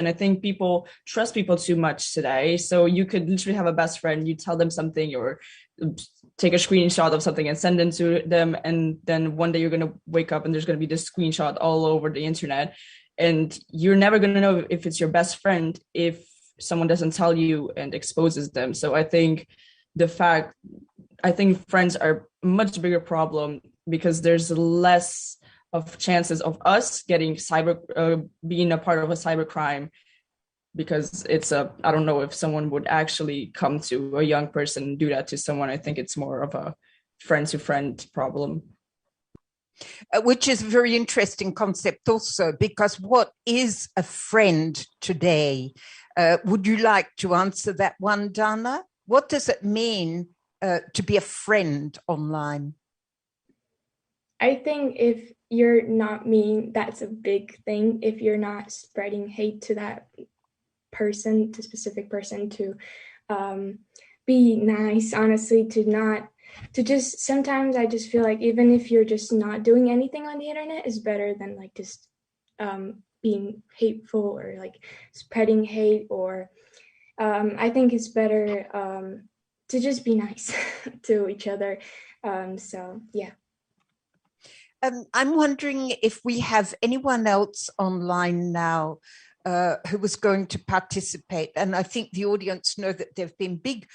And I think people trust people too much today. So you could literally have a best friend, you tell them something or take a screenshot of something and send it to them. And then one day you're going to wake up and there's going to be this screenshot all over the internet. And you're never going to know if it's your best friend if someone doesn't tell you and exposes them. So I think friends are a much bigger problem because there's less of chances of us getting being a part of a cyber crime, because I don't know if someone would actually come to a young person and do that to someone. I think it's more of a friend to friend problem. Which is a very interesting concept also, because what is a friend today? Would you like to answer that one, Dana? What does it mean to be a friend online? I think if you're not mean, that's a big thing. If you're not spreading hate to that person, to specific person, to be nice, honestly, to just, sometimes I just feel like even if you're just not doing anything on the internet is better than like just being hateful or like spreading hate, or I think it's better to just be nice to each other. So yeah. I'm wondering if we have anyone else online now who was going to participate. And I think the audience know that there have been big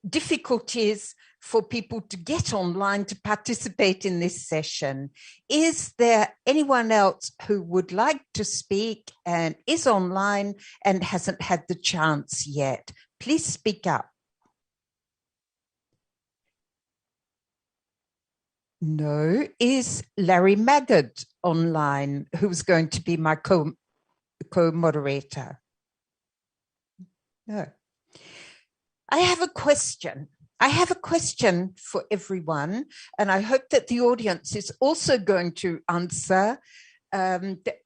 difficulties for people to get online to participate in this session. Is there anyone else who would like to speak and is online and hasn't had the chance yet? Please speak up. No. Is Larry Maggard online, who's going to be my co-moderator? No. I have a question. I have a question for everyone, and I hope that the audience is also going to answer.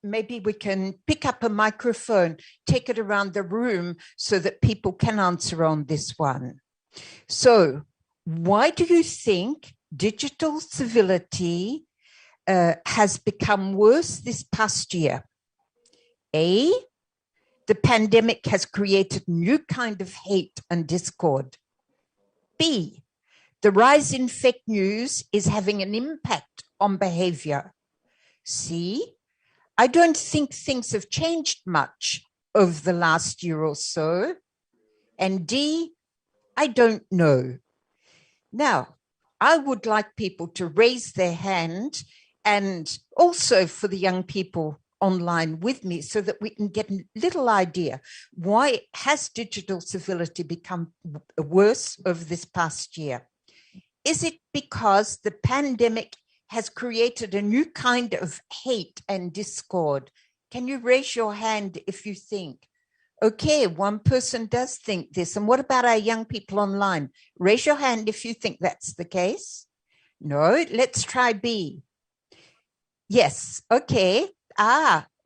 Maybe we can pick up a microphone, take it around the room so that people can answer on this one. So, why do you think digital civility has become worse this past year? A, the pandemic has created a new kind of hate and discord. B, the rise in fake news is having an impact on behavior. C, I don't think things have changed much over the last year or so. And D, I don't know. Now, I would like people to raise their hand, and also for the young people online with me, so that we can get a little idea. Why has digital civility become worse over this past year? Is it because the pandemic has created a new kind of hate and discord? Can you raise your hand if you think, okay, one person does think this. And what about our young people online? Raise your hand if you think that's the case. No, let's try B. Yes, okay.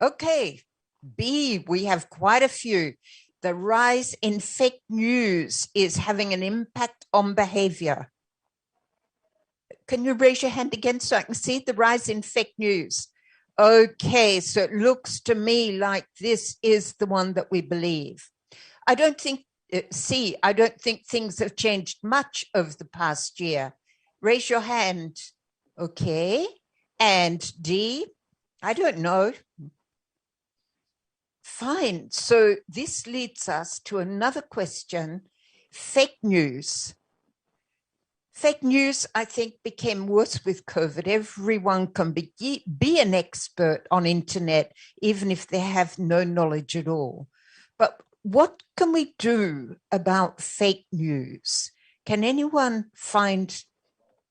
Okay. B, we have quite a few. The rise in fake news is having an impact on behavior. Can you raise your hand again so I can see the rise in fake news? Okay, so it looks to me like this is the one that we believe. I don't think things have changed much over the past year. Raise your hand. Okay. And D, I don't know. Fine. So this leads us to another question. Fake news. Fake news, I think, became worse with COVID. Everyone can be an expert on internet, even if they have no knowledge at all. But what can we do about fake news? Can anyone find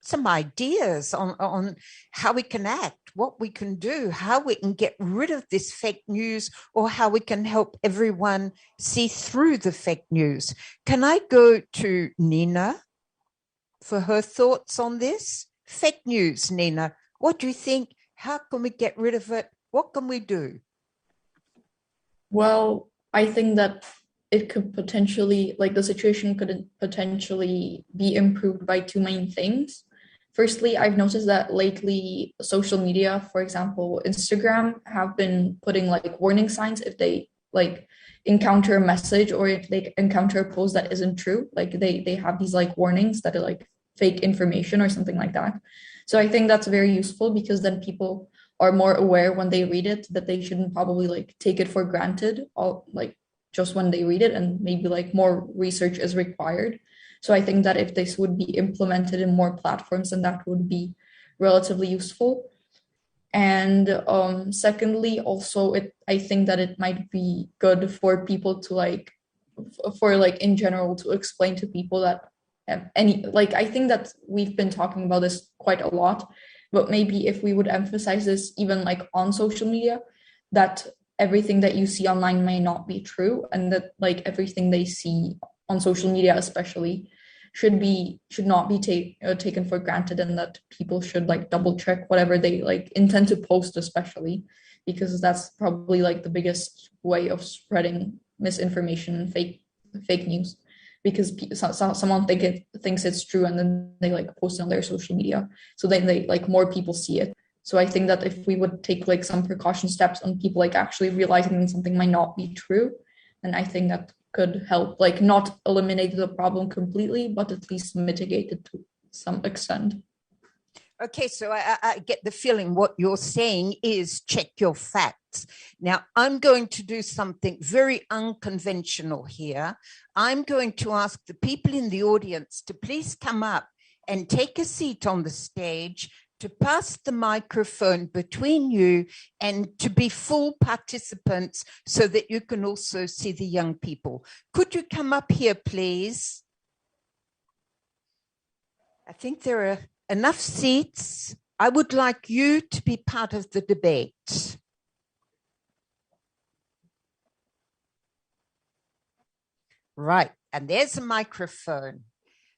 some ideas on how we can act, what we can do, how we can get rid of this fake news, or how we can help everyone see through the fake news? Can I go to Nina for her thoughts on this? Fake news, Nina. What do you think? How can we get rid of it? What can we do? Well, I think that it could potentially, like the situation could potentially be improved by two main things. Firstly, I've noticed that lately social media, for example, Instagram, have been putting like warning signs if they like encounter a message or if they encounter a post that isn't true, like they have these like warnings that are like fake information or something like that. So I think that's very useful because then people are more aware when they read it that they shouldn't probably like take it for granted all like just when they read it, and maybe like more research is required. So I think that if this would be implemented in more platforms, then that would be relatively useful. And secondly, also I think that it might be good for people to like, for like in general to explain to people that any, like I think that we've been talking about this quite a lot, but maybe if we would emphasize this even like on social media, that everything that you see online may not be true, and that like everything they see on social media especially should not be taken for granted, and that people should like double check whatever they like intend to post, especially because that's probably like the biggest way of spreading misinformation and fake news, because someone thinks it's true and then they like post it on their social media, so then they like more people see it. So I think that if we would take like some precaution steps on people like actually realizing something might not be true, then I think that could help, like not eliminate the problem completely, but at least mitigate it to some extent. Okay, so I get the feeling what you're saying is check your facts. Now, I'm going to do something very unconventional here. I'm going to ask the people in the audience to please come up and take a seat on the stage, to pass the microphone between you and to be full participants so that you can also see the young people. Could you come up here, please? I think there are enough seats. I would like you to be part of the debate. Right, and there's a microphone.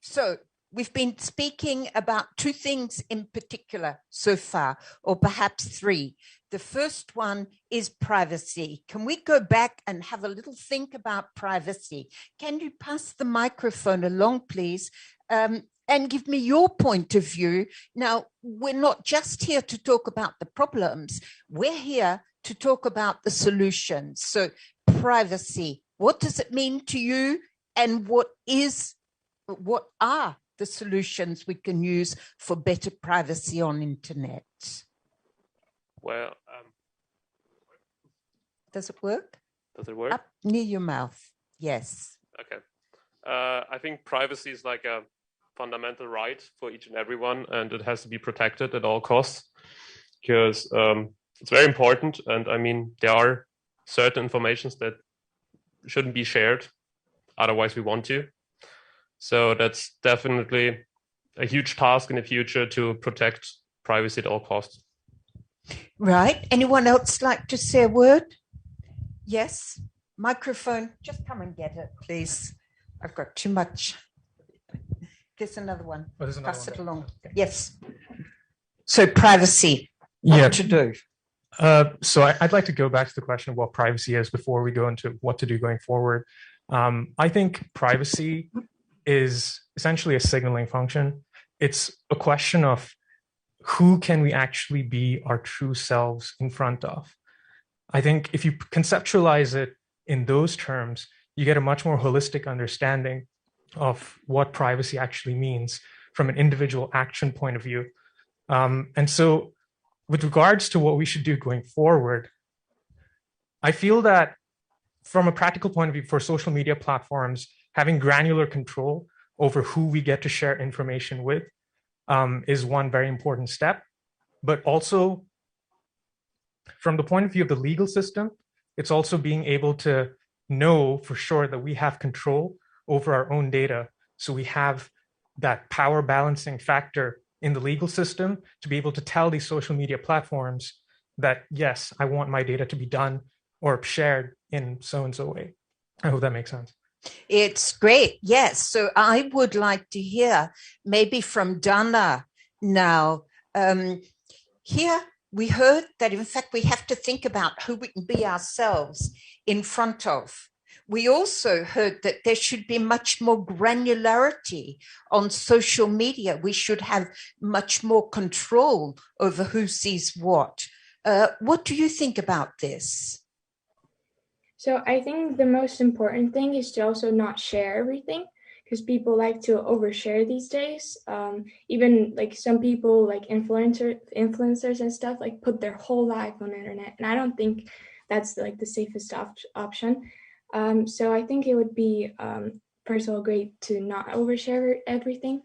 So we've been speaking about two things in particular so far, or perhaps three. The first one is privacy. Can we go back and have a little think about privacy? Can you pass the microphone along, please? And give me your point of view. Now, we're not just here to talk about the problems. We're here to talk about the solutions. So privacy, what does it mean to you? And what are the solutions we can use for better privacy on internet? Well, does it work? Does it work? Up near your mouth. Yes. Okay. I think privacy is like a fundamental right for each and everyone, and it has to be protected at all costs, because it's very important. And I mean, there are certain informations that shouldn't be shared, otherwise we want to. So that's definitely a huge task in the future, to protect privacy at all costs. Right. Anyone else like to say a word? Yes. Microphone. Just come and get it, please. I've got too much. There's another one. Oh, there's another Pass one. it along. Okay. Yes. So privacy. What to do? So I'd like to go back to the question of what privacy is before we go into what to do going forward. I think privacy is essentially a signaling function. It's a question of who can we actually be our true selves in front of. I think if you conceptualize it in those terms, you get a much more holistic understanding of what privacy actually means from an individual action point of view. And so with regards to what we should do going forward, I feel that from a practical point of view for social media platforms, having granular control over who we get to share information with is one very important step. But also from the point of view of the legal system, it's also being able to know for sure that we have control over our own data. So we have that power balancing factor in the legal system to be able to tell these social media platforms that, yes, I want my data to be done or shared in so-and-so way. I hope that makes sense. It's great. Yes. So I would like to hear maybe from Dana now. Here we heard that, in fact, we have to think about who we can be ourselves in front of. We also heard that there should be much more granularity on social media. We should have much more control over who sees what. What do you think about this? So I think the most important thing is to also not share everything, because people like to overshare these days. Even like some people, like influencers and stuff, like put their whole life on the internet, and I don't think that's like the safest option. So I think it would be first of all great to not overshare everything,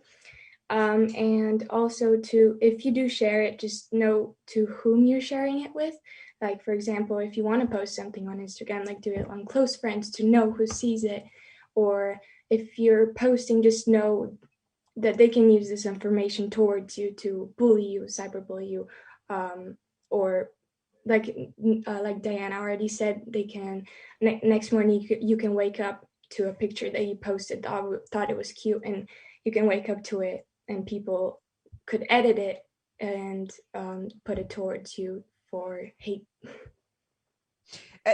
and also to, if you do share it, just know to whom you're sharing it with. Like, for example, if you want to post something on Instagram, like do it on close friends to know who sees it. Or if you're posting, just know that they can use this information towards you to bully you, cyberbully you, or like Diana already said, they can next morning you can wake up to a picture that you posted, thought it was cute, and you can wake up to it, and people could edit it and put it towards you for hate.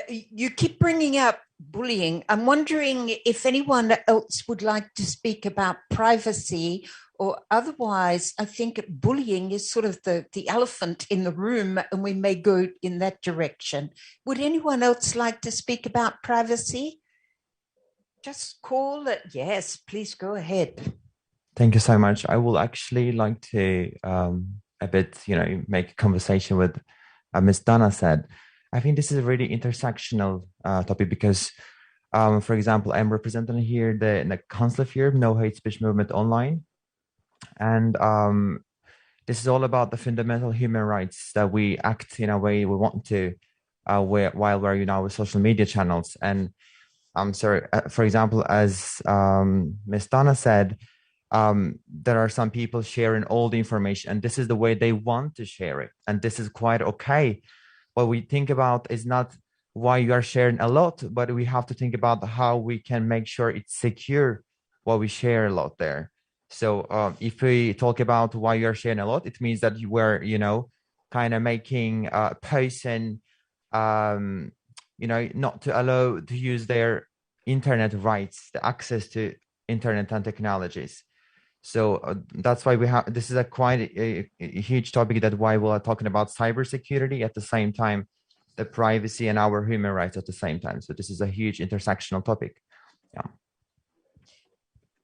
You keep bringing up bullying. I'm wondering if anyone else would like to speak about privacy, or otherwise, I think bullying is sort of the elephant in the room, and we may go in that direction. Would anyone else like to speak about privacy? Just call it. Yes, please go ahead. Thank you so much. I will actually like to a bit, make a conversation with Ms. Dana said. I think this is a really intersectional topic because, for example, I'm representing here the Council of Europe No Hate Speech Movement online. And this is all about the fundamental human rights that we act in a way we want to while we're in our social media channels. And I'm sorry, for example, as Ms. Dana said, there are some people sharing all the information, and this is the way they want to share it. And this is quite okay. What we think about is not why you are sharing a lot, but we have to think about how we can make sure it's secure what we share a lot there. So if we talk about why you are sharing a lot, it means that you were, kind of making a person, not to allow to use their internet rights, the access to internet and technologies. So that's why we have, this is a quite a huge topic, that why we are talking about cybersecurity at the same time, the privacy and our human rights at the same time. So this is a huge intersectional topic. Yeah.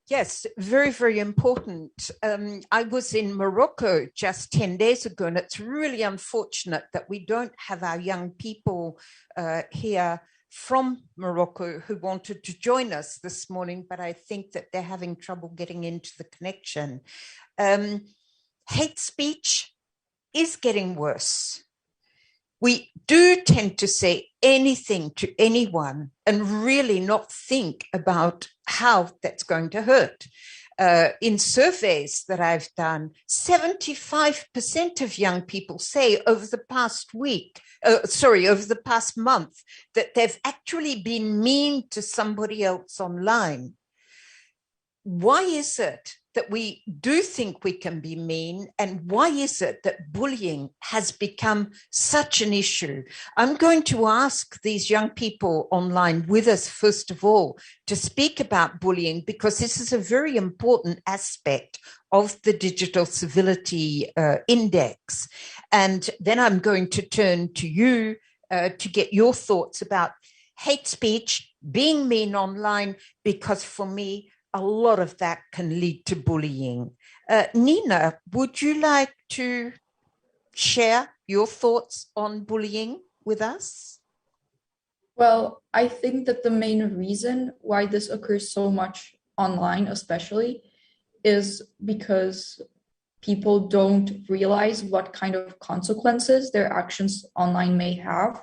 Yes, very, very important. I was in Morocco just 10 days ago, and it's really unfortunate that we don't have our young people here from Morocco who wanted to join us this morning, but I think that they're having trouble getting into the connection. Hate speech is getting worse. We do tend to say anything to anyone and really not think about how that's going to hurt. In surveys that I've done, 75% of young people say over the past over the past month, that they've actually been mean to somebody else online. Why is it that we do think we can be mean, and why is it that bullying has become such an issue? I'm going to ask these young people online with us, first of all, to speak about bullying, because this is a very important aspect of the Digital Civility Index. And then I'm going to turn to you to get your thoughts about hate speech, being mean online, because for me, a lot of that can lead to bullying. Nina, would you like to share your thoughts on bullying with us? Well, I think that the main reason why this occurs so much online, especially, is because people don't realize what kind of consequences their actions online may have.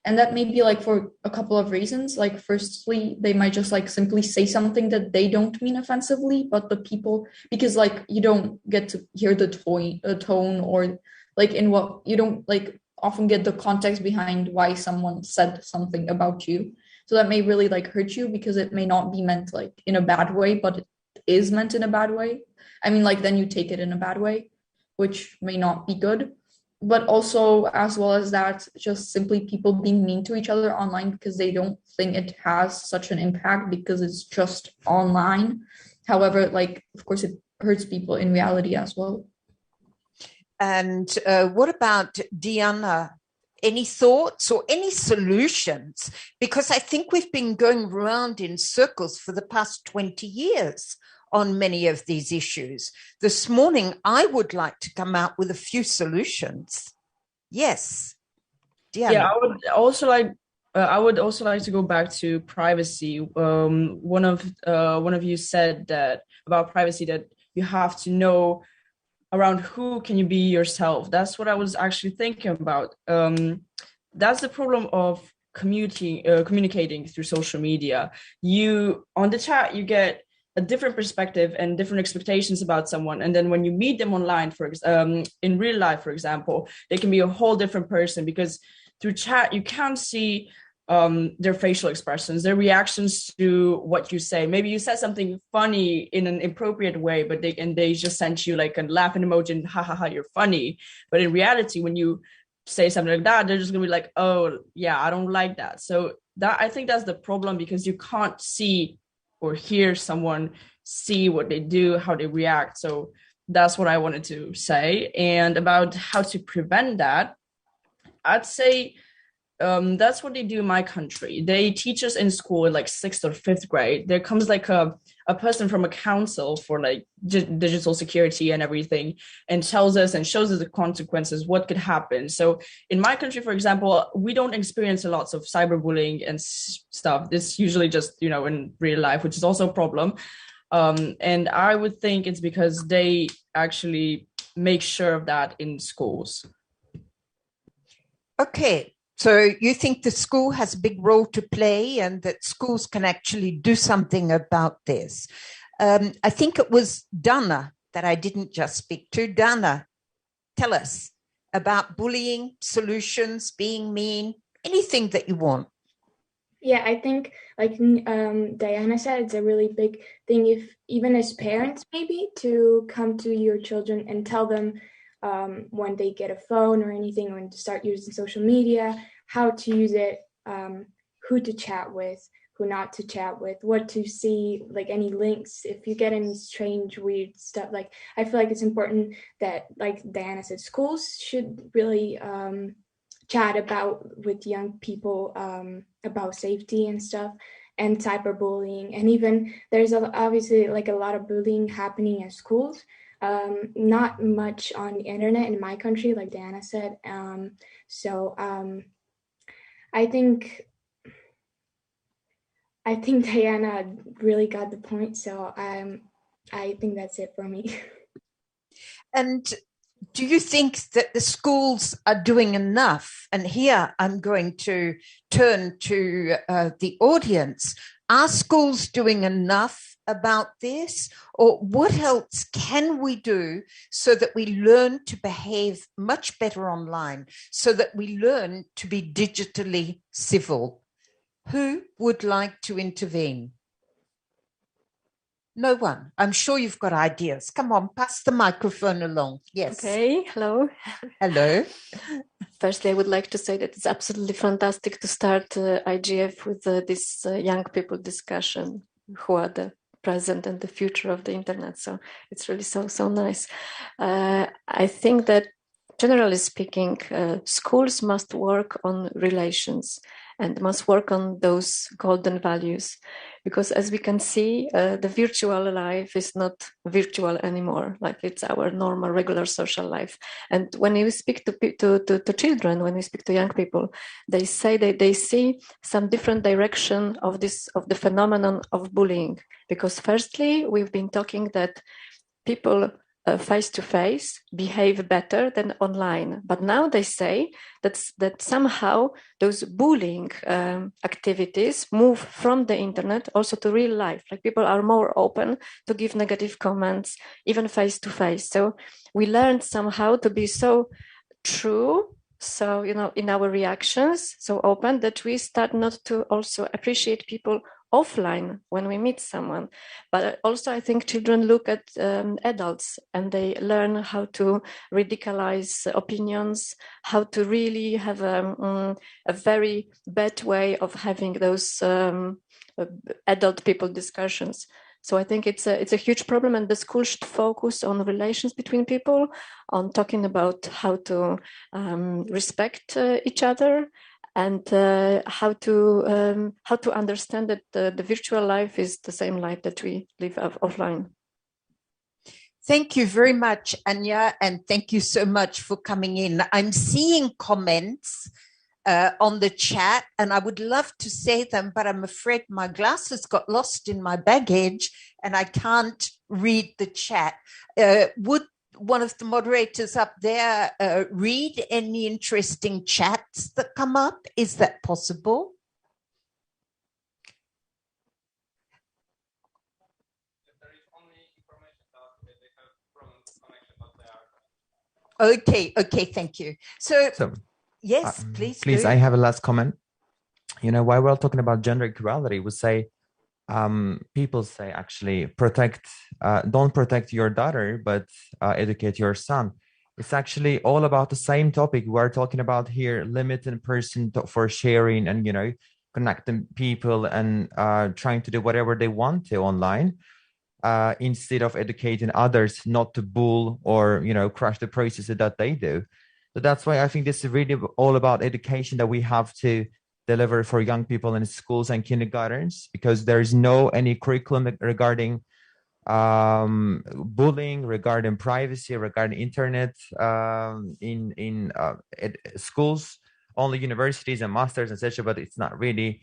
And that may be like for a couple of reasons. Like, firstly, they might just like simply say something that they don't mean offensively, but the people, because like you don't get to hear the tone, or like in what you don't like often get the context behind why someone said something about you. So that may really like hurt you, because it may not be meant like in a bad way, but it is meant in a bad way. I mean, like then you take it in a bad way, which may not be good. But also, as well as that, just simply people being mean to each other online because they don't think it has such an impact because it's just online. However, like, of course, it hurts people in reality as well. And what about Diana? any thoughts or any solutions? Because I think we've been going round in circles for the past 20 years on many of these issues. This morning, I would like to come out with a few solutions. Yes. Diana. Yeah, I would also like to go back to privacy. One of you said that about privacy, that you have to know around who can you be yourself. That's what I was actually thinking about. That's the problem of communicating through social media. You on the chat, you get a different perspective and different expectations about someone, and then when you meet them online, in real life, for example, they can be a whole different person, because through chat you can't see their facial expressions, their reactions to what you say. Maybe you said something funny in an appropriate way, but they just sent you like a laughing emoji and ha ha ha, you're funny. But in reality, when you say something like that, they're just gonna be like, oh yeah, I don't like that. So that, I think that's the problem, because you can't see or hear someone, see what they do, how they react. So that's what I wanted to say. And about how to prevent that, I'd say that's what they do in my country. They teach us in school in like 6th or 5th grade. There comes like a person from a council for like digital security and everything, and tells us and shows us the consequences, what could happen. So in my country, for example, we don't experience a lot of cyberbullying and stuff. It's usually just, in real life, which is also a problem. And I would think it's because they actually make sure of that in schools. Okay. So you think the school has a big role to play, and that schools can actually do something about this. I think it was Dana that I didn't just speak to. Dana, tell us about bullying, solutions, being mean, anything that you want. Yeah, I think like Diana said, it's a really big thing, if even as parents, maybe, to come to your children and tell them when they get a phone or anything, or to start using social media, how to use it, who to chat with, who not to chat with, what to see, like any links, if you get any strange, weird stuff. Like, I feel like it's important that, like Diana said, schools should really chat with young people about safety and stuff, and cyberbullying. And even there's obviously like a lot of bullying happening at schools. Not much on the internet in my country, like Diana said. So I think Diana really got the point. So I think that's it for me. And do you think that the schools are doing enough? And here I'm going to turn to the audience. Are schools doing enough about this? Or what else can we do so that we learn to behave much better online, so that we learn to be digitally civil? Who would like to intervene? No one. I'm sure you've got ideas. Come on, pass the microphone along. Yes. Okay. Hello. Hello. Firstly, I would like to say that it's absolutely fantastic to start IGF with this young people discussion, who are the present and the future of the internet. So it's really so nice. I think that, generally speaking, schools must work on relations and must work on those golden values, because as we can see, the virtual life is not virtual anymore. Like, it's our normal, regular social life. And when you speak to children, when we speak to young people, they say that they see some different direction of the phenomenon of bullying. Because firstly, we've been talking that people face-to-face behave better than online. But now they say that somehow those bullying activities move from the internet also to real life. Like, people are more open to give negative comments, even face-to-face. So we learned somehow to be so true, so, in our reactions, so open, that we start not to also appreciate people offline when we meet someone. But also, I think children look at adults and they learn how to ridiculize opinions, how to really have a very bad way of having those adult people discussions. So I think it's a huge problem, and the school should focus on relations between people, on talking about how to respect each other, and how to understand that the virtual life is the same life that we live offline. Thank you very much, Anya, and thank you so much for coming in. I'm seeing comments on the chat, and I would love to say them, but I'm afraid my glasses got lost in my baggage and I can't read the chat. Would one of the moderators up there read any interesting chats that come up? Is that possible? Okay, thank you. So yes, please. Please, I have a last comment. While we're talking about gender equality, we say, people say actually don't protect your daughter, but educate your son. It's actually all about the same topic we're talking about here, limiting person for sharing and, connecting people and trying to do whatever they want to online. Instead of educating others not to bull or crush the processes that they do. So that's why I think this is really all about education that we have to deliver for young people in schools and kindergartens, because there is no any curriculum regarding bullying, regarding privacy, regarding internet in schools. Only universities and masters, etc., but it's not really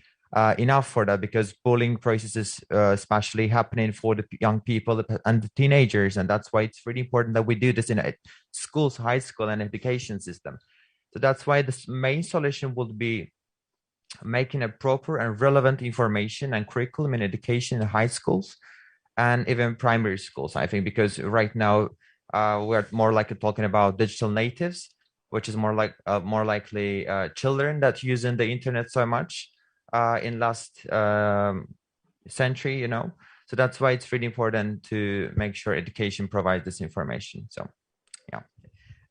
enough for that, because bullying processes especially happening for the young people and the teenagers, and that's why it's really important that we do this in schools, high school, and education system. So that's why the main solution would be making a proper and relevant information and curriculum in education in high schools and even primary schools, I think, because right now we're more like talking about digital natives, which is more likely children that using the internet so much in last century, so that's why it's really important to make sure education provides this information. So yeah,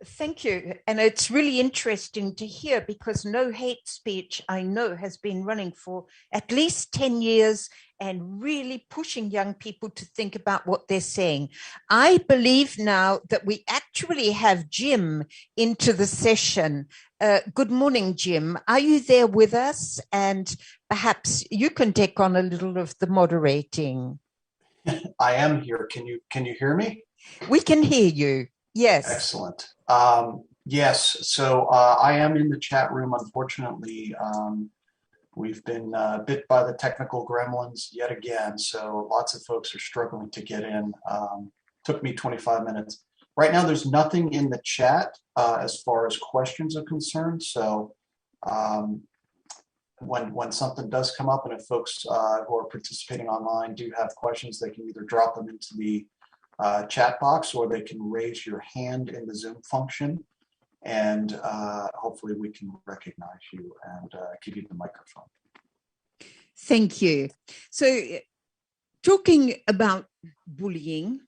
thank you. And it's really interesting to hear, because No Hate Speech, I know, has been running for at least 10 years and really pushing young people to think about what they're saying. I believe now that we actually have Jim into the session. Good morning, Jim. Are you there with us? And perhaps you can take on a little of the moderating. I am here. Can you hear me? We can hear you. Yes. Excellent. Yes. So I am in the chat room. Unfortunately, we've been bit by the technical gremlins yet again. So lots of folks are struggling to get in. Took me 25 minutes. Right now, there's nothing in the chat as far as questions are concerned. So when something does come up, and if folks who are participating online do have questions, they can either drop them into the chat box, or they can raise your hand in the Zoom function, and hopefully we can recognize you and give you the microphone. Thank you. So talking about bullying,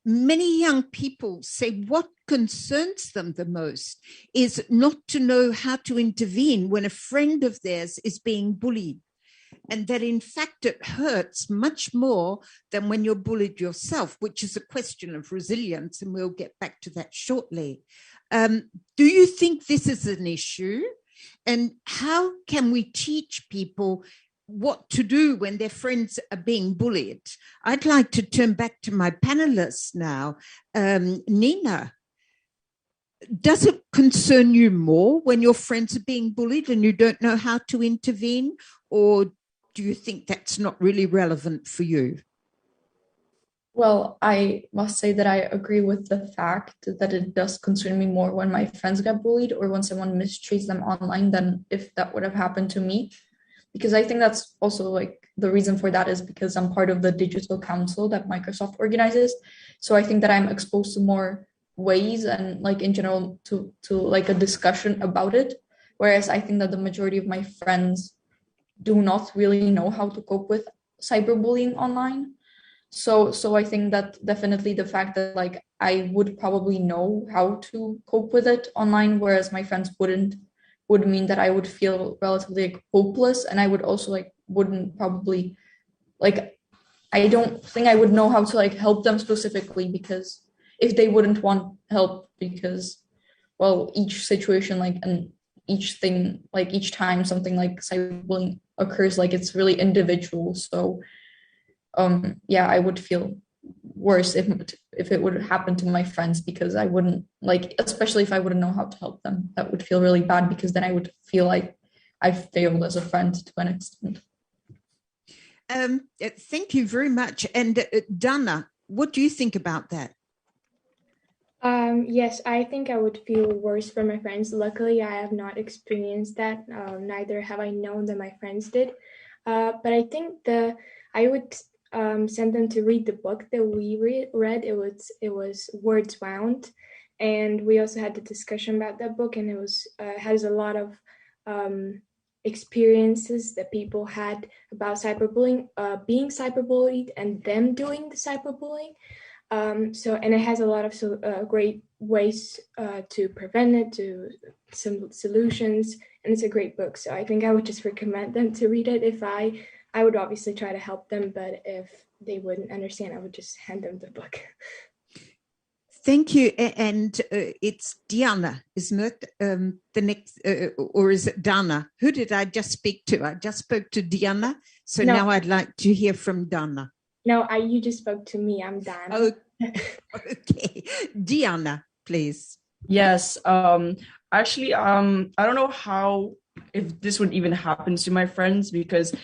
many young people say what concerns them the most is not to know how to intervene when a friend of theirs is being bullied, and that in fact it hurts much more than when you're bullied yourself, which is a question of resilience, and we'll get back to that shortly. Do you think this is an issue? And how can we teach people what to do when their friends are being bullied? I'd like to turn back to my panelists now. Nina, does it concern you more when your friends are being bullied and you don't know how to intervene? Or do you think that's not really relevant for you? Well, I must say that I agree with the fact that it does concern me more when my friends get bullied or when someone mistreats them online than if that would have happened to me. Because I think that's also like the reason for that is because I'm part of the digital council that Microsoft organizes. So I think that I'm exposed to more ways and like in general to like a discussion about it. Whereas I think that the majority of my friends do not really know how to cope with cyberbullying online. So I think that definitely the fact that like I would probably know how to cope with it online, whereas my friends wouldn't, would mean that I would feel relatively like hopeless, and I would also like wouldn't probably like I don't think I would know how to like help them specifically, because if they wouldn't want help, because well, each situation like and each thing like each time something like cyberbullying occurs, like it's really individual. So yeah, I would feel worse if it would happen to my friends, because I wouldn't like, especially if I wouldn't know how to help them. That would feel really bad, because then I would feel like I failed as a friend to an extent. Thank you very much. And Dana, what do you think about that? Yes, I think I would feel worse for my friends. Luckily, I have not experienced that. Neither have I known that my friends did. But I think I would send them to read the book that we read. It was Words Wound, and we also had the discussion about that book, and it has a lot of experiences that people had about cyberbullying, being cyberbullied, and them doing the cyberbullying. And it has a lot of great ways to prevent it, to some solutions, and it's a great book. So I think I would just recommend them to read it. If I would obviously try to help them, but if they wouldn't understand, I would just hand them the book. Thank you. And it's Diana, isn't it? The next, or is it Dana? Who did I just speak to? I just spoke to Diana. So no. Now I'd like to hear from Dana. No, you just spoke to me. I'm Dana. Oh, okay. Diana, please. Yes. Actually, I don't know if this would even happen to my friends, because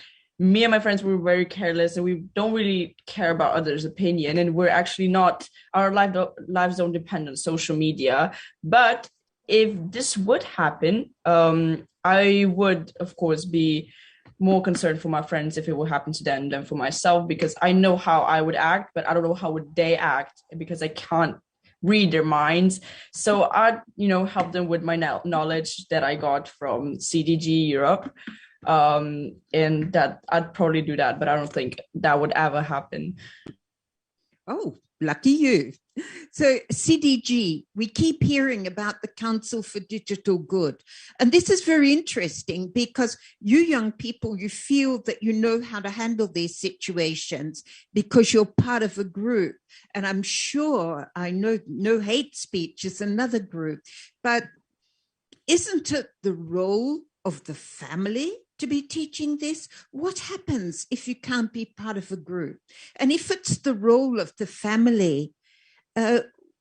me and my friends were very careless and we don't really care about others' opinion, and we're actually not, our lives don't depend on social media. But if this would happen, I would, of course, be more concerned for my friends if it would happen to them than for myself, because I know how I would act, but I don't know how would they act, because I can't read their minds. So I'd, help them with my knowledge that I got from CDG Europe. And that I'd probably do that, but I don't think that would ever happen. Oh, lucky you. So CDG, we keep hearing about the Council for Digital Good. And this is very interesting, because you young people, you feel that you know how to handle these situations because you're part of a group. And I'm sure, I know No Hate Speech is another group, but isn't it the role of the family to be teaching this? What happens if you can't be part of a group? And if it's the role of the family,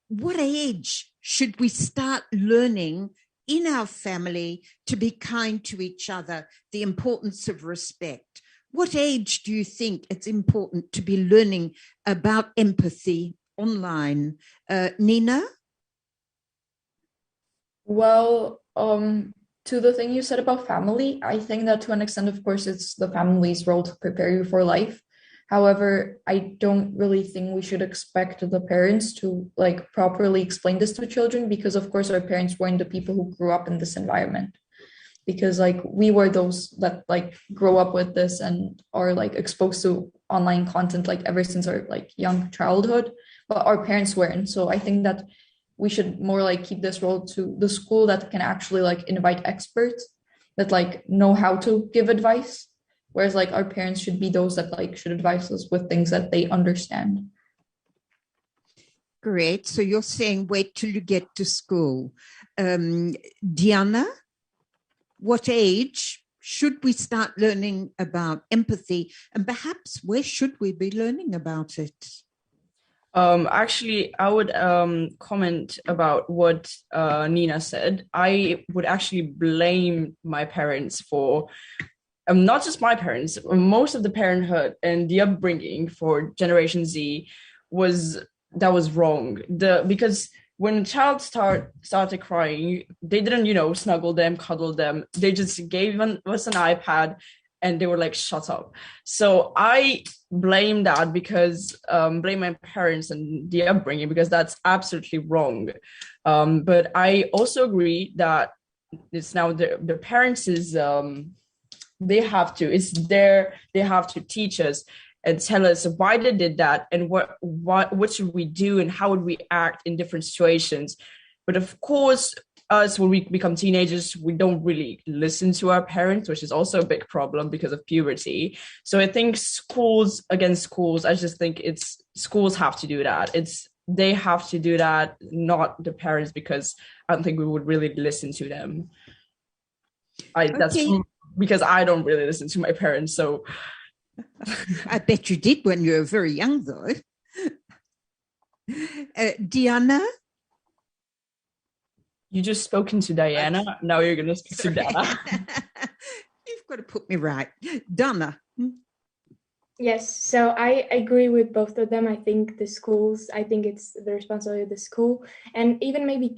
what age should we start learning in our family to be kind to each other, the importance of respect? What age do you think it's important to be learning about empathy online? Nina? Well, to the thing you said about family, I think that to an extent, of course, it's the family's role to prepare you for life. However, I don't really think we should expect the parents to like properly explain this to children, because of course our parents weren't the people who grew up in this environment, because like we were those that like grow up with this and are like exposed to online content like ever since our like young childhood, but our parents weren't. So I think that we should more like keep this role to the school that can actually like invite experts that like know how to give advice. Whereas like our parents should be those that like should advise us with things that they understand. Great. So you're saying wait till you get to school. Diana, what age should we start learning about empathy? And perhaps where should we be learning about it? Actually, I would comment about what Nina said. I would actually blame my parents for not just my parents, most of the parenthood and the upbringing for Generation Z was wrong. Because when a child started crying, they didn't, snuggle them, cuddle them. They just gave us an iPad and they were like, shut up. So I blame that blame my parents and the upbringing, because that's absolutely wrong. But I also agree that it's now the parents is, they have to teach us and tell us why they did that and what should we do and how would we act in different situations. But of course, us, when we become teenagers, we don't really listen to our parents, which is also a big problem because of puberty. So I think schools, I just think schools have to do that. They have to do that, not the parents, because I don't think we would really listen to them. That's because I don't really listen to my parents. So I bet you did when you were very young, though. Diana? You just spoken to Diana. Now you're going to speak to Dana. You've got to put me right. Dana. Yes, so I agree with both of them. I think it's the responsibility of the school, and even maybe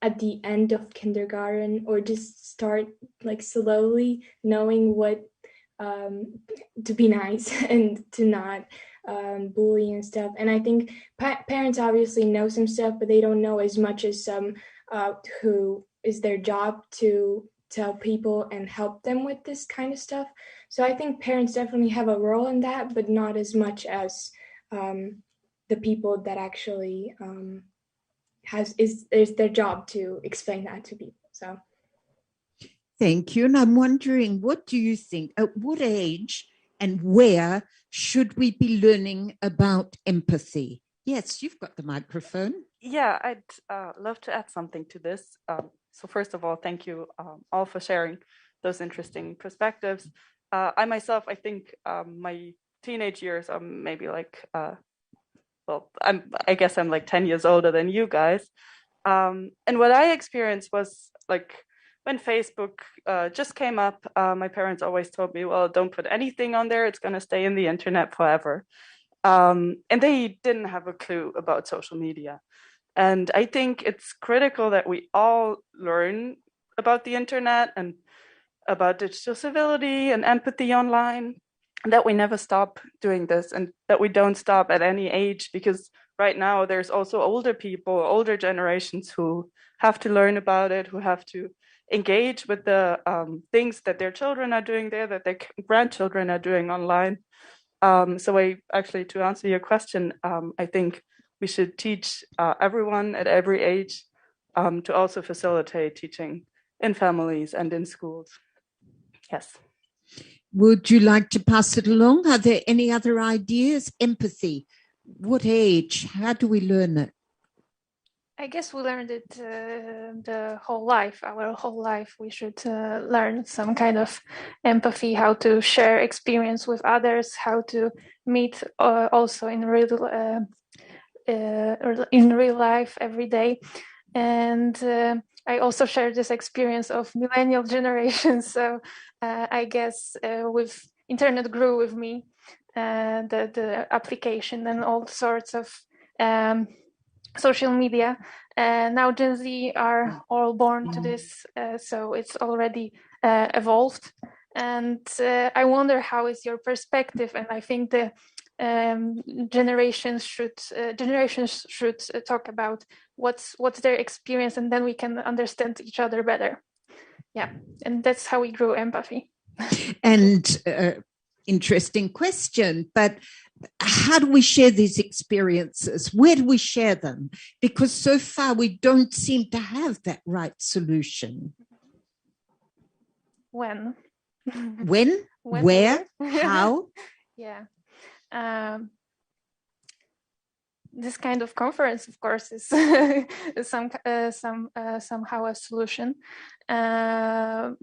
at the end of kindergarten, or just start like slowly knowing what to be nice and to not bully and stuff. And I think parents obviously know some stuff, but they don't know as much as some who is their job to tell people and help them with this kind of stuff. So I think parents definitely have a role in that, but not as much as the people that actually is their job to explain that to people. So thank you. And I'm wondering, what do you think? At what age and where should we be learning about empathy? Yes, you've got the microphone. Yeah, I'd love to add something to this. So first of all, thank you all for sharing those interesting perspectives. I myself, I think my teenage years are maybe like, I guess I'm like 10 years older than you guys. And what I experienced was like, when Facebook just came up, my parents always told me, well, don't put anything on there. It's going to stay in the internet forever. And they didn't have a clue about social media. And I think it's critical that we all learn about the internet and about digital civility and empathy online, and that we never stop doing this, and that we don't stop at any age, because right now there's also older people, older generations who have to learn about it, who have to engage with the things that their children are doing there, that their grandchildren are doing online. So to answer your question, I think we should teach everyone at every age to also facilitate teaching in families and in schools. Yes. Would you like to pass it along? Are there any other ideas? Empathy. What age? How do we learn it? I guess we learned it the whole life. Our whole life, we should learn some kind of empathy, how to share experience with others, how to meet also in real life every day. And I also share this experience of millennial generation. So I guess with internet grew with me, the application and all sorts of social media. Now Gen Z are all born to this, so it's already evolved. And I wonder, how is your perspective? And I think the generations should talk about what's their experience, and then we can understand each other better. Yeah, and that's how we grow empathy. And interesting question, but how do we share these experiences? Where do we share them? Because so far we don't seem to have that right solution. When? Where? How? Yeah. This kind of conference, of course, is somehow a solution. Now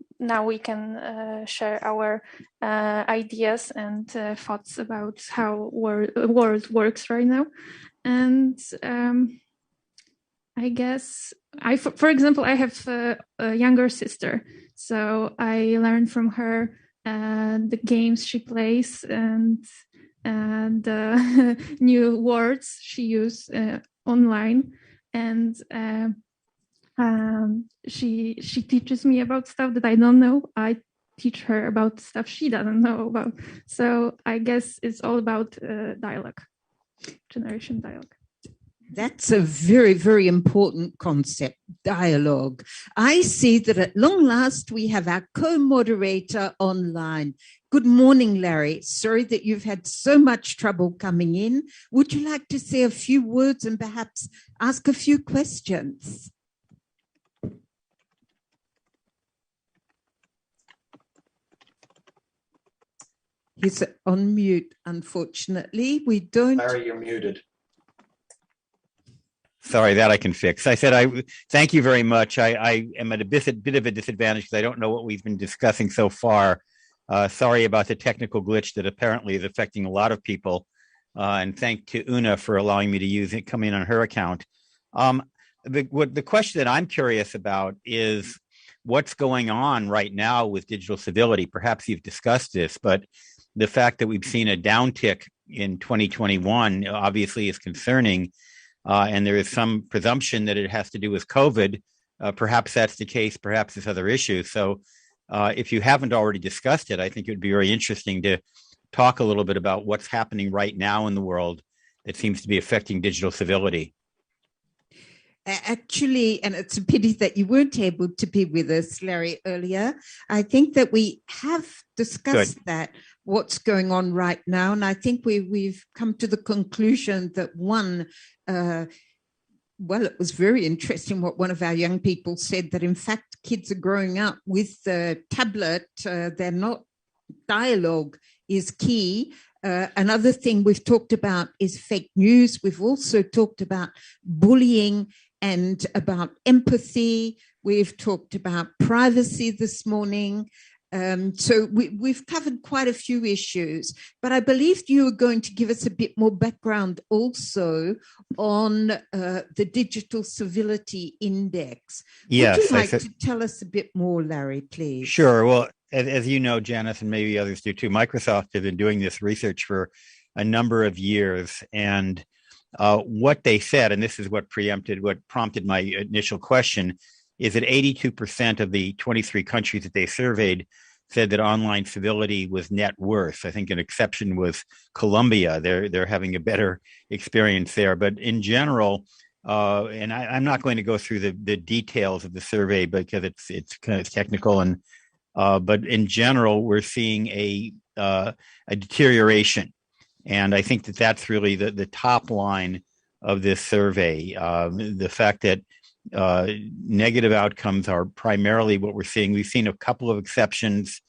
we can share our ideas and thoughts about how the world works right now. And I guess for example, I have a younger sister, so I learned from her the games she plays and new words she uses online, and she teaches me about stuff that I don't know. I teach her about stuff she doesn't know about. So I guess it's all about dialogue, generation dialogue. That's a very, very important concept, dialogue. I see that at long last we have our co-moderator online. Good morning, Larry. Sorry that you've had so much trouble coming in. Would you like to say a few words and perhaps ask a few questions? He's on mute, unfortunately. We don't. Larry, you're muted. Sorry, that I can fix. I said, I thank you very much. I am at a bit of a disadvantage because I don't know what we've been discussing so far. Sorry about the technical glitch that apparently is affecting a lot of people. And thank to Una for allowing me to use it, come in on her account. The question that I'm curious about is what's going on right now with digital civility. Perhaps you've discussed this, but the fact that we've seen a downtick in 2021 obviously is concerning. And there is some presumption that it has to do with COVID. Perhaps that's the case, perhaps there's other issues. So if you haven't already discussed it, I think it would be very interesting to talk a little bit about what's happening right now in the world that seems to be affecting digital civility. Actually, and it's a pity that you weren't able to be with us, Larry, earlier. I think that we have discussed that, what's going on right now. And I think we've come to the conclusion that well, it was very interesting what one of our young people said, that in fact, kids are growing up with the tablet. They're not, dialogue is key. Another thing we've talked about is fake news. We've also talked about bullying and about empathy. We've talked about privacy this morning. So we've covered quite a few issues, but I believe you are going to give us a bit more background also on the Digital Civility Index. Yes, would you like to tell us a bit more, Larry, please? Sure. Well, as you know, Janice, and maybe others do too, Microsoft has been doing this research for a number of years. And what they said, and this is what prompted my initial question, is that 82% of the 23 countries that they surveyed said that online civility was net worse. I think an exception was Colombia. They're having a better experience there. But in general, and I'm not going to go through the details of the survey because it's kind of technical, and but in general, we're seeing a deterioration. And I think that that's really the top line of this survey. The fact that negative outcomes are primarily what we're seeing. We've seen a couple of exceptions.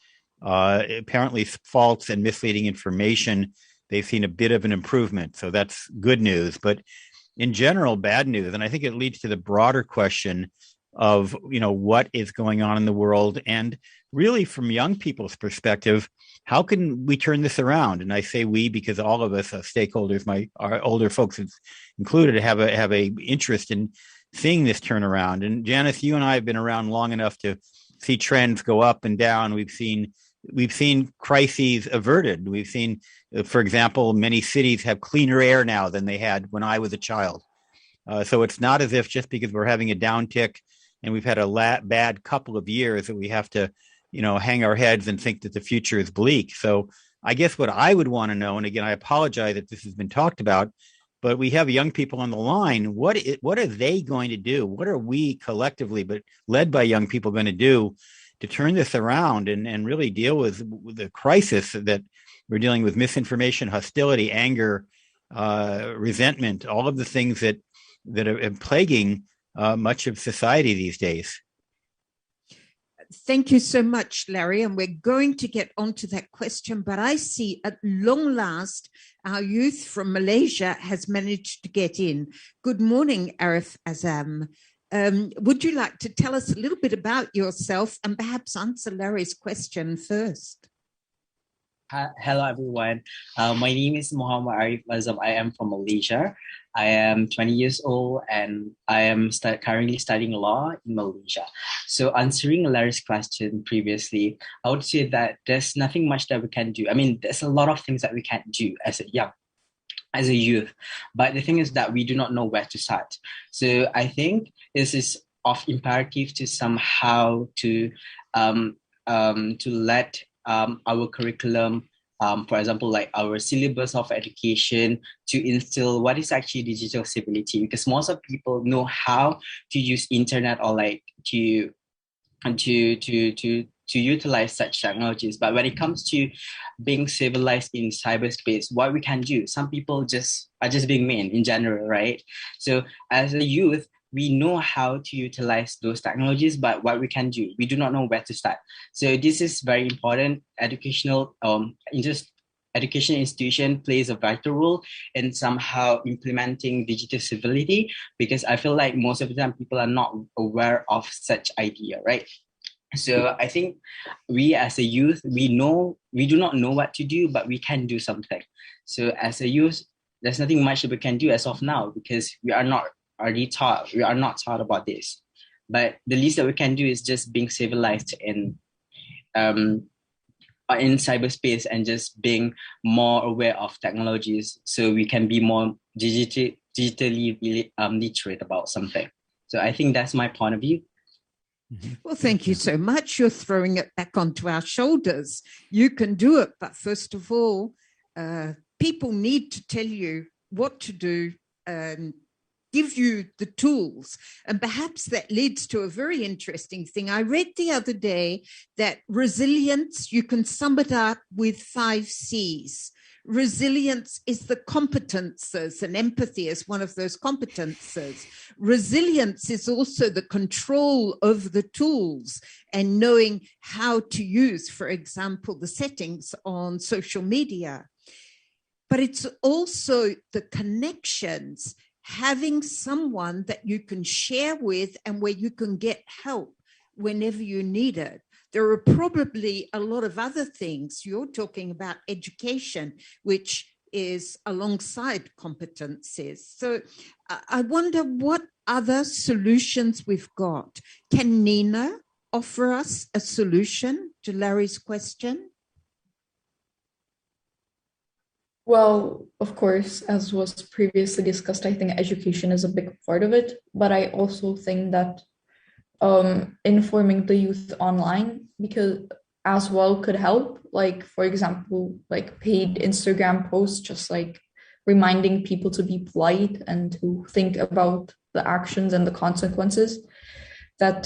Apparently, false and misleading information, they've seen a bit of an improvement. So that's good news. But in general, bad news. And I think it leads to the broader question of, what is going on in the world. And really, from young people's perspective, how can we turn this around? And I say we because all of us, stakeholders, our older folks included, have a interest in seeing this turnaround. And Janice, you and I have been around long enough to see trends go up and down. We've seen crises averted. We've seen, for example, many cities have cleaner air now than they had when I was a child. So it's not as if just because we're having a downtick and we've had a bad couple of years that we have to, hang our heads and think that the future is bleak. So I guess what I would want to know, and again, I apologize that this has been talked about, but we have young people on the line. What are they going to do? What are we collectively, but led by young people, going to do to turn this around and really deal with the crisis that we're dealing with? Misinformation, hostility, anger, resentment, all of the things that are plaguing much of society these days. Thank you so much, Larry. And we're going to get onto that question, but I see at long last, our youth from Malaysia has managed to get in. Good morning, Arif Azam. Would you like to tell us a little bit about yourself and perhaps answer Larry's question first? Hello, everyone. My name is Muhammad Arif Azam. I am from Malaysia. I am 20 years old and I am currently studying law in Malaysia. So answering Larry's question previously, I would say that there's nothing much that we can do. I mean, there's a lot of things that we can't do as a youth. But the thing is that we do not know where to start. So I think this is of imperative to somehow to let our curriculum, for example, like our syllabus of education, to instill what is actually digital civility, because most of people know how to use internet or like to utilize such technologies. But when it comes to being civilized in cyberspace, what we can do, some people are just being mean in general, right? So as a youth, we know how to utilize those technologies, but what we can do, we do not know where to start. So this is very important educational, education institution plays a vital role in somehow implementing digital civility, because I feel like most of the time people are not aware of such idea, right? So I think we as a youth, we do not know what to do, but we can do something. So as a youth, there's nothing much that we can do as of now, because we are not taught about this. But the least that we can do is just being civilized in cyberspace, and just being more aware of technologies, so we can be more digitally literate about something. So I think that's my point of view. Well, thank you so much. You're throwing it back onto our shoulders. You can do it. But first of all, people need to tell you what to do and give you the tools. And perhaps that leads to a very interesting thing. I read the other day that resilience, you can sum it up with 5 C's. Resilience is the competences, and empathy is one of those competences. Resilience is also the control of the tools and knowing how to use, for example, the settings on social media. But it's also the connections, having someone that you can share with and where you can get help whenever you need it. There are probably a lot of other things. You're talking about education, which is alongside competencies. So I wonder what other solutions we've got. Can Nina offer us a solution to Larry's question? Well, of course, as was previously discussed, I think education is a big part of it, but I also think that informing the youth online because as well could help. Like, for example, like paid Instagram posts, just like reminding people to be polite and to think about the actions and the consequences that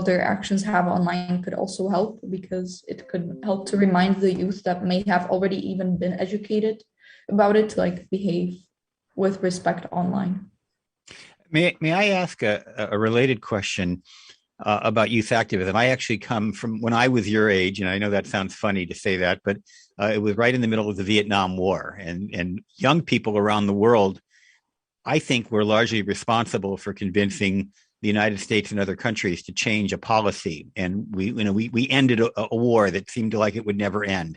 their actions have online could also help, because it could help to remind the youth that may have already even been educated about it to like behave with respect online. May I ask a related question about youth activism? I actually come from when I was your age, and I know that sounds funny to say that, but it was right in the middle of the Vietnam War, and young people around the world, I think, were largely responsible for convincing the United States and other countries to change a policy, and we ended a war that seemed like it would never end.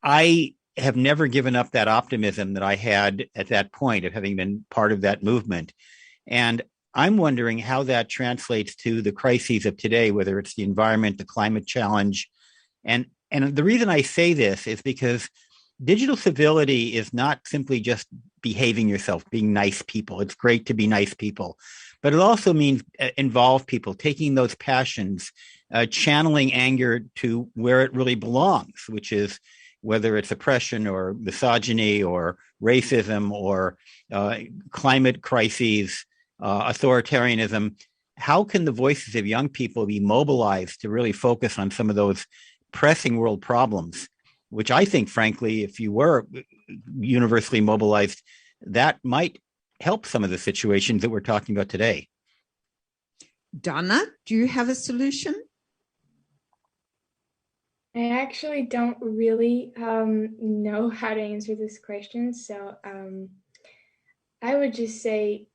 I have never given up that optimism that I had at that point of having been part of that movement. And I'm wondering how that translates to the crises of today, whether it's the environment, the climate challenge. And the reason I say this is because digital civility is not simply just behaving yourself, being nice people. It's great to be nice people, but it also means involve people, taking those passions, channeling anger to where it really belongs, which is whether it's oppression or misogyny or racism or climate crises, authoritarianism. How can the voices of young people be mobilized to really focus on some of those pressing world problems, which I think, frankly, if you were universally mobilized, that might help some of the situations that we're talking about today? Donna, do you have a solution? I actually don't really know how to answer this question. So I would just say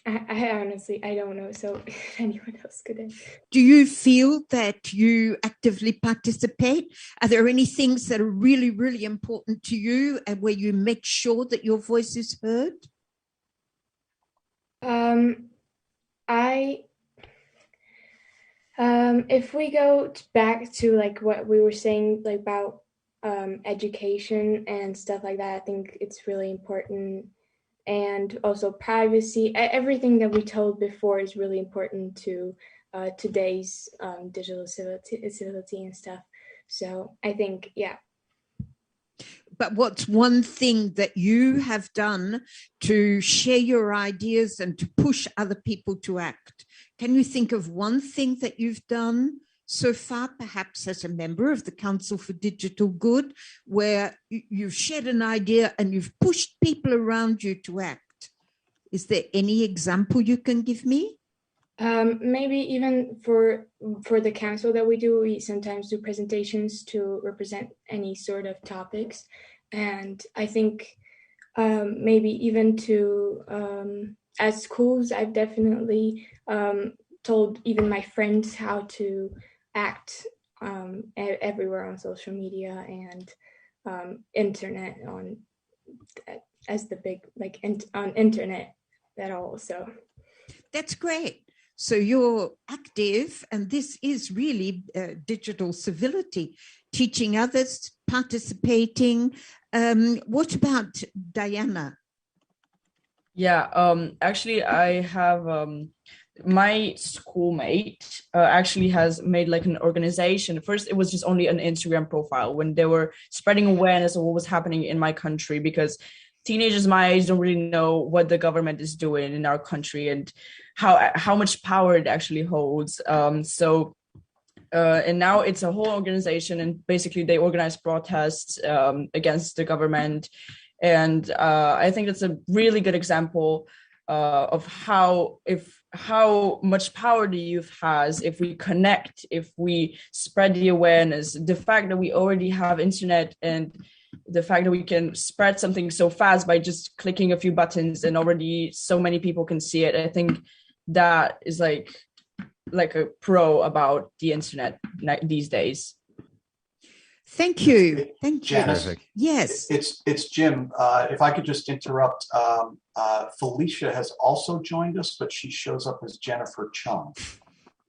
I honestly, I don't know. So if anyone else could answer. Do you feel that you actively participate? Are there any things that are really, really important to you and where you make sure that your voice is heard? If we go back to like what we were saying like about education and stuff like that, I think it's really important. And also privacy, everything that we told before is really important to today's digital civility and stuff. So I think, yeah. But what's one thing that you have done to share your ideas and to push other people to act? Can you think of one thing that you've done so far, perhaps as a member of the Council for Digital Good, where you've shared an idea and you've pushed people around you to act? Is there any example you can give me? Maybe even for the council that we do, we sometimes do presentations to represent any sort of topics, and I think maybe even to at schools, I've definitely told even my friends how to act everywhere on social media and internet on as the big on internet at all. So that's great. So you're active, and this is really digital civility, teaching others, participating. What about Diana? Yeah, actually, I have my schoolmate actually has made like an organization. First, it was just only an Instagram profile when they were spreading awareness of what was happening in my country, because teenagers my age don't really know what the government is doing in our country and how much power it actually holds. And now it's a whole organization, and basically they organize protests against the government. And I think that's a really good example of how much power the youth has if we connect, if we spread the awareness. The fact that we already have internet, and the fact that we can spread something so fast by just clicking a few buttons and already so many people can see it, I think that is like a pro about the internet these days. Thank you. Thank you. Janice, yes. It's Jim. If I could just interrupt, Felicia has also joined us, but she shows up as Jennifer Chung.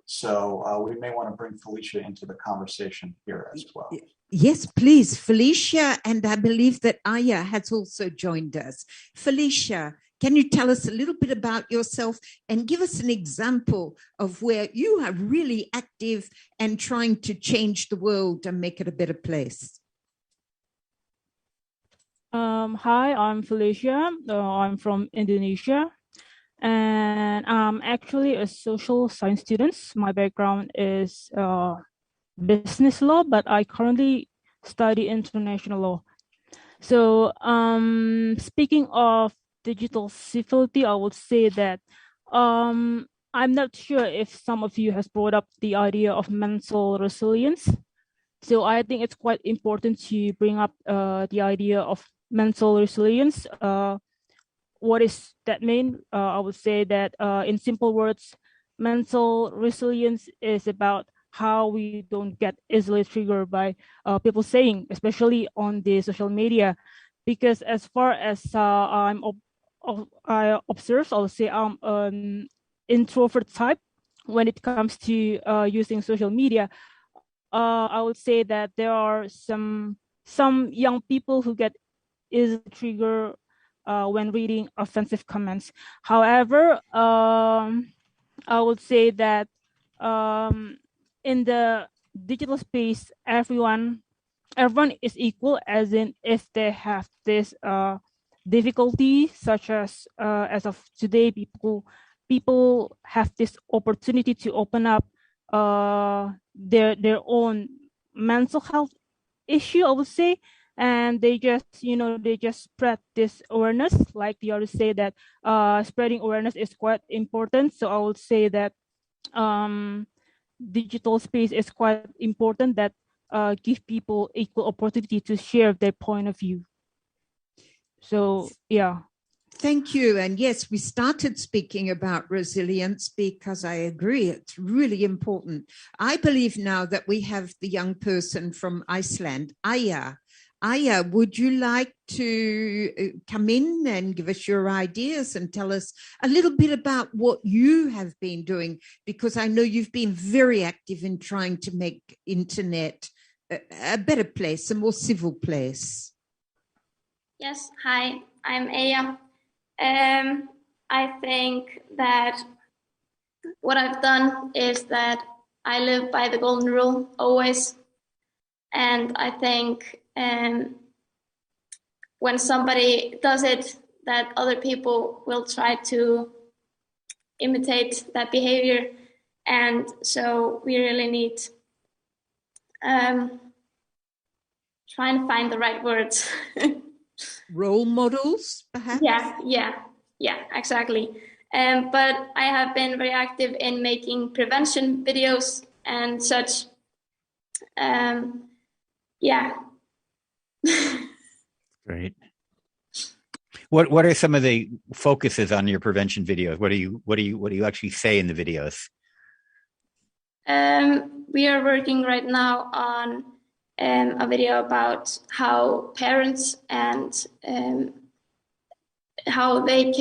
So we may want to bring Felicia into the conversation here as well. Yes, please, Felicia, and I believe that Aya has also joined us. Felicia, can you tell us a little bit about yourself and give us an example of where you are really active and trying to change the world and make it a better place? Hi, I'm Felicia. I'm from Indonesia, and I'm actually a social science student. My background is business law, but I currently study international law. So speaking of digital civility, I would say that I'm not sure if some of you has brought up the idea of mental resilience. So I think it's quite important to bring up the idea of mental resilience. What is that mean? I would say that in simple words, mental resilience is about how we don't get easily triggered by people saying, especially on the social media. Because as far as I observe, I'll say I'm an introvert type when it comes to using social media. I would say that there are some young people who get easily triggered when reading offensive comments. However, I would say that in the digital space, everyone is equal, as in if they have this difficulty, such as of today, people have this opportunity to open up their own mental health issue, I would say, and they just spread this awareness. Like the others say that spreading awareness is quite important. So I would say that digital space is quite important, that give people equal opportunity to share their point of view. So yeah. Thank you. And yes, we started speaking about resilience because I agree, it's really important. I believe now that we have the young person from Iceland, Aya. Aya, would you like to come in and give us your ideas and tell us a little bit about what you have been doing? Because I know you've been very active in trying to make internet a better place, a more civil place. Yes, hi, I'm Aya. I think that what I've done is that I live by the golden rule always. And I think when somebody does it, that other people will try to imitate that behavior. And so we really need trying to find the right words. Role models, perhaps? Yeah, exactly. But I have been very active in making prevention videos and such. Yeah. Great. What are some of the focuses on your prevention videos? What do you actually say in the videos? We are working right now on a video about how parents and how they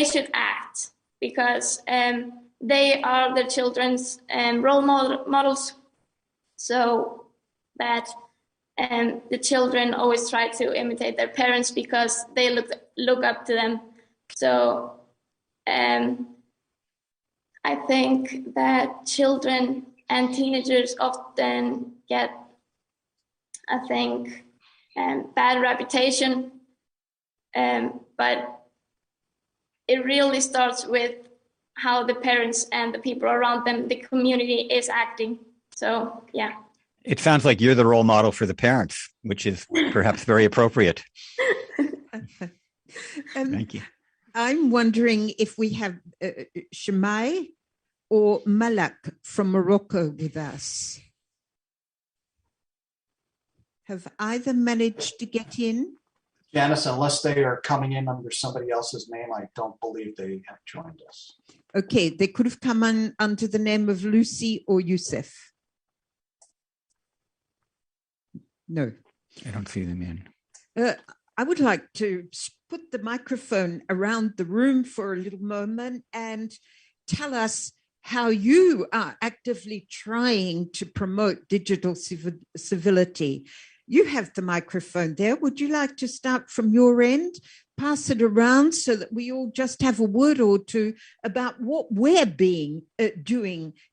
should act, because they are their children's role models, so that the children always try to imitate their parents because they look up to them. So I think that children and teenagers often get, I think, bad reputation, but it really starts with how the parents and the people around them, the community, is acting. So, yeah. It sounds like you're the role model for the parents, which is perhaps very appropriate. Thank you. I'm wondering if we have Shemai or Malak from Morocco with us. Have either managed to get in? Janice, unless they are coming in under somebody else's name, I don't believe they have joined us. Okay, they could have come on under the name of Lucy or Youssef. No. I don't see them in. I would like to put the microphone around the room for a little moment and tell us how you are actively trying to promote digital civility. You have the microphone there. Would you like to start from your end? Pass it around so that we all just have a word or two about what we're doing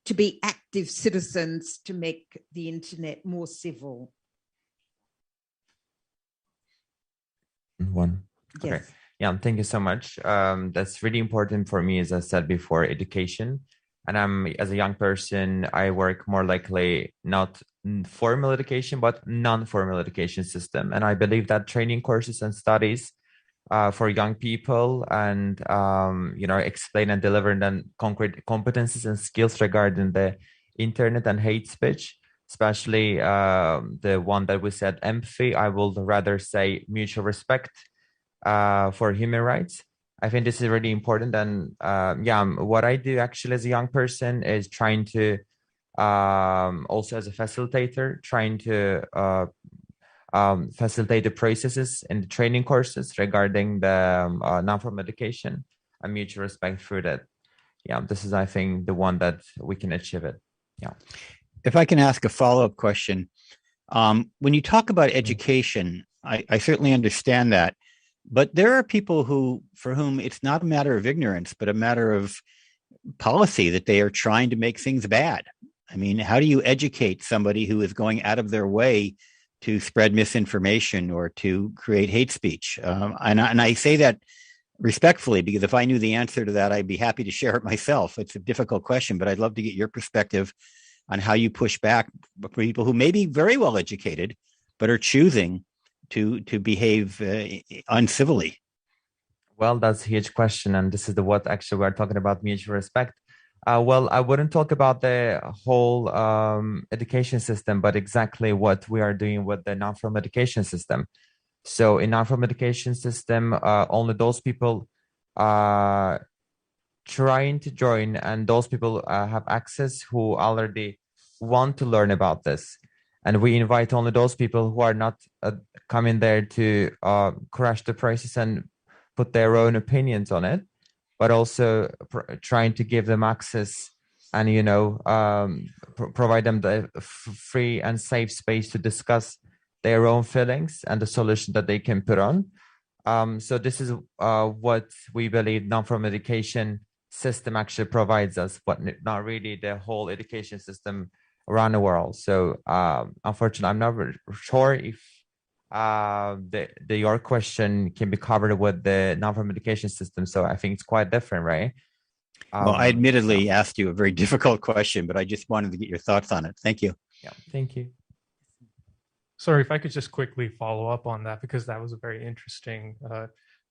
to be active citizens to make the internet more civil. One. Yes. Okay. Yeah, thank you so much. That's really important for me, as I said before, education. And as a young person, I work more likely not formal education, but non-formal education system. And I believe that training courses and studies for young people and, explain and deliver them concrete competencies and skills regarding the internet and hate speech, especially the one that we said empathy. I will rather say mutual respect for human rights. I think this is really important. And what I do actually as a young person is trying to also as a facilitator, trying to facilitate the processes in the training courses regarding the non-formal education and mutual respect through that. Yeah, this is, I think, the one that we can achieve it. Yeah. If I can ask a follow-up question, when you talk about education, I certainly understand that, but there are people for whom it's not a matter of ignorance, but a matter of policy, that they are trying to make things bad. I mean, how do you educate somebody who is going out of their way to spread misinformation or to create hate speech? And I say that respectfully, because if I knew the answer to that, I'd be happy to share it myself. It's a difficult question, but I'd love to get your perspective on how you push back for people who may be very well educated, but are choosing to behave uncivilly. Well, that's a huge question. And this is what actually we're talking about, mutual respect. Well, I wouldn't talk about the whole education system, but exactly what we are doing with the non-formal education system. So in non-formal education system, only those people trying to join and those people have access who already want to learn about this. And we invite only those people who are not coming there to crash the process and put their own opinions on it, but also trying to give them access and, provide them the free and safe space to discuss their own feelings and the solution that they can put on. So this is what we believe non-formal education system actually provides us, but not really the whole education system around the world. So unfortunately, I'm not sure if your question can be covered with the non-formal education system. So I think it's quite different, right? Well, I admittedly asked you a very difficult question, but I just wanted to get your thoughts on it. Thank you. Yeah, thank you. Sorry, if I could just quickly follow up on that, because that was a very interesting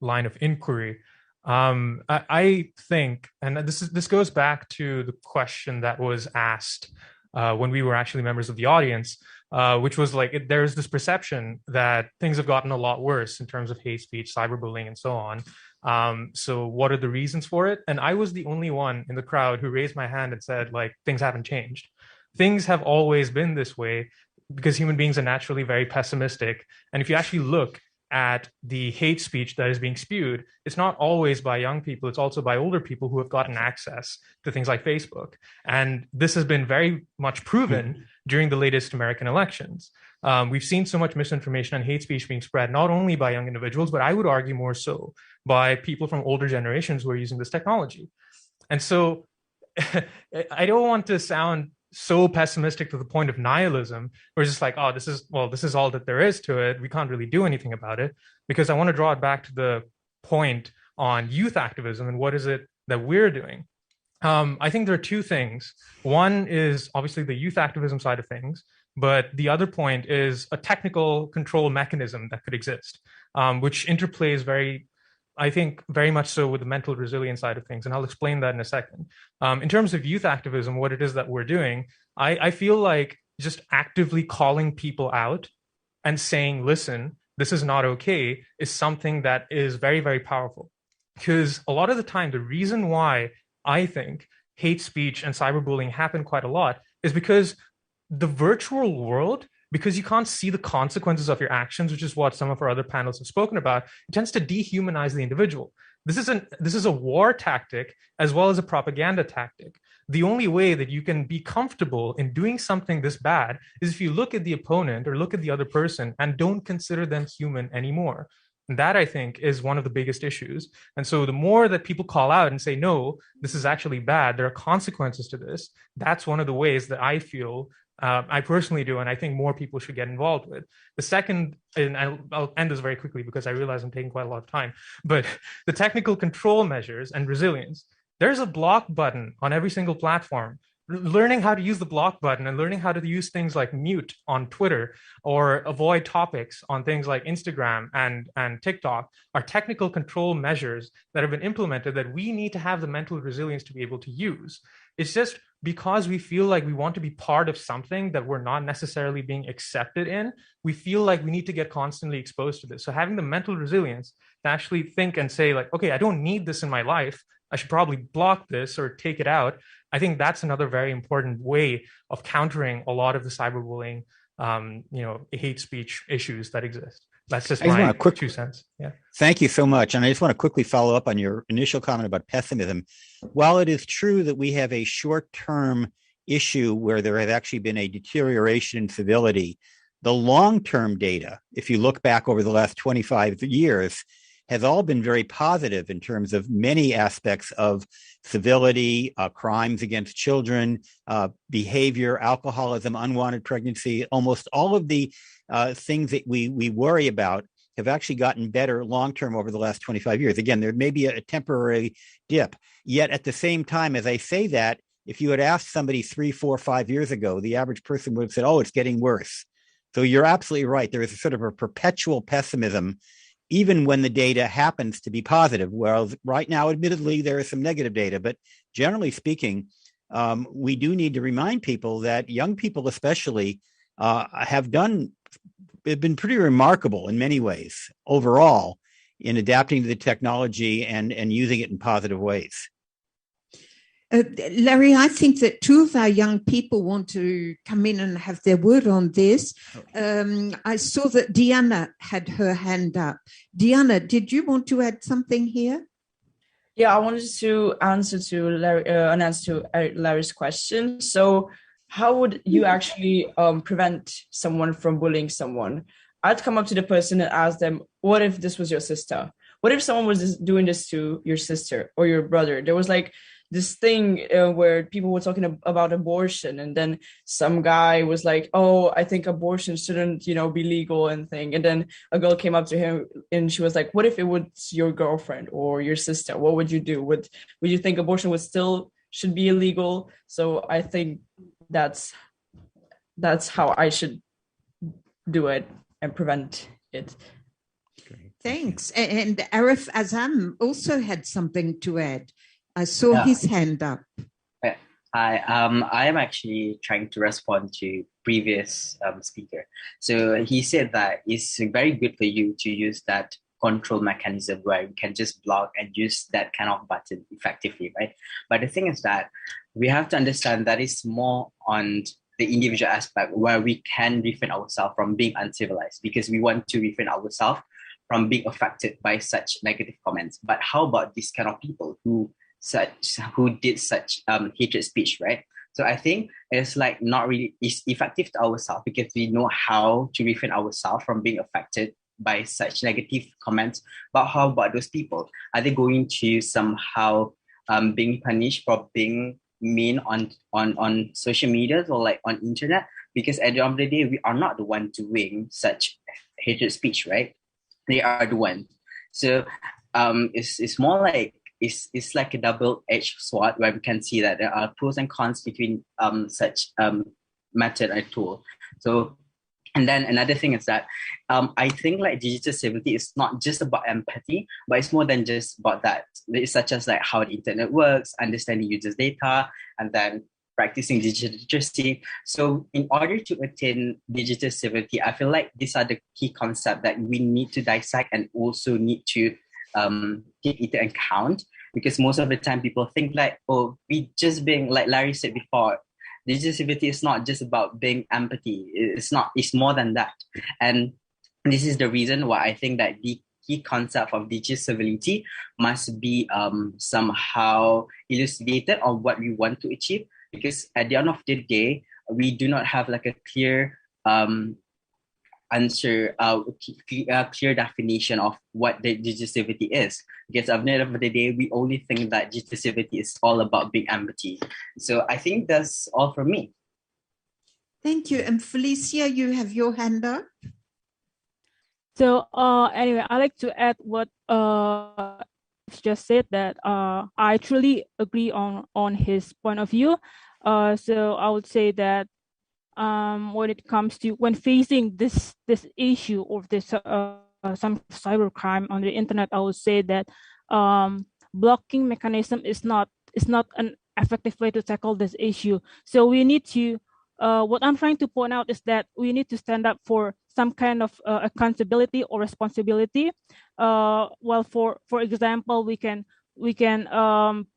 line of inquiry. I think, and this goes back to the question that was asked when we were actually members of the audience, which was like, there's this perception that things have gotten a lot worse in terms of hate speech, cyberbullying, and so on. So what are the reasons for it? And I was the only one in the crowd who raised my hand and said, like, things haven't changed. Things have always been this way because human beings are naturally very pessimistic. And if you actually look at the hate speech that is being spewed, it's not always by young people, it's also by older people who have gotten access to things like Facebook. And this has been very much proven during the latest American elections. We've seen so much misinformation and hate speech being spread, not only by young individuals, but I would argue more so by people from older generations who are using this technology. And so I don't want to sound so pessimistic to the point of nihilism. We're just like, oh, this is all that there is to it. We can't really do anything about it, because I want to draw it back to the point on youth activism and what is it that we're doing. I think there are two things. One is obviously the youth activism side of things, but the other point is a technical control mechanism that could exist, which interplays I think very much so with the mental resilience side of things. And I'll explain that in a second. In terms of youth activism, what it is that we're doing, I feel like just actively calling people out and saying, listen, this is not okay, is something that is very, very powerful. Because a lot of the time, the reason why I think hate speech and cyberbullying happen quite a lot is because the virtual world, because you can't see the consequences of your actions, which is what some of our other panels have spoken about, it tends to dehumanize the individual. This is a war tactic as well as a propaganda tactic. The only way that you can be comfortable in doing something this bad is if you look at the opponent or look at the other person and don't consider them human anymore. And that, I think, is one of the biggest issues. And so the more that people call out and say, no, this is actually bad, there are consequences to this, that's one of the ways that I feel I personally do, and I think more people should get involved with. The second, and I'll end this very quickly because I realize I'm taking quite a lot of time, but the technical control measures and resilience. There's a block button on every single platform. Learning how to use the block button and learning how to use things like mute on Twitter or avoid topics on things like Instagram and TikTok are technical control measures that have been implemented that we need to have the mental resilience to be able to use. It's just because we feel like we want to be part of something that we're not necessarily being accepted in, we feel like we need to get constantly exposed to this. So having the mental resilience to actually think and say, like, okay, I don't need this in my life, I should probably block this or take it out. I think that's another very important way of countering a lot of the cyberbullying, hate speech issues that exist. That's just my quick 2 cents. Yeah. Thank you so much. And I just want to quickly follow up on your initial comment about pessimism. While it is true that we have a short-term issue where there has actually been a deterioration in civility, the long-term data, if you look back over the last 25 years, has all been very positive in terms of many aspects of civility, crimes against children, behavior, alcoholism, unwanted pregnancy. Almost all of the things that we worry about have actually gotten better long-term over the last 25 years. Again, there may be a temporary dip. Yet at the same time, as I say that, if you had asked somebody 3, 4, 5 years ago, the average person would have said, oh, it's getting worse. So you're absolutely right. There is a sort of a perpetual pessimism even when the data happens to be positive. Well, right now, admittedly, there is some negative data, but generally speaking, we do need to remind people that young people especially have been pretty remarkable in many ways overall in adapting to the technology and using it in positive ways. Larry, I think that two of our young people want to come in and have their word on this. I saw that Diana had her hand up. Diana, did you want to add something here? Yeah, I wanted to answer to Larry's question. So how would you actually prevent someone from bullying someone? I'd come up to the person and ask them, what if this was your sister? What if someone was doing this to your sister or your brother? There was like this thing where people were talking about abortion, and then some guy was like, oh, I think abortion shouldn't, be legal and thing. And then a girl came up to him and she was like, what if it was your girlfriend or your sister? What would you do? Would you think abortion should be illegal? So I think that's how I should do it and prevent it. Thanks. And Arif Azam also had something to add. I saw his hand up. Hi, I am actually trying to respond to previous speaker. So he said that it's very good for you to use that control mechanism where you can just block and use that kind of button effectively, right? But the thing is that we have to understand that it's more on the individual aspect where we can refrain ourselves from being uncivilized because we want to refrain ourselves from being affected by such negative comments. But how about these kind of people who did such hatred speech, right? So I think it's like not really is effective to ourselves because we know how to refrain ourselves from being affected by such negative comments. But how about those people? Are they going to somehow being punished for being mean on social media or like on internet? Because at the end of the day, we are not the one doing such hatred speech, right? They are the one. So it's more like it's like a double-edged sword where we can see that there are pros and cons between such method and tool. So, and then another thing is that I think like digital civility is not just about empathy, but it's more than just about that. It's such as like how the internet works, understanding users' data, and then practicing digital literacy. So in order to attain digital civility, I feel like these are the key concepts that we need to dissect and also need to take into account, because most of the time people think like, oh, we just being, like Larry said before, digital civility is not just about being empathy. It's more than that. And this is the reason why I think that the key concept of digital civility must be somehow elucidated on what we want to achieve, because at the end of the day, we do not have like a clear answer, clear definition of what the digistivity is. Because at the end of the day, we only think that digistivity is all about being empathy. So I think that's all from me. Thank you. And Felicia, you have your hand up. So anyway, I like to add what just said, that I truly agree on his point of view. So I would say that when it comes to when facing this issue of this some cybercrime on the internet, I would say that blocking mechanism is not an effective way to tackle this issue. So we need to what I'm trying to point out is that we need to stand up for some kind of accountability or responsibility. Well, for example, we can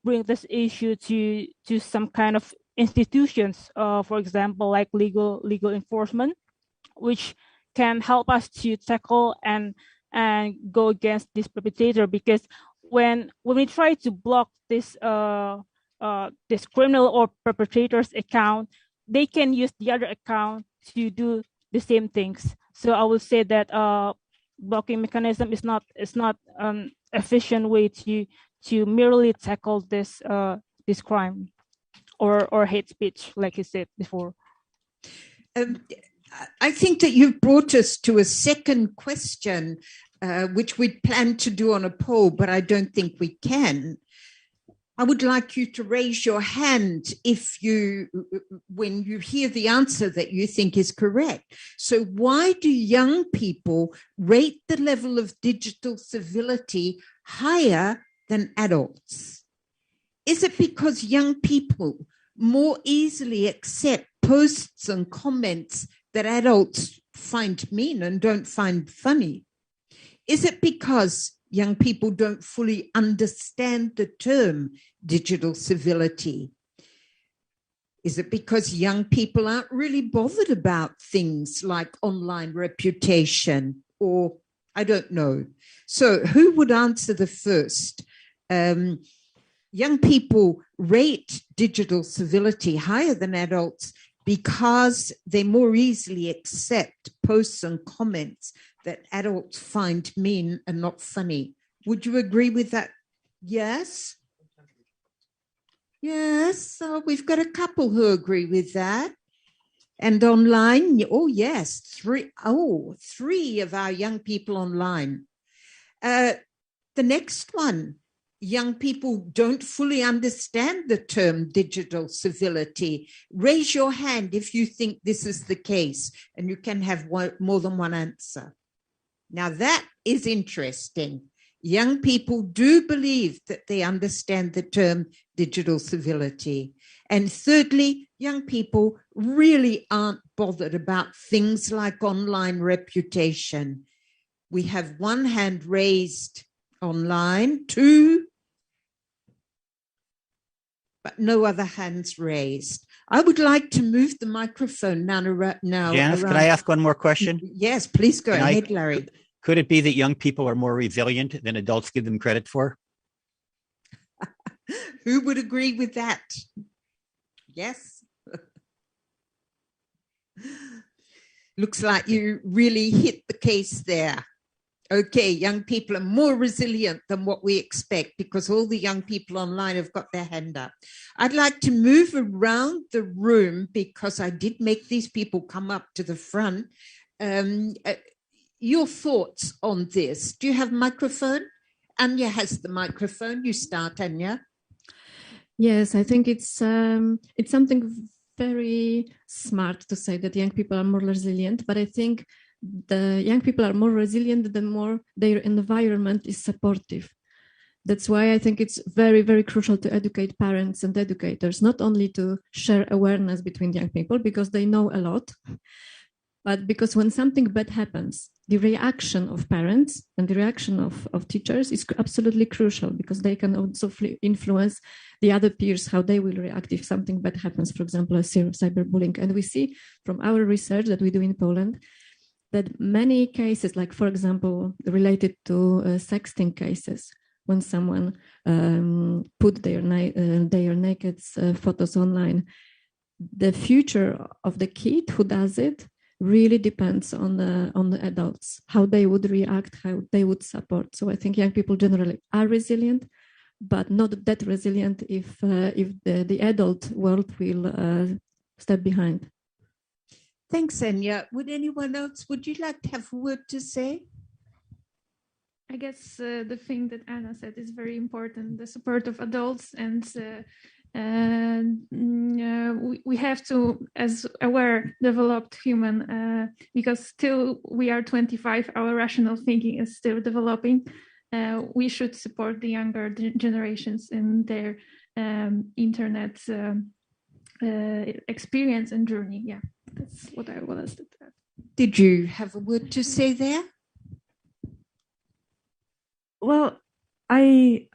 bring this issue to some kind of institutions, for example, like legal enforcement, which can help us to tackle and go against this perpetrator. Because when we try to block this this criminal or perpetrator's account, they can use the other account to do the same things. So I would say that blocking mechanism is not an efficient way to merely tackle this crime or hate speech, like you said before. I think that you've brought us to a second question, which we'd planned to do on a poll, but I don't think we can. I would like you to raise your hand when you hear the answer that you think is correct. So why do young people rate the level of digital civility higher than adults? Is it because young people more easily accept posts and comments that adults find mean and don't find funny? Is it because young people don't fully understand the term digital civility? Is it because young people aren't really bothered about things like online reputation, or I don't know? So who would answer the first? Young people rate digital civility higher than adults because they more easily accept posts and comments that adults find mean and not funny. Would you agree with that? Yes? Yes, so we've got a couple who agree with that. And online, oh yes, three of our young people online. The next one, young people don't fully understand the term digital civility. Raise your hand if you think this is the case, and you can have more than one answer. Now that is interesting. Young people do believe that they understand the term digital civility. And thirdly, young people really aren't bothered about things like online reputation. We have one hand raised online, two, but no other hands raised. I would like to move the microphone now. Janice, can I ask one more question? Yes, please go ahead, Larry. Could it be that young people are more resilient than adults give them credit for? Who would agree with that? Yes. Looks like you really hit the case there. Okay, young people are more resilient than what we expect because all the young people online have got their hand up. I'd like to move around the room because I did make these people come up to the front. Your thoughts on this? Do you have a microphone? Anya has the microphone. You start, Anya. Yes, I think it's something very smart to say that young people are more resilient, but I think the young people are more resilient the more their environment is supportive. That's why I think it's very, very crucial to educate parents and educators, not only to share awareness between young people because they know a lot, but because when something bad happens, the reaction of parents and the reaction of teachers is absolutely crucial because they can also influence the other peers, how they will react if something bad happens, for example, a cyberbullying. And we see from our research that we do in Poland that many cases, like, for example, related to sexting cases, when someone put their naked photos online, the future of the kid who does it really depends on the adults, how they would react, how they would support. So I think young people generally are resilient, but not that resilient if the adult world will step behind. Thanks, Anya. Would anyone else, would you like to have a word to say? I guess the thing that Anna said is very important, the support of adults, and we have to, as aware, developed human, because still we are 25, our rational thinking is still developing. We should support the younger generations in their internet experience and journey. Yeah, that's what I was to add. Did you have a word to say there? Well, I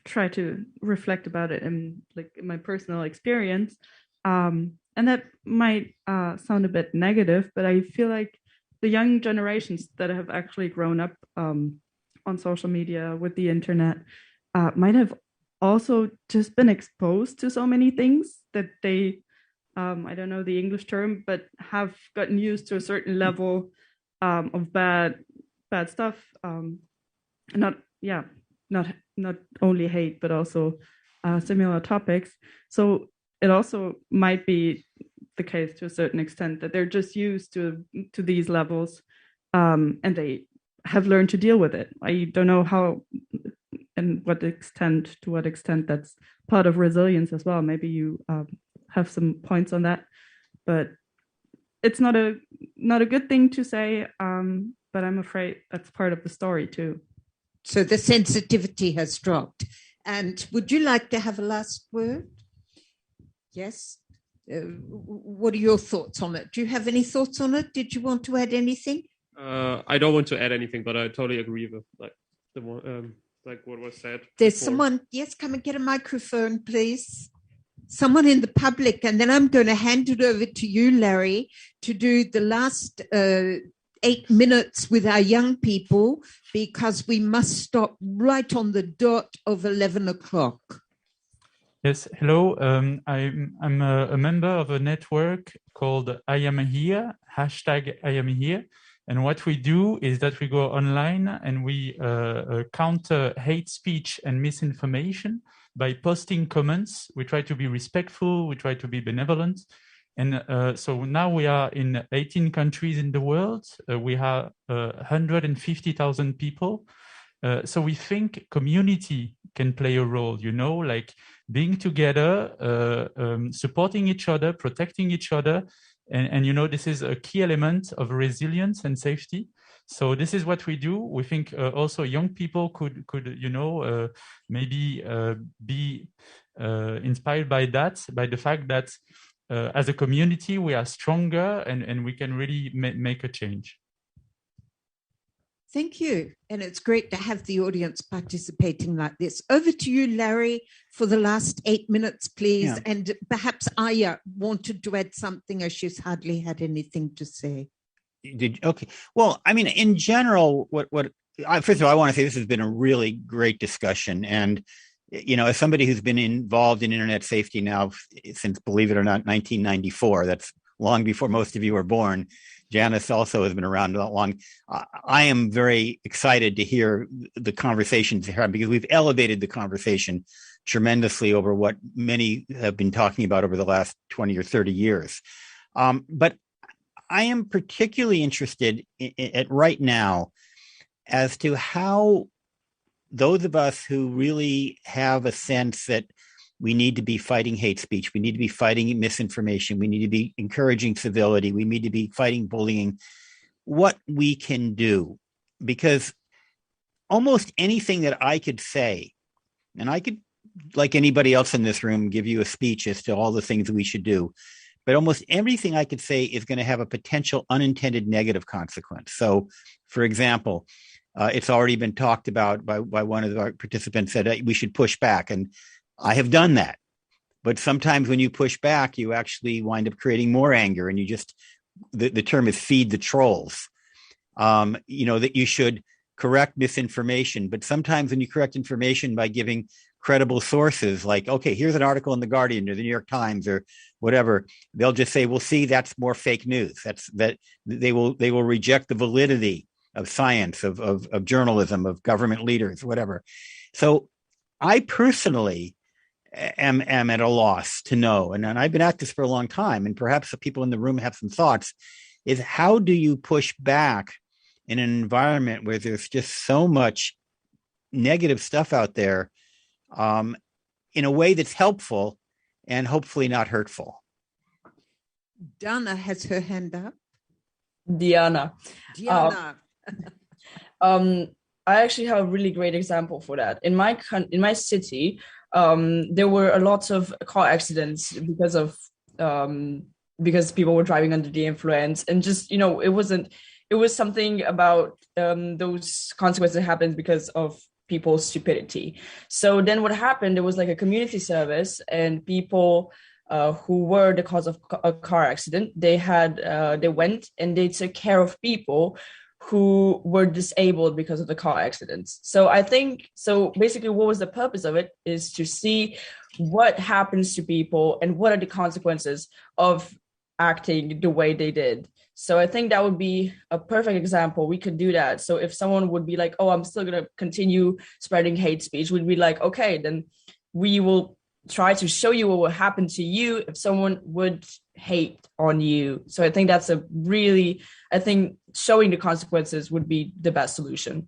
try to reflect about it in my personal experience, and that might sound a bit negative, but I feel like the young generations that have actually grown up on social media with the internet might have also just been exposed to so many things that they, I don't know the English term, but have gotten used to a certain level of bad stuff. Not only hate, but also similar topics. So it also might be the case to a certain extent that they're just used to these levels, and they have learned to deal with it. I don't know how and to what extent that's part of resilience as well. Maybe you have some points on that, but it's not a good thing to say. But I'm afraid that's part of the story too. So the sensitivity has dropped. And would you like to have a last word? Yes. What are your thoughts on it? Do you have any thoughts on it? Did you want to add anything? I don't want to add anything, but I totally agree with what was said. There's before. someone. Yes, come and get a microphone, please. Someone in the public, and then I'm going to hand it over to you, Larry, to do the last 8 minutes with our young people, because we must stop right on the dot of 11 o'clock. Yes, hello. I'm a member of a network called I Am Here, hashtag I Am Here. And what we do is that we go online and we counter hate speech and misinformation by posting comments. We try to be respectful, we try to be benevolent. And so now we are in 18 countries in the world. We have 150,000 people. So we think community can play a role, like being together, supporting each other, protecting each other, And you know, this is a key element of resilience and safety. So this is what we do. We think also young people could you know, maybe be inspired by that, by the fact that as a community we are stronger and we can really make a change. Thank you. And it's great to have the audience participating like this. Over to you, Larry, for the last 8 minutes, please. Yeah. And perhaps Aya wanted to add something, as she's hardly had anything to say. Okay. Well, I mean, in general, first of all, I want to say this has been a really great discussion. And, you know, as somebody who's been involved in internet safety now since, believe it or not, 1994, that's long before most of you were born. Janice also has been around that long. I am very excited to hear the conversations here because we've elevated the conversation tremendously over what many have been talking about over the last 20 or 30 years. But I am particularly interested at right now as to how those of us who really have a sense that we need to be fighting hate speech, we need to be fighting misinformation, we need to be encouraging civility, we need to be fighting bullying, what we can do. Because almost anything that I could say, and I could, like anybody else in this room, give you a speech as to all the things we should do, but almost everything I could say is going to have a potential unintended negative consequence. So, for example, it's already been talked about by one of our participants that we should push back. And I have done that. But sometimes when you push back, you actually wind up creating more anger. And you just, the term is feed the trolls. You know, that you should correct misinformation. But sometimes when you correct information by giving credible sources, like, okay, here's an article in the Guardian or the New York Times or whatever, they'll just say, well, see, that's more fake news. That they will reject the validity of science, of journalism, of government leaders, whatever. So I personally am at a loss to know, and I've been at this for a long time, and perhaps the people in the room have some thoughts, is how do you push back in an environment where there's just so much negative stuff out there in a way that's helpful and hopefully not hurtful? Dana has her hand up. Diana. I actually have a really great example for that. In my city, there were a lot of car accidents because people were driving under the influence, and just, you know, it was something about those consequences that happened because of people's stupidity. So then what happened, there was like a community service, and people who were the cause of a car accident, they went and they took care of people who were disabled because of the car accidents. So I think, so basically what was the purpose of it is to see what happens to people and what are the consequences of acting the way they did. So I think that would be a perfect example. We could do that. So if someone would be like, oh, I'm still going to continue spreading hate speech, we'd be like, okay, then we will try to show you what will happen to you if someone would hate on you. So I think that's I think showing the consequences would be the best solution.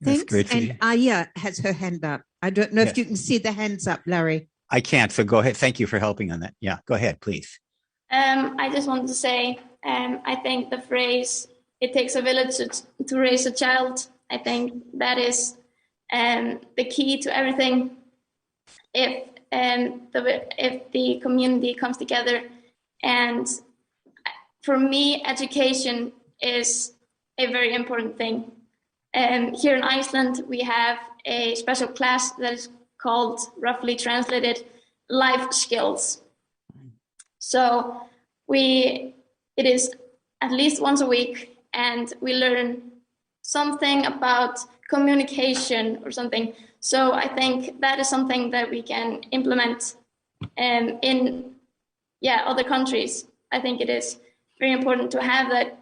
Thanks. And Aya has her hand up. I don't know if you can see the hands up, Larry. I can't, so go ahead. Thank you for helping on that. Yeah, go ahead, please. I just wanted to say, I think the phrase, it takes a village to raise a child, I think that is the key to everything. If the community comes together, and for me, education is a very important thing. Here in Iceland, we have a special class that is called, roughly translated, life skills. So it is at least once a week, and we learn something about communication or something. So I think that is something that we can implement in other countries. I think it is very important to have that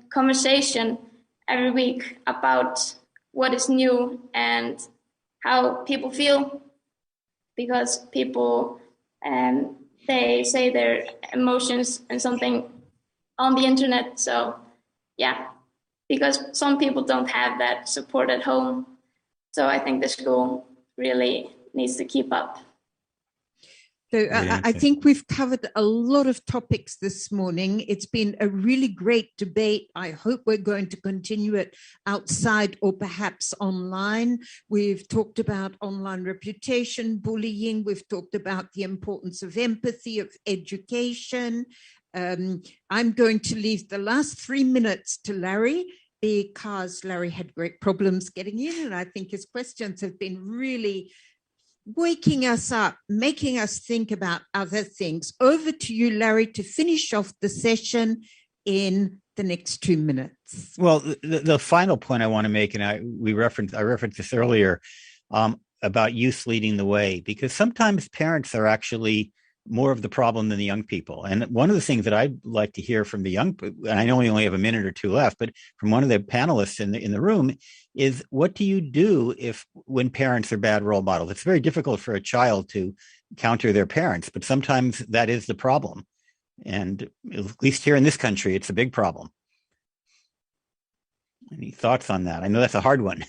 conversation every week about what is new and how people feel, because people they say their emotions and something on the internet. So yeah, because some people don't have that support at home. So I think the school really needs to keep up. So Great I answer. think we've covered a lot of topics this morning. It's been a really great debate. I hope we're going to continue it outside or perhaps online. We've talked about online reputation, bullying. We've talked about the importance of empathy, of education. I'm going to leave the last 3 minutes to Larry, because Larry had great problems getting in, and I think his questions have been really waking us up, making us think about other things. Over to you, Larry, to finish off the session in the next 2 minutes. Well, the final point I want to make, and I referenced this earlier, about youth leading the way, because sometimes parents are actually more of the problem than the young people. And one of the things that I'd like to hear from the young, and I know we only have a minute or two left, but from one of the panelists in the room is, what do you do when parents are bad role models? It's very difficult for a child to counter their parents, but sometimes that is the problem. And at least here in this country, it's a big problem. Any thoughts on that? I know that's a hard one.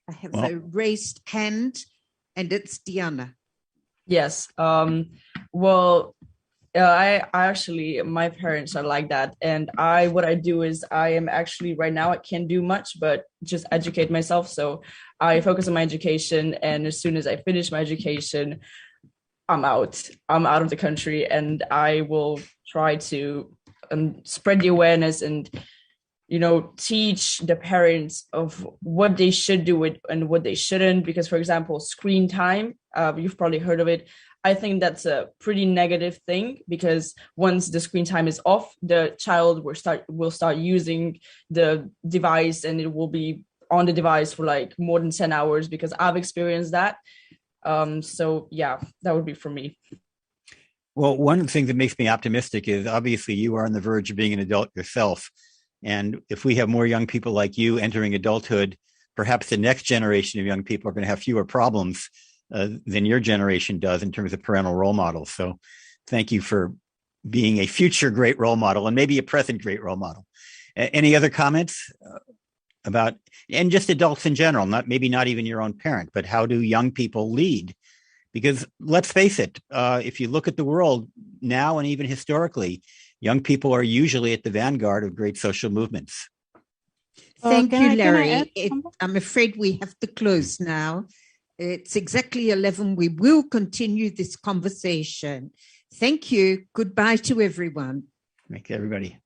I have a raised hand, and it's Diana. Yes. Well, I actually, my parents are like that. And what I do is I am actually, right now, I can't do much, but just educate myself. So I focus on my education. And as soon as I finish my education, I'm out of the country, and I will try to spread the awareness and, teach the parents of what they should do and what they shouldn't. Because, for example, screen time, you've probably heard of it. I think that's a pretty negative thing, because once the screen time is off, the child will start using the device, and it will be on the device for like more than 10 hours, because I've experienced that. So yeah, that would be for me. Well, one of the things that makes me optimistic is, obviously you are on the verge of being an adult yourself. And if we have more young people like you entering adulthood, perhaps the next generation of young people are going to have fewer problems than your generation does in terms of parental role models. So thank you for being a future great role model, and maybe a present great role model. Any other comments about, and just adults in general, maybe not even your own parent, but how do young people lead? Because let's face it, if you look at the world now and even historically, young people are usually at the vanguard of great social movements. Thank you, Larry. I'm afraid we have to close now. It's exactly 11. We will continue this conversation. Thank you. Goodbye to everyone. Thank you, everybody.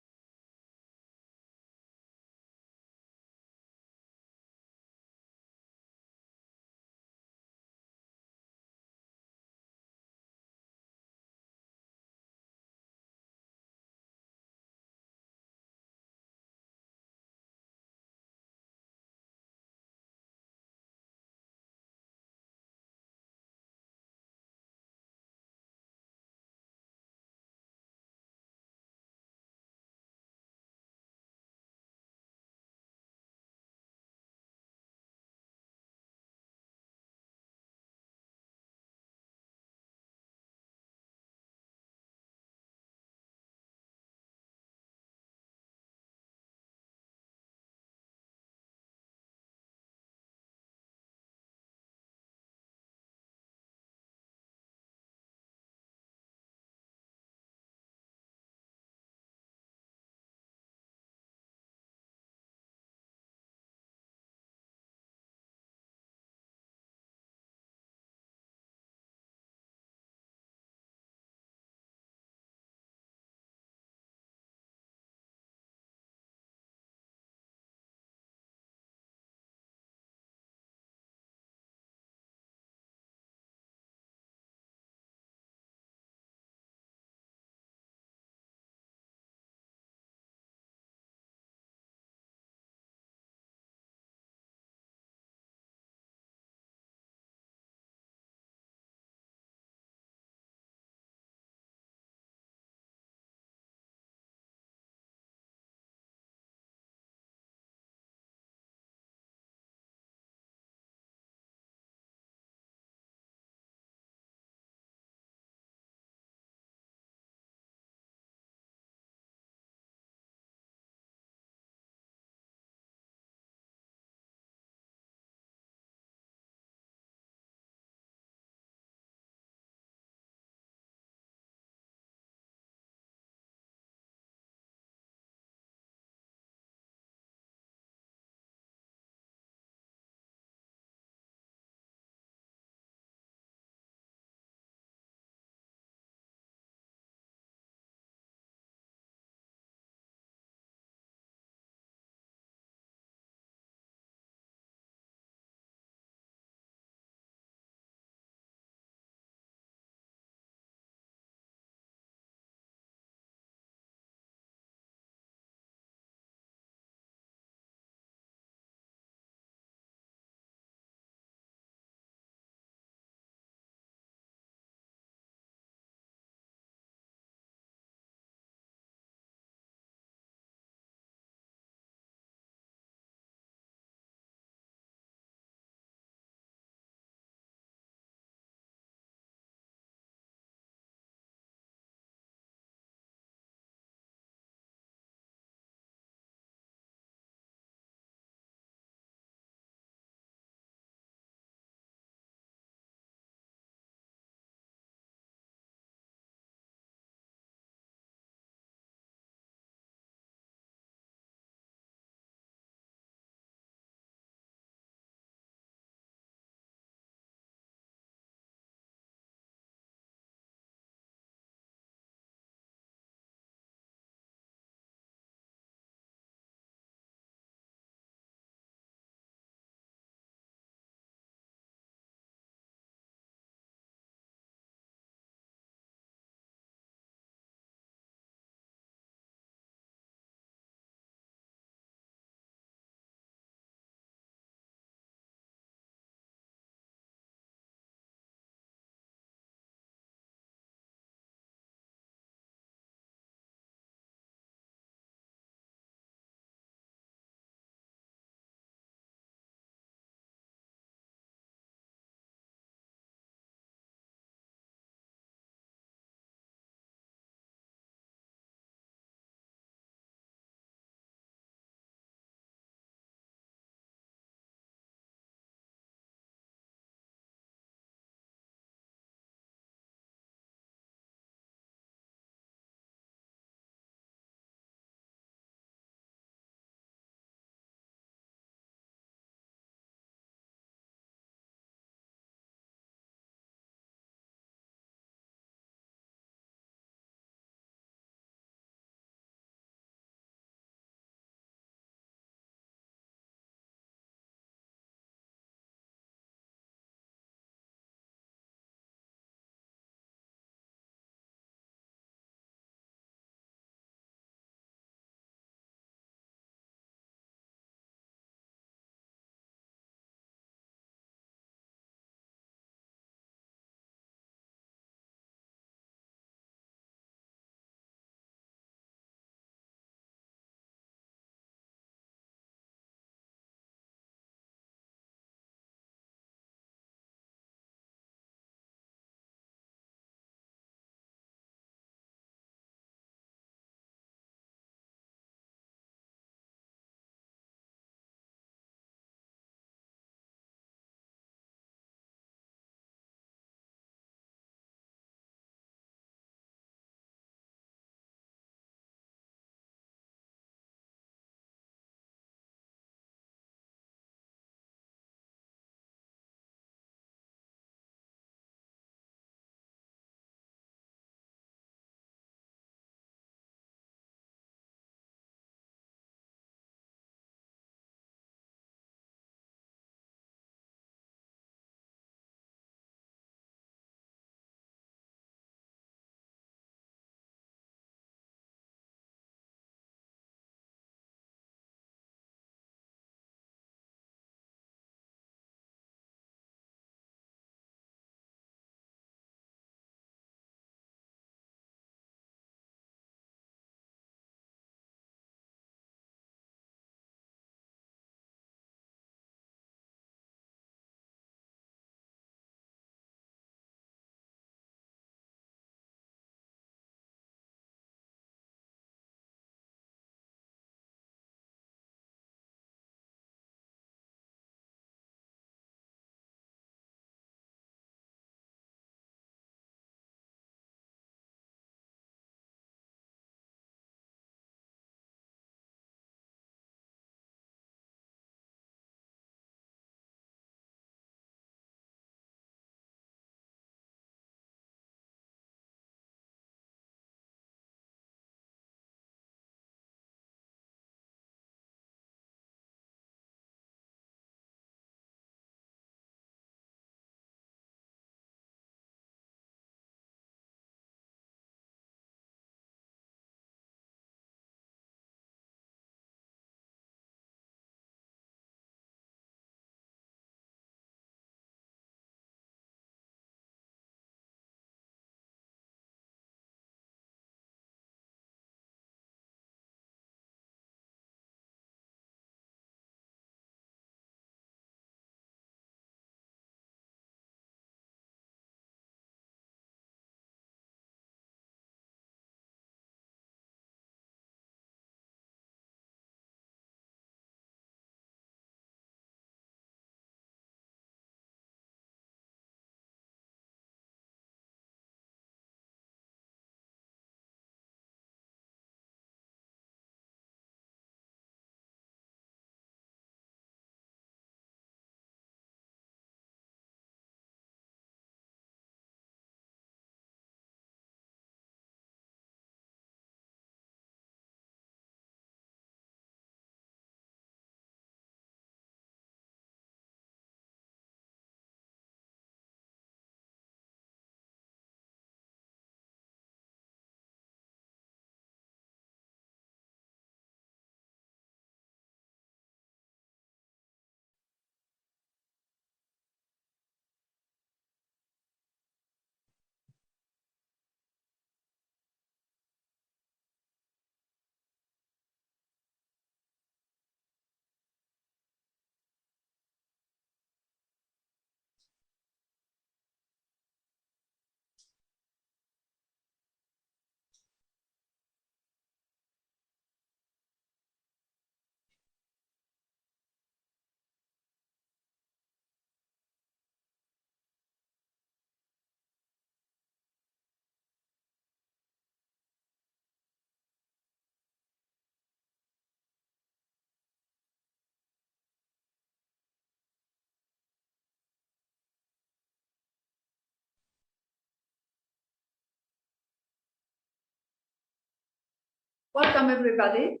Welcome, everybody.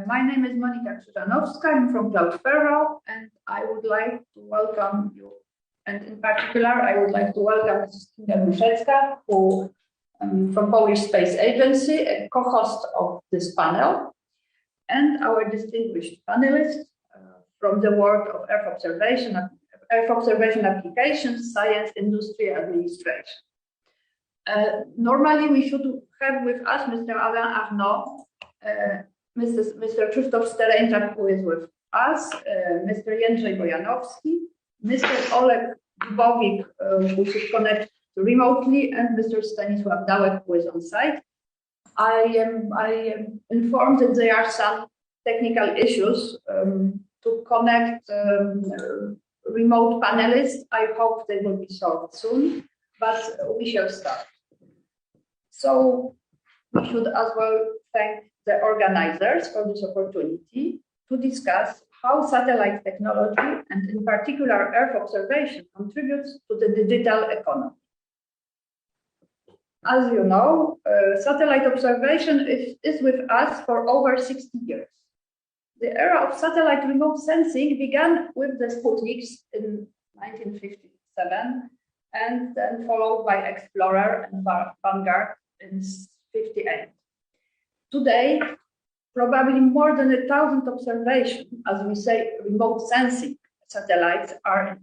My name is Monika Krzyżanowska. I'm from Cloudferro, and I would like to welcome you. And in particular, I would like to welcome Mrs. Kinga Buszecka, who from Polish Space Agency, a co-host of this panel, and our distinguished panelists from the world of Earth observation applications, science, industry, administration. Normally, we should have with us Mr. Alain Arnaud, Mr. Krzysztof Stereńczak, who is with us, Mr. Jędrzej Bojanowski, Mr. Oleg Dubowik, who is connected remotely, and Mr. Stanisław Dałek, who is on site. I am informed that there are some technical issues to connect remote panelists. I hope they will be solved soon, but we shall start. So we should as well thank the organizers for this opportunity to discuss how satellite technology, and in particular Earth observation, contributes to the digital economy. As you know, satellite observation is with us for over 60 years. The era of satellite remote sensing began with the Sputniks in 1957, and then followed by Explorer and Vanguard in 1958. Today, probably more than 1,000 observations, as we say, remote sensing satellites are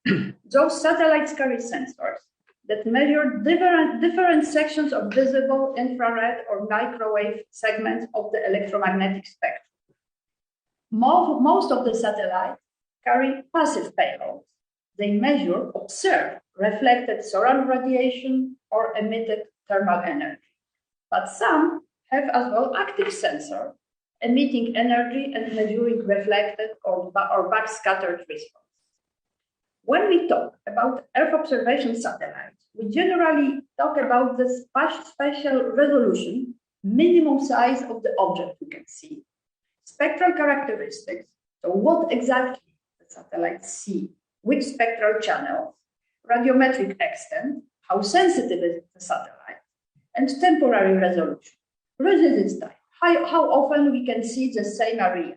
involved. Those satellites carry sensors that measure different sections of visible, infrared, or microwave segments of the electromagnetic spectrum. Most of the satellites carry passive payloads. They measure, observe reflected solar radiation or emitted thermal energy. But some have as well active sensors, emitting energy and measuring reflected or backscattered response. When we talk about Earth observation satellites, we generally talk about the spatial resolution, minimum size of the object we can see, spectral characteristics, so what exactly the satellites see, which spectral channels, radiometric extent, how sensitive is the satellite, and temporary resolution, residence time, how often we can see the same area.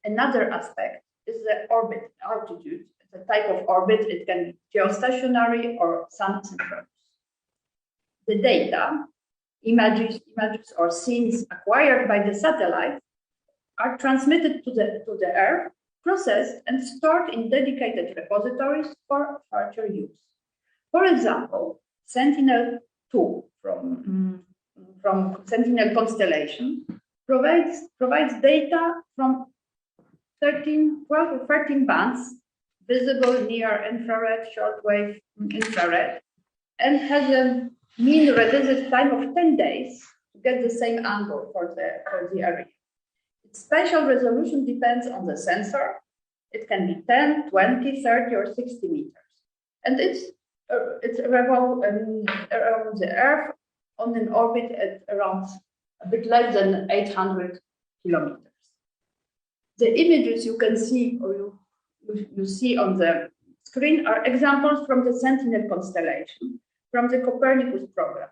Another aspect is the orbit altitude, the type of orbit. It can be geostationary or sun-synchronous. The data, images or scenes acquired by the satellite are transmitted to the Earth, processed and stored in dedicated repositories for further use. For example, Sentinel-2 from Sentinel constellation provides data from 12 or 13 bands, visible near infrared, shortwave, infrared, and has a mean revisit time of 10 days to get the same angle for the area. Its spatial resolution depends on the sensor. It can be 10, 20, 30, or 60 meters. And it's around the Earth on an orbit at around a bit less than 800 kilometers. The images you can see or you see on the screen are examples from the Sentinel constellation, from the Copernicus program.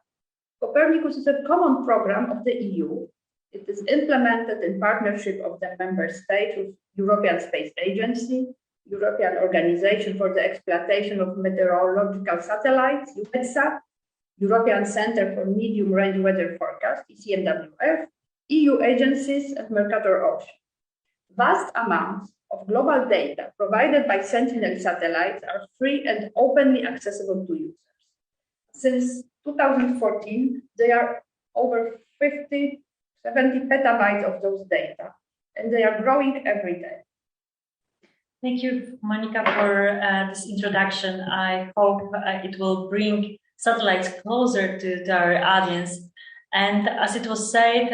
Copernicus is a common program of the EU. It is implemented in partnership of the member states with European Space Agency, European Organization for the Exploitation of Meteorological Satellites, EUMETSAT, European Centre for Medium Range Weather Forecast, ECMWF, EU agencies, and Mercator Ocean. Vast amounts of global data provided by Sentinel satellites are free and openly accessible to users. Since 2014, there are over 70 petabytes of those data, and they are growing every day. Thank you, Monika, for this introduction. I hope it will bring satellites closer to our audience. And as it was said,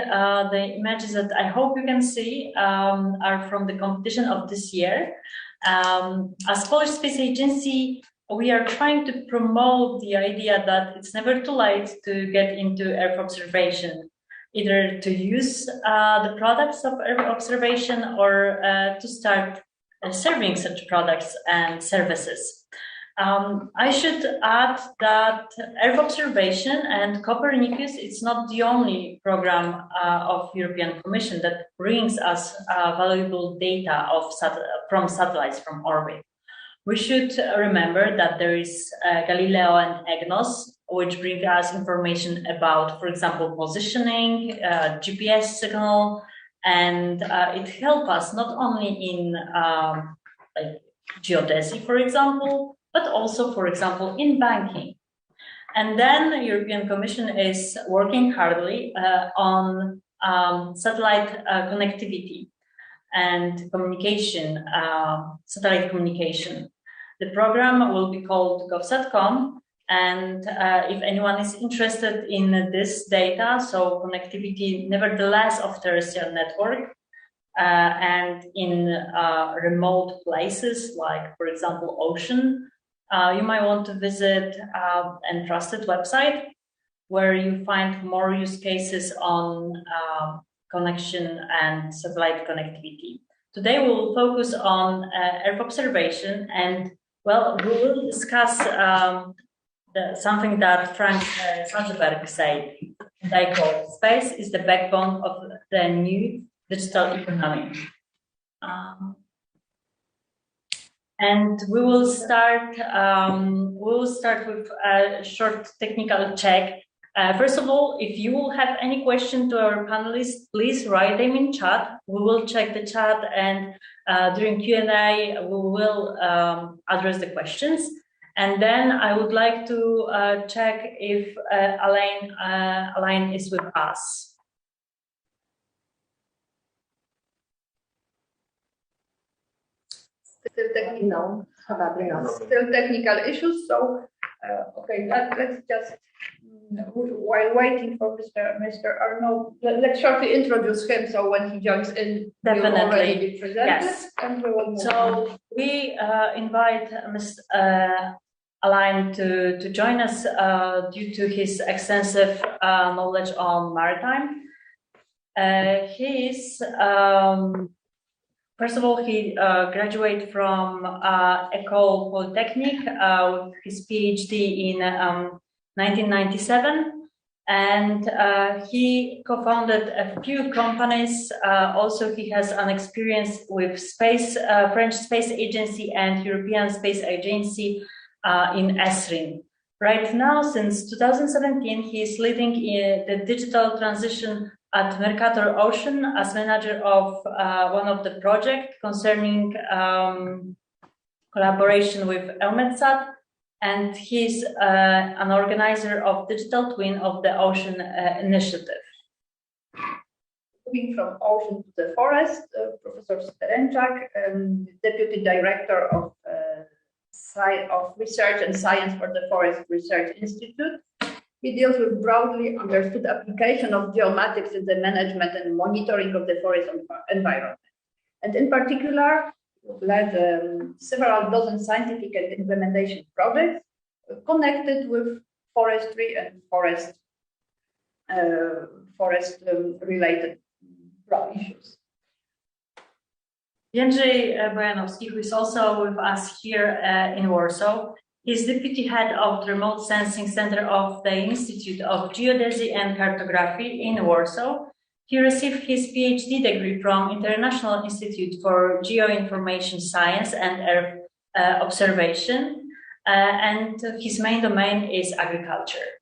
the images that I hope you can see are from the competition of this year. As Polish Space Agency, we are trying to promote the idea that it's never too late to get into Earth observation, either to use the products of Earth observation or to start serving such products and services. I should add that Earth observation and Copernicus, it's not the only program of European Commission that brings us valuable data from satellites from orbit. We should remember that there is Galileo and EGNOS, which bring us information about, for example, positioning, GPS signal, and it helps us not only in like geodesy, for example, but also, for example, in banking. And then the European Commission is working hardly on satellite connectivity and communication, satellite communication. The program will be called GovSatcom, and if anyone is interested in this data, so connectivity nevertheless of terrestrial network, and in remote places like, for example, ocean, you might want to visit a trusted website where you find more use cases on connection and satellite connectivity. Today we will focus on Earth observation, and well, we will discuss something that Frank Sanderberg said. And I call space is the backbone of the new digital economy. And we will start with a short technical check. First of all, if you will have any question to our panelists, please write them in chat. We will check the chat, and during Q&A, we will address the questions. And then I would like to check if Alain is with us. Still technical issues. So, okay, let's just, while waiting for Mr. Arnaud, let's shortly introduce him. So when he joins in, definitely will already be presented. Yes. And we will move so on. We invite Ms. Alain to join us due to his extensive knowledge on maritime. He is. First of all, he graduated from École Polytechnique with his PhD in 1997, and he co-founded a few companies. Also, he has an experience with French Space Agency and European Space Agency in ESRIN. Right now, since 2017, he is leading the digital transition at Mercator Ocean as manager of one of the projects concerning collaboration with EUMETSAT, and he's an organizer of Digital Twin of the Ocean Initiative. Moving from ocean to the forest, Professor Sterenczak, Deputy Director of Research and Science for the Forest Research Institute. He deals with broadly understood application of geomatics in the management and monitoring of the forest environment. And in particular, led several dozen scientific and implementation projects connected with forestry and forest related issues. Jędrzej Bojanowski, who is also with us here in Warsaw, is deputy head of the Remote Sensing Center of the Institute of Geodesy and Cartography in Warsaw. He received his PhD degree from International Institute for Geoinformation Science and Earth Observation, and his main domain is agriculture.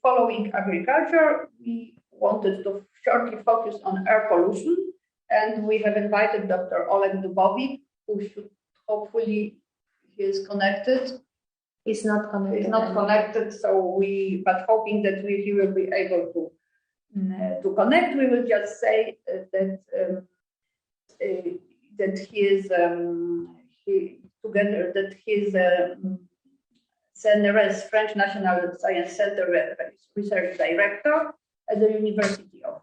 Following agriculture, we wanted to shortly focus on air pollution, and we have invited Dr. Oleg Dubowik, who should hopefully, he is connected. He's not connected. He's not connected, so but hoping that he will be able to connect. We will just say that he is CNRS, French National Science Center Research Director at the University of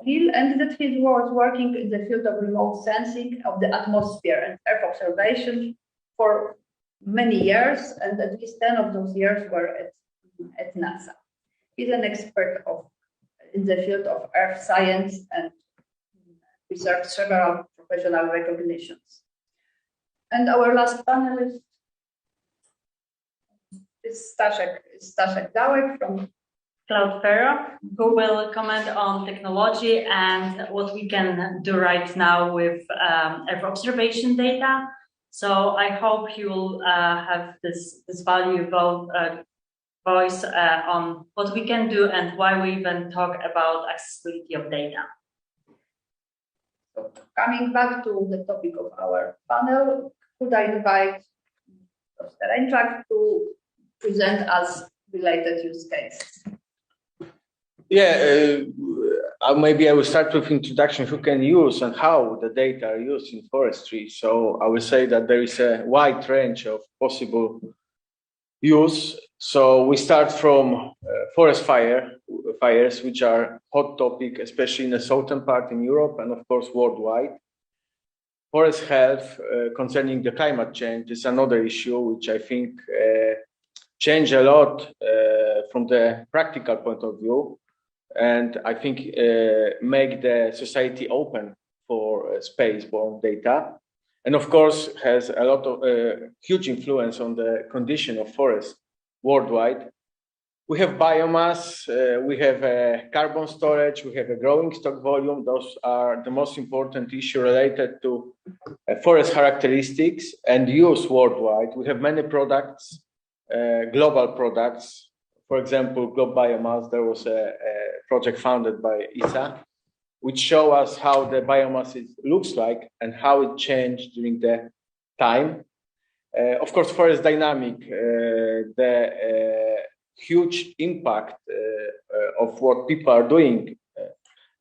Lille, and that he was working in the field of remote sensing of the atmosphere and Earth observation for many years, and at least 10 of those years were at NASA. He's an expert in the field of Earth science and received several professional recognitions. And our last panelist, is Staszek Dałek from Cloudflare, who will comment on technology and what we can do right now with Earth observation data. So I hope you will have this valuable voice on what we can do and why we even talk about accessibility of data. So coming back to the topic of our panel, could I invite Dr. Rańczak to present us related use cases? Yeah, maybe I will start with introduction who can use and how the data are used in forestry. So I will say that there is a wide range of possible use. So we start from forest fires, which are hot topic, especially in the southern part in Europe and of course worldwide. Forest health concerning the climate change is another issue, which I think change a lot from the practical point of view. And I think make the society open for space-borne data. And of course, has a lot of huge influence on the condition of forests worldwide. We have biomass, we have carbon storage, we have a growing stock volume. Those are the most important issue related to forest characteristics and use worldwide. We have many products, global products. For example, Globe Biomass, there was a project founded by ISA, which show us how the biomass looks like and how it changed during the time. Of course, forest dynamic, the huge impact of what people are doing.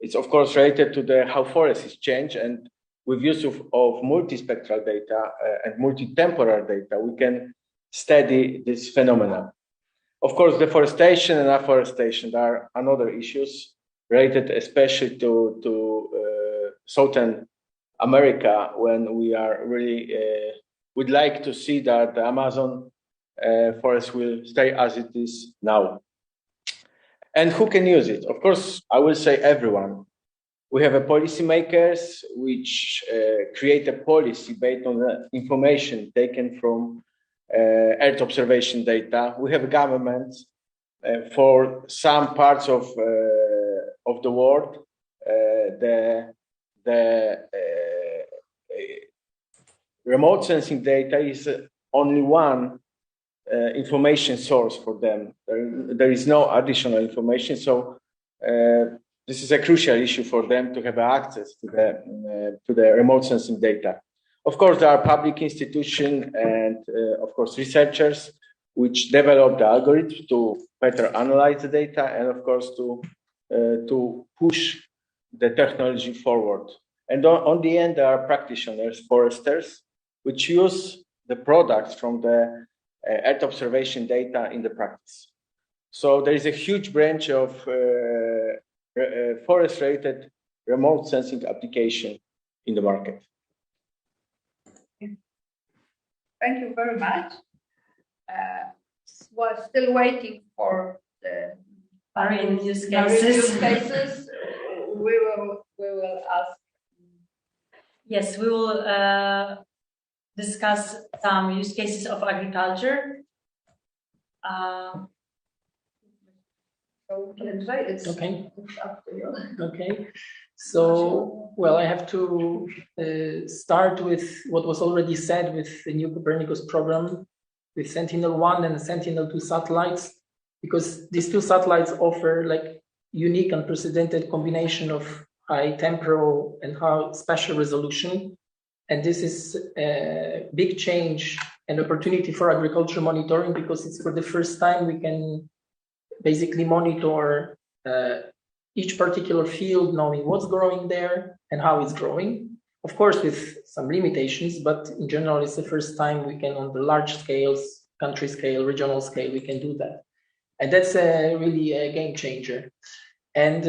It's of course related to how forest is changed, and with use of multispectral data and multi-temporal data, we can study this phenomenon. Of course, deforestation and afforestation are another issues related especially to Southern America, when we are really would like to see that the Amazon forest will stay as it is now. And who can use it? Of course, I will say everyone. We have a policymakers which create a policy based on the information taken from Earth observation data. We have governments for some parts of the world. The remote sensing data is only one information source for them. There is no additional information, so this is a crucial issue for them to have access to the remote sensing data. Of course, there are public institutions and, of course, researchers which develop the algorithm to better analyze the data and, of course, to push the technology forward. And on the end, there are practitioners, foresters, which use the products from the Earth observation data in the practice. So there is a huge branch of forest-related remote sensing application in the market. Thank you very much. We're still waiting for the marine use cases. We will ask. Yes, we will discuss some use cases of agriculture. It's okay. It's up to you. Okay. So, well, I have to start with what was already said with the new Copernicus program, with Sentinel-1 and Sentinel-2 satellites, because these two satellites offer like unique, unprecedented combination of high temporal and high spatial resolution. And this is a big change and opportunity for agriculture monitoring, because it's for the first time we can basically monitor each particular field, knowing what's growing there and how it's growing. Of course, with some limitations, but in general, it's the first time we can, on the large scales, country scale, regional scale, we can do that. And that's really a game changer. And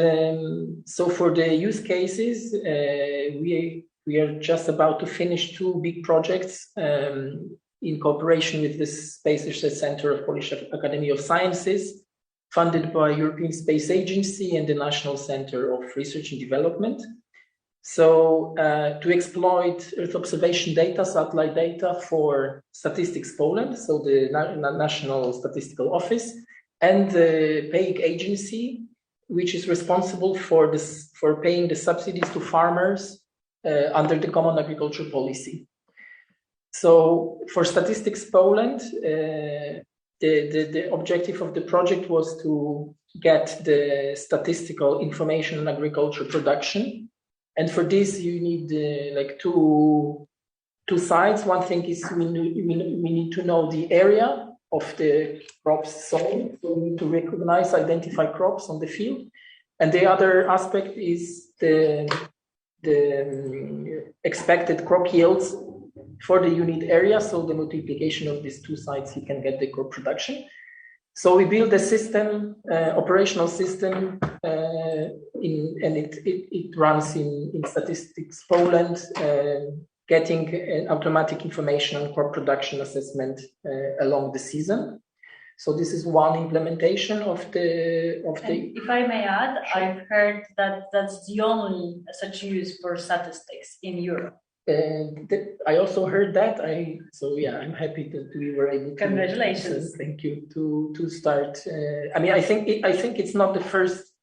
so for the use cases, we are just about to finish two big projects in cooperation with the Space Research Center of Polish Academy of Sciences, funded by European Space Agency and the National Center of Research and Development. So to exploit Earth observation data, satellite data for Statistics Poland, so the National Statistical Office, and the paying agency, which is responsible for paying the subsidies to farmers under the Common Agriculture Policy. So for Statistics Poland, the objective of the project was to get the statistical information on agriculture production. And for this, you need like two sides. One thing is we need to know the area of the crops sown. So we need to recognize, identify crops on the field. And the other aspect is the expected crop yields for the unit area. So the multiplication of these two sides, you can get the crop production. So we built a system, operational system, and it runs in Statistics Poland, getting an automatic information on crop production assessment along the season. So this is one implementation of the. If I may add, I've heard that that's the only such use for statistics in Europe. I also heard that. I'm happy that we were able to. Congratulations! Thank you to start. I think it's not the first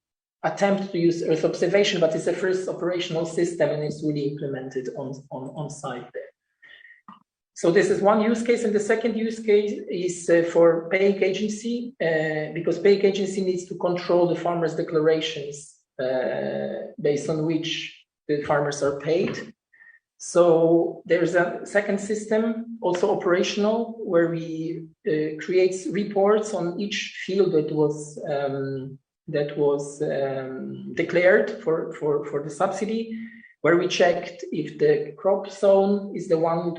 attempt to use Earth observation, but it's the first operational system, and it's really implemented on site there. So this is one use case, and the second use case is for paying agency, because paying agency needs to control the farmers' declarations based on which the farmers are paid. So there's a second system, also operational, where we create reports on each field that was declared for the subsidy, where we checked if the crop sown is the one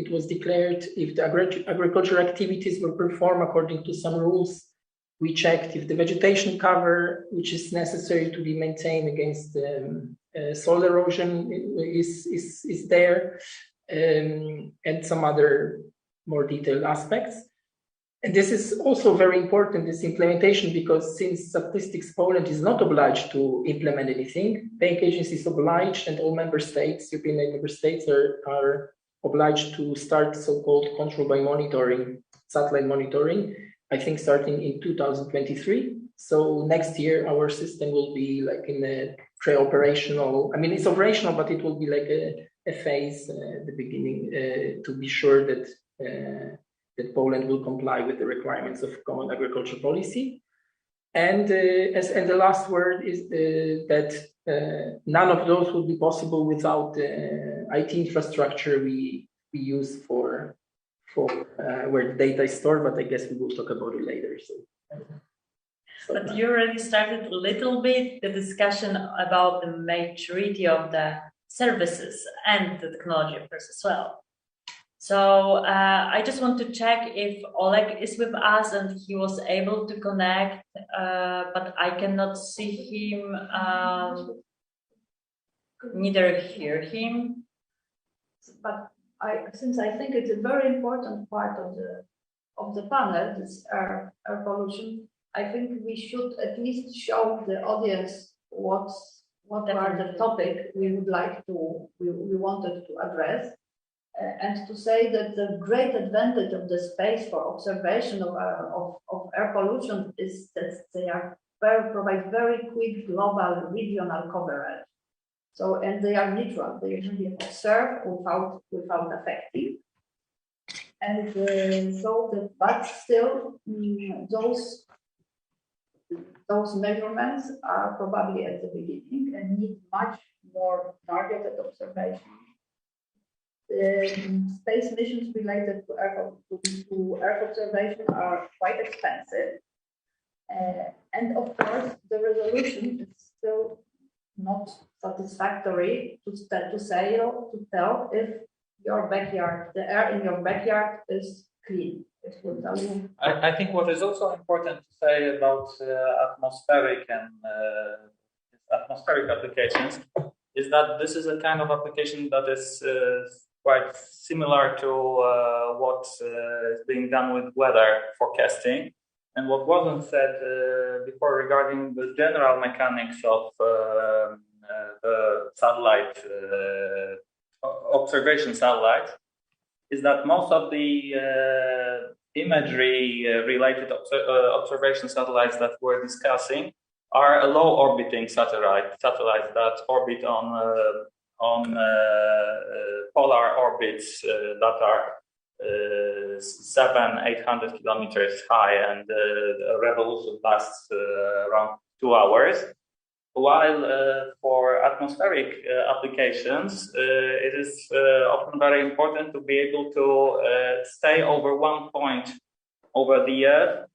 it was declared, if the agricultural activities were performed according to some rules. We checked if the vegetation cover, which is necessary to be maintained against soil erosion, is there, and some other more detailed aspects. And this is also very important, this implementation, because since Statistics Poland is not obliged to implement anything, paying agency is obliged, and all member states, European member states, are obliged to start so-called control by monitoring, satellite monitoring, I think starting in 2023. So next year, our system will be like in a pre-operational, it's operational, but it will be like a phase at the beginning to be sure that Poland will comply with the requirements of Common Agriculture Policy. And the last word is that none of those would be possible without the IT infrastructure we use for where the data is stored, but I guess we will talk about it later. But you already started a little bit the discussion about the maturity of the services and the technology, of course, as well. So I just want to check if Oleg is with us and he was able to connect, but I cannot see him, neither hear him. But since I think it's a very important part of the panel, this air pollution, I think we should at least show the audience what are the topic we wanted to address, and to say that the great advantage of the space for observation of air pollution is that they provide very quick global regional coverage. So, and they are neutral; they can be observed without affecting. And but still, those measurements are probably at the beginning and need much more targeted observation. Space missions related to Earth observation are quite expensive, and of course, the resolution is still not satisfactory to tell if your backyard, the air in your backyard, is clean. I think what is also important to say about atmospheric and atmospheric applications is that this is a kind of application that is quite similar to what is being done with weather forecasting. And what wasn't said before regarding the general mechanics of the satellite observation satellites is that most of the imagery related observation satellites that we're discussing are low orbiting satellites that orbit on polar orbits that are 700-800 kilometers high, and the revolution lasts around 2 hours. While for atmospheric applications, it is often very important to be able to stay over one point over the Earth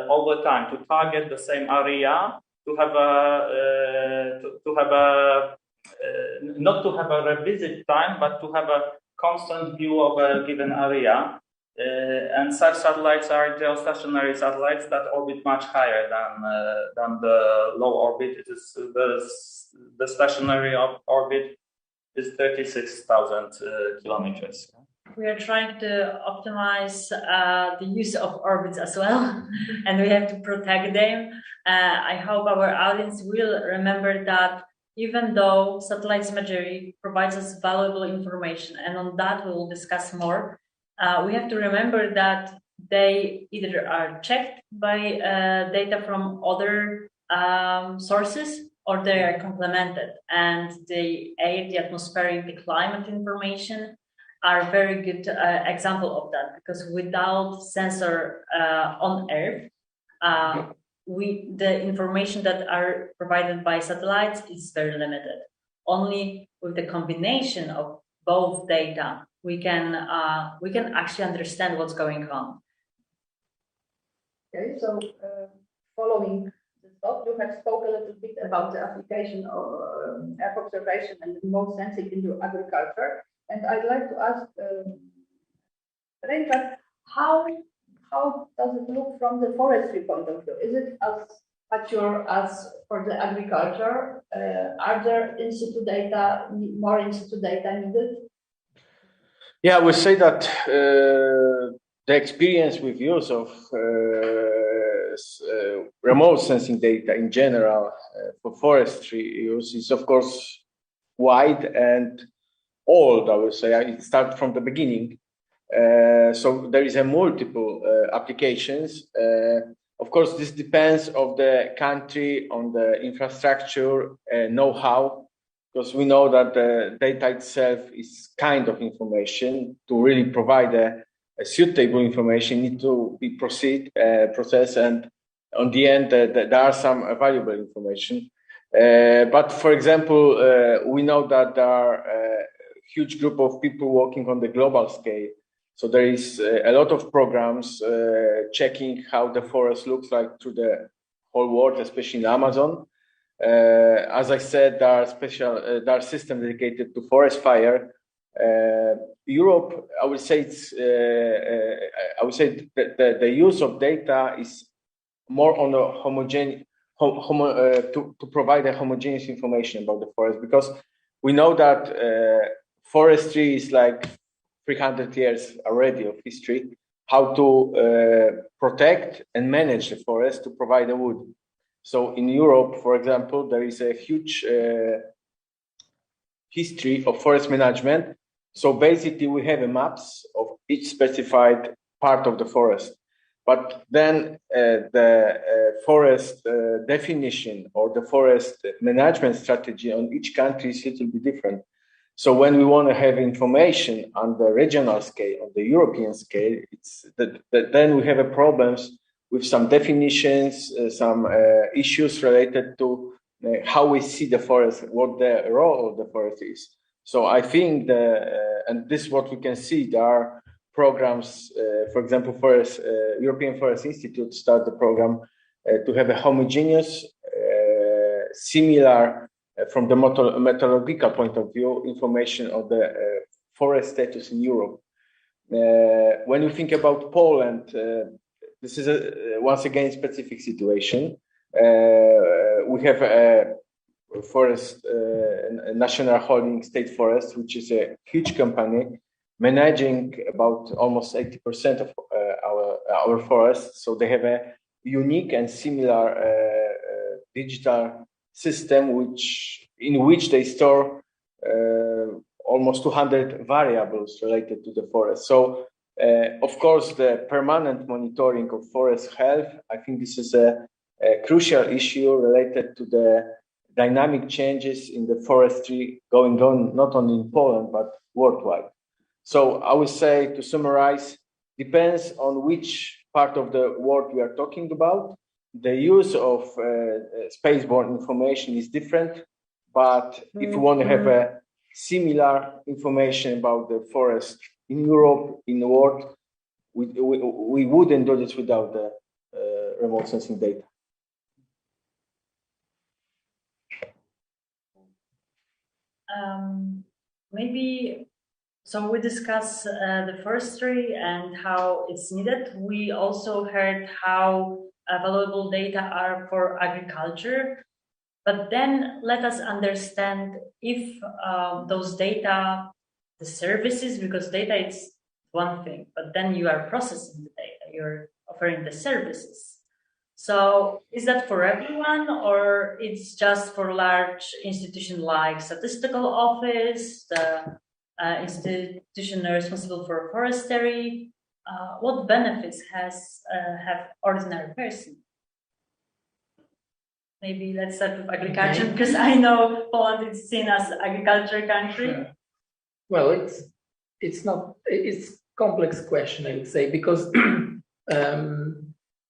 all the time, to target the same area, to have not to have a revisit time, but to have a constant view of a given area. And such satellites are geostationary satellites that orbit much higher than the low orbit. It is the stationary orbit is 36,000 kilometers. We are trying to optimize the use of orbits as well, and we have to protect them. I hope our audience will remember that even though satellite imagery provides us valuable information, and on that we will discuss more, we have to remember that they either are checked by data from other sources, or they are complemented, and the air, the atmospheric, the climate information are very good example of that, because without sensor on Earth, the information that are provided by satellites is very limited. Only with the combination of both data, we can actually understand what's going on. Okay, so following this thought, you have spoken a little bit about the application of Earth observation and remote sensing into agriculture. And I'd like to ask Reinhard, how does it look from the forestry point of view? Is it as mature as for the agriculture? Are there more in-situ data needed? Yeah, I would say that the experience with use of remote sensing data in general for forestry use is, of course, wide and old. I would say it started from the beginning. So there is a multiple applications. Of course, this depends on the country, on the infrastructure, know-how, because we know that the data itself is kind of information. To really provide a suitable information, need to be processed, and on the end, there are some valuable information. But for example, we know that there are a huge group of people working on the global scale. So there is a lot of programs checking how the forest looks like through the whole world, especially in Amazon. As I said, there are systems dedicated to forest fire. Europe, I would say the use of data is more on a to provide a homogeneous information about the forest, because we know that forestry is like 300 years already of history, how to protect and manage the forest to provide the wood. So in Europe, for example, there is a huge history of forest management. So basically we have maps of each specified part of the forest. But then the forest definition or the forest management strategy on each country is a little bit different. So when we want to have information on the regional scale, on the European scale, it's then we have problems with some definitions, some issues related to how we see the forest, what the role of the forest is. So I think and this is what we can see, there are programs, for example, European Forest Institute started the program to have a homogeneous, similar, from the meteorological point of view, information of the forest status in Europe. When you think about Poland, this is once again a specific situation. We have a forest, a national holding state forest, which is a huge company managing about almost 80% of our forests. So they have a unique and similar digital system in which they store almost 200 variables related to the forest. So, of course, the permanent monitoring of forest health, I think this is a crucial issue related to the dynamic changes in the forestry going on not only in Poland, but worldwide. So I would say, to summarize, depends on which part of the world we are talking about. The use of spaceborne information is different, but if you want to have a similar information about the forest in Europe, in the world, we wouldn't do this without the remote sensing data. Maybe, so we discussed the forestry and how it's needed. We also heard how valuable data are for agriculture. But then let us understand if those data, the services, because data is one thing, but then you are processing the data, you're offering the services. So is that for everyone, or it's just for large institutions like statistical office, the institution responsible for forestry? What benefits have ordinary person? Maybe let's start with agriculture, because I know Poland is seen as agriculture country. Yeah. Well, it's complex question, I would say, because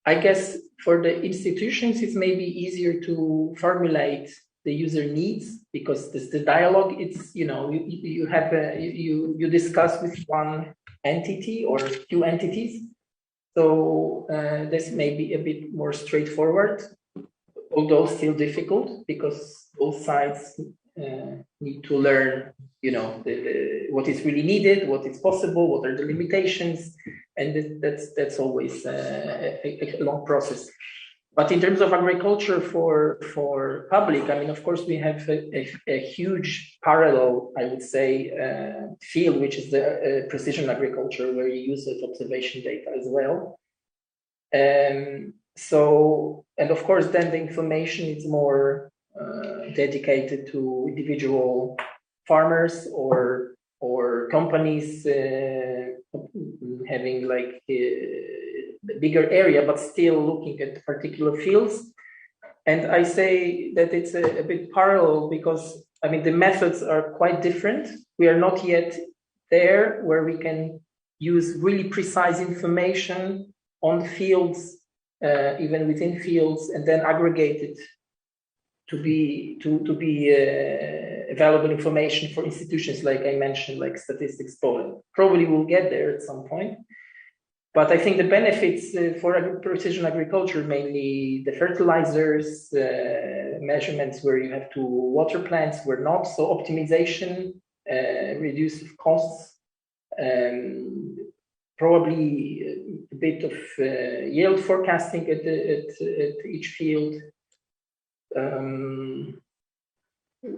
I guess for the institutions, it's maybe easier to formulate the user needs, because the dialogue, it's, you have you discuss with one entity or two entities. So this may be a bit more straightforward, although still difficult, because both sides need to learn, what is really needed, what is possible, what are the limitations, and that's always a long process. But in terms of agriculture for public, I mean, of course, we have a huge parallel, I would say, field, which is the precision agriculture, where you use observation data as well. So, and of course, then the information is more dedicated to individual farmers or companies having like a bigger area, but still looking at particular fields. And I say that it's a bit parallel because, I mean, the methods are quite different. We are not yet there where we can use really precise information on fields, even within fields, and then aggregate it to be available information for institutions like I mentioned, like Statistics Poland. Probably we'll get there at some point. But I think the benefits for precision agriculture, mainly the fertilizers, measurements where you have to water plants, where not, so optimization, reduce costs, probably a bit of yield forecasting at each field,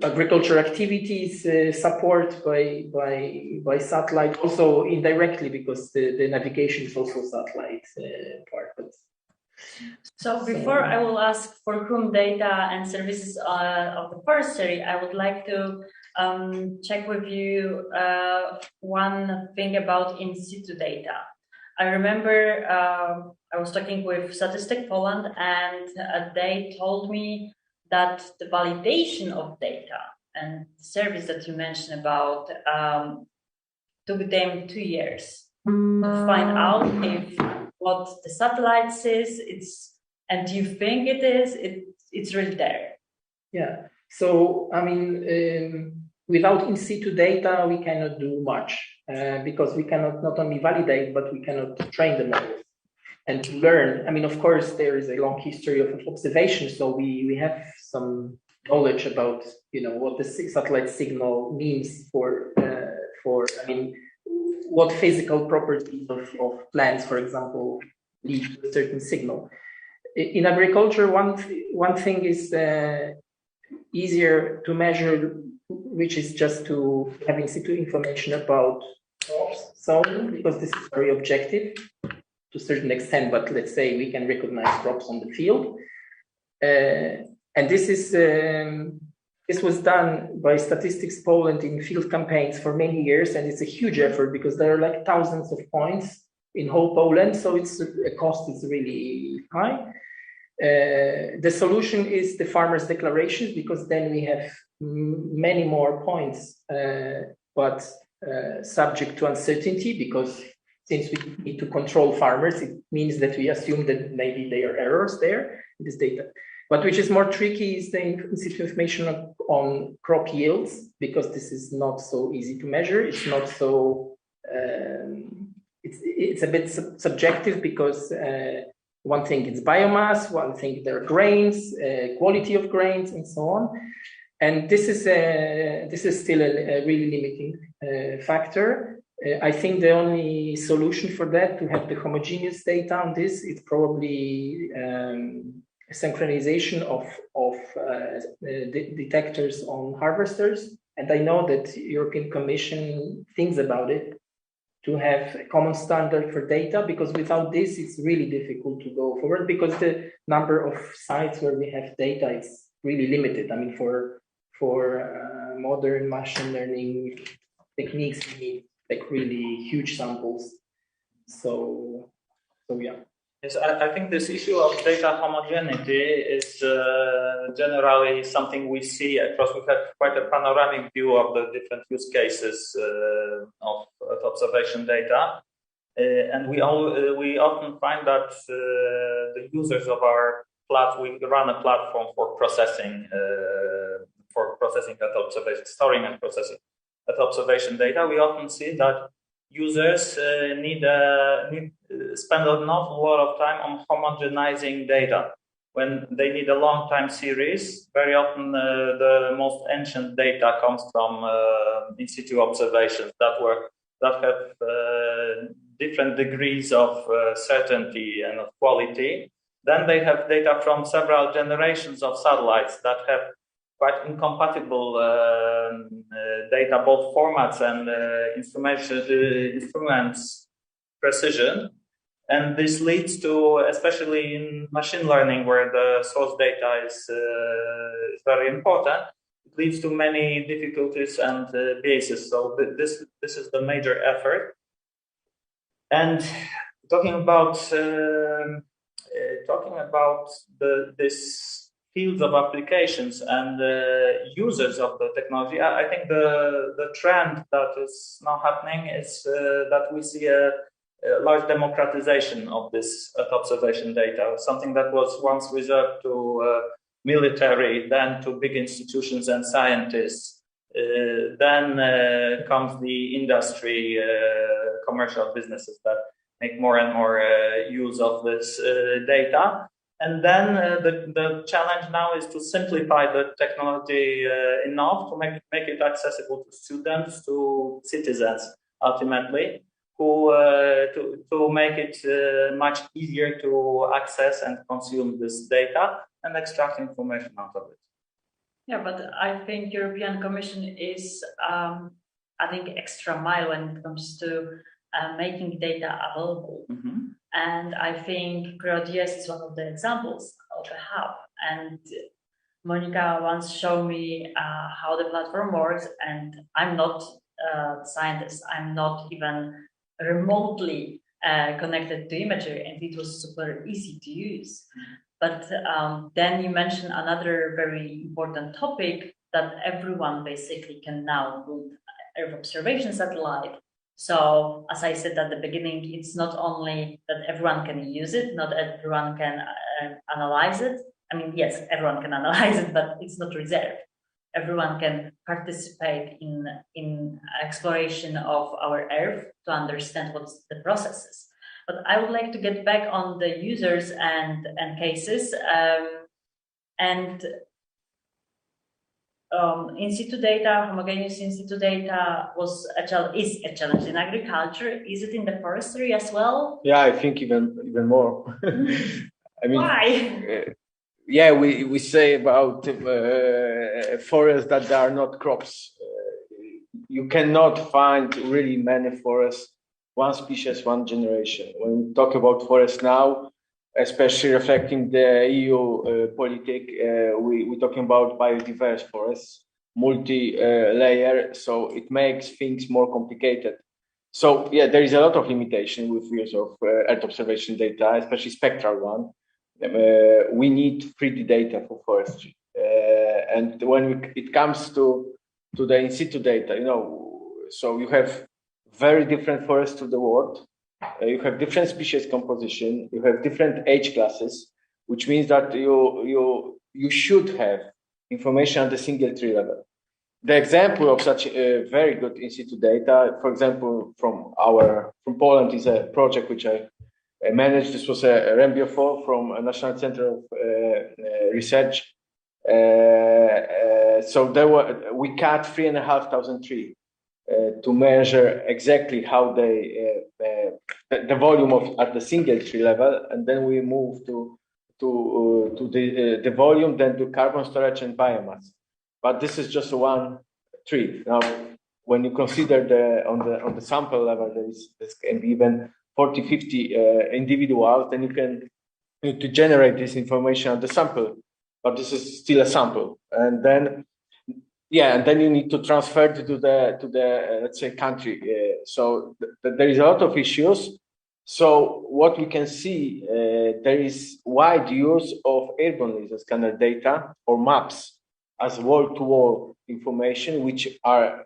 agriculture activities support by satellite, also indirectly because the navigation is also satellite part. So before I will ask for whom data and services of the forestry, I would like to check with you one thing about in situ data. I remember I was talking with Statistics Poland, and they told me that the validation of data and the service that you mentioned about took them 2 years to find out if what the satellite says and you think it's really there. Yeah. So I mean, without in situ data, we cannot do much because we cannot not only validate, but we cannot train the models. And to learn, I mean, of course, there is a long history of observation, so we have some knowledge about, what the satellite signal means for I mean, what physical properties of plants, for example, lead to a certain signal. In agriculture, one thing is easier to measure, which is just to have in situ information about crops sown, because this is very objective to a certain extent, but let's say we can recognize crops on the field. And this was done by Statistics Poland in field campaigns for many years, and it's a huge effort because there are like thousands of points in whole Poland, so it's a cost is really high. The solution is the farmers' declarations, because then we have many more points, but subject to uncertainty, because since we need to control farmers, it means that we assume that maybe there are errors there in this data. But which is more tricky is the information on crop yields, because this is not so easy to measure. It's not so, it's a bit subjective, because one thing is biomass, one thing there are grains, quality of grains, and so on. And this is still a really limiting factor. I think the only solution for that, to have the homogeneous data on this, is probably synchronization of detectors on harvesters. And I know that European Commission thinks about it, to have a common standard for data, because without this, it's really difficult to go forward, because the number of sites where we have data is really limited. I mean, for modern machine learning techniques, we need like really huge samples. So yeah. Yes, I think this issue of data homogeneity is generally something we see across. We have quite a panoramic view of the different use cases of observation data, and we often find that the users of our platform, we run a platform for processing that observation, storing and processing that observation data. We often see that users spend an awful lot of time on homogenizing data. When they need a long time series, very often the most ancient data comes from in situ observations that have different degrees of certainty and of quality. Then they have data from several generations of satellites that have quite incompatible data, both formats and instruments precision. And this leads to, especially in machine learning, where the source data is very important, it leads to many difficulties and biases. So this is the major effort. And talking about this fields of applications and users of the technology, I think the trend that is now happening is that we see a large democratization of this observation data, something that was once reserved to military, then to big institutions and scientists. Then comes the industry, commercial businesses that make more and more use of this data. And then the challenge now is to simplify the technology enough to make it accessible to students, to citizens, ultimately, to make it much easier to access and consume this data and extract information out of it. Yeah, but I think European Commission is adding extra mile when it comes to making data available. Mm-hmm. And I think GeoDS is one of the examples of a hub. And Monica once showed me how the platform works, and I'm not a scientist. I'm not even remotely connected to imagery, and it was super easy to use. But then you mentioned another very important topic, that everyone basically can now build Earth observation satellite. So as I said at the beginning, it's not only that everyone can use it, not everyone can analyze it. I mean, yes, everyone can analyze it, but it's not reserved. Everyone can participate in exploration of our Earth to understand what's the processes. But I would like to get back on the users and cases. In situ data, homogeneous in situ data is a challenge in agriculture. Is it in the forestry as well? Yeah, I think even more. I mean, why? Yeah, we say about forests that are not crops. You cannot find really many forests, one species, one generation. When we talk about forests now, especially reflecting the EU politic. We're talking about biodiverse forests, multi-layer, so it makes things more complicated. So yeah, there is a lot of limitation with use of Earth observation data, especially spectral one. We need 3D data for forestry, and when it comes to the in situ data, so you have very different forests to the world. You have different species composition. You have different age classes, which means that you should have information at the single tree level. The example of such very good in situ data, for example, from Poland, is a project which I managed. This was a Rembio from a National Center of Research. So we cut 3,500 trees to measure exactly how the volume at the single tree level, and then we move to the volume, then to carbon storage and biomass. But this is just one tree. Now, when you consider on the sample level, this can be even 40, 50 individuals, then you can to generate this information at the sample. But this is still a sample, and then you need to transfer it to the let's say country. So there is a lot of issues. So what we can see, there is wide use of airborne laser scanner data or maps as wall-to-wall information, which are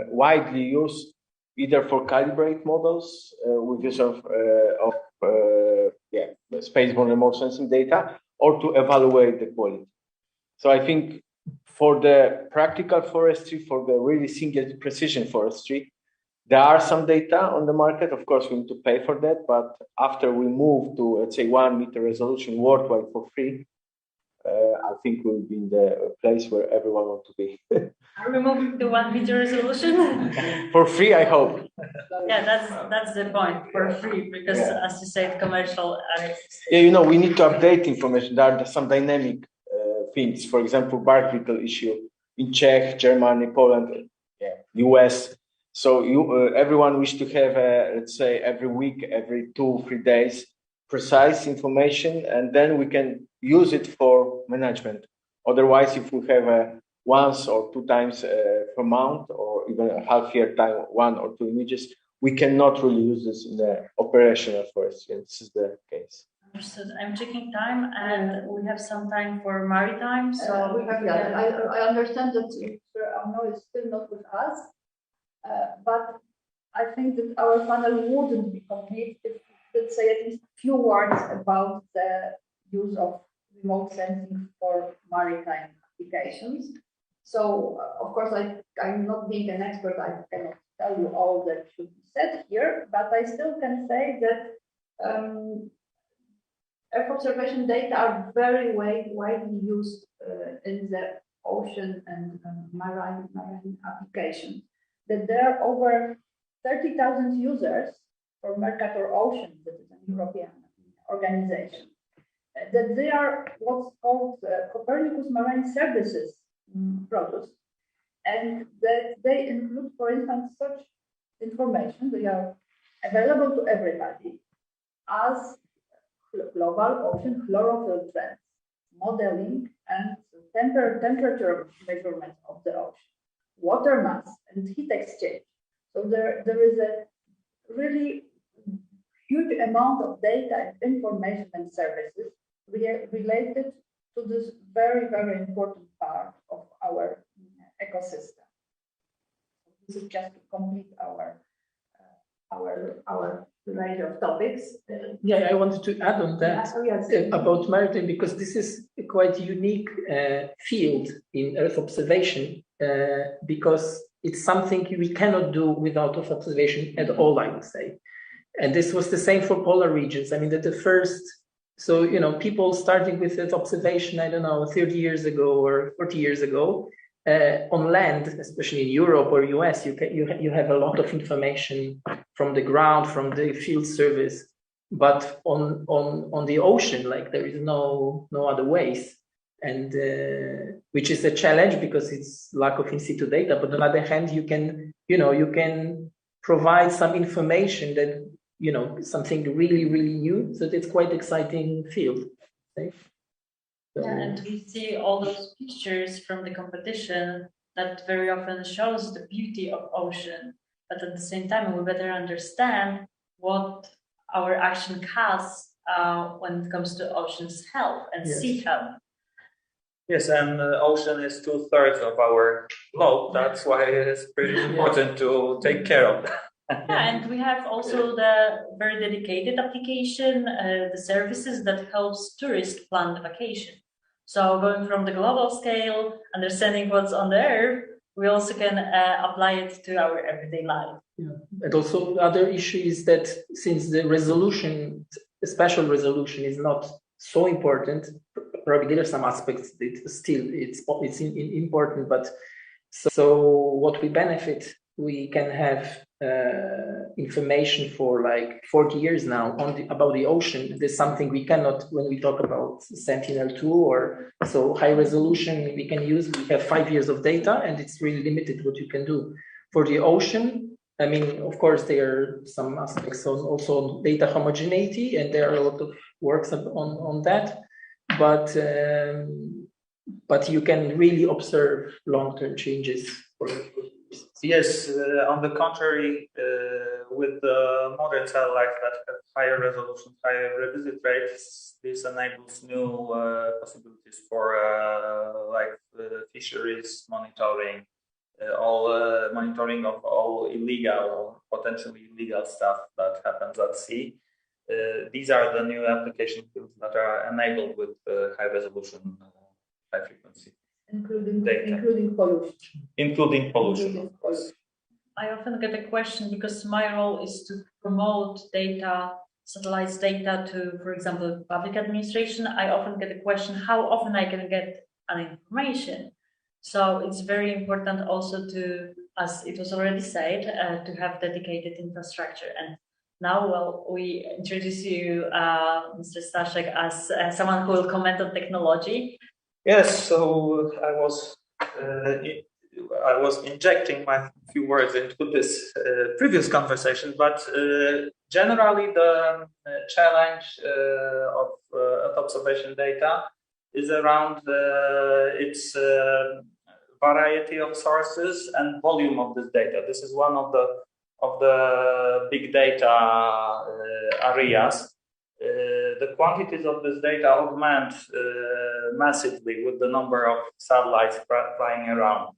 widely used either for calibrate models with use of spaceborne remote sensing data, or to evaluate the quality. So I think for the practical forestry, for the really single precision forestry, there are some data on the market. Of course, we need to pay for that. But after we move to, let's say, 1 meter resolution worldwide for free, I think we'll be in the place where everyone wants to be. Are we moving to 1 meter resolution? For free, I hope. Yeah, that's the point, for free, because as you said, commercial. We need to update information. There are some dynamic things. For example, bark beetle issue in Czech, Germany, Poland, US. So everyone wish to have, let's say, every week, every 2-3 days, precise information, and then we can use it for management. Otherwise, if we have once or 2 times per month, or even a half year time, 1 or 2 images, we cannot really use this in the operational forestry. And this is the case. Understood. I'm checking time, and we have some time for maritime. So we have, I understand that Mr. Arnaud is still not with us, but I think that our panel wouldn't be complete if, let's say, at least a few words about the use of remote sensing for maritime applications. So, of course, I'm not being an expert, I cannot tell you all that should be said here, but I still can say that Earth observation data are very widely used in the ocean and marine applications. That there are over 30,000 users for Mercator Ocean, that is an European organization. That they are what's called Copernicus Marine Services products, and that they include, for instance, such information. They are available to everybody as global ocean chlorophyll trends, modeling, and temperature measurement of the ocean, water mass, and heat exchange. So there is a really huge amount of data and information and services related to this very, very important part of our ecosystem. This is just to complete our range of topics. Yeah, I wanted to add on that about maritime, because this is a quite unique field in Earth observation, because it's something we cannot do without Earth observation at all, I would say. And this was the same for polar regions. I mean, that the first, so, people starting with Earth observation, I don't know, 30 years ago or 40 years ago, on land, especially in Europe or US, you have a lot of information from the ground, from the field service, but on the ocean, like, there is no other ways, and which is a challenge because it's lack of in situ data. But on the other hand, you can provide some information that something really, really new. So it's quite exciting field. Okay? So, yeah, and we see all those pictures from the competition that very often shows the beauty of ocean, but at the same time, we better understand what our action has when it comes to ocean's health and sea health. Yes, and ocean is 2/3 of our globe. That's why it's pretty important to take care of that. Yeah, and we have also the very dedicated application, the services that helps tourists plan the vacation. So going from the global scale, understanding what's on the earth, we also can apply it to our everyday life. Yeah. And also the other issue is that since the resolution, the spatial resolution is not so important, probably there are some aspects that still it's important, but so what we benefit, we can have information for like 40 years now about the ocean. There's something we cannot when we talk about Sentinel-2 or so high resolution we can use. We have 5 years of data and it's really limited what you can do. For the ocean, I mean, of course, there are some aspects also on data homogeneity and there are a lot of works on that, but you can really observe long-term changes. Yes, on the contrary, with the modern satellites that have higher resolution, higher revisit rates, this enables new possibilities for fisheries monitoring, all monitoring of all illegal or potentially illegal stuff that happens at sea. These are the new application fields that are enabled with high resolution, high frequency. Including pollution. Including pollution, of course. I often get a question because my role is to promote data, satellites data to, for example, public administration. I often get a question how often I can get an information. So it's very important also to, as it was already said, to have dedicated infrastructure. And now, well, we introduce you, Mr. Staszek, as someone who will comment on technology. Yes, so I was injecting my few words into this previous conversation, but generally the challenge of Earth observation data is around its variety of sources and volume of this data. This is one of the big data areas. The quantities of this data augment massively with the number of satellites flying around,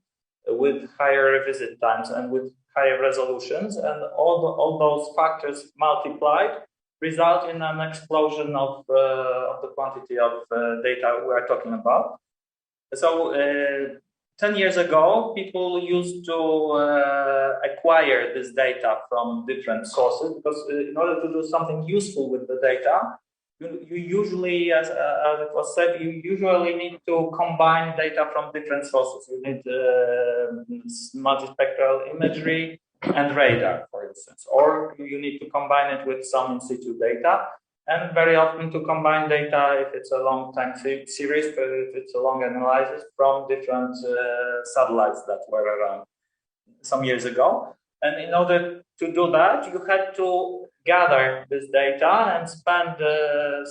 with higher revisit times and with higher resolutions, and all those factors multiplied result in an explosion of the quantity of data we are talking about. So 10 years ago, people used to acquire this data from different sources because in order to do something useful with the data, you usually, as it was said, you usually need to combine data from different sources. You need multispectral imagery and radar, for instance, or you need to combine it with some in situ data. And very often to combine data, if it's a long time series, but if it's a long analysis from different satellites that were around some years ago. And in order to do that, you had to gather this data and spend a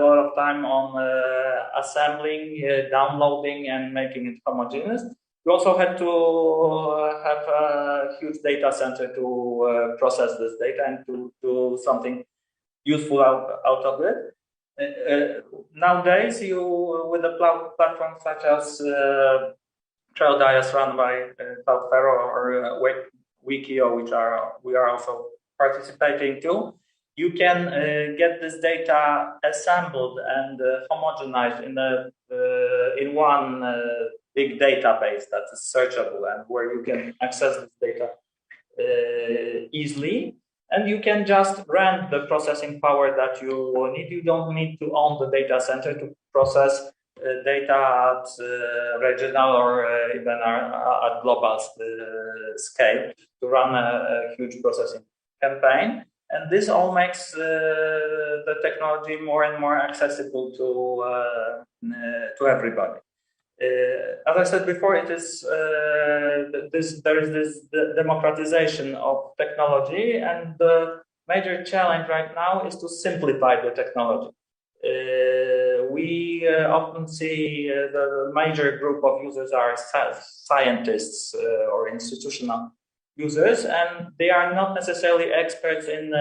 lot of time on assembling, downloading, and making it homogeneous. You also had to have a huge data center to process this data and to do something useful out of it. Nowadays, with a platform such as Trail Dias run by Cloudflare or Wikio, which we are also participating to, you can get this data assembled and homogenized in one big database that is searchable and where you can access this data easily. And you can just rent the processing power that you need. You don't need to own the data center to process data at regional or even at global scale to run a huge processing campaign. And this all makes the technology more and more accessible to everybody. As I said before, it is there is this democratization of technology, and the major challenge right now is to simplify the technology. We often see the major group of users are scientists or institutional users, and they are not necessarily experts in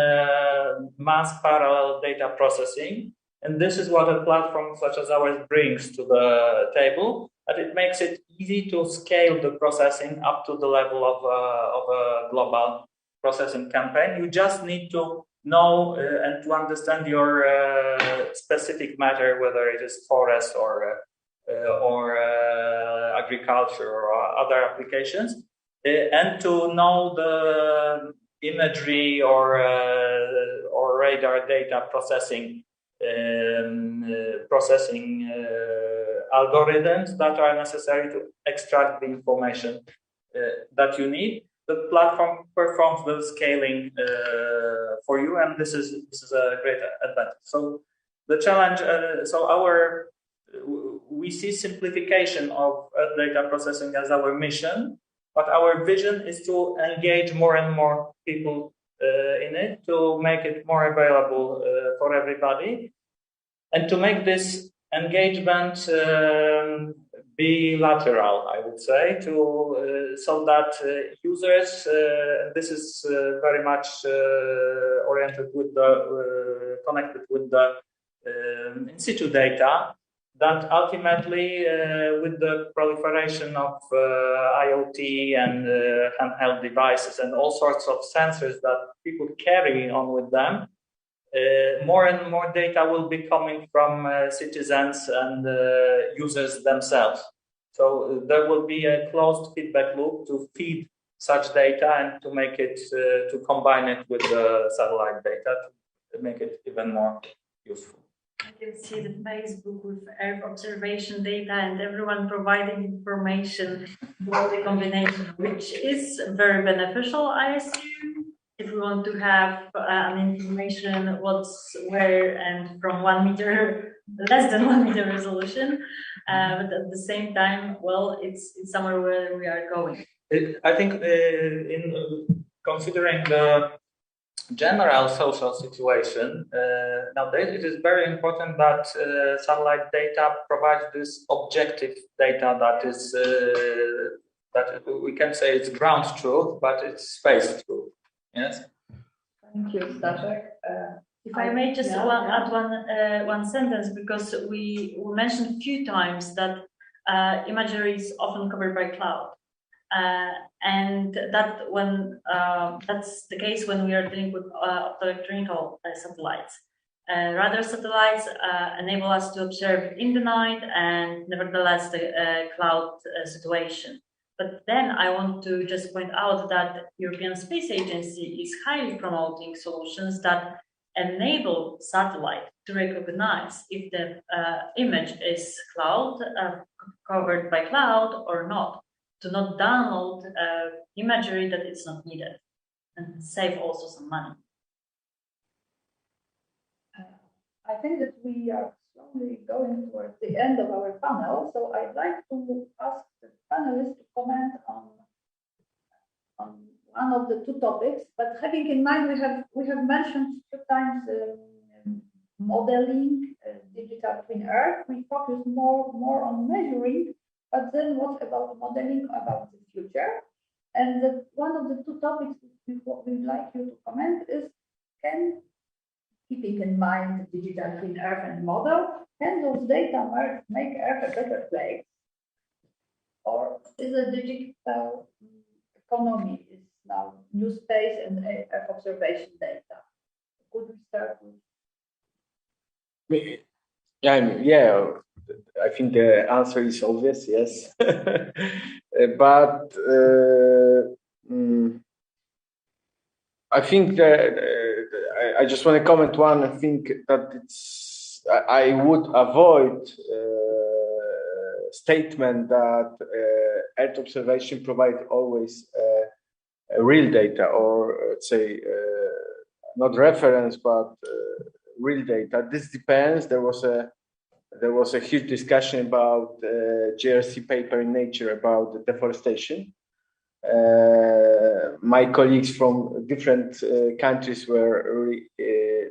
mass parallel data processing. And this is what a platform such as ours brings to the table, that it makes it easy to scale the processing up to the level of a global processing campaign. You just need to know and to understand your specific matter, whether it is forest or agriculture or other applications, and to know the imagery or radar data processing algorithms that are necessary to extract the information that you need. The platform performs the scaling for you, and this is a great advantage. So the challenge, we see simplification of data processing as our mission, but our vision is to engage more and more people in it, to make it more available for everybody, and to make this engagement bilateral, I would say, so that users, this is very much oriented with the connected with the in situ data, that ultimately with the proliferation of IoT and handheld devices and all sorts of sensors that people carry on with them, more and more data will be coming from citizens and users themselves. So there will be a closed feedback loop to feed such data and to make it, to combine it with the satellite data to make it even more useful. I can see the Facebook with Earth observation data and everyone providing information about the combination, which is very beneficial, I assume, if we want to have information what's where and from 1 meter, less than 1 meter resolution. But at the same time, well, it's somewhere where we are going. I think in considering the general social situation, nowadays it is very important that satellite data provides this objective data that is that we can say it's ground truth, but it's space truth. Yes. Thank you, Staszek. If I may just add one sentence, because we mentioned a few times that imagery is often covered by cloud. And that when that's the case when we are dealing with optoelectronic satellites. Radar satellites enable us to observe in the night and nevertheless the cloud situation. But then I want to just point out that European Space Agency is highly promoting solutions that enable satellite to recognize if the image is cloud covered by cloud or not, to not download imagery that is not needed, and save also some money. I think that we are slowly going towards the end of our panel, so I'd like to ask the panelists to comment on one of the two topics. But having in mind, we have mentioned 2 times modeling, digital twin Earth. We focus more on measuring. But then what about modeling about the future? And one of the 2 topics we'd like you to comment is, keeping in mind the digital twin Earth and model, can those data make Earth a better place? Or is a digital economy is now new space and Earth observation data? Could we start with? Yeah. I think the answer is obvious, yes. But I think that I just want to comment one. I think that I would avoid statement that Earth observation provides always real data, or let's say not reference, but real data. This depends. There was a huge discussion about JRC paper in Nature about the deforestation. My colleagues from different countries were really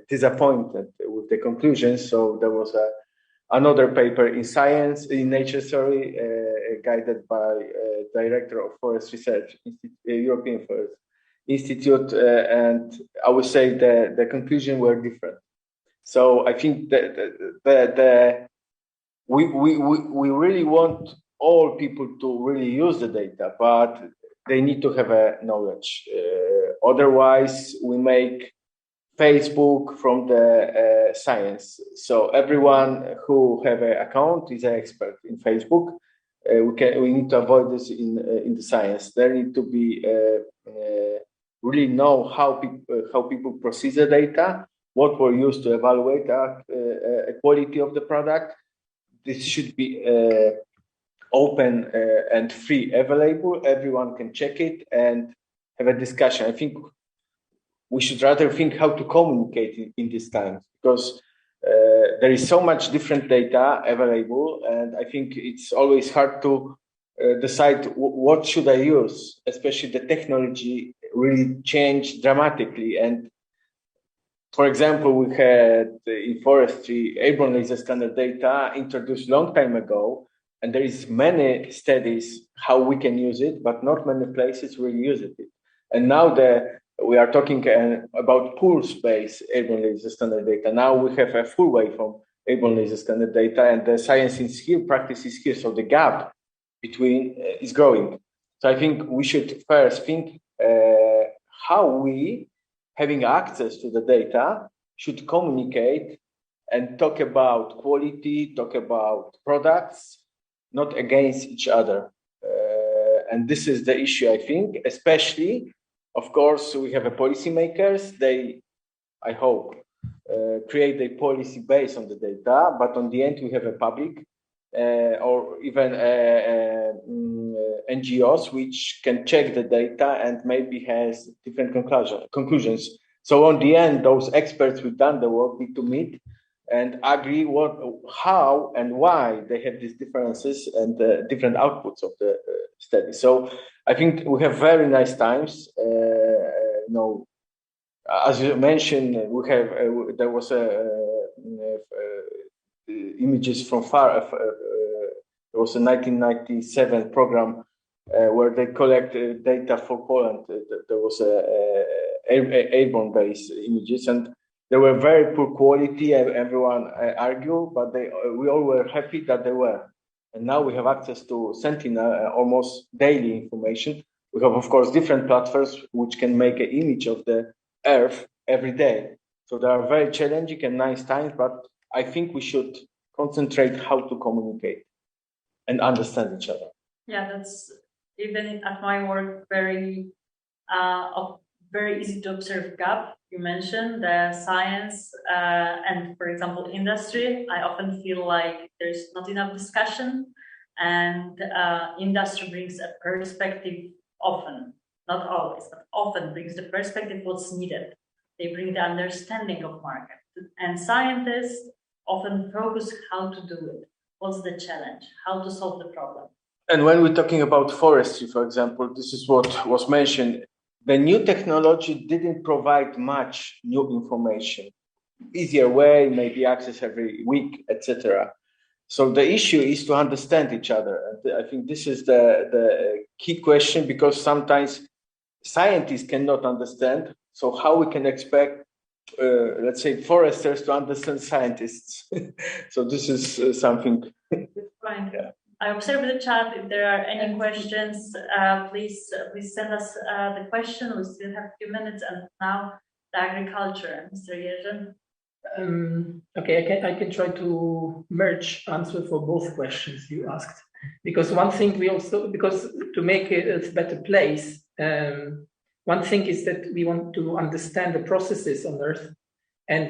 disappointed with the conclusions. So there was another paper in Nature, guided by director of Forest Research, European Forest Institute, and I would say the conclusion were different. So I think that we really want all people to really use the data, but they need to have a knowledge. Otherwise, we make Facebook from the science. So everyone who have an account is an expert in Facebook. We need to avoid this in the science. There need to be really know how people process the data, what were used to evaluate the quality of the product. This should be open and free available. Everyone can check it and have a discussion. I think we should rather think how to communicate in these times, because there is so much different data available, and I think it's always hard to decide what should I use, especially the technology really changed dramatically. And for example, we had in forestry airborne laser scanner data introduced long time ago, and there is many studies how we can use it, but not many places will use it. And now we are talking about pulse-based airborne laser scanner data. Now we have a full waveform airborne laser scanner data, and the science is here, practice is here, so the gap between is growing. So I think we should first think how we, having access to the data, should communicate and talk about quality, talk about products, not against each other. And this is the issue, I think, especially, of course, we have a policymakers. They, I hope, create a policy based on the data, but on the end, we have a public or even NGOs which can check the data and maybe has different conclusions. So on the end, those experts who've done the work need to meet and agree how and why they have these differences and different outputs of the study. So I think we have very nice times. As you mentioned, we have there was images from far. There was a 1997 program where they collected data for Poland. There was airborne-based images, and they were very poor quality. Everyone argued, but we all were happy that they were. And now we have access to Sentinel, almost daily information. We have, of course, different platforms which can make an image of the Earth every day. So they are very challenging and nice times, but I think we should concentrate how to communicate and understand each other. Yeah, that's even at my work very easy to observe gap. You mentioned the science and, for example, industry. I often feel like there's not enough discussion, and industry brings a perspective often, not always, but often brings the perspective what's needed. They bring the understanding of market, and scientists often focus how to do it. What's the challenge? How to solve the problem? And when we're talking about forestry, for example, this is what was mentioned. The new technology didn't provide much new information. Easier way, maybe access every week, etc. So the issue is to understand each other. And I think this is the key question, because sometimes scientists cannot understand. So how we can expect, let's say, foresters to understand scientists? So this is something. Right. Yeah. I observe the chat. If there are any questions, please send us the question. We still have a few minutes. And now the agriculture, Mr. Jerzy. Okay, I can try to merge answer for both questions you asked, because one thing because to make it a better place, one thing is that we want to understand the processes on Earth, and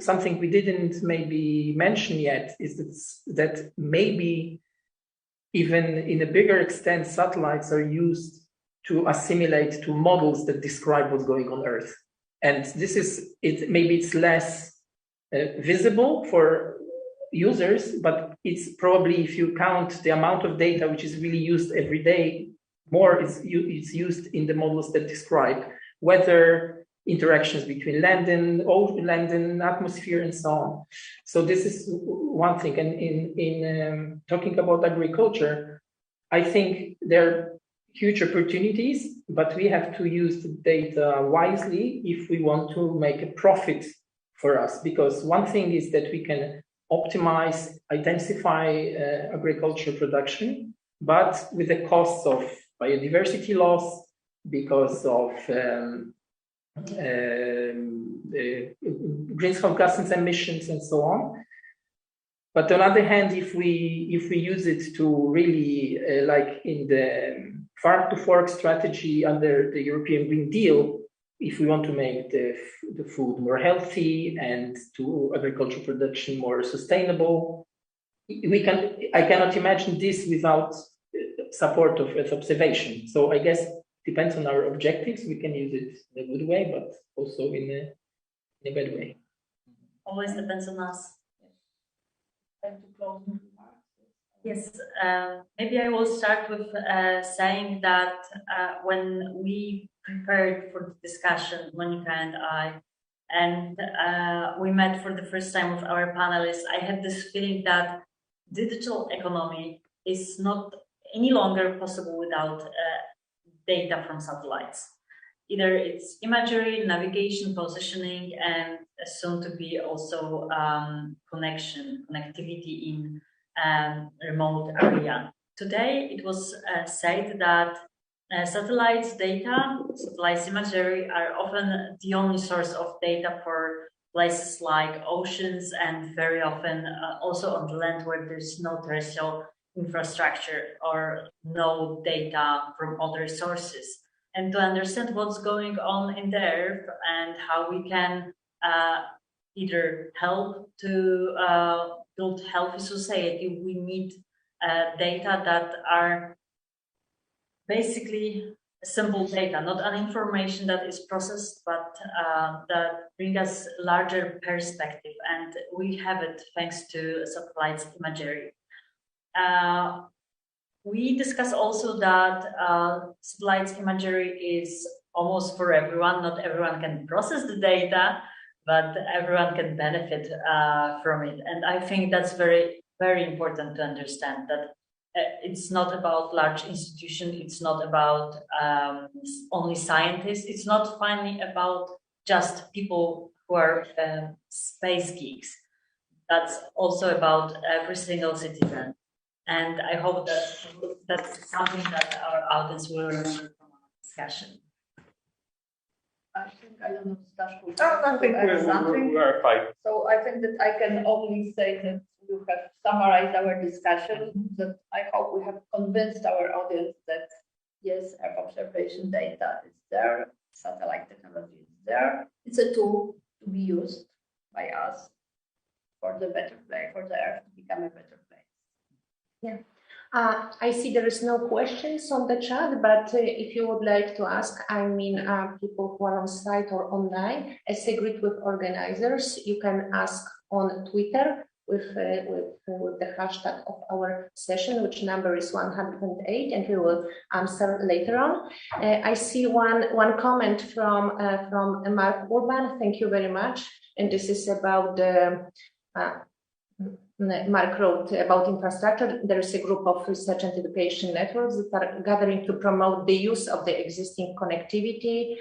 something we didn't maybe mention yet is that maybe even in a bigger extent, satellites are used to assimilate to models that describe what's going on Earth. And this is it. Maybe it's less visible for users, but it's probably, if you count the amount of data which is really used every day, more is used in the models that describe weather, interactions between land and atmosphere, and so on. So this is one thing. And in talking about agriculture, I think there are huge opportunities, but we have to use the data wisely if we want to make a profit for us. Because one thing is that we can optimize, intensify agriculture production, but with the costs of biodiversity loss, because of greenhouse gas emissions and so on. But on the other hand, if we use it to really, like in the farm to fork strategy under the European Green Deal, if we want to make the food more healthy and to agricultural production more sustainable, I cannot imagine this without support of Earth observation. So I guess depends on our objectives. We can use it in a good way, but also in a bad way. Always depends on us. Yes, maybe I will start with saying that when we prepared for the discussion, Monica and I, and we met for the first time with our panelists, I had this feeling that digital economy is not any longer possible without data from satellites. Either it's imagery, navigation, positioning, and soon to be also connectivity in remote area. Today, it was said that satellites data, satellites imagery are often the only source of data for places like oceans, and very often also on the land where there's no terrestrial infrastructure or no data from other sources. And to understand what's going on in the Earth and how we can either help to build healthy society, we need data that are basically simple data, not an information that is processed, but that bring us larger perspective. And we have it thanks to satellites imagery. We discuss also that satellites imagery is almost for everyone. Not everyone can process the data, but everyone can benefit from it. And I think that's very, very important to understand that it's not about large institutions. It's not about only scientists. It's not finally about just people who are space geeks. That's also about every single citizen. And I hope that that's something that our audience will remember from our discussion. I think I don't know, Staszko. I think we are fine. So I think that I can only say that you have summarized our discussion, that I hope we have convinced our audience that yes, Earth observation data is there, satellite technology is there. It's a tool to be used by us for the better play, for the Earth to become a better place. Yeah, I see there is no questions on the chat, but if you would like to ask, I mean, people who are on site or online, as agreed with organizers, you can ask on Twitter with the hashtag of our session, which number is 108, and we will answer later on. I see one comment from Mark Urban. Thank you very much, and this is about the. Mark wrote about infrastructure. There is a group of research and education networks that are gathering to promote the use of the existing connectivity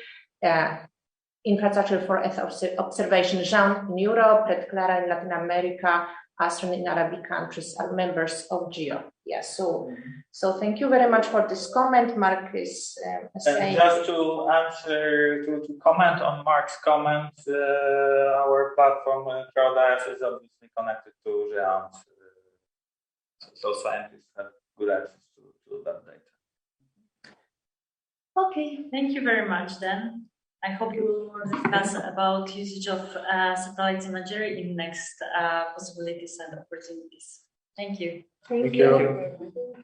infrastructure for Earth observation. Jean in Europe, Red Clara in Latin America, Astron in Arabic countries are members of GEO. Yeah, so thank you very much for this comment. Mark is saying. Just to answer, to comment on Mark's comment, our platform CrowdIF is obviously connected to GEO, so scientists have good access to that data. Okay, thank you very much then. I hope you will discuss about usage of satellite imagery in next possibilities and opportunities. Thank you. Thank you.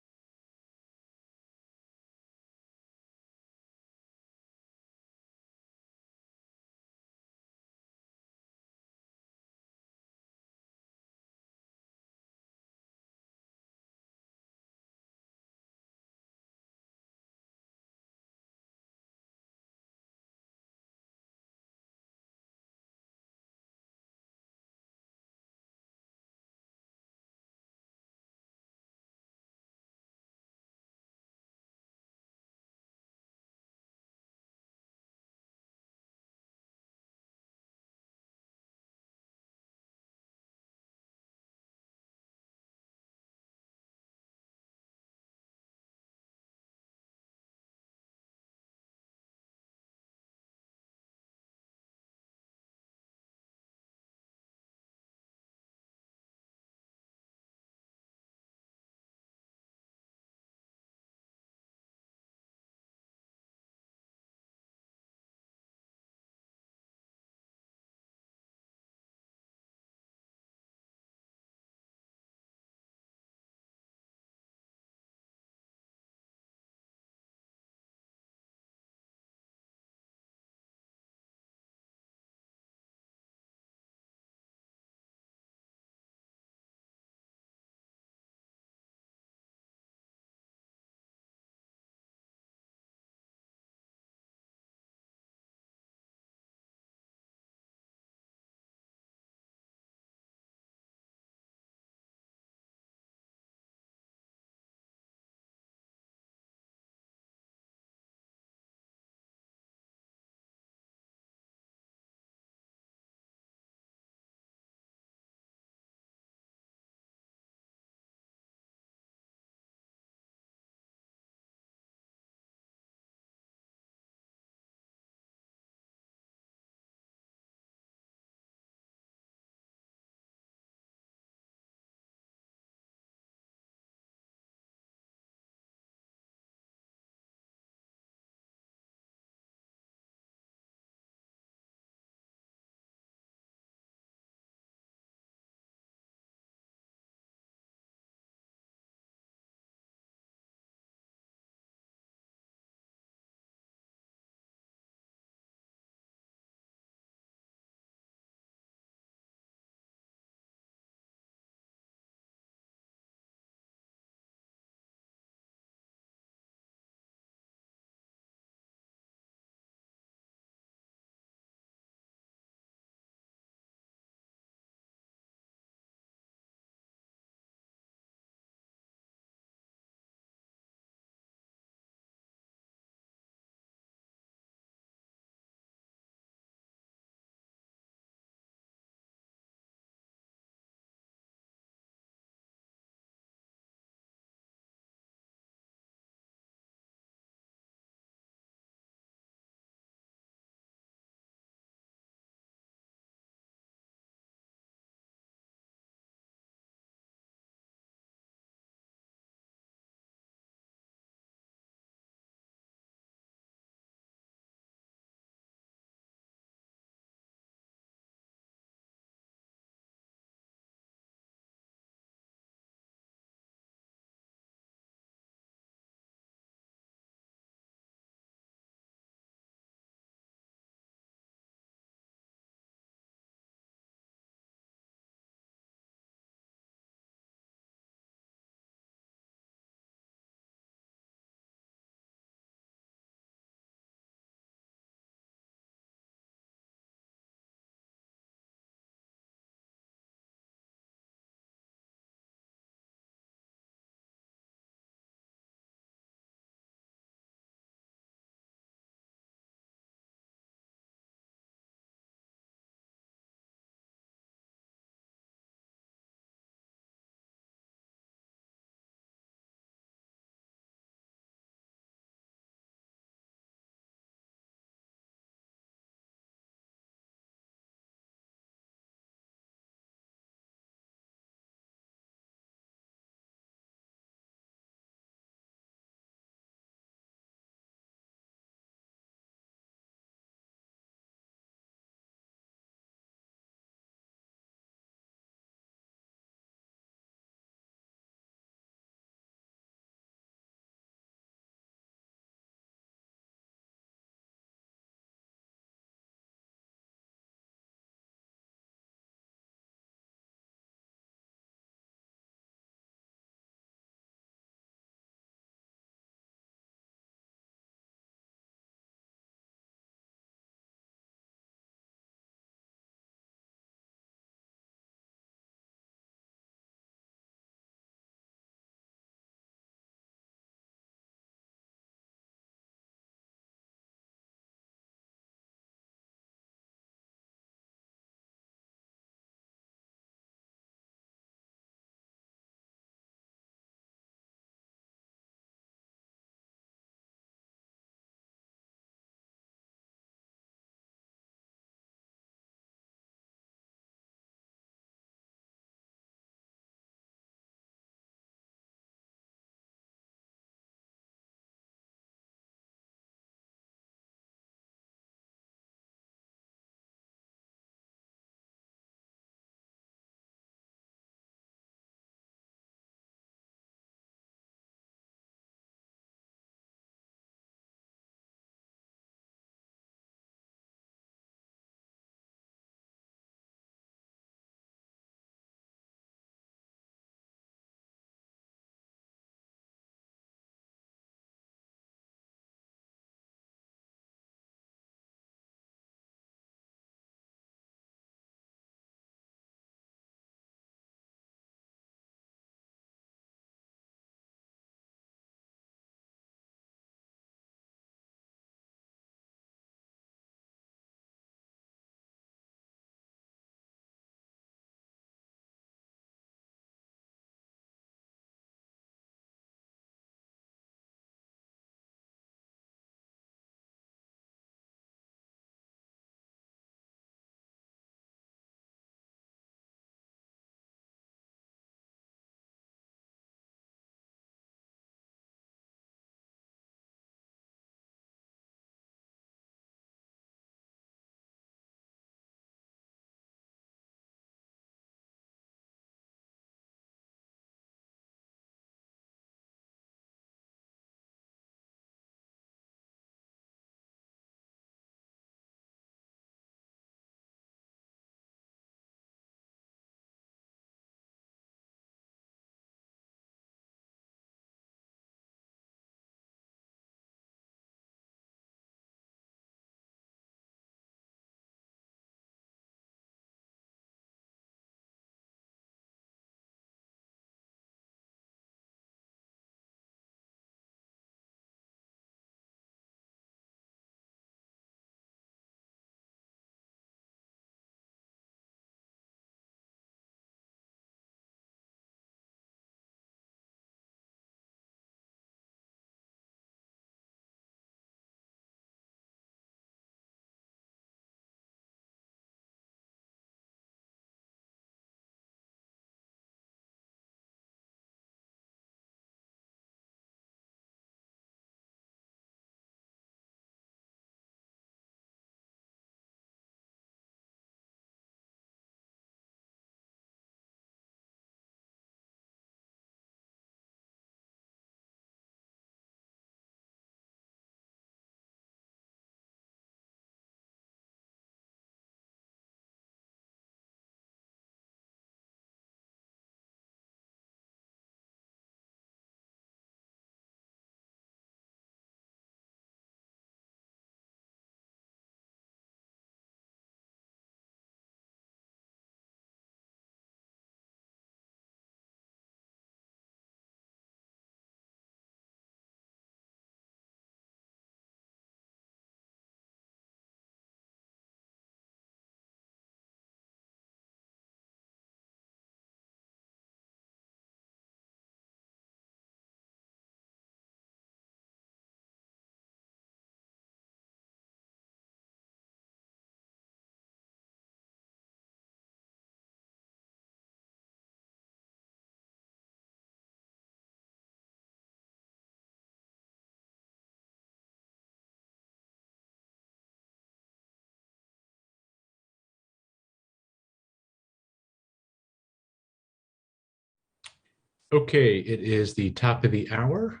Okay, it is the top of the hour.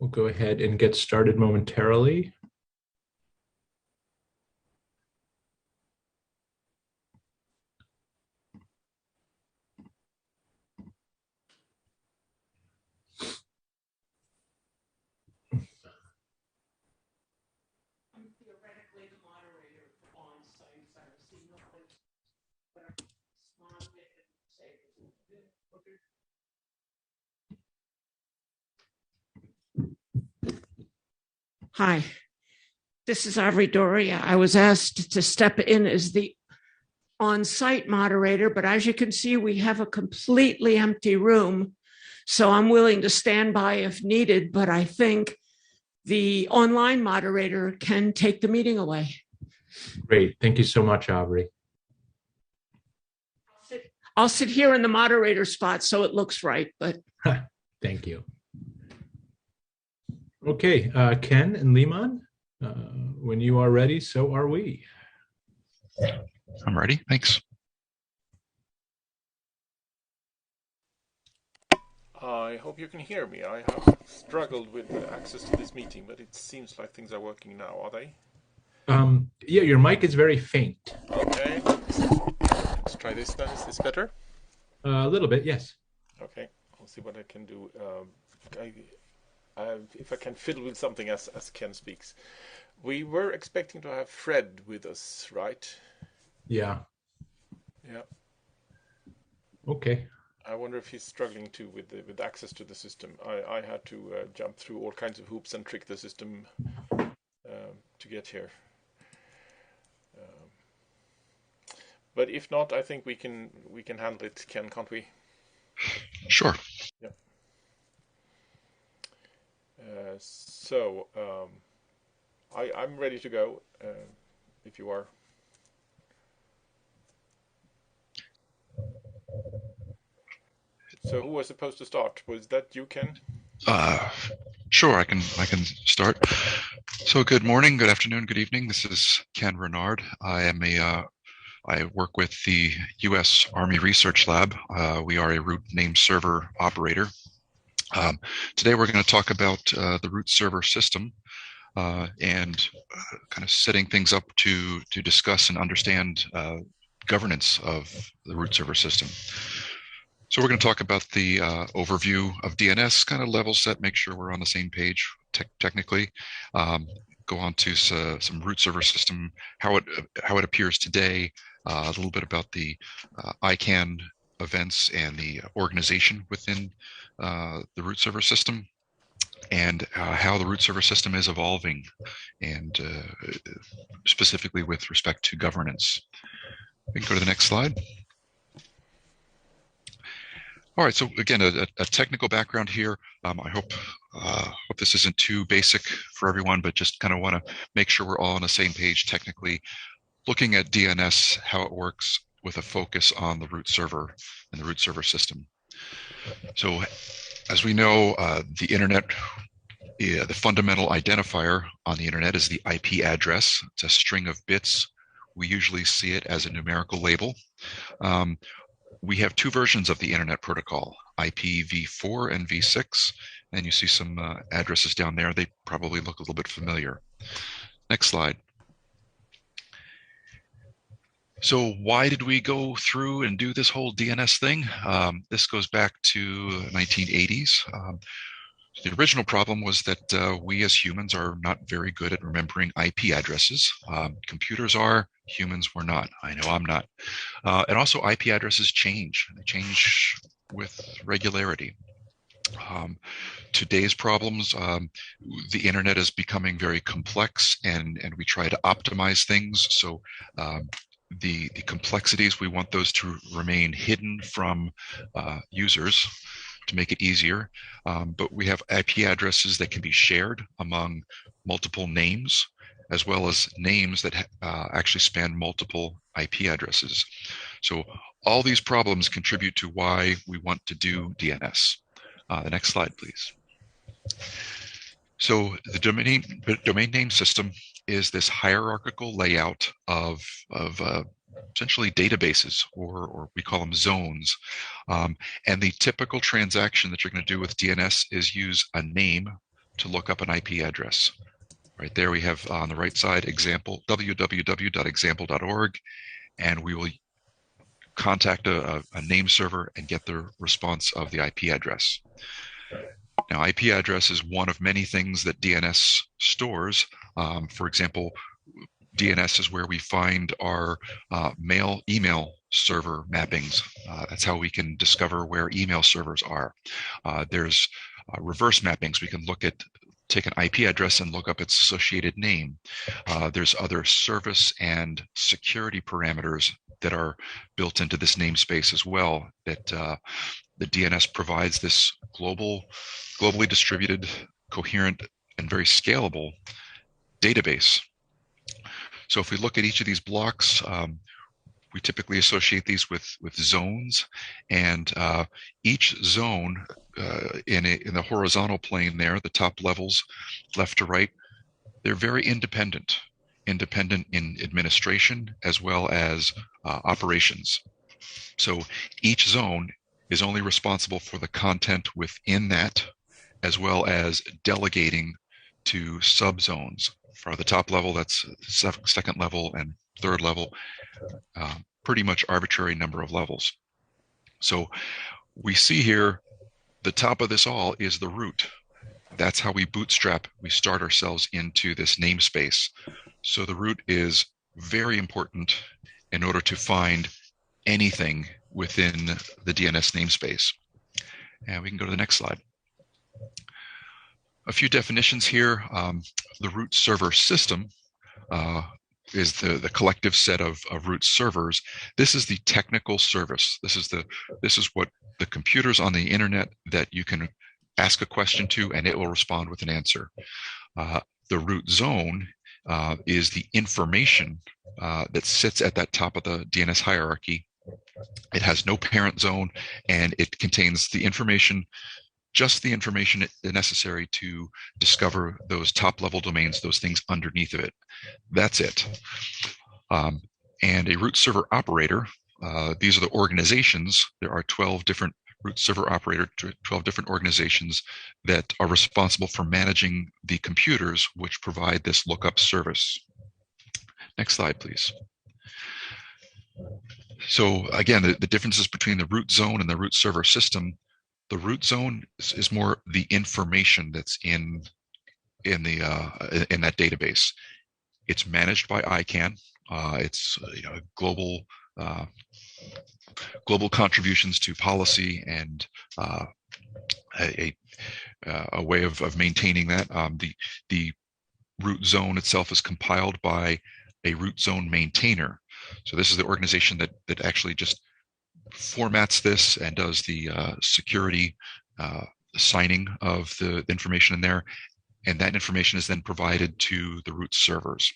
We'll go ahead and get started momentarily. Hi, this is Avery Doria. I was asked to step in as the on-site moderator, but as you can see, we have a completely empty room. So I'm willing to stand by if needed, but I think the online moderator can take the meeting away. Great. Thank you so much, Aubrey. I'll sit here in the moderator spot so it looks right, but thank you. Okay, Ken and Liman, when you are ready, so are we. I'm ready. Thanks. I hope you can hear me. I have struggled with access to this meeting, but it seems like things are working now. Are they? Yeah, your mic is very faint. Okay. Let's try this then. Is this better? A little bit, yes. Okay. I'll see what I can do. If I can fiddle with something as Ken speaks. We were expecting to have Fred with us, right? Yeah. Yeah. Okay. I wonder if he's struggling too with access to the system. I had to jump through all kinds of hoops and trick the system to get here. But if not, I think we can handle it, Ken, can't we? Sure. Yeah. I'm ready to go if you are. So who was supposed to start? Was that you, Ken? Sure, I can start. So good morning, good afternoon, good evening. This is Ken Renard. I work with the U.S. Army Research Lab. We are a root name server operator. Today we're going to talk about the root server system and kind of setting things up to discuss and understand governance of the root server system. So we're going to talk about the overview of DNS, kind of level set, make sure we're on the same page technically. Go on to some root server system, how it appears today, a little bit about the ICANN events and the organization within the root server system, and how the root server system is evolving, and specifically with respect to governance. We can go to the next slide. All right, so again, a technical background here. I hope this isn't too basic for everyone, but just kind of want to make sure we're all on the same page technically, looking at DNS, how it works with a focus on the root server and the root server system. So as we know, the internet, the fundamental identifier on the internet is the IP address. It's a string of bits. We usually see it as a numerical label. We have two versions of the Internet Protocol, IPv4 and v6, and you see some addresses down there. They probably look a little bit familiar. Next slide. So why did we go through and do this whole DNS thing? This goes back to 1980s. The original problem was that we as humans are not very good at remembering IP addresses. Computers are, humans were not. I know I'm not. And also IP addresses change. They change with regularity. Today's problems, the internet is becoming very complex, and we try to optimize things. So the complexities, we want those to remain hidden from users to make it easier. But we have IP addresses that can be shared among multiple names, as well as names that actually span multiple IP addresses. So all these problems contribute to why we want to do DNS. The next slide, please. So the domain name system is this hierarchical layout of essentially databases, or we call them zones. And the typical transaction that you're going to do with DNS is use a name to look up an IP address. Right there we have on the right side example, www.example.org, and we will contact a name server and get the response of the IP address. Now, IP address is one of many things that DNS stores. For example, DNS is where we find our email server mappings. That's how we can discover where email servers are. There's reverse mappings. We can take an IP address and look up its associated name. There's other service and security parameters that are built into this namespace as well, that the DNS provides this globally distributed, coherent, and very scalable database. So if we look at each of these blocks, we typically associate these with zones, and each zone in the horizontal plane there, the top levels, left to right, they're very independent in administration as well as operations. So each zone is only responsible for the content within that, as well as delegating to subzones. For the top level, that's second level and third level, pretty much arbitrary number of levels. So we see here, the top of this all is the root. That's how we start ourselves into this namespace. So the root is very important in order to find anything within the DNS namespace. And we can go to the next slide. A few definitions here. The root server system is the collective set of root servers. This is the technical service. This is what the computers on the internet that you can ask a question to, and it will respond with an answer. The root zone is the information that sits at that top of the DNS hierarchy. It has no parent zone, and it contains the information, just the information necessary to discover those top level domains, those things underneath of it. That's it. And a root server operator, these are the organizations. There are 12 different root server operator, 12 different organizations that are responsible for managing the computers which provide this lookup service. Next slide, please. So again, the differences between the root zone and the root server system. The root zone is more the information that's in that database. It's managed by ICANN. It's global contributions to policy and a way of maintaining that. The root zone itself is compiled by a root zone maintainer. So this is the organization that actually just formats this and does the security signing of the information in there, and that information is then provided to the root servers.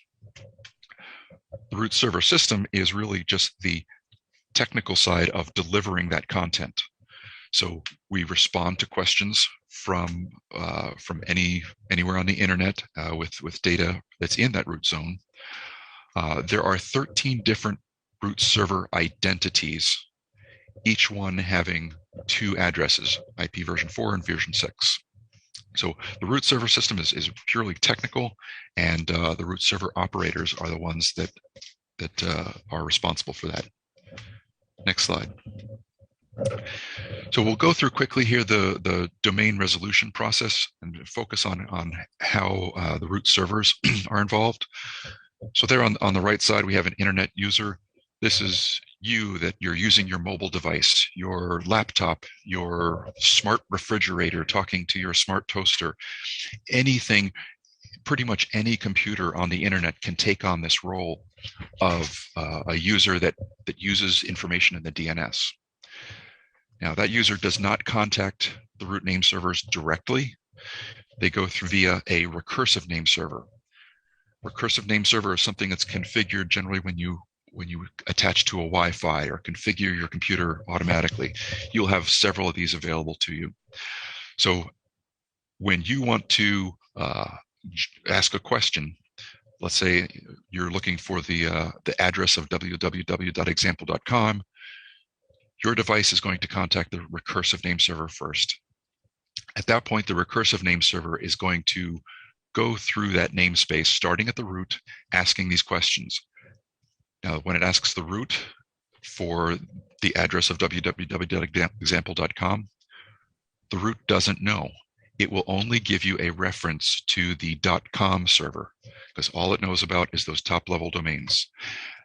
The root server system is really just the technical side of delivering that content. So we respond to questions from anywhere on the internet with data that's in that root zone. There are 13 different root server identities, each one having 2 addresses, IP version 4 and version 6. So the root server system is purely technical, and the root server operators are the ones that are responsible for that. Next slide. So we'll go through quickly here the domain resolution process and focus on how the root servers are involved. So there on the right side, we have an internet user. This is you, that you're using your mobile device, your laptop, your smart refrigerator, talking to your smart toaster. Anything, pretty much any computer on the internet can take on this role of a user that uses information in the DNS. Now, that user does not contact the root name servers directly. They go through via a recursive name server. Recursive name server is something that's configured generally when you attach to a Wi-Fi or configure your computer automatically. You'll have several of these available to you. So when you want to ask a question, let's say you're looking for the address of www.example.com. Your device is going to contact the recursive name server first. At that point, the recursive name server is going to go through that namespace, starting at the root, asking these questions. Now, when it asks the root for the address of www.example.com, the root doesn't know. It will only give you a reference to the .com server, because all it knows about is those top-level domains.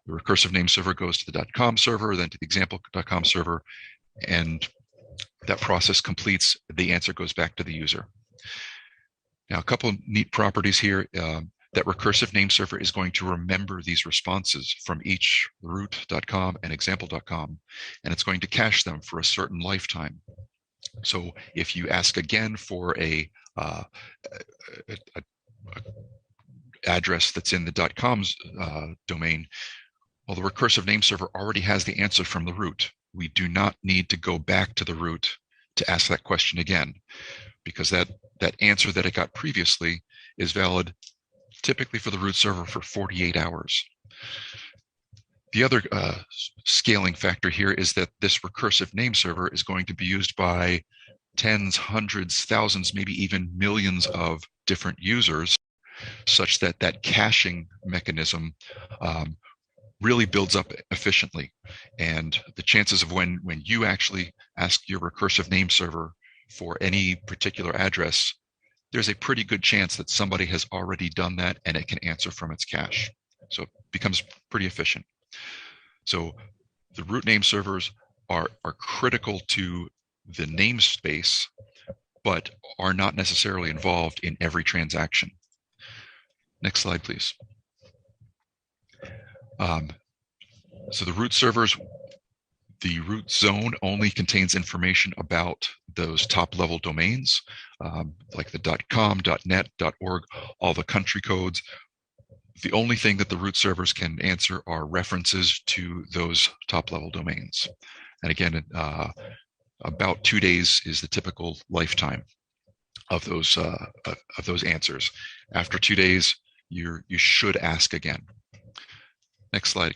The recursive name server goes to the .com server, then to the example.com server, and that process completes. The answer goes back to the user. Now, a couple of neat properties here. That recursive name server is going to remember these responses from each root.com and example.com, and it's going to cache them for a certain lifetime. So if you ask again for a address that's in the .com's domain, well, the recursive name server already has the answer from the root. We do not need to go back to the root to ask that question again, because that answer that it got previously is valid typically for the root server for 48 hours. The other scaling factor here is that this recursive name server is going to be used by tens, hundreds, thousands, maybe even millions of different users, such that that caching mechanism really builds up efficiently. And the chances of when you actually ask your recursive name server for any particular address, there's a pretty good chance that somebody has already done that and it can answer from its cache. So it becomes pretty efficient. So the root name servers are critical to the namespace, but are not necessarily involved in every transaction. Next slide, please. So the root servers, the root zone only contains information about those top-level domains, like the .com, .net, .org, all the country codes. The only thing that the root servers can answer are references to those top-level domains. And again, about 2 days is the typical lifetime of those answers. After 2 days, you should ask again. Next slide.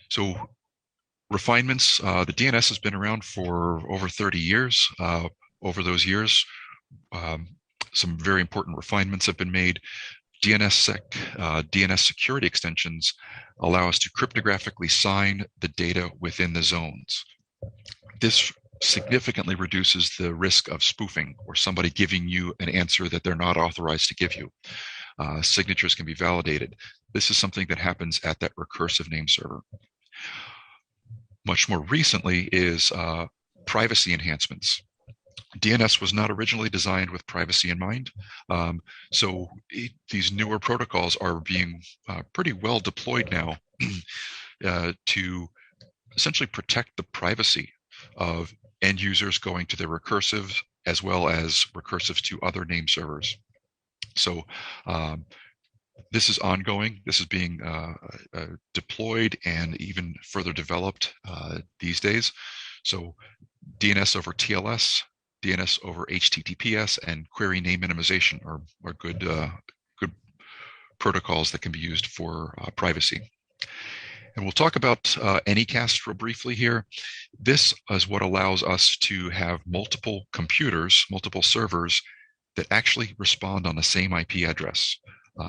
So refinements, the DNS has been around for over 30 years. Over those years, some very important refinements have been made. DNS security extensions allow us to cryptographically sign the data within the zones. This significantly reduces the risk of spoofing or somebody giving you an answer that they're not authorized to give you. Signatures can be validated. This is something that happens at that recursive name server. Much more recently is privacy enhancements. DNS was not originally designed with privacy in mind. So these newer protocols are being pretty well deployed now to essentially protect the privacy of end users going to their recursive as well as recursives to other name servers. So this is ongoing. This is being deployed and even further developed these days. So DNS over TLS, DNS over HTTPS, and query name minimization are good protocols that can be used for privacy. And we'll talk about Anycast real briefly here. This is what allows us to have multiple computers, multiple servers that actually respond on the same IP address,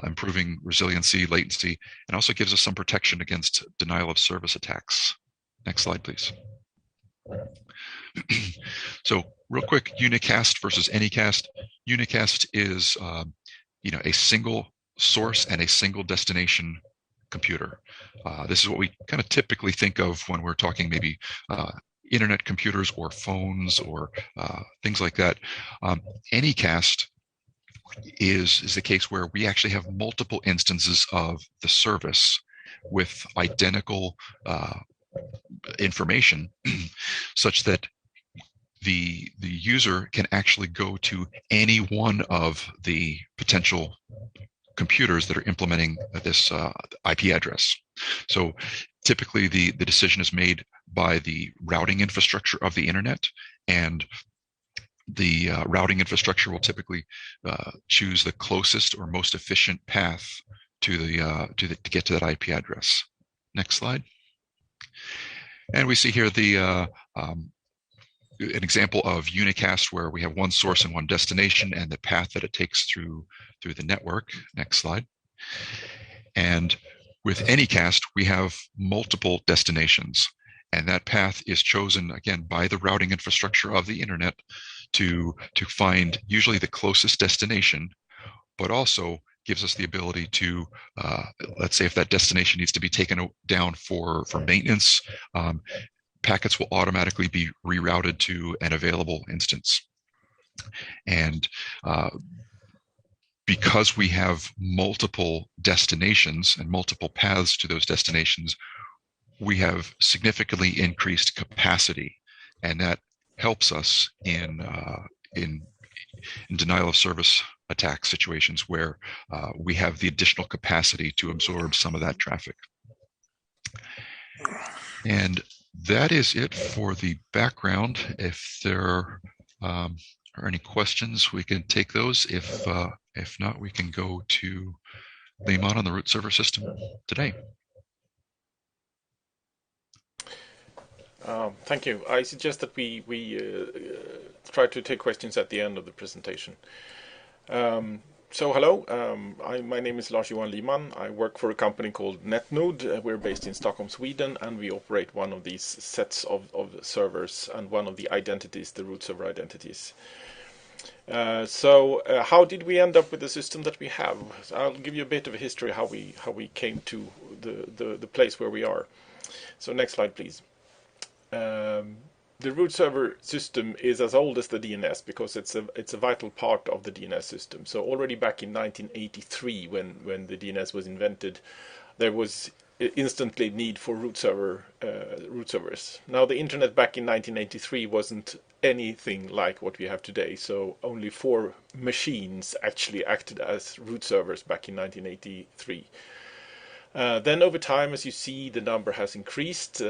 improving resiliency, latency, and also gives us some protection against denial of service attacks. Next slide, please. So real quick, Unicast versus Anycast. Unicast is a single source and a single destination computer. This is what we kind of typically think of when we're talking maybe internet computers or phones or things like that. Anycast is the case where we actually have multiple instances of the service with identical information such that the user can actually go to any one of the potential computers that are implementing this IP address. So typically the decision is made by the routing infrastructure of the internet, and the routing infrastructure will typically choose the closest or most efficient path to to get to that IP address. Next slide. And we see here an example of unicast where we have one source and one destination and the path that it takes through the network. Next slide. And with Anycast, we have multiple destinations, and that path is chosen again by the routing infrastructure of the internet to find usually the closest destination, but also gives us the ability to, let's say if that destination needs to be taken down for maintenance, packets will automatically be rerouted to an available instance. And because we have multiple destinations and multiple paths to those destinations, we have significantly increased capacity, and that helps us in denial of service attack situations where we have the additional capacity to absorb some of that traffic. And that is it for the background. If there are any questions, we can take those. If not, we can go to Leman on the root server system today. Thank you. I suggest that we try to take questions at the end of the presentation. So hello, my name is Lars-Johan Liman. I work for a company called NetNode. We're based in Stockholm, Sweden, and we operate one of these sets of servers and one of the identities, the root server identities. So how did we end up with the system that we have? I'll give you a bit of a history how we came to the place where we are. So next slide, please. The root server system is as old as the DNS because it's a vital part of the DNS system. So already back in 1983, when the DNS was invented, there was instantly need for root servers. Now the internet back in 1983 wasn't anything like what we have today. So only 4 machines actually acted as root servers back in 1983. Then over time, as you see, the number has increased.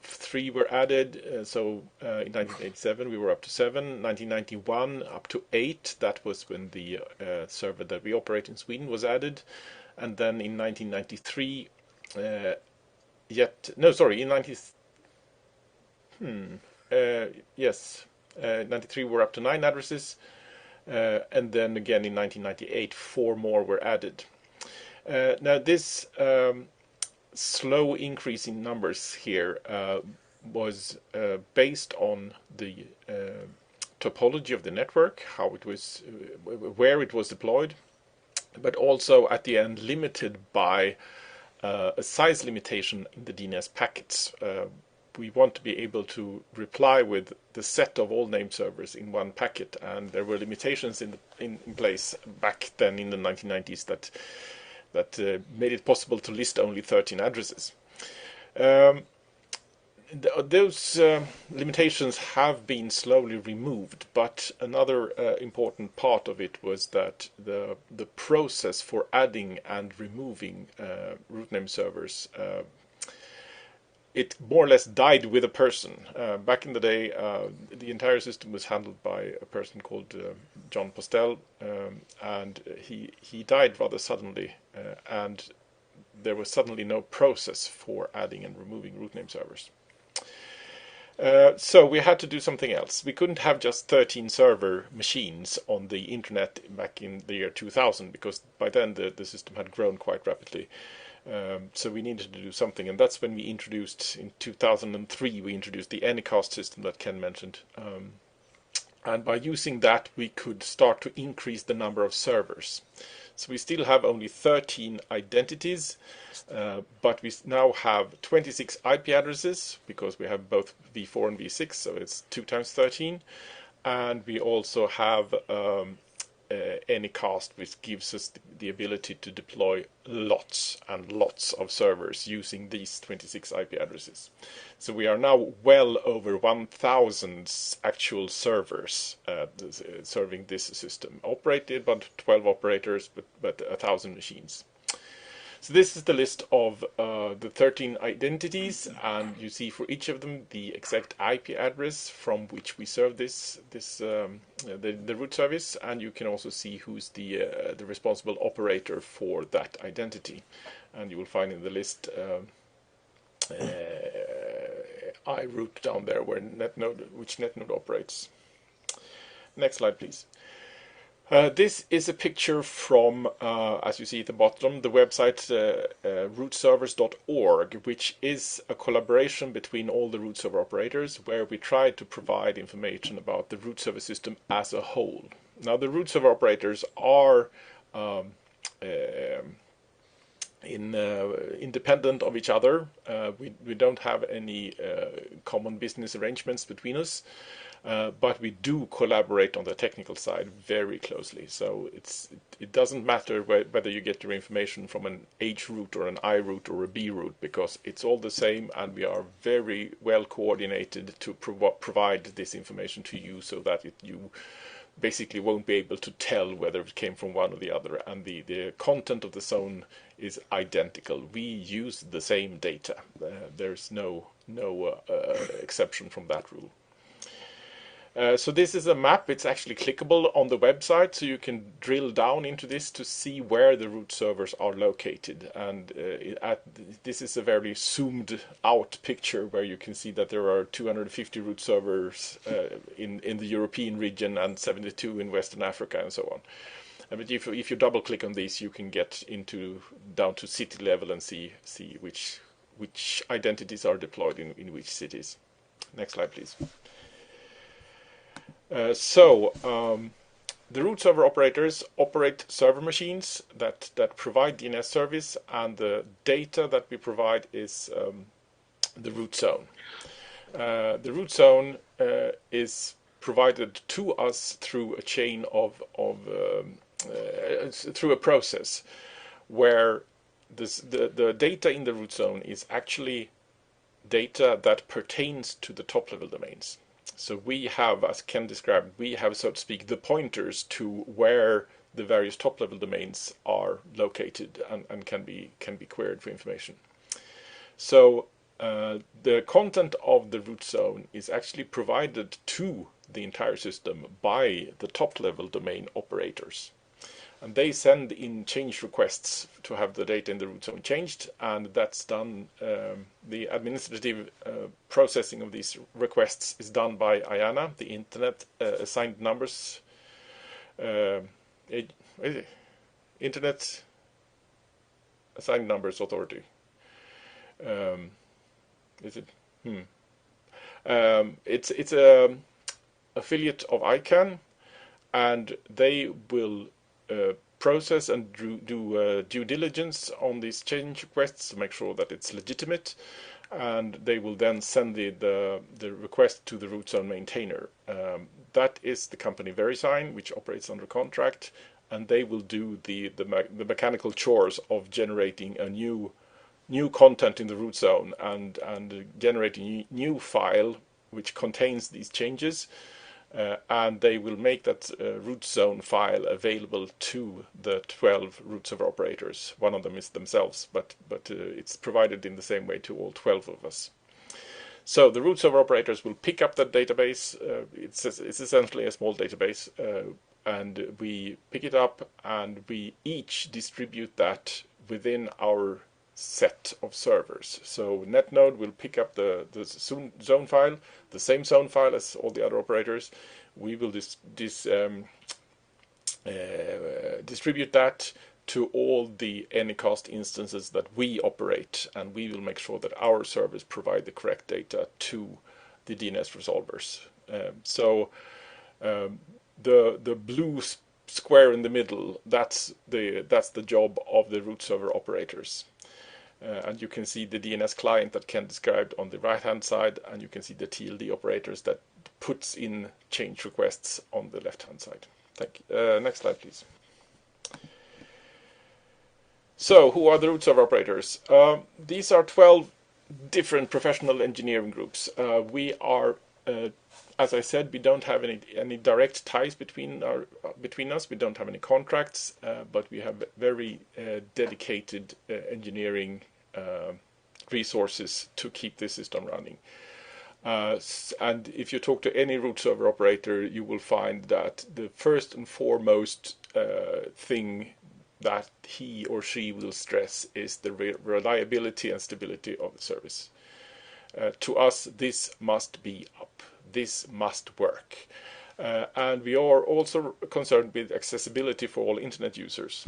3 were added, so in 1987 we were up to 7, 1991 up to 8, that was when the server that we operate in Sweden was added, and then in 1993, in 93 we're up to 9 addresses, and then again in 1998 4 more were added. Now this slow increase in numbers here was based on the topology of the network, how it was, where it was deployed, but also at the end limited by a size limitation in the DNS packets. We want to be able to reply with the set of all name servers in one packet, and there were limitations in place back then in the 1990s that made it possible to list only 13 addresses. Those limitations have been slowly removed, but another important part of it was that the process for adding and removing root name servers, it more or less died with a person. Back in the day, the entire system was handled by a person called John Postel, and he died rather suddenly, and there was suddenly no process for adding and removing root name servers. So we had to do something else. We couldn't have just 13 server machines on the internet back in the year 2000, because by then the system had grown quite rapidly. So we needed to do something, and that's when we introduced, in 2003, we introduced the Anycast system that Ken mentioned. And by using that, we could start to increase the number of servers. So we still have only 13 identities, but we now have 26 IP addresses, because we have both v4 and v6, so it's 2 times 13. And we also have Anycast, which gives us the ability to deploy lots and lots of servers using these 26 IP addresses. So we are now well over 1,000 actual servers serving this system. Operated by 12 operators, but 1,000 machines. So this is the list of the 13 identities, and you see for each of them the exact IP address from which we serve the root service, and you can also see who's the responsible operator for that identity. And you will find in the list iRoot down there which netnode operates. Next slide, please. This is a picture from, as you see at the bottom, the website rootservers.org, which is a collaboration between all the root server operators, where we try to provide information about the root server system as a whole. Now, the root server operators are independent of each other. We don't have any common business arrangements between us. But we do collaborate on the technical side very closely. So it doesn't matter whether you get your information from an H root or an I root or a B root, because it's all the same, and we are very well coordinated to provide this information to you, so that you basically won't be able to tell whether it came from one or the other, and the content of the zone is identical. We use the same data. There's no exception from that rule. So this is a map. It's actually clickable on the website, so you can drill down into this to see where the root servers are located. And this is a very zoomed out picture where you can see that there are 250 root servers in the European region and 72 in Western Africa and so on. But if you double click on these, you can get down to city level and see which identities are deployed in which cities. Next slide, please. The root server operators operate server machines that provide DNS service, and the data that we provide is the root zone. The root zone is provided to us through a chain through a process where the data in the root zone is actually data that pertains to the top level domains. So we have, as Ken described, so to speak, the pointers to where the various top-level domains are located and can be queried for information. So the content of the root zone is actually provided to the entire system by the top-level domain operators. And they send in change requests to have the data in the root zone changed, and that's done. The administrative processing of these requests is done by IANA, the Internet Assigned Numbers Internet Assigned Numbers Authority. Is it? It's a affiliate of ICANN, and they will process and do due diligence on these change requests to make sure that it's legitimate, and they will then send the request to the root zone maintainer. That is the company VeriSign, which operates under contract, and they will do the mechanical chores of generating a new content in the root zone and generating a new file which contains these changes. And they will make that root zone file available to the 12 root server operators. One of them is themselves, but it's provided in the same way to all 12 of us. So the root server operators will pick up that database. It's essentially a small database, and we pick it up and we each distribute that within our set of servers. So NetNode will pick up the zone file, the same zone file as all the other operators. We will distribute that to all the Anycast instances that we operate, and we will make sure that our servers provide the correct data to the DNS resolvers. The blue square in the middle, that's the job of the root server operators. And you can see the DNS client that Ken described on the right-hand side, and you can see the TLD operators that puts in change requests on the left-hand side. Thank you. Next slide, please. So, who are the root server operators? These are 12 different professional engineering groups. We are as I said, we don't have any direct ties between us. We don't have any contracts, but we have very dedicated engineering resources to keep this system running. And if you talk to any root server operator, you will find that the first and foremost thing that he or she will stress is the reliability and stability of the service. To us, this must be up. This must work. And we are also concerned with accessibility for all internet users.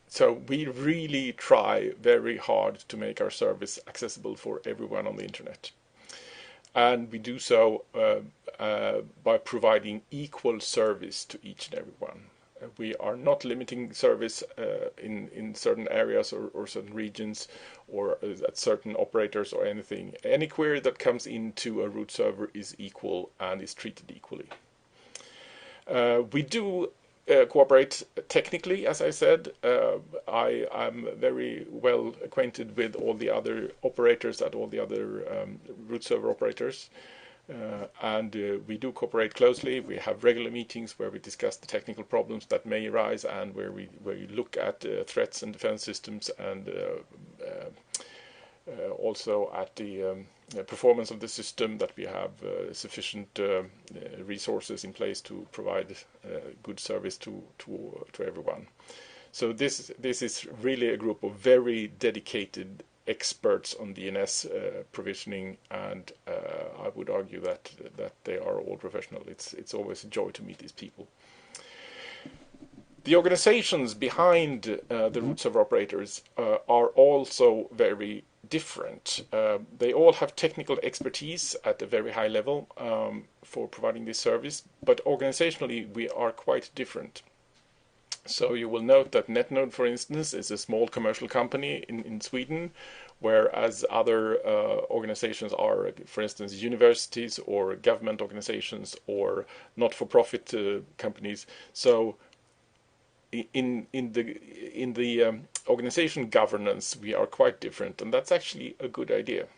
So we really try very hard to make our service accessible for everyone on the internet. And we do so by providing equal service to each and everyone. We are not limiting service in certain areas or certain regions or at certain operators or anything. Any query that comes into a root server is equal and is treated equally. We do cooperate technically, as I said. I am very well acquainted with all the other operators at all the other root server operators. And we do cooperate closely. We have regular meetings where we discuss the technical problems that may arise and where we look at threats and defense systems and also at the performance of the system, that we have sufficient resources in place to provide good service to everyone. So this is really a group of very dedicated experts on DNS provisioning, and I would argue that they are all professional. It's always a joy to meet these people. The organizations behind the root server operators are also very different. They all have technical expertise at a very high level for providing this service, but organizationally we are quite different. So you will note that NetNode, for instance, is a small commercial company in Sweden, whereas other organizations are, for instance, universities or government organizations or not-for-profit companies. So in the organization governance, we are quite different, and that's actually a good idea.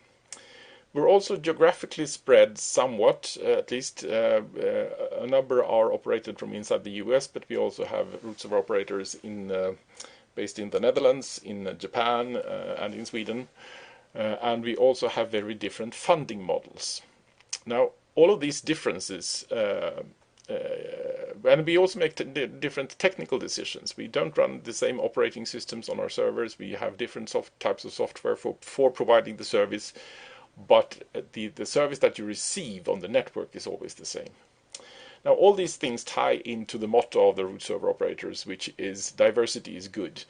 We're also geographically spread somewhat, at least a number are operated from inside the US, but we also have root server operators based in the Netherlands, in Japan, and in Sweden. And we also have very different funding models. Now, all of these differences, and we also make different technical decisions. We don't run the same operating systems on our servers. We have different types of software for providing the service. But the service that you receive on the network is always the same. Now, all these things tie into the motto of the root server operators, which is diversity is good.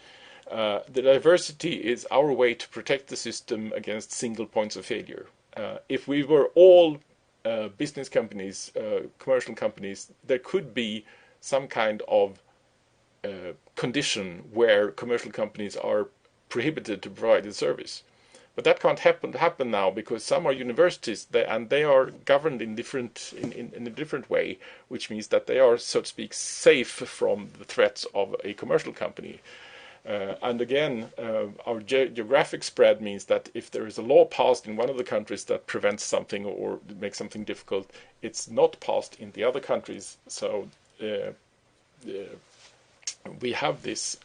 The diversity is our way to protect the system against single points of failure. If we were all business companies, commercial companies, there could be some kind of condition where commercial companies are prohibited to provide the service. But that can't happen now, because some are universities and they are governed in a different way, which means that they are, so to speak, safe from the threats of a commercial company. And again, our geographic spread means that if there is a law passed in one of the countries that prevents something or makes something difficult, it's not passed in the other countries. So we have this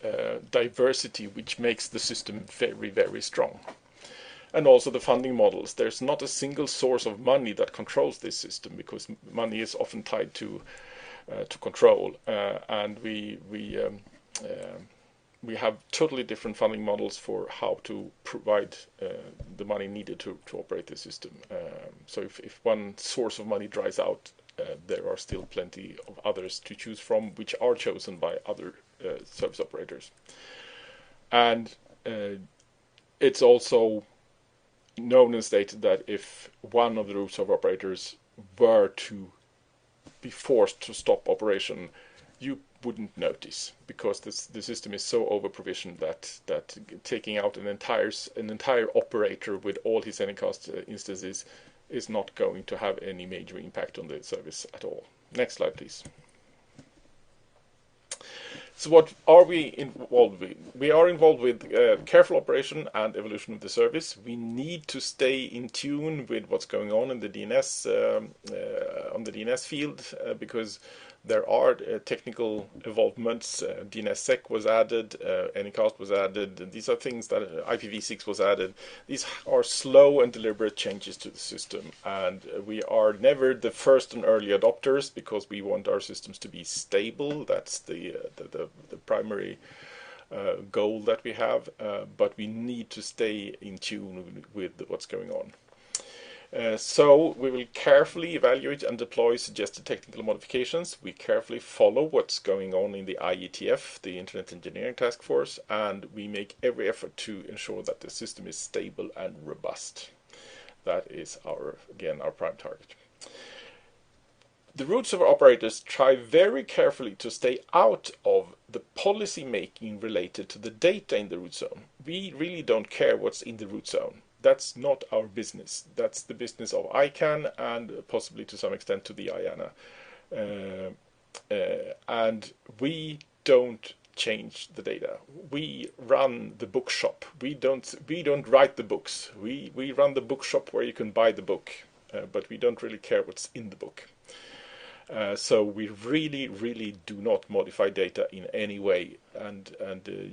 diversity which makes the system very, very strong. And also the funding models. There's not a single source of money that controls this system, because money is often tied to control, and we have totally different funding models for how to provide the money needed to operate the system. So if one source of money dries out, there are still plenty of others to choose from, which are chosen by other service operators. And it's also known and stated that if one of the root server operators were to be forced to stop operation, you wouldn't notice, because the system is so over-provisioned that taking out an entire operator with all his Anycast instances is not going to have any major impact on the service at all. Next slide, please. So what are we involved with? We are involved with careful operation and evolution of the service. We need to stay in tune with what's going on in the DNS on the DNS field because there are technical evolvements. DNSSEC was added, Anycast was added. These are things that IPv6 was added. These are slow and deliberate changes to the system, and we are never the first and early adopters because we want our systems to be stable. That's the primary goal that we have, but we need to stay in tune with what's going on. So we will carefully evaluate and deploy suggested technical modifications. We carefully follow what's going on in the IETF, the Internet Engineering Task Force, and we make every effort to ensure that the system is stable and robust. That is again our prime target. The root server operators try very carefully to stay out of the policy making related to the data in the root zone. We really don't care what's in the root zone. That's not our business. That's the business of ICANN and possibly to some extent to the IANA. And we don't change the data. We run the bookshop. We don't write the books. We run the bookshop where you can buy the book, but we don't really care what's in the book. So we really do not modify data in any way, and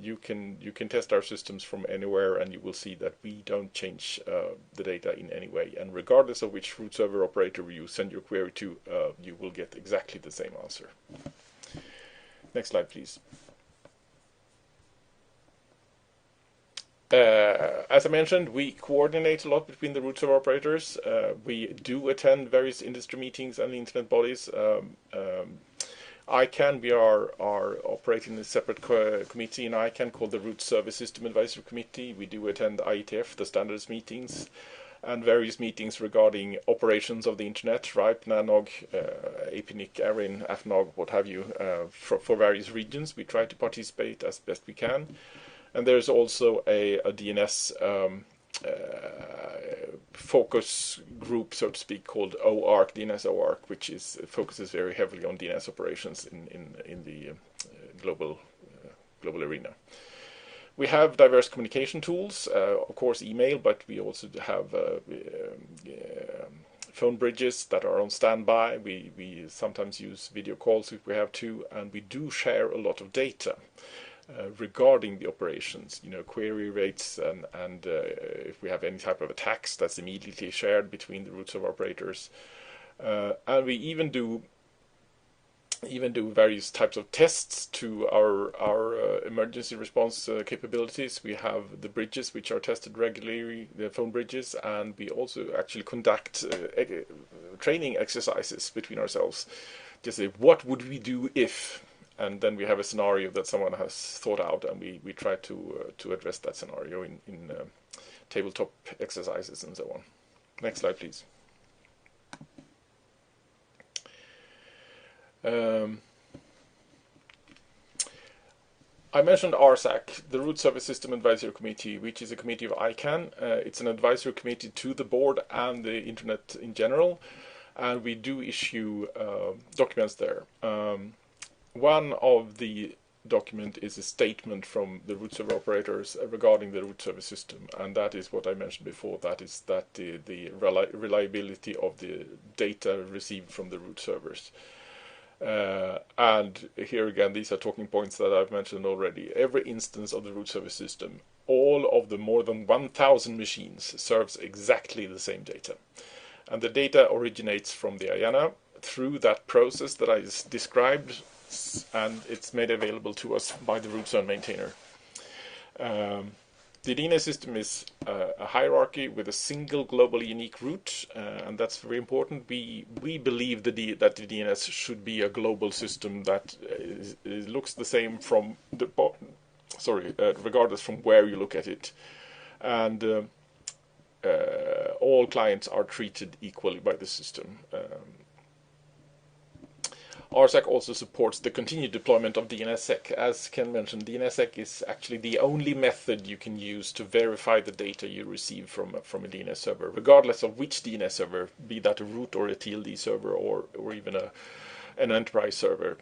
you can test our systems from anywhere, and you will see that we don't change the data in any way. And regardless of which root server operator you send your query to, you will get exactly the same answer. Next slide, please. As I mentioned, we coordinate a lot between the root server operators. We do attend various industry meetings and internet bodies. ICANN, we are operating a separate committee in ICANN called the Root Service System Advisory Committee. We do attend IETF, the standards meetings, and various meetings regarding operations of the internet, RIPE, NANOG, APNIC, ARIN, AFNOG, what have you, for various regions. We try to participate as best we can. And there's also a DNS focus group, so to speak, called OARC, DNS OARC, which focuses very heavily on DNS operations in the global arena. We have diverse communication tools, of course email, but we also have phone bridges that are on standby. We sometimes use video calls if we have to, and we do share a lot of data regarding the operations, query rates, and if we have any type of attacks, that's immediately shared between the root server operators. And we even do various types of tests to our emergency response capabilities. We have the bridges which are tested regularly, the phone bridges, and we also actually conduct training exercises between ourselves. Just say, what would we do if? And then we have a scenario that someone has thought out, and we try to address that scenario in tabletop exercises and so on. Next slide, please. I mentioned RSAC, the Root Service System Advisory Committee, which is a committee of ICANN. It's an advisory committee to the board and the internet in general, and we do issue documents there. One of the document is a statement from the root server operators regarding the root server system, and that is what I mentioned before. That is that the reliability of the data received from the root servers. And here again, these are talking points that I've mentioned already. Every instance of the root server system, all of the more than 1,000 machines, serves exactly the same data. And the data originates from the IANA through that process that I described, and it's made available to us by the root zone maintainer. The DNS system is a hierarchy with a single globally unique root, and that's very important. We believe that the DNS should be a global system that looks the same from regardless from where you look at it, and all clients are treated equally by the system. RSAC also supports the continued deployment of DNSSEC. As Ken mentioned, DNSSEC is actually the only method you can use to verify the data you receive from a DNS server, regardless of which DNS server, be that a root or a TLD server or even an enterprise server.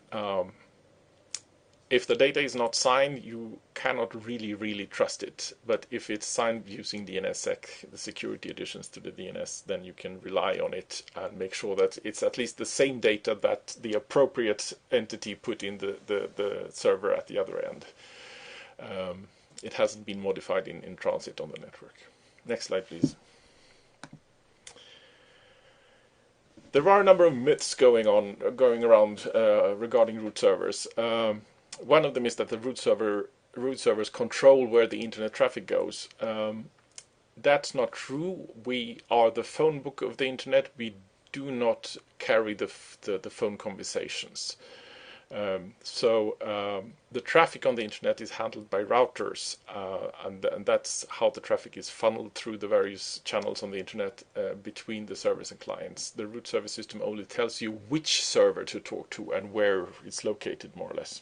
if the data is not signed, you cannot really trust it. But if it's signed using DNSSEC, the security additions to the DNS, then you can rely on it and make sure that it's at least the same data that the appropriate entity put in the server at the other end. It hasn't been modified in transit on the network. Next slide, please. There are a number of myths going around regarding root servers. One of them is that the root servers control where the internet traffic goes. That's not true. We are the phone book of the internet. We do not carry the phone conversations. The traffic on the internet is handled by routers, and that's how the traffic is funneled through the various channels on the internet between the servers and clients. The root server system only tells you which server to talk to and where it's located, more or less.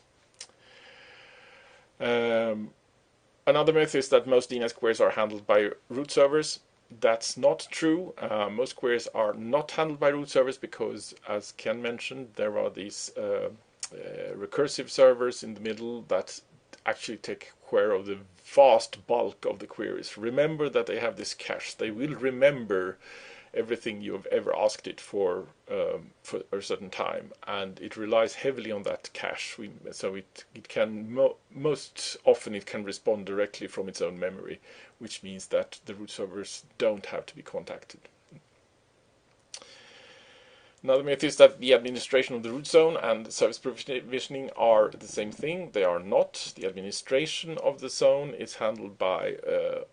Another myth is that most DNS queries are handled by root servers. That's not true. Most queries are not handled by root servers because, as Ken mentioned, there are these recursive servers in the middle that actually take care of the vast bulk of the queries. Remember that they have this cache. They will remember everything you have ever asked it for a certain time, and it relies heavily on that cache. So it can most often it can respond directly from its own memory, which means that the root servers don't have to be contacted. Another myth is that the administration of the root zone and service provisioning are the same thing. They are not. The administration of the zone is handled by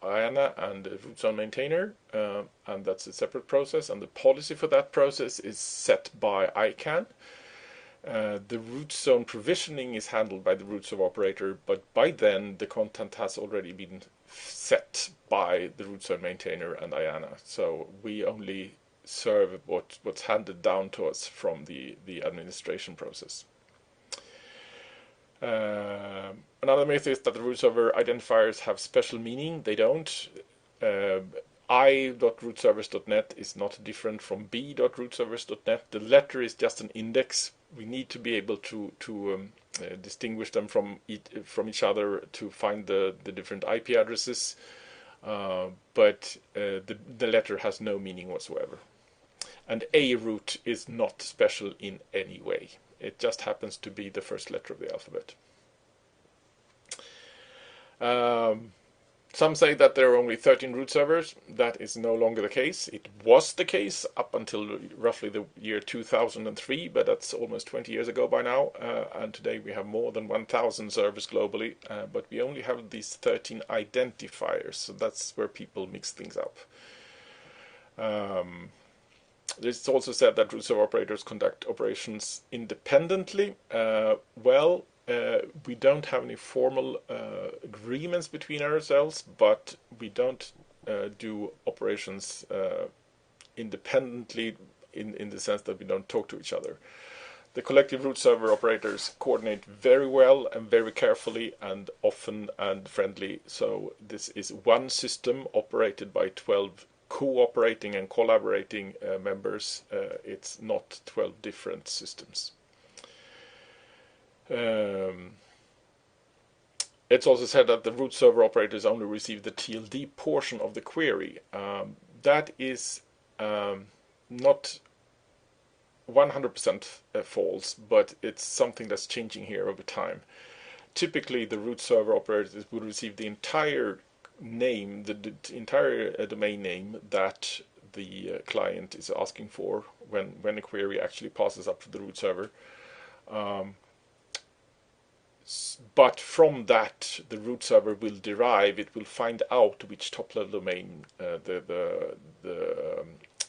IANA and the root zone maintainer, and that's a separate process. And the policy for that process is set by ICANN. The root zone provisioning is handled by the root server operator, but by then the content has already been set by the root zone maintainer and IANA. So we only serve what's handed down to us from the administration process. Another myth is that the root server identifiers have special meaning. They don't. I.rootservers.net is not different from b.rootservers.net. The letter is just an index. We need to be able to distinguish them from each other to find the different IP addresses, but the letter has no meaning whatsoever. And a root is not special in any way. It just happens to be the first letter of the alphabet. Some say that there are only 13 root servers. That is no longer the case. It was the case up until roughly the year 2003, but that's almost 20 years ago by now. And today we have more than 1,000 servers globally, but we only have these 13 identifiers. So that's where people mix things up. It's also said that root server operators conduct operations independently. We don't have any formal agreements between ourselves, but we don't do operations independently in the sense that we don't talk to each other. The collective root server operators coordinate very well and very carefully and often and friendly. So this is one system operated by 12 cooperating and collaborating members. It's not 12 different systems. It's also said that the root server operators only receive the TLD portion of the query. That is not 100% false, but it's something that's changing here over time. Typically, the root server operators would receive the entire name, the entire domain name that the client is asking for when a query actually passes up to the root server. But from that, the root server will derive, it will find out which top-level domain the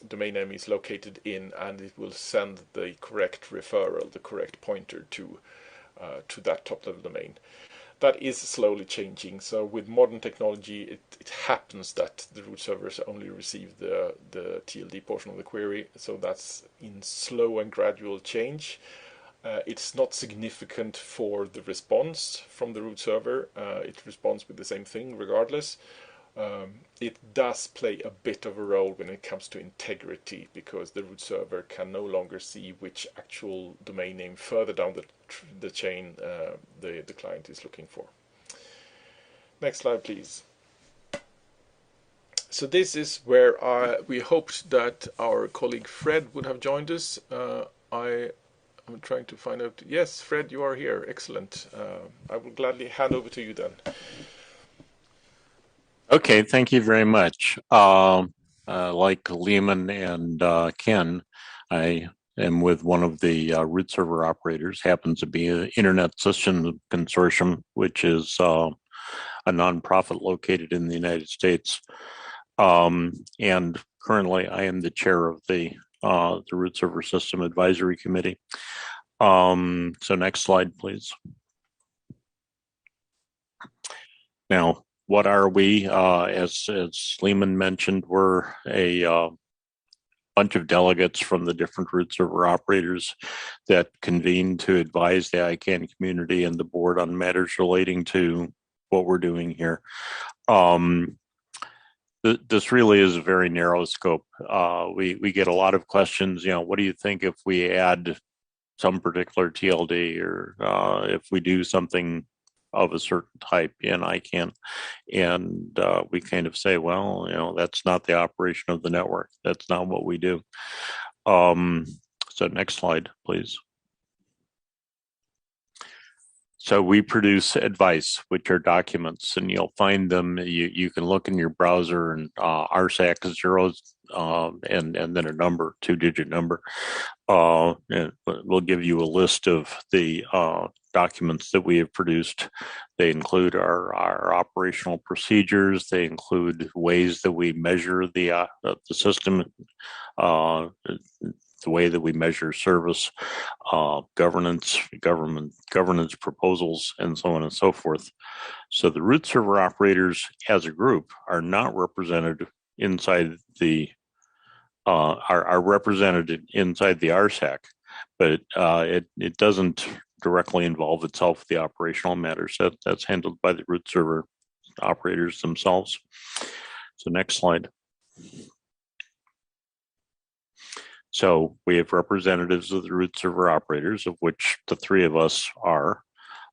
domain name is located in, and it will send the correct referral, the correct pointer to that top-level domain. That is slowly changing. So with modern technology, it happens that the root servers only receive the TLD portion of the query. So that's in slow and gradual change. It's not significant for the response from the root server. It responds with the same thing regardless. it does play a bit of a role when it comes to integrity, because the root server can no longer see which actual domain name further down the chain the client is looking for. Next slide, please. So this is where we hoped that our colleague Fred would have joined us. I'm trying to find out. Yes, Fred, you are here. Excellent. I will gladly hand over to you then. Okay, thank you very much. Like Lehman and Ken, I am with one of the root server operators, happens to be an Internet Systems Consortium, which is a nonprofit located in the United States. And currently I am the chair of the Root Server System Advisory Committee. So next slide, please. Now, what are we? As Lehman mentioned, we're a bunch of delegates from the different root server operators that convene to advise the ICANN community and the board on matters relating to what we're doing here. This really is a very narrow scope. We get a lot of questions, what do you think if we add some particular TLD, or if we do something of a certain type in ICANN? And we kind of say, well, that's not the operation of the network. That's not what we do. So next slide, please. So we produce advice, which are documents, and you'll find them. You can look in your browser, and RSAC zeros and then a number, 2-digit number. And we'll give you a list of the documents that we have produced. They include our operational procedures. They include ways that we measure the system, the way that we measure service, governance proposals, and so on and so forth. So the root server operators as a group are not represented inside the are represented inside the RSAC, but it doesn't directly involve itself with the operational matters. That's handled by the root server operators themselves. So next slide. So we have representatives of the root server operators, of which the three of us are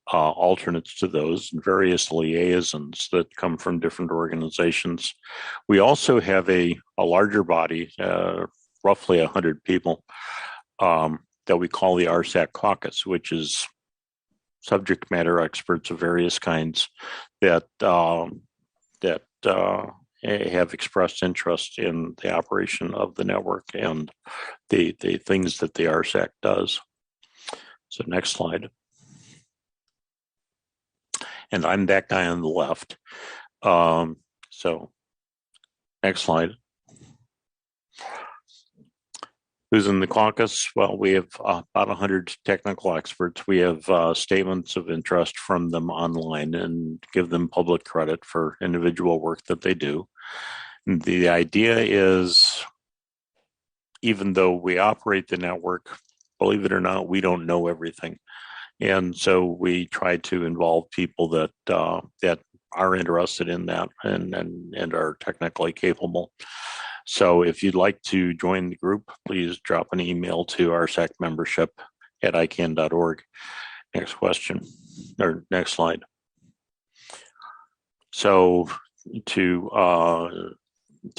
alternates to those, and various liaisons that come from different organizations. We also have a larger body, roughly 100 people, that we call the RSAC caucus, which is subject matter experts of various kinds that have expressed interest in the operation of the network and the things that the RSAC does. So next slide. And I'm that guy on the left. So next slide. Who's in the caucus? Well, we have about 100 technical experts. We have statements of interest from them online and give them public credit for individual work that they do. And the idea is, even though we operate the network, believe it or not, we don't know everything. And so we try to involve people that are interested in that and are technically capable. So if you'd like to join the group, please drop an email to rsacmembership@icann.org. Next question, or next slide. So to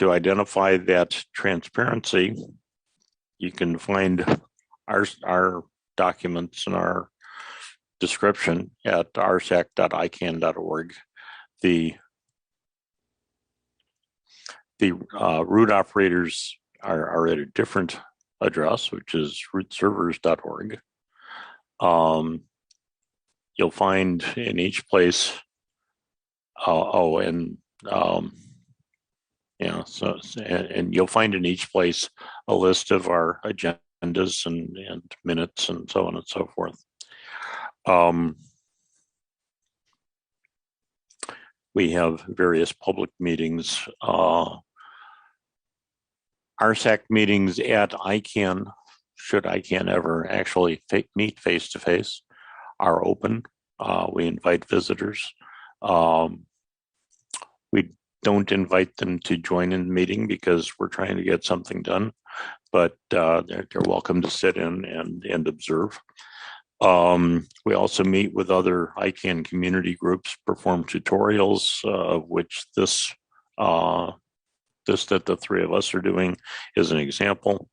identify that transparency, you can find our documents and our description at rsac.icann.org. The root operators are at a different address, which is rootservers.org. You'll find in each place, and you'll find in each place a list of our agendas and minutes and so on and so forth. We have various public meetings. RSAC meetings at ICANN, should ICANN ever actually meet face-to-face, are open. We invite visitors. We don't invite them to join in the meeting because we're trying to get something done, but they're welcome to sit in and observe. We also meet with other ICANN community groups, perform tutorials, of which this that the three of us are doing is an example.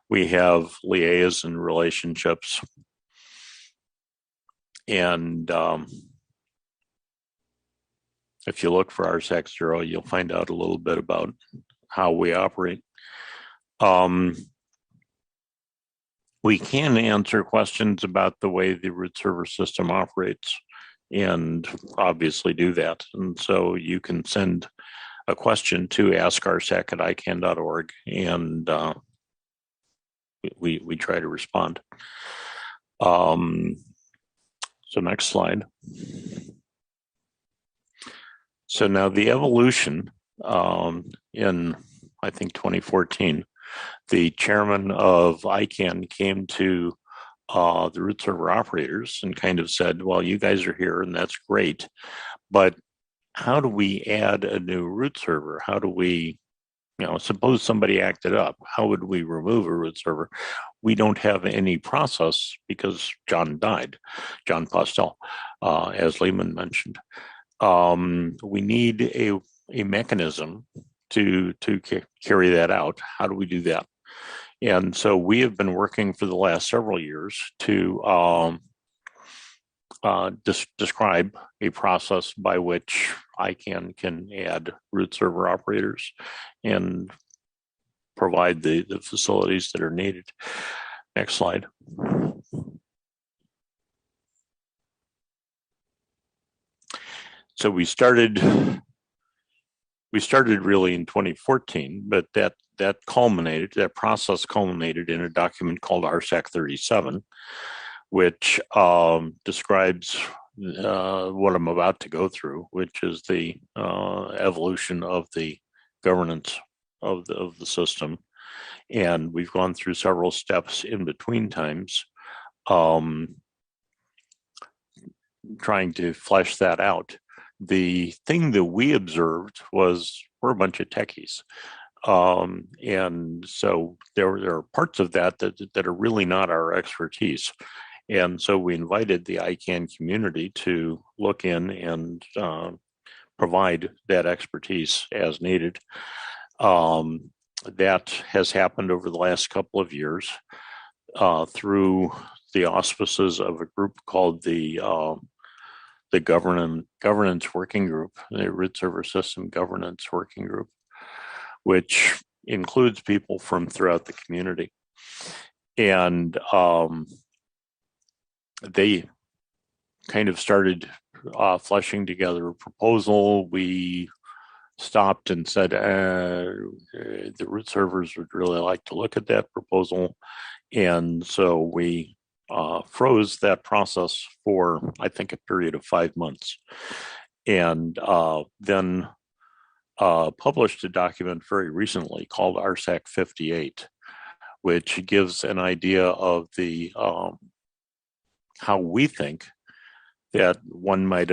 We have liaison relationships. And if you look for RSAC 0, you'll find out a little bit about how we operate. We can answer questions about the way the root server system operates and obviously do that. And so you can send a question to askrsac@icann.org and we try to respond. So next slide. So now the evolution in, I think, 2014, the chairman of ICANN came to the root server operators and kind of said, well, you guys are here and that's great, but how do we add a new root server? How do we, suppose somebody acted up, how would we remove a root server? We don't have any process because John died, John Postel, as Lehman mentioned. We need a mechanism to carry that out. How do we do that? And so we have been working for the last several years to describe a process by which ICANN can add root server operators and provide the facilities that are needed. Next slide. So we started really in 2014, but that process culminated in a document called RSAC 37, which describes what I'm about to go through, which is the evolution of the governance of the system. And we've gone through several steps in between times, trying to flesh that out. The thing that we observed was we're a bunch of techies. And so there are parts of that are really not our expertise. And so we invited the ICANN community to look in and provide that expertise as needed. That has happened over the last couple of years through the auspices of a group called the Governance Working Group, the Root Server System Governance Working Group, which includes people from throughout the community. And they kind of started fleshing together a proposal. We stopped and said, the root servers would really like to look at that proposal. And so we froze that process for, I think, a period of 5 months. And then published a document very recently called RSAC 58, which gives an idea of the how we think that one might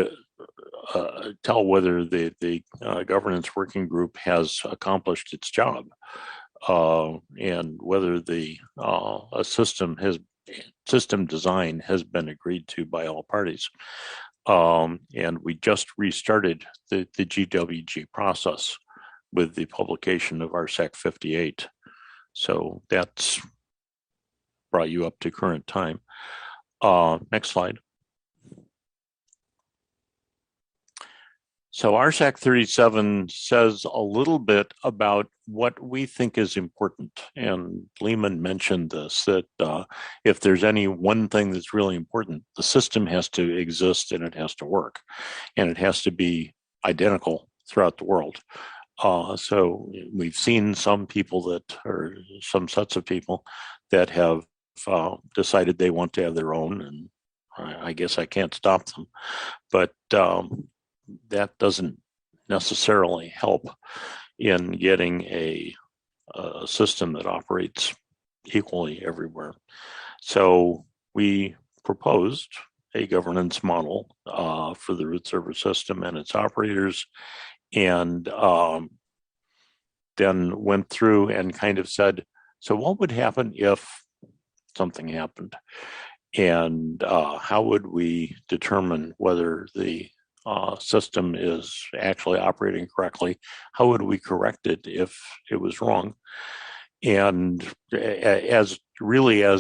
tell whether the governance working group has accomplished its job and whether the system design has been agreed to by all parties. And we just restarted the GWG process with the publication of RSAC 58. So that's brought you up to current time. Next slide. So RSAC 37 says a little bit about what we think is important. And Lehman mentioned this, that if there's any one thing that's really important, the system has to exist and it has to work. And it has to be identical throughout the world. So we've seen some people that, or some sets of people that have decided they want to have their own, and I guess I can't stop them. But that doesn't necessarily help in getting a system that operates equally everywhere. So we proposed a governance model for the root server system and its operators, and then went through and kind of said, so what would happen if something happened? And how would we determine whether the system is actually operating correctly? How would we correct it if it was wrong? And as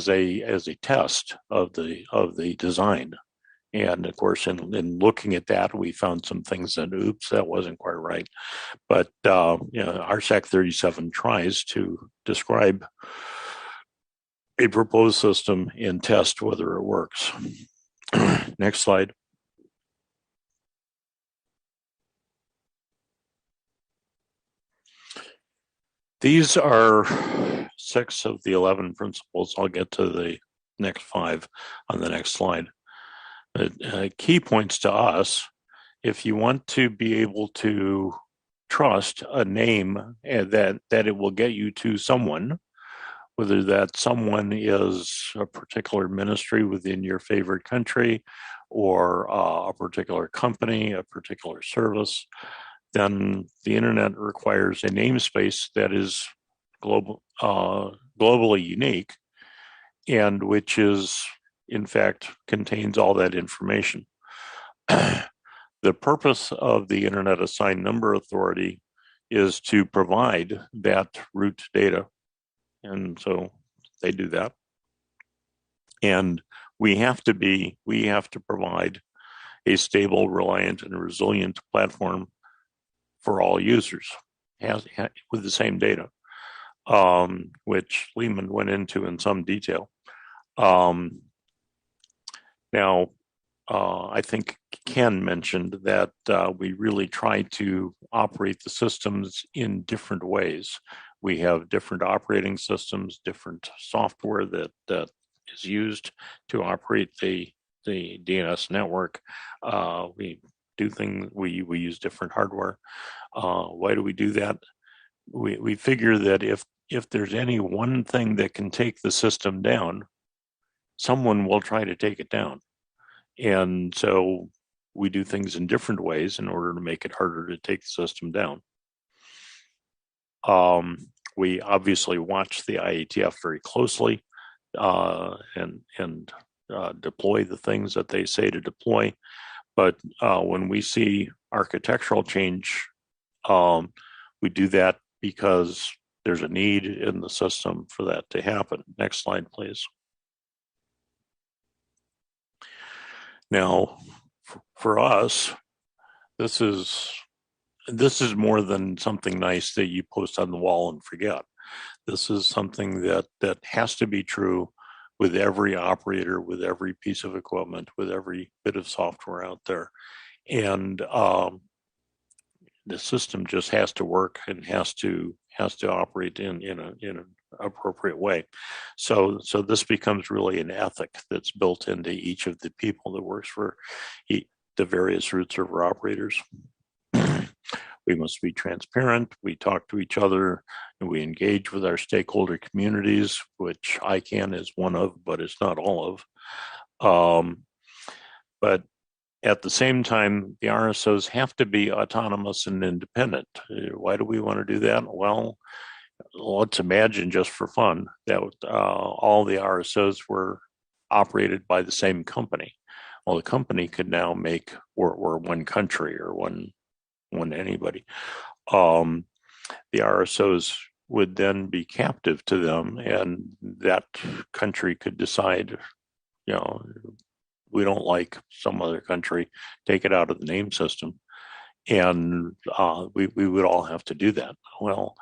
a test of the design. And of course, in looking at that, we found some things that, oops, that wasn't quite right. But RSAC 37 tries to describe a proposed system and test whether it works. Next slide. These are 6 of the 11 principles. I'll get to the next 5 on the next slide. Key points to us, if you want to be able to trust a name that it will get you to someone, whether that someone is a particular ministry within your favorite country or a particular company, a particular service, then the internet requires a namespace that is globally unique and which is, in fact, contains all that information. The purpose of the Internet Assigned Number Authority is to provide that root data. And so they do that. And we have to provide a stable, reliant, and resilient platform for all users with the same data, which Lehman went into in some detail. Now, I think Ken mentioned that we really try to operate the systems in different ways. We have different operating systems, different software that is used to operate the DNS network. We use different hardware. Why do we do that? We figure that if there's any one thing that can take the system down, someone will try to take it down. And so we do things in different ways in order to make it harder to take the system down. We obviously watch the IETF very closely and deploy the things that they say to deploy. But when we see architectural change, we do that because there's a need in the system for that to happen. Next slide, please. Now, for us, this is more than something nice that you post on the wall and forget. This is something that has to be true with every operator, with every piece of equipment, with every bit of software out there. And the system just has to work and has to operate in an appropriate way. So this becomes really an ethic that's built into each of the people that works for the various root server operators. We must be transparent. We talk to each other, and we engage with our stakeholder communities, which ICANN is one of, but it's not all of. But at the same time, the RSOs have to be autonomous and independent. Why do we want to do that? Well, let's imagine, just for fun, that all the RSOs were operated by the same company. Well, the company could now make, or one country, or one anybody. The RSOs would then be captive to them, and that country could decide, we don't like some other country, take it out of the name system. And we would all have to do that. Well,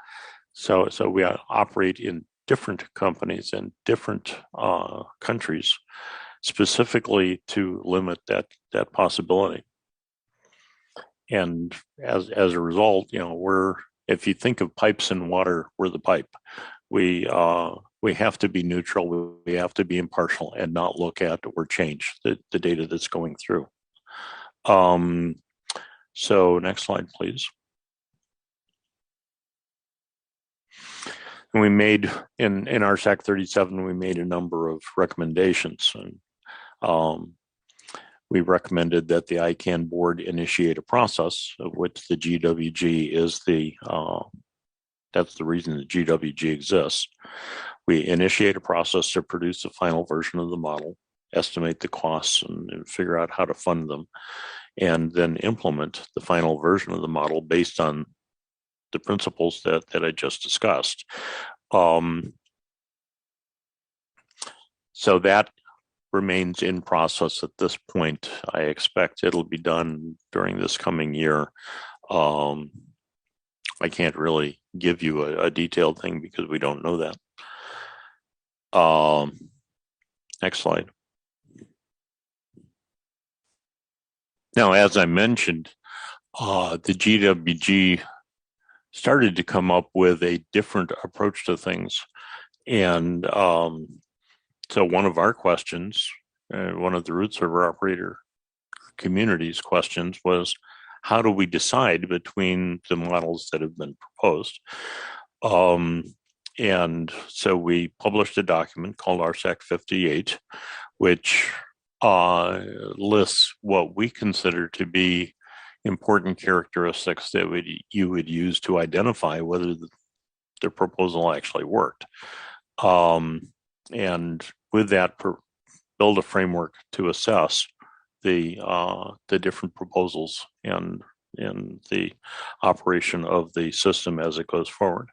so we operate in different companies and different countries, specifically to limit that possibility. And as a result, if you think of pipes and water, we're the pipe. We have to be neutral. We have to be impartial and not look at or change the data that's going through. So next slide, please. And we made, in RSAC 37, we made a number of recommendations. And we recommended that the ICANN board initiate a process of which the GWG is that's the reason the GWG exists. We initiate a process to produce a final version of the model, estimate the costs, and figure out how to fund them, and then implement the final version of the model based on the principles that I just discussed. So that remains in process at this point. I expect it'll be done during this coming year. I can't really give you a detailed thing because we don't know that. Next slide. Now, as I mentioned, the GWG started to come up with a different approach to things. And so one of our questions, one of the root server operator community's questions was, how do we decide between the models that have been proposed? And so we published a document called RSAC 58, which lists what we consider to be important characteristics that you would use to identify whether the proposal actually worked. And with that, build a framework to assess the different proposals and the operation of the system as it goes forward.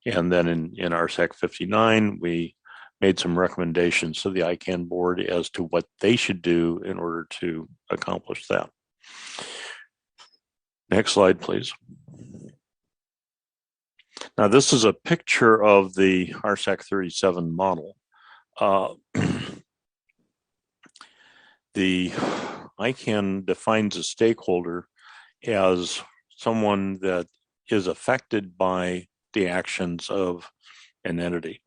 And then in RSAC 59, we made some recommendations to the ICANN board as to what they should do in order to accomplish that. Next slide, please. Now, this is a picture of the RSAC 37 model. The ICANN defines a stakeholder as someone that is affected by the actions of an entity.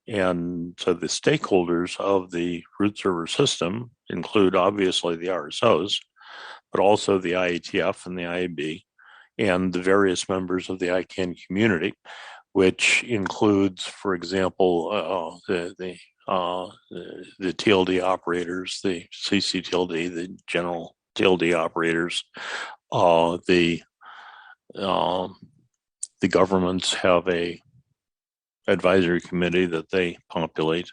And so the stakeholders of the root server system include obviously the RSOs, but also the IETF and the IAB and the various members of the ICANN community, which includes, for example, the TLD operators, the CCTLD, the general TLD operators, the governments have a advisory committee that they populate,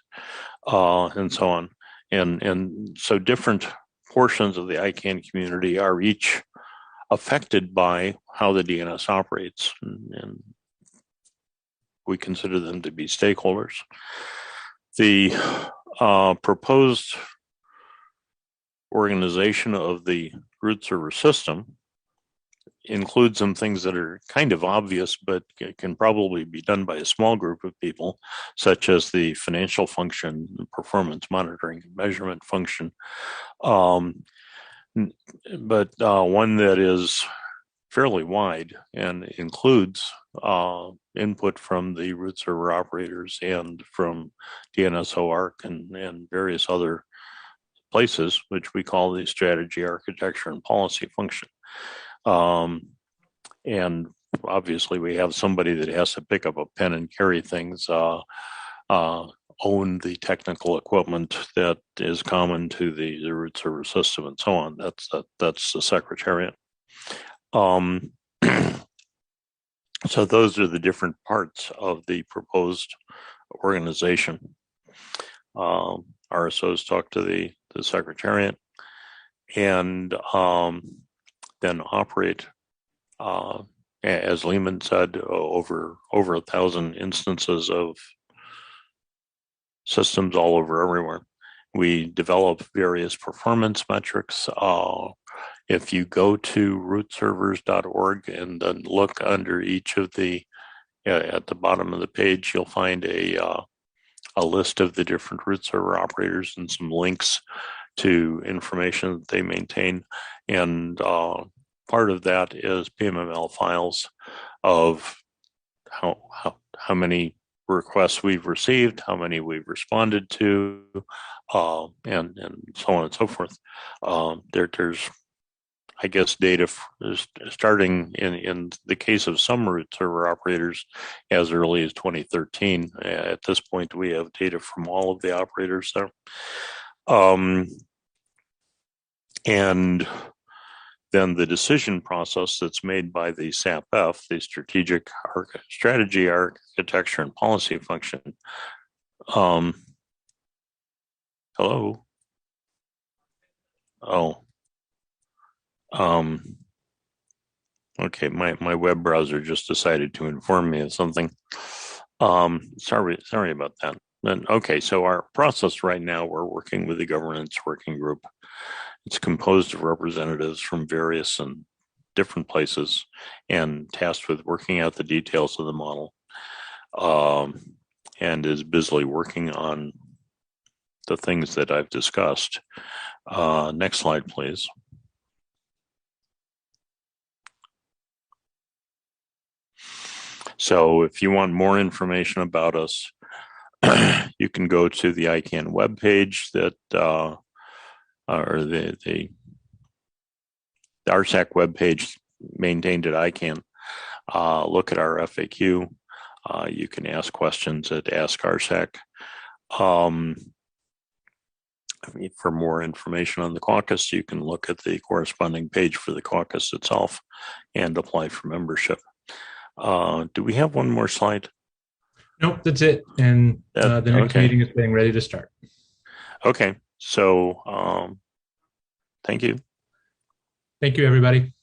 and so on. And so different portions of the ICANN community are each affected by how the DNS operates, and we consider them to be stakeholders. The proposed organization of the root server system includes some things that are kind of obvious, but can probably be done by a small group of people, such as the financial function, performance monitoring, measurement function. But one that is fairly wide and includes input from the root server operators and from DNSOARC and various other places, which we call the strategy, architecture, and policy function. And obviously we have somebody that has to pick up a pen and carry things, own the technical equipment that is common to the root server system and so on. That's the secretariat. So those are the different parts of the proposed organization. RSOs talk to the secretariat and then operate, as Lehman said, over 1,000 instances of systems all over everywhere. We develop various performance metrics. If you go to rootservers.org and then look under each of the, at the bottom of the page, you'll find a list of the different root server operators and some links to information that they maintain. And part of that is PMML files of how many requests we've received, how many we've responded to, and so on and so forth. There's, I guess, data starting in the case of some root server operators as early as 2013. At this point, we have data from all of the operators there. And then the decision process that's made by the SAPF, the Strategy, Architecture, and Policy function. Hello? Oh. Okay, my web browser just decided to inform me of something. Sorry about that. And, okay, so our process right now, we're working with the governance working group. It's composed of representatives from various and different places and tasked with working out the details of the model, and is busily working on the things that I've discussed. Next slide, please. So if you want more information about us, you can go to the ICANN webpage that, or the RSAC webpage maintained at ICANN. Look at our FAQ. You can ask questions at Ask RSAC. For more information on the caucus, you can look at the corresponding page for the caucus itself and apply for membership. Do we have one more slide? Nope, that's it. And the next meeting is getting ready to start. Okay, so thank you. Thank you, everybody.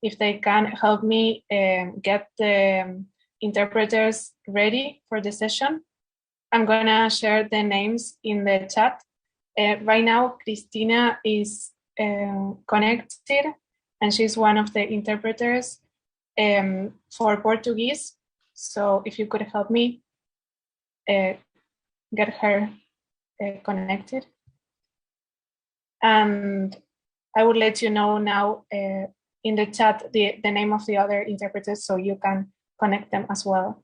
if they can help me get the interpreters ready for the session. I'm gonna share the names in the chat. Right now, Cristina is connected, and she's one of the interpreters for Portuguese. So if you could help me get her connected. And I would let you know now in the chat the name of the other interpreters so you can connect them as well.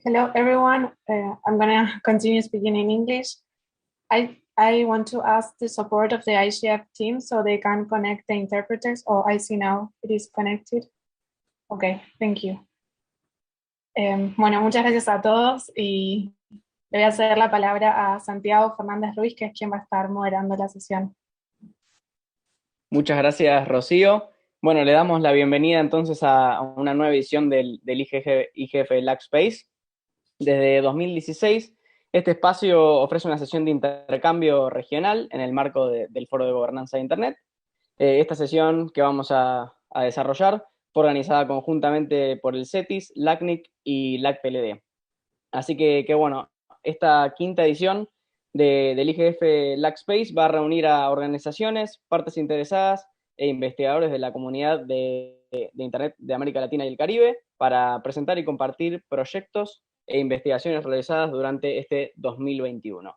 Hello, everyone. I'm gonna continue speaking in English. I want to ask the support of the IGF team so they can connect the interpreters. Oh, I see now it is connected. Okay, thank you. Bueno, muchas gracias a todos y le voy a ceder la palabra a Santiago Fernández Ruiz, que es quien va a estar moderando la sesión. Muchas gracias, Rocío. Bueno, le damos la bienvenida entonces a una nueva edición del IGF Lab Space. Desde 2016, este espacio ofrece una sesión de intercambio regional en el marco del Foro de Gobernanza de Internet. Esta sesión que vamos a desarrollar fue organizada conjuntamente por el CETIS, LACNIC y LACPLD. Así que bueno, esta quinta edición del IGF LAC Space va a reunir a organizaciones, partes interesadas e investigadores de la comunidad de Internet de América Latina y el Caribe para presentar y compartir proyectos e investigaciones realizadas durante este 2021.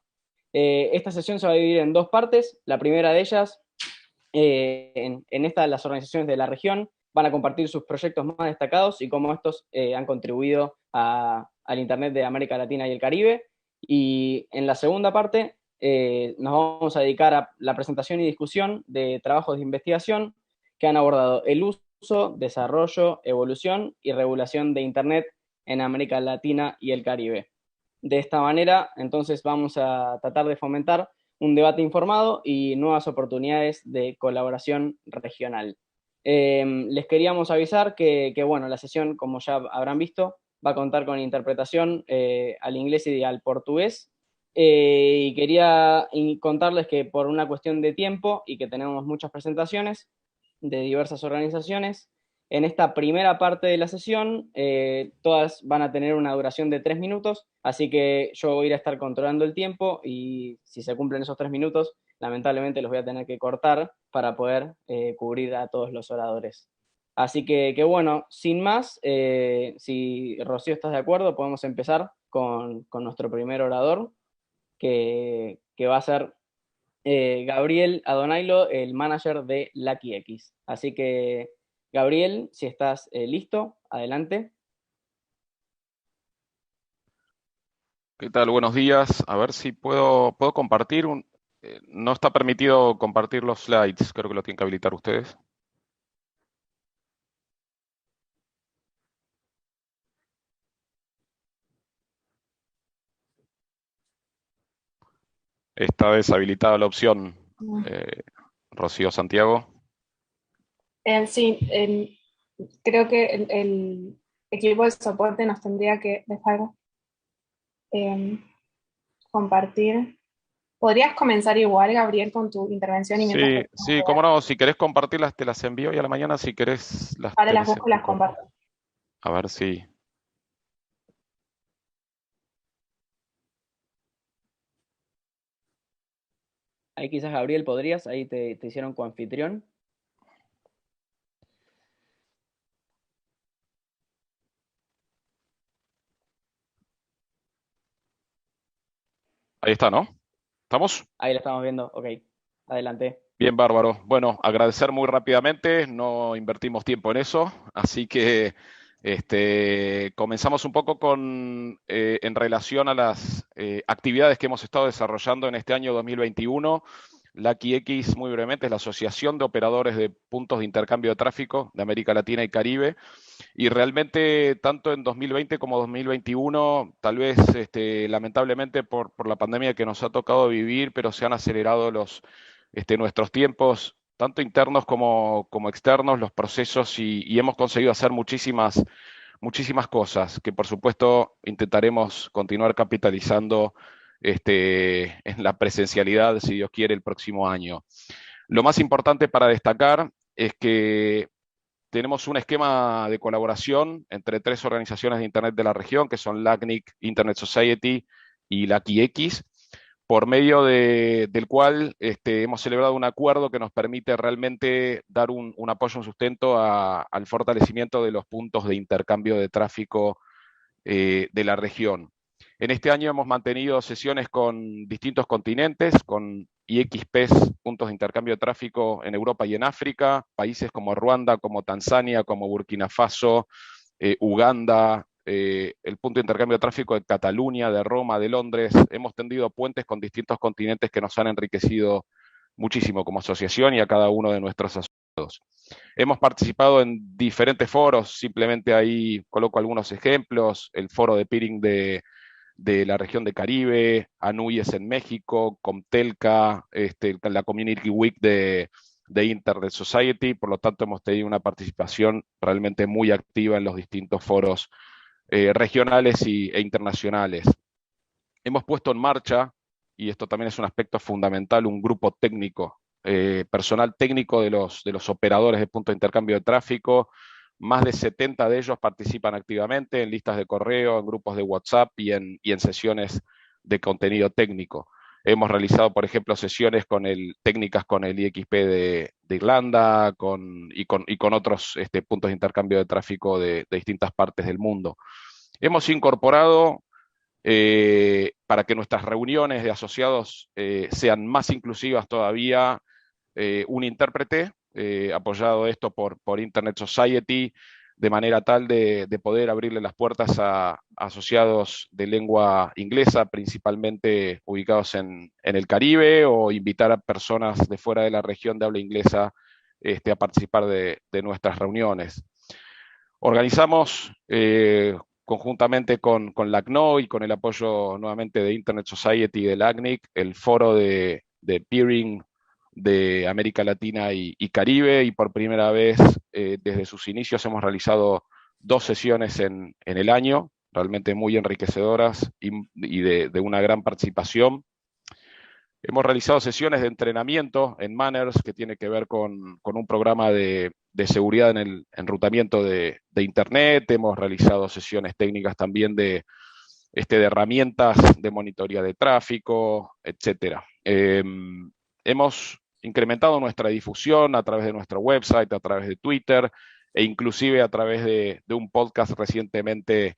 Esta sesión se va a dividir en dos partes. La primera de ellas, en esta, las organizaciones de la región van a compartir sus proyectos más destacados y cómo estos han contribuido al Internet de América Latina y el Caribe. Y en la segunda parte nos vamos a dedicar a la presentación y discusión de trabajos de investigación que han abordado el uso, desarrollo, evolución y regulación de Internet en América Latina y el Caribe. De esta manera, entonces, vamos a tratar de fomentar un debate informado y nuevas oportunidades de colaboración regional. Les queríamos avisar que, bueno, la sesión, como ya habrán visto, va a contar con interpretación al inglés y al portugués. Y quería contarles que por una cuestión de tiempo y que tenemos muchas presentaciones de diversas organizaciones, en esta primera parte de la sesión, todas van a tener una duración de 3 minutos, así que yo voy a ir a estar controlando el tiempo y si se cumplen esos 3 minutos, lamentablemente los voy a tener que cortar para poder cubrir a todos los oradores. Así que bueno, sin más, si Rocío estás de acuerdo, podemos empezar con nuestro primer orador, que va a ser Gabriel Adonailo, el manager de Lucky X. Así que, Gabriel, si estás listo, adelante. ¿Qué tal? Buenos días. A ver si puedo compartir. No está permitido compartir los slides. Creo que lo tienen que habilitar ustedes. Está deshabilitada la opción. Rocío Santiago. Sí, creo que el equipo de soporte nos tendría que dejar compartir. ¿Podrías comenzar igual, Gabriel, con tu intervención? Y mientras Sí, cómo no. Si querés compartirlas, te las envío hoy a la mañana. Si querés, ahora las busco y las comparto. A ver si... Ahí quizás, Gabriel, podrías, ahí te hicieron coanfitrión. Ahí está, ¿no? ¿Estamos? Ahí la estamos viendo, ok. Adelante. Bien, bárbaro. Bueno, agradecer muy rápidamente, no invertimos tiempo en eso, así que comenzamos un poco en relación a las actividades que hemos estado desarrollando en este año 2021. Lucky X, muy brevemente, es la Asociación de Operadores de Puntos de Intercambio de Tráfico de América Latina y Caribe. Y realmente, tanto en 2020 como 2021, tal vez lamentablemente por la pandemia que nos ha tocado vivir, pero se han acelerado nuestros tiempos, tanto internos como externos, los procesos, y hemos conseguido hacer muchísimas cosas que, por supuesto, intentaremos continuar capitalizando en la presencialidad, si Dios quiere, el próximo año. Lo más importante para destacar es que tenemos un esquema de colaboración entre 3 organizaciones de Internet de la región, que son LACNIC, Internet Society y Lucky X, por medio del cual hemos celebrado un acuerdo que nos permite realmente dar un apoyo, un sustento al fortalecimiento de los puntos de intercambio de tráfico de la región. En este año hemos mantenido sesiones con distintos continentes, con IXPs, puntos de intercambio de tráfico en Europa y en África, países como Ruanda, como Tanzania, como Burkina Faso, Uganda, el punto de intercambio de tráfico de Cataluña, de Roma, de Londres. Hemos tendido puentes con distintos continentes que nos han enriquecido muchísimo como asociación y a cada uno de nuestros asociados. Hemos participado en diferentes foros, simplemente ahí coloco algunos ejemplos: el foro de peering de la región de Caribe, ANUYES en México, Comtelca, la Community Week de Internet Society. Por lo tanto, hemos tenido una participación realmente muy activa en los distintos foros regionales e internacionales. Hemos puesto en marcha, y esto también es un aspecto fundamental, un grupo técnico, personal técnico de los operadores de puntos de intercambio de tráfico. Más de 70 de ellos participan activamente en listas de correo, en grupos de WhatsApp y en sesiones de contenido técnico. Hemos realizado, por ejemplo, sesiones técnicas con el IXP de Irlanda y con otros puntos de intercambio de tráfico de distintas partes del mundo. Hemos incorporado, para que nuestras reuniones de asociados sean más inclusivas todavía, un intérprete, apoyado esto por Internet Society, de manera tal de poder abrirle las puertas a asociados de lengua inglesa, principalmente ubicados en el Caribe, o invitar a personas de fuera de la región de habla inglesa a participar de nuestras reuniones. Organizamos conjuntamente con la CNO y con el apoyo nuevamente de Internet Society y del ACNIC, el foro de peering de América Latina y Caribe, y por primera vez desde sus inicios hemos realizado 2 sesiones en el año, realmente muy enriquecedoras y de una gran participación. Hemos realizado sesiones de entrenamiento en Manners, que tiene que ver con un programa de seguridad en el enrutamiento de Internet. Hemos realizado sesiones técnicas también de herramientas de monitoría de tráfico, etc. Hemos incrementado nuestra difusión a través de nuestro website, a través de Twitter, e inclusive a través de un podcast recientemente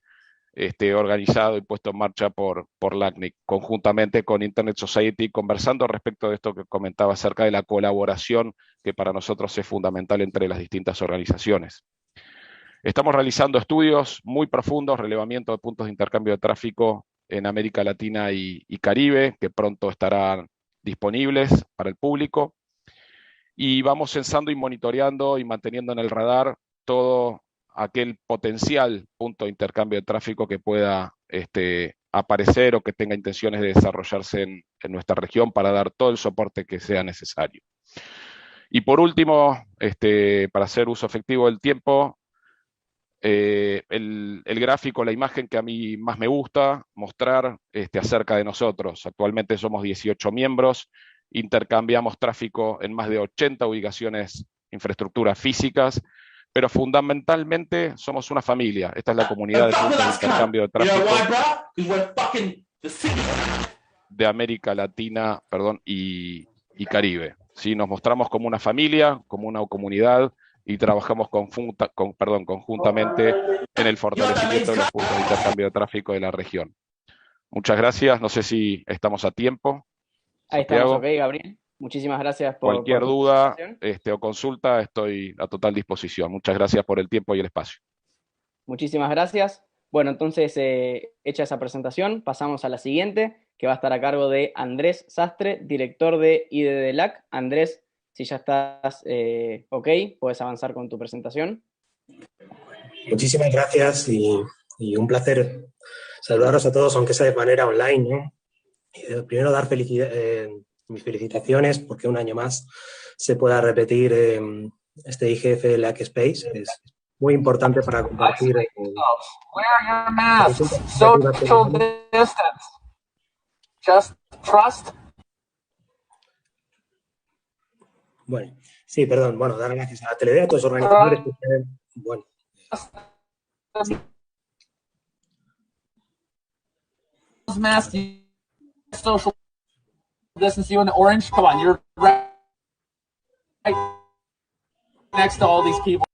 organizado y puesto en marcha por LACNIC, conjuntamente con Internet Society, conversando respecto de esto que comentaba acerca de la colaboración que para nosotros es fundamental entre las distintas organizaciones. Estamos realizando estudios muy profundos, relevamiento de puntos de intercambio de tráfico en América Latina y Caribe, que pronto estarán disponibles para el público, y vamos censando y monitoreando y manteniendo en el radar todo aquel potencial punto de intercambio de tráfico que pueda aparecer o que tenga intenciones de desarrollarse en nuestra región, para dar todo el soporte que sea necesario. Y por último, para hacer uso efectivo del tiempo, el gráfico, la imagen que a mí más me gusta mostrar acerca de nosotros. Actualmente somos 18 miembros, intercambiamos tráfico en más de 80 ubicaciones, infraestructuras físicas, pero fundamentalmente somos una familia. Esta es la comunidad de puntos de intercambio de tráfico de América Latina, y Caribe. ¿Sí? Nos mostramos como una familia, como una comunidad, y trabajamos conjuntamente en el fortalecimiento de los puntos de intercambio de tráfico de la región. Muchas gracias. No sé si estamos a tiempo. Ahí Santiago. estamos, ok, Gabriel. Muchísimas gracias por Cualquier tu duda presentación. o consulta, estoy a total disposición. Muchas gracias por el tiempo y el espacio. Muchísimas gracias. Bueno, entonces, hecha esa presentación, pasamos a la siguiente, que va a estar a cargo de Andrés Sastre, director de IDDLAC. Andrés, si ya estás ok, puedes avanzar con tu presentación. Muchísimas gracias y un placer saludaros a todos, aunque sea de manera online, ¿no? Primero dar mis felicitaciones porque un año más se pueda repetir este IGF LAC Space. Es muy importante para compartir. Wear your masks. Social distance. Just trust. Bueno, sí, perdón. Bueno, dar gracias a la Teledea, a todos los organizadores que tienen, bueno. Mask, social distance. You in orange. Come on, you're right next to all these people.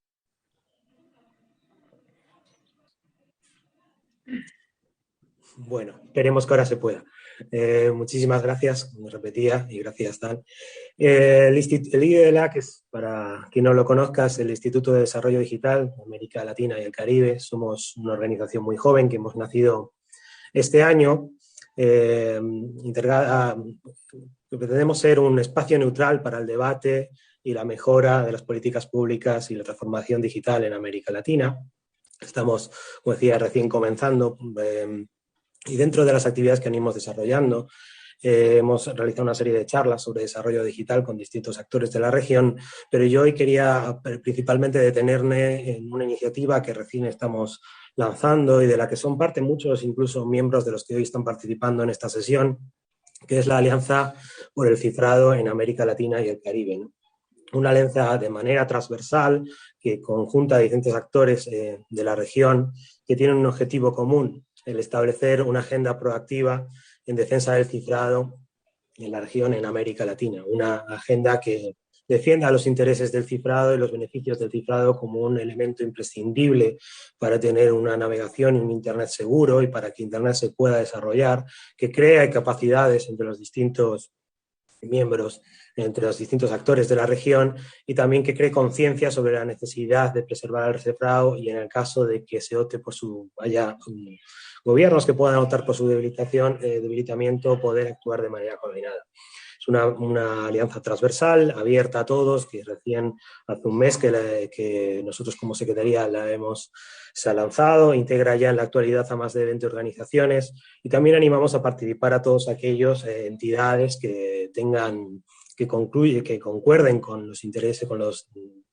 Bueno, esperemos que ahora se pueda. Muchísimas gracias, como repetía, y gracias, Dan. El IDLAC, que es, para quien no lo conozca, es el Instituto de Desarrollo Digital de América Latina y el Caribe. Somos una organización muy joven que hemos nacido este año. Pretendemos ser un espacio neutral para el debate y la mejora de las políticas públicas y la transformación digital en América Latina. Estamos, como decía, recién comenzando. Y dentro de las actividades que venimos desarrollando, hemos realizado una serie de charlas sobre desarrollo digital con distintos actores de la región, pero yo hoy quería principalmente detenerme en una iniciativa que recién estamos lanzando y de la que son parte muchos, incluso miembros de los que hoy están participando en esta sesión, que es la Alianza por el Cifrado en América Latina y el Caribe, ¿no? Una alianza de manera transversal que conjunta a distintos actores de la región que tienen un objetivo común, el establecer una agenda proactiva en defensa del cifrado la región en América Latina. Una agenda que defienda los intereses del cifrado y los beneficios del cifrado como un elemento imprescindible para tener una navegación y un Internet seguro y para que Internet se pueda desarrollar, que crea capacidades entre los distintos miembros, entre los distintos actores de la región, y también que cree conciencia sobre la necesidad de preservar el cifrado y en el caso de que se opte por gobiernos que puedan optar por su debilitamiento, poder actuar de manera coordinada. Es una alianza transversal, abierta a todos, que recién hace un mes que nosotros como Secretaría se ha lanzado, integra ya en la actualidad a más de 20 organizaciones y también animamos a participar a todos aquellos entidades que concuerden con los intereses,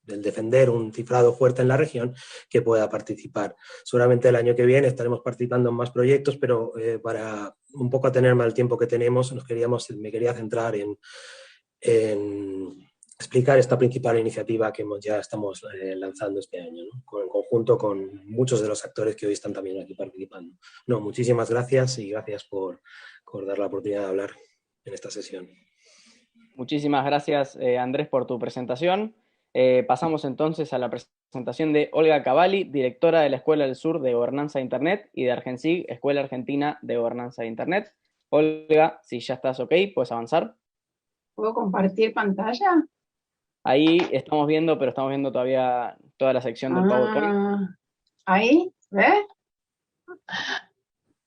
del defender un cifrado fuerte en la región, que pueda participar. Seguramente el año que viene estaremos participando en más proyectos, pero para un poco atenerme al tiempo que tenemos, me quería centrar en explicar esta principal iniciativa que ya estamos lanzando este año, ¿no? En conjunto con muchos de los actores que hoy están también aquí participando. Muchísimas gracias y gracias por dar la oportunidad de hablar en esta sesión. Muchísimas gracias, Andrés, por tu presentación. Pasamos entonces a la presentación de Olga Cavalli, directora de la Escuela del Sur de Gobernanza de Internet, y de Argensig, Escuela Argentina de Gobernanza de Internet. Olga, si ya estás ok, puedes avanzar. ¿Puedo compartir pantalla? Ahí estamos viendo, pero estamos viendo todavía toda la sección del PowerPoint. Ahí, ¿ves?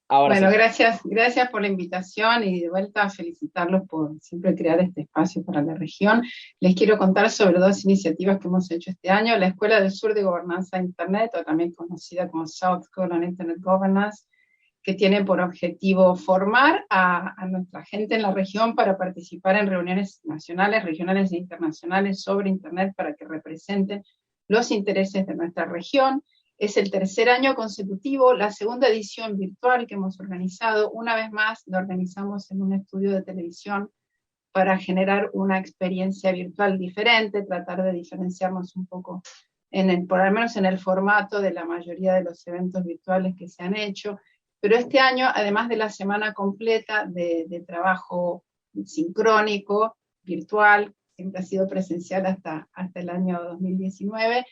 Ahora bueno, sí. gracias por la invitación y de vuelta felicitarlos por siempre crear este espacio para la región. Les quiero contar sobre dos iniciativas que hemos hecho este año. La Escuela del Sur de Gobernanza de Internet, o también conocida como South School on Internet Governance, que tiene por objetivo formar a nuestra gente en la región para participar en reuniones nacionales, regionales e internacionales sobre Internet para que representen los intereses de nuestra región. Es el tercer año consecutivo, la segunda edición virtual que hemos organizado. Una vez más, la organizamos en un estudio de televisión para generar una experiencia virtual diferente, tratar de diferenciarnos un poco, por lo menos en el formato de la mayoría de los eventos virtuales que se han hecho. Pero este año, además de la semana completa de trabajo sincrónico, virtual, siempre ha sido presencial hasta el año 2019,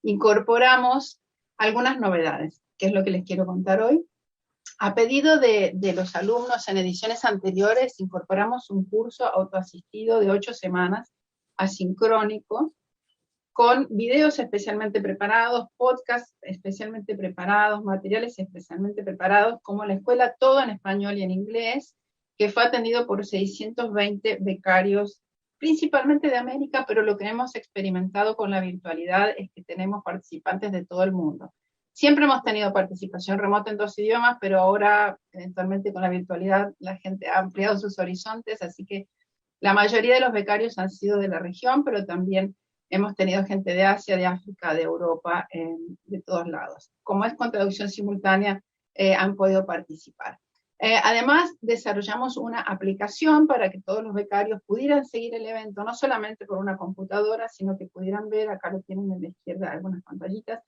incorporamos algunas novedades, que es lo que les quiero contar hoy. A pedido de los alumnos en ediciones anteriores, incorporamos un curso autoasistido de 8 semanas, asincrónico, con videos especialmente preparados, podcasts especialmente preparados, materiales especialmente preparados, como la escuela, todo en español y en inglés, que fue atendido por 620 becarios, principalmente de América, pero lo que hemos experimentado con la virtualidad es que tenemos participantes de todo el mundo. Siempre hemos tenido participación remota en 2 idiomas, pero ahora, eventualmente con la virtualidad, la gente ha ampliado sus horizontes, así que la mayoría de los becarios han sido de la región, pero también hemos tenido gente de Asia, de África, de Europa, de todos lados. Como es con traducción simultánea, han podido participar. Además, desarrollamos una aplicación para que todos los becarios pudieran seguir el evento, no solamente por una computadora, sino que pudieran ver, acá lo tienen en la izquierda, algunas pantallitas,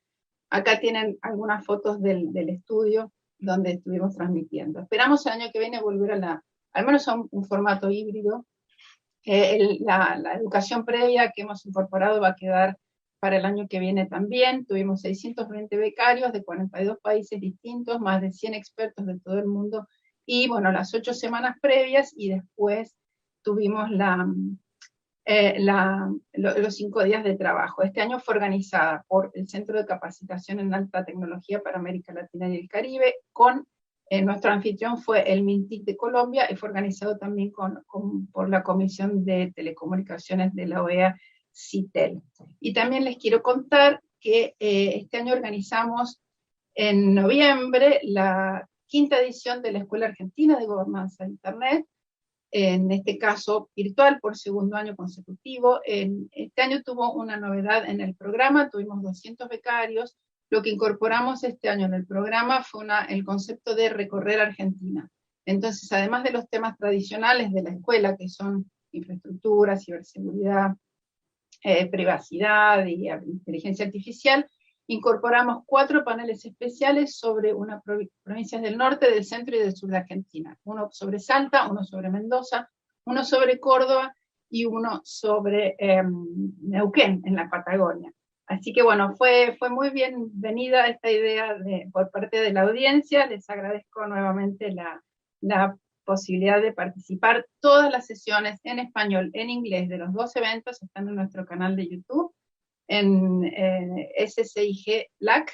acá tienen algunas fotos del estudio donde estuvimos transmitiendo. Esperamos el año que viene volver al menos a un formato híbrido. La educación previa que hemos incorporado va a quedar para el año que viene también. Tuvimos 620 becarios de 42 países distintos, más de 100 expertos de todo el mundo, y bueno, las 8 semanas previas, y después tuvimos los 5 días de trabajo. Este año fue organizada por el Centro de Capacitación en Alta Tecnología para América Latina y el Caribe, nuestro anfitrión fue el MINTIC de Colombia, y fue organizado también por la Comisión de Telecomunicaciones de la OEA, CITEL. Y también les quiero contar que este año organizamos en noviembre la 5ª edición de la Escuela Argentina de Gobernanza de Internet, en este caso virtual por 2º año consecutivo. Este año tuvo una novedad en el programa, tuvimos 200 becarios. Lo que incorporamos este año en el programa fue el concepto de recorrer Argentina. Entonces, además de los temas tradicionales de la escuela, que son infraestructura, ciberseguridad, privacidad y inteligencia artificial, incorporamos 4 paneles especiales sobre unas provincias del norte, del centro y del sur de Argentina. Uno sobre Salta, uno sobre Mendoza, uno sobre Córdoba y uno sobre Neuquén, en la Patagonia. Así que bueno, fue muy bienvenida esta idea por parte de la audiencia. Les agradezco nuevamente la posibilidad de participar. Todas las sesiones en español, en inglés de los dos eventos están en nuestro canal de YouTube, en SCIG LAC,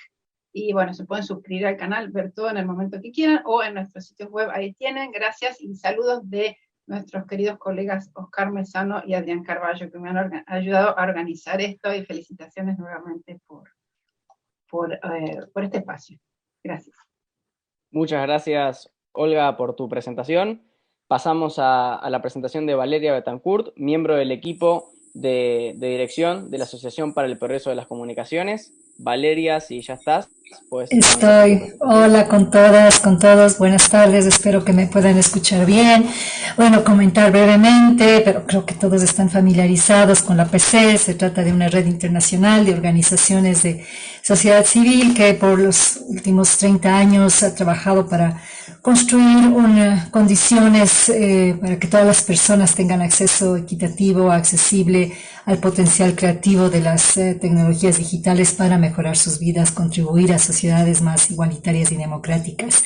y bueno, se pueden suscribir al canal, ver todo en el momento que quieran, o en nuestros sitios web, ahí tienen. Gracias y saludos de nuestros queridos colegas Oscar Mesano y Adrián Carballo, que me han ayudado a organizar esto, y felicitaciones nuevamente por este espacio. Gracias. Muchas gracias, Olga, por tu presentación. Pasamos a la presentación de Valeria Betancourt, miembro del equipo de dirección de la Asociación para el Progreso de las Comunicaciones. Valeria, si ya estás, pues... Estoy. Hola con todas, con todos. Buenas tardes, espero que me puedan escuchar bien. Bueno, comentar brevemente, pero creo que todos están familiarizados con la PC. Se trata de una red internacional de organizaciones de sociedad civil que por los últimos 30 años ha trabajado para construir condiciones para que todas las personas tengan acceso equitativo, accesible al potencial creativo de las tecnologías digitales para mejorar sus vidas, contribuir a sociedades más igualitarias y democráticas.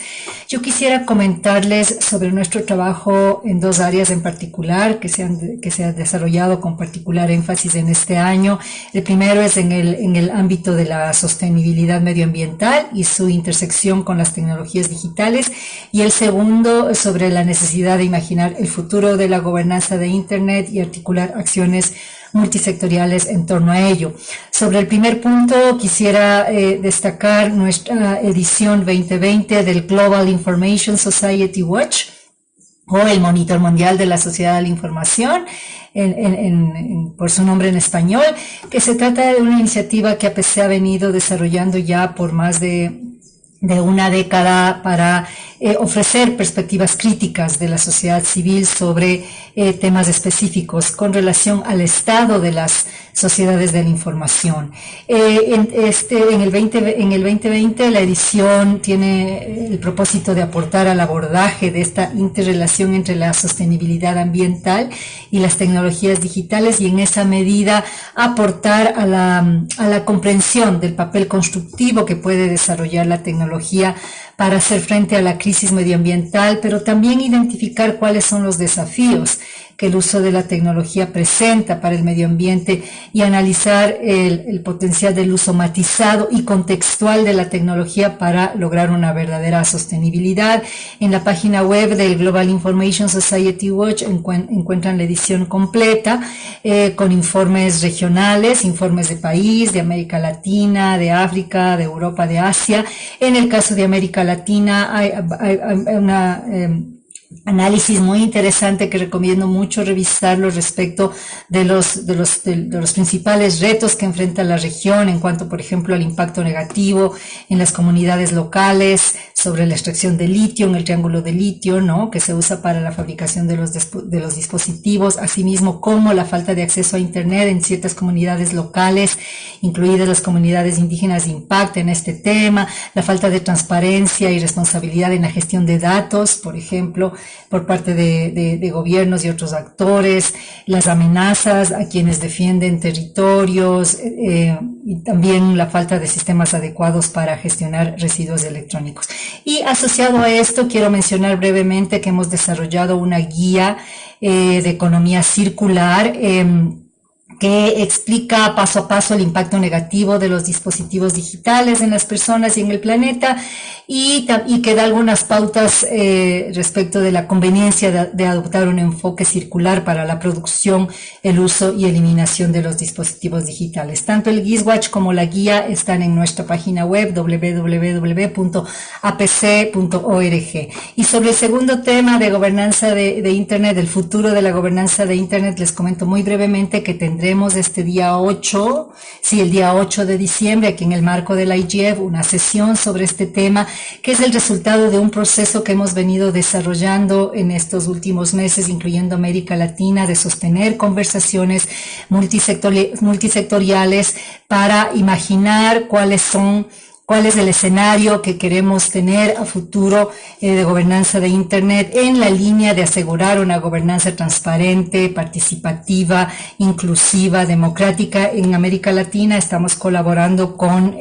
Yo quisiera comentarles sobre nuestro trabajo en dos áreas en particular que se ha desarrollado con particular énfasis en este año. El primero es en el ámbito de la sostenibilidad medioambiental y su intersección con las tecnologías digitales, y el segundo sobre la necesidad de imaginar el futuro de la gobernanza de Internet y articular acciones multisectoriales en torno a ello. Sobre el primer punto, quisiera destacar nuestra edición 2020 del Global Information Society Watch, o el Monitor Mundial de la Sociedad de la Información, por su nombre en español, que se trata de una iniciativa que APC ha venido desarrollando ya por más de una década para ofrecer perspectivas críticas de la sociedad civil sobre temas específicos con relación al estado de las sociedades de la información. En el 2020 la edición tiene el propósito de aportar al abordaje de esta interrelación entre la sostenibilidad ambiental y las tecnologías digitales, y en esa medida aportar a la comprensión del papel constructivo que puede desarrollar la tecnología para hacer frente a la crisis medioambiental, pero también identificar cuáles son los desafíos que el uso de la tecnología presenta para el medio ambiente, y analizar el potencial del uso matizado y contextual de la tecnología para lograr una verdadera sostenibilidad. En la página web del Global Information Society Watch encuentran la edición completa con informes regionales, informes de país, de América Latina, de África, de Europa, de Asia. En el caso de América Latina hay una análisis muy interesante que recomiendo mucho revisarlo respecto de los principales retos que enfrenta la región en cuanto, por ejemplo, al impacto negativo en las comunidades locales sobre la extracción de litio en el triángulo de litio, ¿no?, que se usa para la fabricación de los dispositivos, asimismo como la falta de acceso a Internet en ciertas comunidades locales, incluidas las comunidades indígenas, impacta en este tema, la falta de transparencia y responsabilidad en la gestión de datos, por ejemplo, por parte de gobiernos y otros actores, las amenazas a quienes defienden territorios, y también la falta de sistemas adecuados para gestionar residuos electrónicos. Y asociado a esto, quiero mencionar brevemente que hemos desarrollado una guía de economía circular que explica paso a paso el impacto negativo de los dispositivos digitales en las personas y en el planeta, y que da algunas pautas respecto de la conveniencia de adoptar un enfoque circular para la producción, el uso y eliminación de los dispositivos digitales. Tanto el GISWatch como la guía están en nuestra página web www.apc.org. Y sobre el segundo tema de gobernanza de Internet, el futuro de la gobernanza de Internet, les comento muy brevemente que tendremos el día 8 de diciembre, aquí en el marco de la IGF, una sesión sobre este tema, que es el resultado de un proceso que hemos venido desarrollando en estos últimos meses, incluyendo América Latina, de sostener conversaciones multisectoriales para imaginar cuáles cuál es el escenario que queremos tener a futuro de gobernanza de Internet en la línea de asegurar una gobernanza transparente, participativa, inclusiva, democrática. En América Latina estamos colaborando con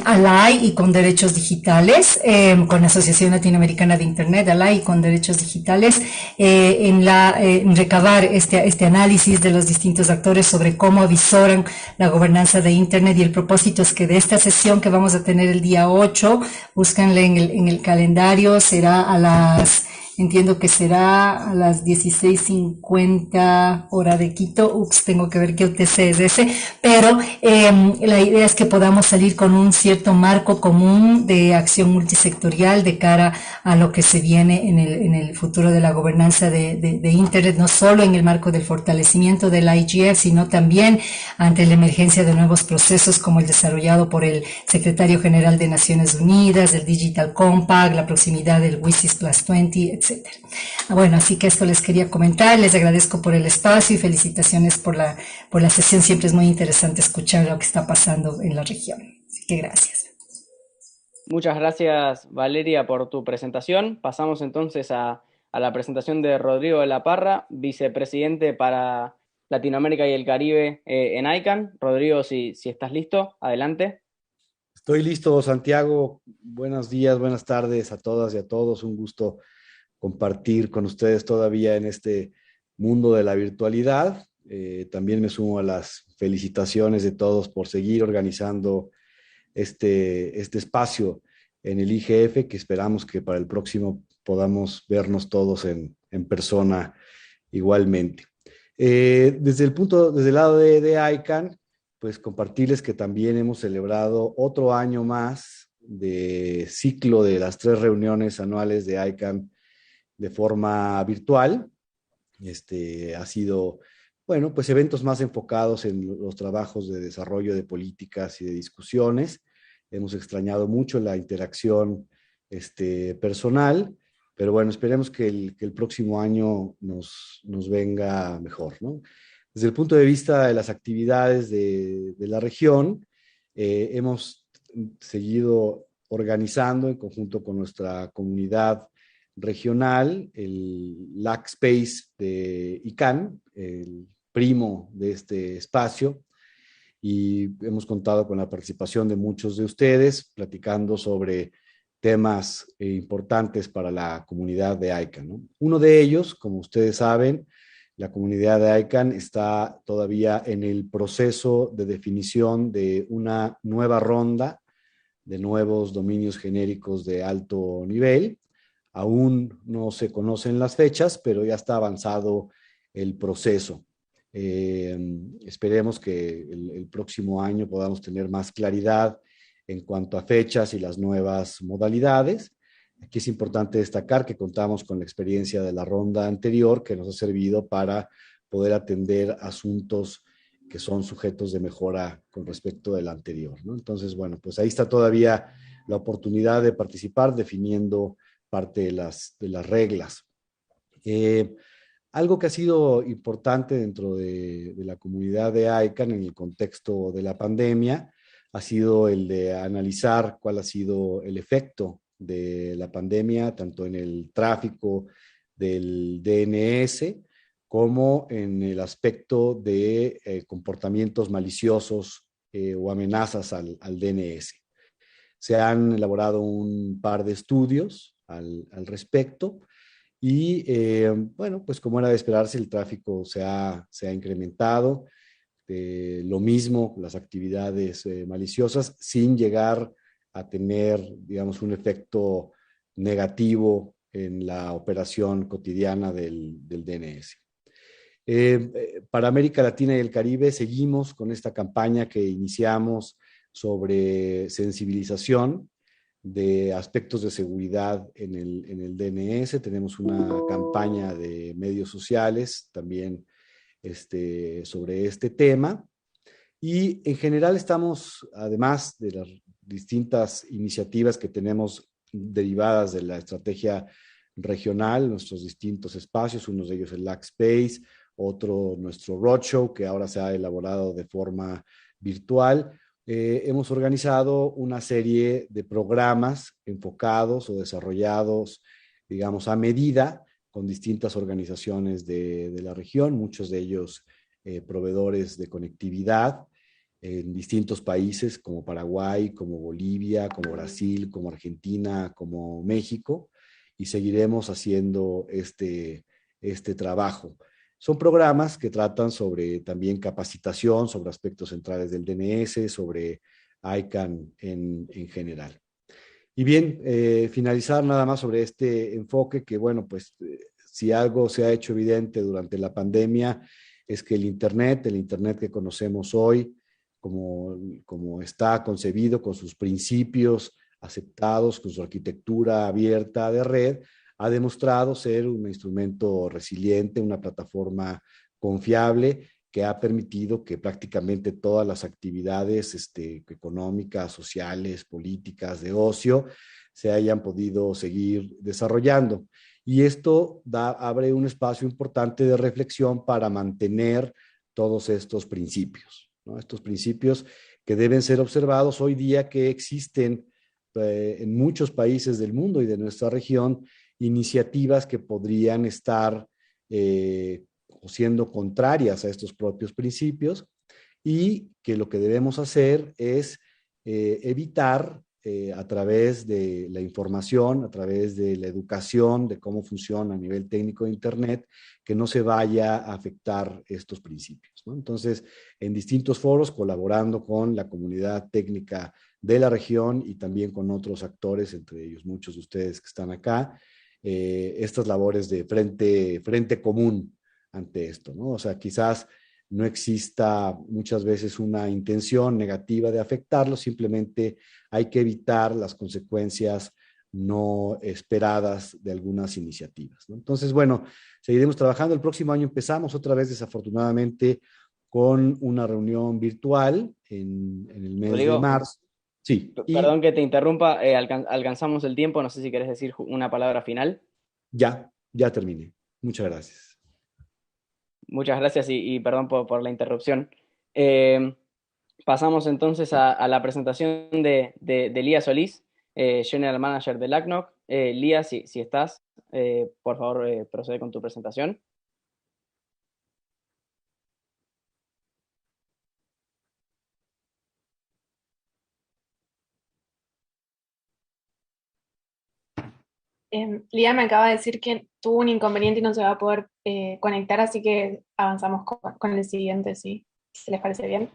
ALAI y con Derechos Digitales, con la Asociación Latinoamericana de Internet, ALAI y con Derechos Digitales, en recabar este análisis de los distintos actores sobre cómo avisoran la gobernanza de Internet, y el propósito es que de esta sesión que vamos a tener el día 8, búscanle en el calendario, será entiendo que será a las 16:50 hora de Quito. Tengo que ver qué UTC es ese, pero la idea es que podamos salir con un cierto marco común de acción multisectorial de cara a lo que se viene en el futuro de la gobernanza de Internet, no solo en el marco del fortalecimiento del IGF, sino también ante la emergencia de nuevos procesos como el desarrollado por el Secretario General de Naciones Unidas, el Digital Compact, la proximidad del WSIS Plus 20, etc. Bueno, así que esto les quería comentar, les agradezco por el espacio y felicitaciones por la sesión. Siempre es muy interesante escuchar lo que está pasando en la región. Así que gracias. Muchas gracias, Valeria, por tu presentación. Pasamos entonces a la presentación de Rodrigo de la Parra, vicepresidente para Latinoamérica y el Caribe en ICANN. Rodrigo, si estás listo, adelante. Estoy listo, Santiago. Buenos días, buenas tardes a todas y a todos. Un gusto compartir con ustedes todavía en este mundo de la virtualidad. También me sumo a las felicitaciones de todos por seguir organizando este espacio en el IGF, que esperamos que para el próximo podamos vernos todos en persona igualmente. Desde el lado de ICANN, pues compartirles que también hemos celebrado otro año más de ciclo de las 3 reuniones anuales de ICANN de forma virtual. Ha sido, bueno, pues eventos más enfocados en los trabajos de desarrollo de políticas y de discusiones. Hemos extrañado mucho la interacción personal, pero bueno, esperemos que el próximo año nos venga mejor, ¿no? Desde el punto de vista de las actividades de la región, hemos seguido organizando en conjunto con nuestra comunidad regional el LAC Space de ICANN, el primo de este espacio, y hemos contado con la participación de muchos de ustedes platicando sobre temas importantes para la comunidad de ICANN, ¿no? Uno de ellos, como ustedes saben, la comunidad de ICANN está todavía en el proceso de definición de una nueva ronda de nuevos dominios genéricos de alto nivel. Aún no se conocen las fechas, pero ya está avanzado el proceso. Esperemos que el próximo año podamos tener más claridad en cuanto a fechas y las nuevas modalidades. Aquí es importante destacar que contamos con la experiencia de la ronda anterior, que nos ha servido para poder atender asuntos que son sujetos de mejora con respecto del anterior, ¿no? Entonces, bueno, pues ahí está todavía la oportunidad de participar definiendo parte de las reglas. Algo que ha sido importante dentro de la comunidad de ICANN en el contexto de la pandemia ha sido el de analizar cuál ha sido el efecto de la pandemia, tanto en el tráfico del DNS como en el aspecto de comportamientos maliciosos o amenazas al DNS. Se han elaborado un par de estudios al respecto y, bueno, pues como era de esperarse, el tráfico se ha incrementado. Lo mismo las actividades maliciosas, sin llegar a tener, digamos, un efecto negativo en la operación cotidiana del DNS. Para América Latina y el Caribe seguimos con esta campaña que iniciamos sobre sensibilización de aspectos de seguridad en el DNS. Tenemos una campaña de medios sociales también sobre este tema. Y en general estamos, además de las distintas iniciativas que tenemos derivadas de la estrategia regional, nuestros distintos espacios, uno de ellos el LAC Space, otro nuestro Roadshow, que ahora se ha elaborado de forma virtual. hemos organizado una serie de programas enfocados o desarrollados, digamos, a medida con distintas organizaciones de la región, muchos de ellos proveedores de conectividad en distintos países como Paraguay, como Bolivia, como Brasil, como Argentina, como México, y seguiremos haciendo este trabajo. Son programas que tratan sobre también capacitación, sobre aspectos centrales del DNS, sobre ICANN en general. Y bien, finalizar nada más sobre este enfoque que, bueno, pues si algo se ha hecho evidente durante la pandemia es que el Internet que conocemos hoy, como está concebido, con sus principios aceptados, con su arquitectura abierta de red, ha demostrado ser un instrumento resiliente, una plataforma confiable que ha permitido que prácticamente todas las actividades económicas, sociales, políticas, de ocio, se hayan podido seguir desarrollando. Y esto abre un espacio importante de reflexión para mantener todos estos principios, ¿no? Estos principios que deben ser observados hoy día, que existen en muchos países del mundo y de nuestra región iniciativas que podrían estar siendo contrarias a estos propios principios, y que lo que debemos hacer es evitar a través de la información, a través de la educación de cómo funciona a nivel técnico de Internet, que no se vaya a afectar estos principios, ¿no? Entonces, en distintos foros, colaborando con la comunidad técnica de la región y también con otros actores, entre ellos muchos de ustedes que están acá, estas labores de frente común ante esto, ¿no? O sea, quizás no exista muchas veces una intención negativa de afectarlo, simplemente hay que evitar las consecuencias no esperadas de algunas iniciativas, ¿no? Entonces, bueno, seguiremos trabajando. El próximo año empezamos otra vez, desafortunadamente, con una reunión virtual en el mes Rodrigo, de marzo. Sí. Perdón que te interrumpa, alcanzamos el tiempo, no sé si querés decir una palabra final. Ya terminé. Muchas gracias. Muchas gracias y perdón por la interrupción. Pasamos entonces a la presentación de Lía Solís, General Manager de LACNOC. Lía, si estás, por favor, procede con tu presentación. Lía me acaba de decir que tuvo un inconveniente y no se va a poder conectar, así que avanzamos con el siguiente, si les parece bien.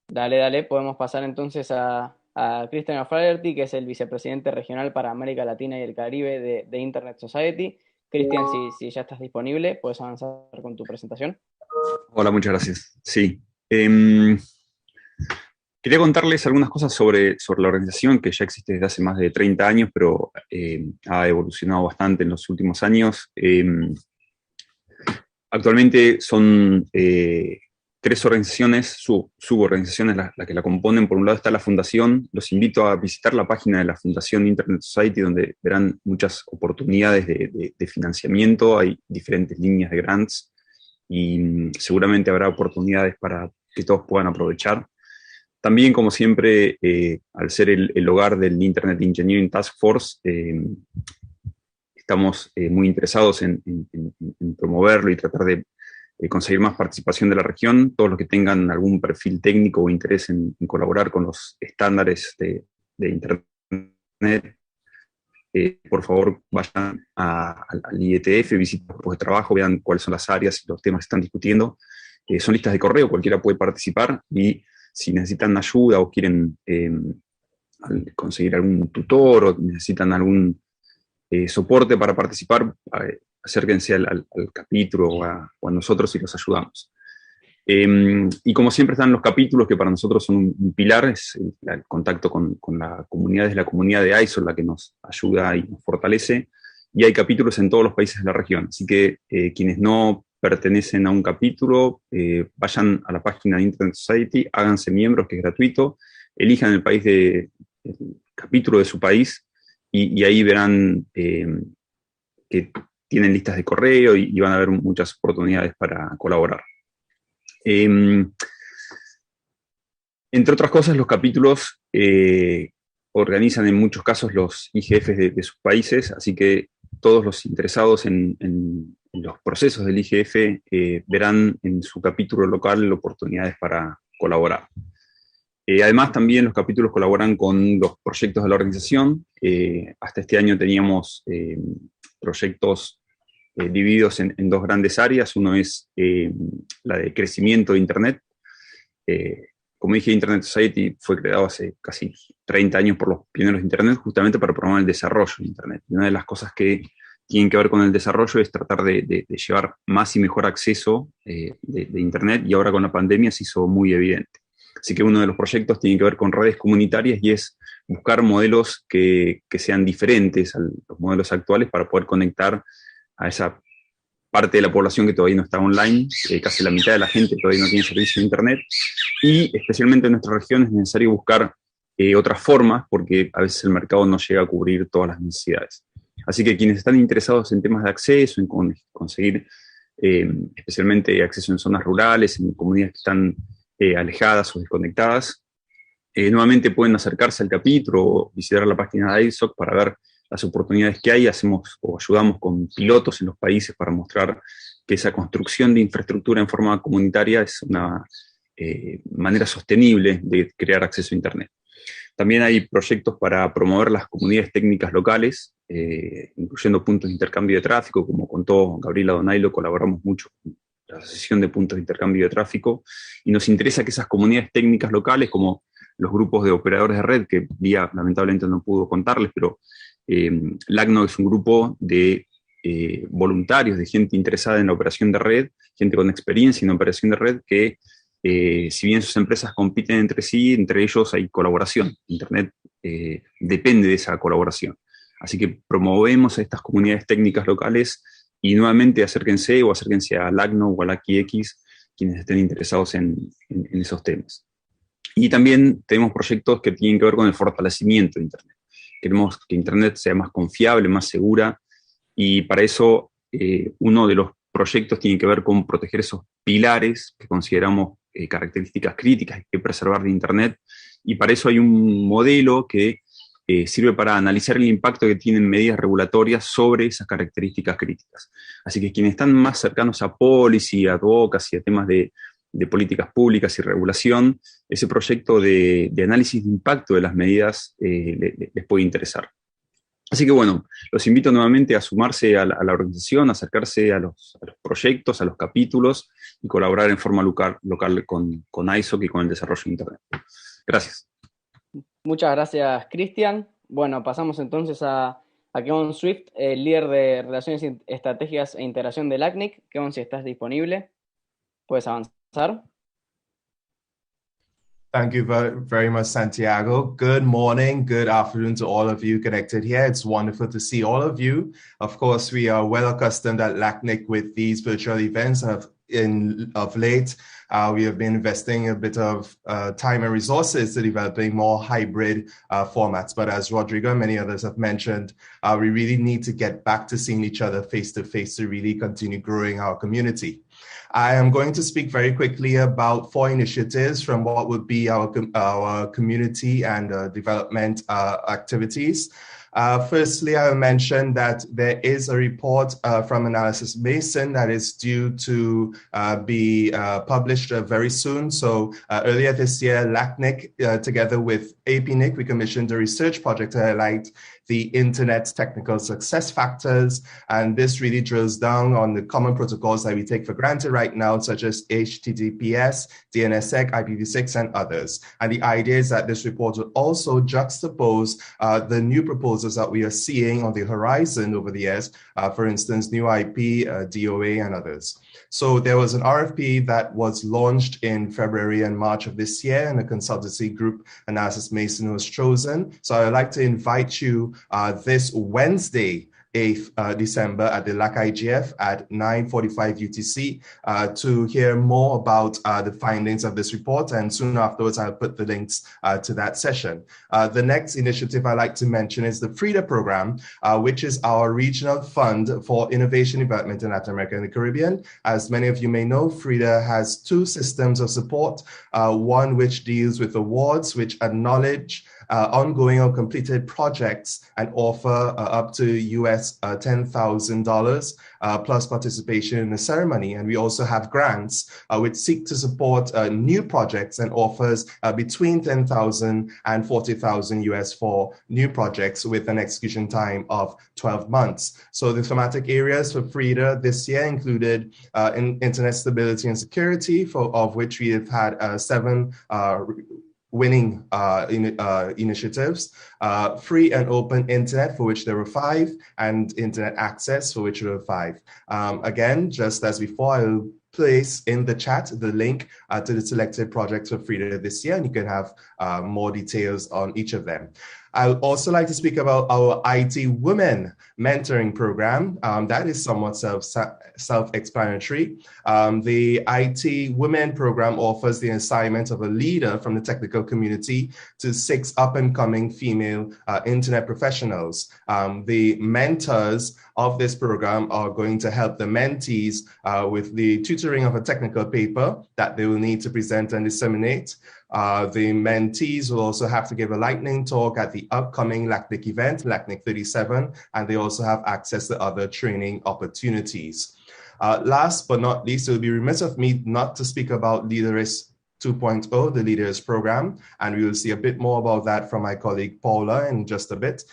Dale, podemos pasar entonces a Christian O'Flaherty, que es el vicepresidente regional para América Latina y el Caribe de Internet Society. Christian, si ya estás disponible, puedes avanzar con tu presentación. Hola, muchas gracias. Sí. Quería contarles algunas cosas sobre la organización, que ya existe desde hace más de 30 años, pero ha evolucionado bastante en los últimos años. Actualmente son 3 organizaciones, suborganizaciones las que la componen. Por un lado está la Fundación. Los invito a visitar la página de la Fundación Internet Society, donde verán muchas oportunidades de financiamiento. Hay diferentes líneas de grants y seguramente habrá oportunidades para que todos puedan aprovechar. También, como siempre, al ser el hogar del Internet Engineering Task Force, estamos muy interesados en promoverlo y tratar de conseguir más participación de la región. Todos los que tengan algún perfil técnico o interés en colaborar con los estándares de Internet, por favor vayan al IETF, visiten los grupos de trabajo, vean cuáles son las áreas y los temas que están discutiendo. Son listas de correo, cualquiera puede participar, y si necesitan ayuda o quieren conseguir algún tutor o necesitan algún soporte para participar, acérquense al capítulo o a nosotros y los ayudamos. Y como siempre están los capítulos, que para nosotros son un pilar, es el contacto con la comunidad, es la comunidad de ISO la que nos ayuda y nos fortalece, y hay capítulos en todos los países de la región, así que quienes no pertenecen a un capítulo, vayan a la página de Internet Society, háganse miembros, que es gratuito, elijan el capítulo de su país, y ahí verán que tienen listas de correo y van a haber muchas oportunidades para colaborar. Entre otras cosas, los capítulos organizan en muchos casos los IGFs de sus países, así que todos los interesados en los procesos del IGF verán en su capítulo local oportunidades para colaborar. Además, también los capítulos colaboran con los proyectos de la organización. Hasta este año teníamos proyectos divididos en dos grandes áreas. Uno es la de crecimiento de Internet. Como dije, Internet Society fue creado hace casi 30 años por los pioneros de Internet justamente para promover el desarrollo de Internet. Y una de las cosas que tienen que ver con el desarrollo es tratar de llevar más y mejor acceso de Internet, y ahora con la pandemia se hizo muy evidente. Así que uno de los proyectos tiene que ver con redes comunitarias y es buscar modelos que sean diferentes a los modelos actuales para poder conectar a esa parte de la población que todavía no está online. Casi la mitad de la gente todavía no tiene servicio de Internet, y especialmente en nuestra región es necesario buscar otras formas porque a veces el mercado no llega a cubrir todas las necesidades. Así que quienes están interesados en temas de acceso, en conseguir especialmente acceso en zonas rurales, en comunidades que están alejadas o desconectadas, nuevamente pueden acercarse al capítulo o visitar la página de ISOC para ver las oportunidades que hay. Hacemos o ayudamos con pilotos en los países para mostrar que esa construcción de infraestructura en forma comunitaria es una manera sostenible de crear acceso a Internet. También hay proyectos para promover las comunidades técnicas locales, incluyendo puntos de intercambio de tráfico. Como contó Gabriela Donailo, colaboramos mucho con la Asociación de Puntos de Intercambio de Tráfico, y nos interesa que esas comunidades técnicas locales, como los grupos de operadores de red, que Lía lamentablemente no pudo contarles, pero LACNO es un grupo de voluntarios, de gente interesada en la operación de red, gente con experiencia en operación de red, que si bien sus empresas compiten entre sí, entre ellos hay colaboración. Internet depende de esa colaboración. Así que promovemos a estas comunidades técnicas locales, y nuevamente acérquense a LACNO o a la IX quienes estén interesados en esos temas. Y también tenemos proyectos que tienen que ver con el fortalecimiento de Internet. Queremos que Internet sea más confiable, más segura, y para eso uno de los proyectos tiene que ver con proteger esos pilares que consideramos características críticas que hay que preservar de Internet, y para eso hay un modelo que sirve para analizar el impacto que tienen medidas regulatorias sobre esas características críticas. Así que quienes están más cercanos a policy, a advocacy, a temas de políticas públicas y regulación, ese proyecto de análisis de impacto de las medidas les puede interesar. Así que bueno, los invito nuevamente a sumarse a la organización, a acercarse a los proyectos, a los capítulos, y colaborar en forma local con ISOC y con el desarrollo de Internet. Gracias. Muchas gracias, Cristian. Bueno, pasamos entonces a Kevin Swift, el líder de Relaciones Estratégicas e Integración del ACNIC. Kevin, si estás disponible, puedes avanzar. Thank you very much, Santiago. Good morning, good afternoon to all of you connected here. It's wonderful to see all of you. Of course, we are well accustomed at LACNIC with these virtual events of late. We have been investing a bit of time and resources to developing more hybrid formats. But as Rodrigo and many others have mentioned, we really need to get back to seeing each other face to face to really continue growing our community. I am going to speak very quickly about 4 initiatives from what would be our community and development activities. Firstly, I will mention that there is a report from Analysys Mason that is due to be published very soon. So earlier this year, LACNIC, together with APNIC, we commissioned a research project to highlight the Internet's technical success factors. And this really drills down on the common protocols that we take for granted right now, such as HTTPS, DNSSEC, IPv6, and others. And the idea is that this report will also juxtapose the new proposals that we are seeing on the horizon over the years, for instance, new IP, DOA, and others. So there was an RFP that was launched in February and March of this year, and a consultancy group, Analysys Mason, was chosen. So I would like to invite you this Wednesday 8th December at the LAC IGF at 9:45 UTC to hear more about the findings of this report, and soon afterwards I'll put the links to that session. The next initiative I'd like to mention is the FRIDA program, which is our regional fund for innovation development in Latin America and the Caribbean. As many of you may know, FRIDA has two systems of support, one which deals with awards, which acknowledge ongoing or completed projects and offer up to US $10,000 plus participation in the ceremony. And we also have grants which seek to support new projects and offers between 10,000 and 40,000 US for new projects with an execution time of 12 months. So the thematic areas for FRIDA this year included internet stability and security, of which we have had 7 winning initiatives, free and open internet, for which there were 5, and internet access, for which there were 5. Again, just as before, I'll place in the chat the link to the selected projects for FRIDA this year, and you can have more details on each of them. I would also like to speak about our IT Women mentoring program. That is somewhat self-explanatory. The IT Women program offers the assignment of a leader from the technical community to 6 up-and-coming female internet professionals. The mentors of this program are going to help the mentees with the tutoring of a technical paper that they will need to present and disseminate. The mentees will also have to give a lightning talk at the upcoming LACNIC event, LACNIC 37, and they also have access to other training opportunities. Last but not least, it would be remiss of me not to speak about Leaders 2.0, the Leaders program, and we will see a bit more about that from my colleague Paula in just a bit.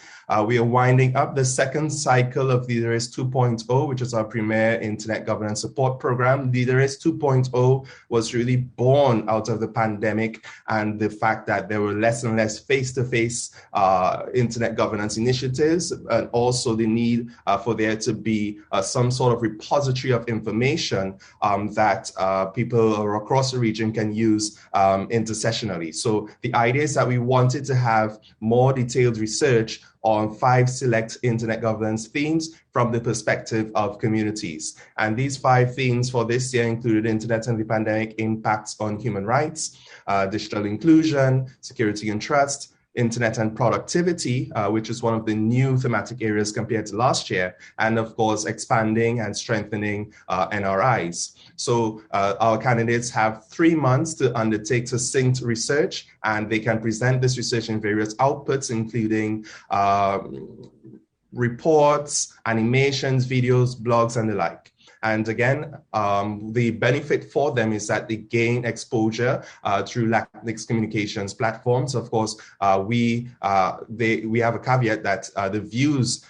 We are winding up the second cycle of Leaders 2.0, which is our premier internet governance support program. Leaders 2.0 was really born out of the pandemic and the fact that there were less and less face-to-face internet governance initiatives, and also the need for there to be some sort of repository of information that people across the region can use intersessionally. So the idea is that we wanted to have more detailed research on 5 select internet governance themes from the perspective of communities. And these 5 themes for this year included internet and the pandemic impacts on human rights, digital inclusion, security and trust, internet and productivity, which is one of the new thematic areas compared to last year, and of course, expanding and strengthening NRIs. So our candidates have 3 months to undertake succinct research, and they can present this research in various outputs, including reports, animations, videos, blogs, and the like. And again, the benefit for them is that they gain exposure through LACNIC's communications platforms. Of course, we have a caveat that the views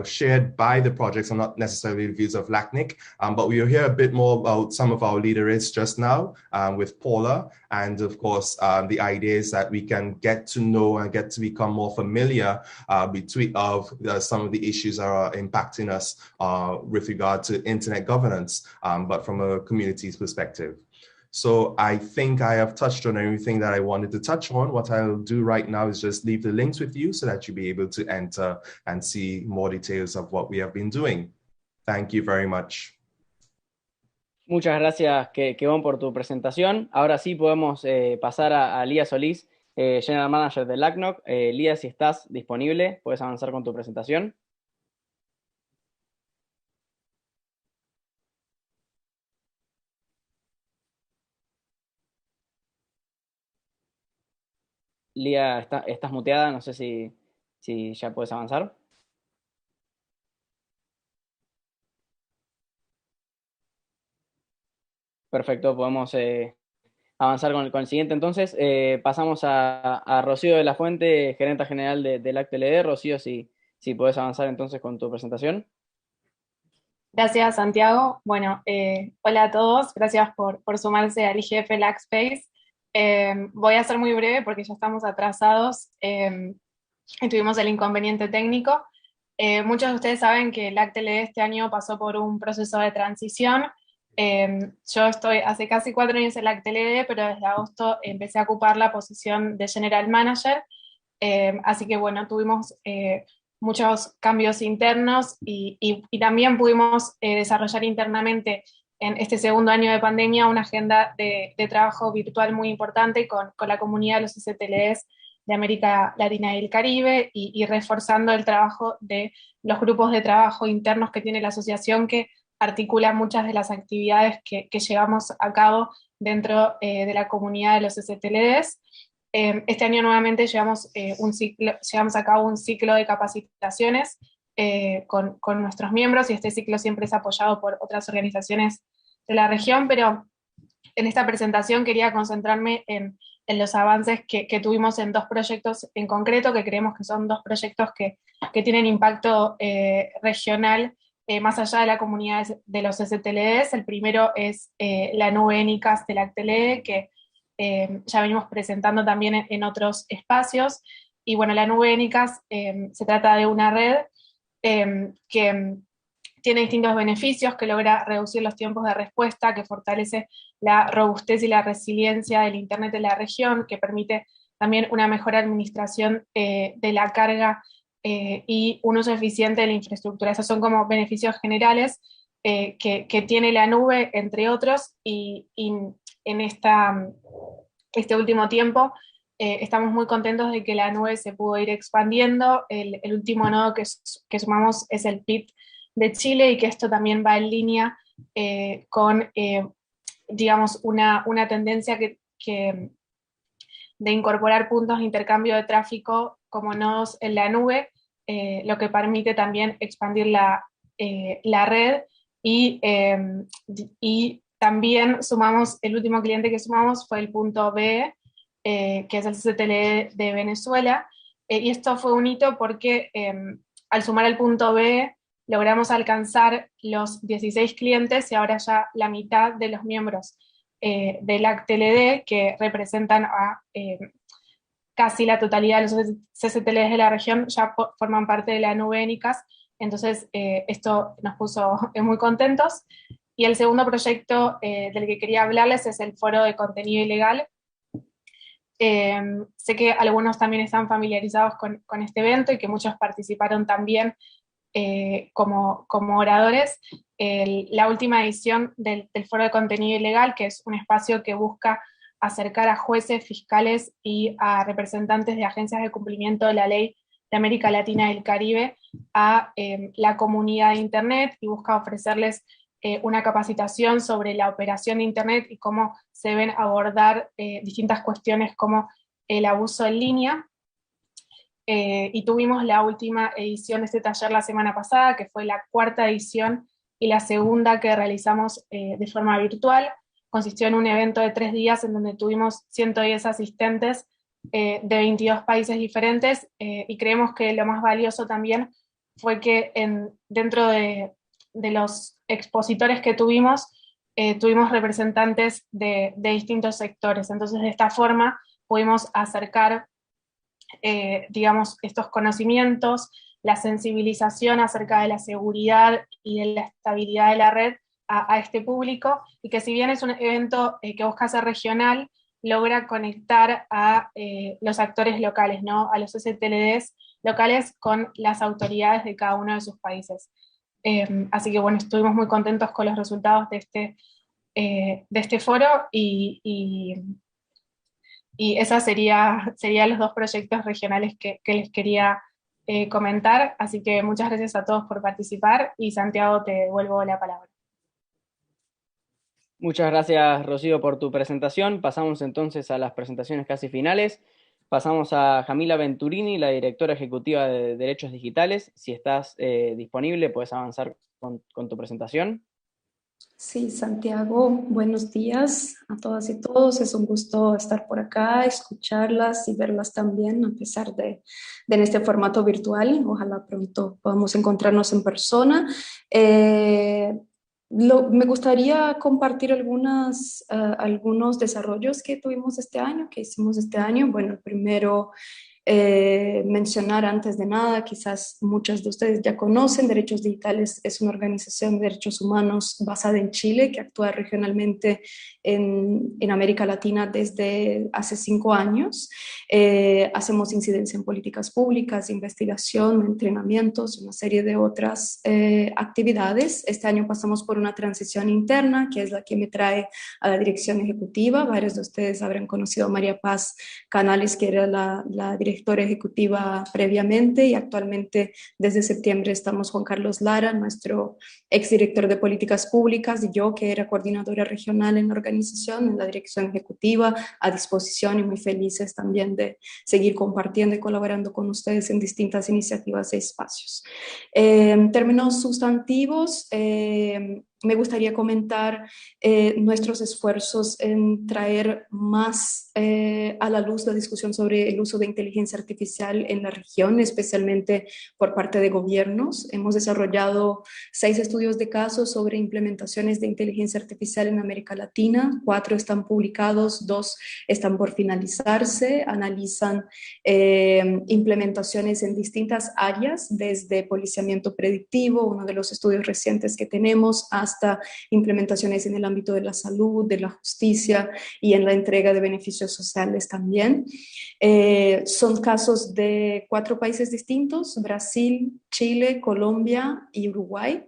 shared by the projects are not necessarily the views of LACNIC, but we will hear a bit more about some of our leaders just now with Paula. And of course, the idea is that we can get to know and get to become more familiar some of the issues that are impacting us with regard to internet governance, but from a community's perspective. So I think I have touched on everything that I wanted to touch on. What I'll do right now is just leave the links with you so that you'll be able to enter and see more details of what we have been doing. Thank you very much. Muchas gracias, Kevon, por tu presentación. Ahora sí podemos pasar a Lía Solís, General Manager de LACNOC. Lía, si estás disponible, puedes avanzar con tu presentación. Lía, estás muteada, no sé si ya puedes avanzar. Perfecto, podemos avanzar con el siguiente. Entonces, pasamos a Rocío de la Fuente, gerenta general de LAC-TLD. Rocío, si podés avanzar entonces con tu presentación. Gracias, Santiago. Bueno, hola a todos. Gracias por sumarse al IGF LAC Space. Voy a ser muy breve porque ya estamos atrasados y tuvimos el inconveniente técnico. Muchos de ustedes saben que LAC-TLD este año pasó por un proceso de transición. Yo estoy hace casi 4 años en LAC-TLD, pero desde agosto empecé a ocupar la posición de General Manager. Así que bueno, tuvimos muchos cambios internos y también pudimos desarrollar internamente en este segundo año de pandemia una agenda de trabajo virtual muy importante con la comunidad de los STLs de América Latina y el Caribe y reforzando el trabajo de los grupos de trabajo internos que tiene la asociación que articulan muchas de las actividades que llevamos a cabo dentro de la comunidad de los STLs. Este año nuevamente llevamos a cabo un ciclo de capacitaciones con nuestros miembros y este ciclo siempre es apoyado por otras organizaciones de la región, pero en esta presentación quería concentrarme en los avances que tuvimos en dos proyectos en concreto, que creemos que son dos proyectos que tienen impacto regional más allá de la comunidad de los STLs. El primero es la nube ENICAS de la ACTLE, que ya venimos presentando también en otros espacios. Y bueno, la nube ENICAS se trata de una red que tiene distintos beneficios, que logra reducir los tiempos de respuesta, que fortalece la robustez y la resiliencia del Internet de la región, que permite también una mejor administración de la carga y un uso eficiente de la infraestructura. Esos son como beneficios generales que tiene la nube, entre otros, y en este último tiempo estamos muy contentos de que la nube se pudo ir expandiendo. El último nodo que sumamos es el PIT de Chile y que esto también va en línea con, digamos, una tendencia de incorporar puntos de intercambio de tráfico como nodos en la nube, lo que permite también expandir la red y también sumamos, el último cliente que sumamos fue el punto B, que es el CTLE de Venezuela, y esto fue un hito porque al sumar el punto B logramos alcanzar los 16 clientes y ahora ya la mitad de los miembros del ACTLD, que representan a casi la totalidad de los CCTLs de la región, ya forman parte de la nube ENICAS. Entonces esto nos puso muy contentos. Y el segundo proyecto del que quería hablarles es el Foro de Contenido Ilegal. Sé que algunos también están familiarizados con este evento y que muchos participaron también como oradores. La última edición del Foro de Contenido Ilegal, que es un espacio que busca acercar a jueces, fiscales y a representantes de agencias de cumplimiento de la ley de América Latina y el Caribe a la comunidad de Internet y busca ofrecerles una capacitación sobre la operación de Internet y cómo se deben abordar distintas cuestiones como el abuso en línea. Y tuvimos la última edición de este taller la semana pasada, que fue la cuarta edición y la segunda que realizamos de forma virtual. Consistió en un evento de 3 días en donde tuvimos 110 asistentes de 22 países diferentes y creemos que lo más valioso también fue que dentro de los expositores que tuvimos representantes de distintos sectores. Entonces de esta forma pudimos acercar digamos, estos conocimientos, la sensibilización acerca de la seguridad y de la estabilidad de la red a este público, y que si bien es un evento que busca ser regional, logra conectar a los actores locales, ¿no? A los STLDs locales con las autoridades de cada uno de sus países. Así que bueno, estuvimos muy contentos con los resultados de este foro y esos serían los dos proyectos regionales que les quería comentar. Así que muchas gracias a todos por participar y Santiago, te devuelvo la palabra. Muchas gracias, Rocío, por tu presentación. Pasamos entonces a las presentaciones casi finales. Pasamos a Jamila Venturini, la directora ejecutiva de Derechos Digitales. Si estás disponible, puedes avanzar con tu presentación. Sí, Santiago, buenos días a todas y todos. Es un gusto estar por acá, escucharlas y verlas también, a pesar de en este formato virtual. Ojalá pronto podamos encontrarnos en persona. Me gustaría compartir algunos desarrollos que tuvimos este año, que hicimos este año. Bueno, el primero mencionar antes de nada, quizás muchos de ustedes ya conocen, Derechos Digitales es una organización de derechos humanos basada en Chile que actúa regionalmente en América Latina desde hace 5 años. Hacemos incidencia en políticas públicas, investigación, entrenamientos, una serie de otras actividades. Este año pasamos por una transición interna, que es la que me trae a la dirección ejecutiva. Varios de ustedes habrán conocido a María Paz Canales, que era la directora ejecutiva previamente, y actualmente desde septiembre estamos Juan Carlos Lara, nuestro exdirector de políticas públicas, y yo, que era coordinadora regional en la organización, en la dirección ejecutiva, a disposición y muy felices también de seguir compartiendo y colaborando con ustedes en distintas iniciativas y espacios. En términos sustantivos, me gustaría comentar nuestros esfuerzos en traer más a la luz la discusión sobre el uso de inteligencia artificial en la región, especialmente por parte de gobiernos. Hemos desarrollado 6 estudios de caso sobre implementaciones de inteligencia artificial en América Latina. 4 están publicados, 2 están por finalizarse. Analizan implementaciones en distintas áreas, desde policiamiento predictivo, uno de los estudios recientes que tenemos, hasta implementaciones en el ámbito de la salud, de la justicia y en la entrega de beneficios sociales también. Son casos de 4 países distintos: Brasil, Chile, Colombia y Uruguay.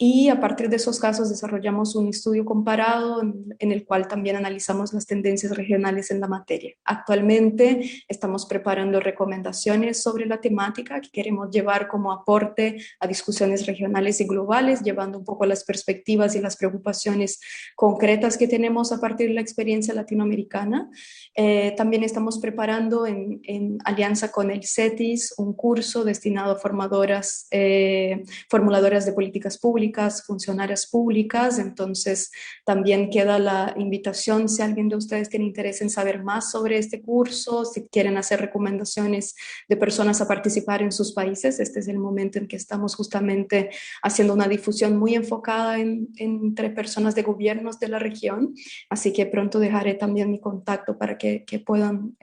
Y a partir de esos casos desarrollamos un estudio comparado en el cual también analizamos las tendencias regionales en la materia. Actualmente estamos preparando recomendaciones sobre la temática que queremos llevar como aporte a discusiones regionales y globales, llevando un poco las perspectivas y las preocupaciones concretas que tenemos a partir de la experiencia latinoamericana. También estamos preparando en alianza con el CETIS un curso destinado a formuladoras de políticas públicas, funcionarias públicas. Entonces también queda la invitación, si alguien de ustedes tiene interés en saber más sobre este curso, si quieren hacer recomendaciones de personas a participar en sus países. Este es el momento en que estamos justamente haciendo una difusión muy enfocada entre personas de gobiernos de la región, así que pronto dejaré también mi contacto para que puedan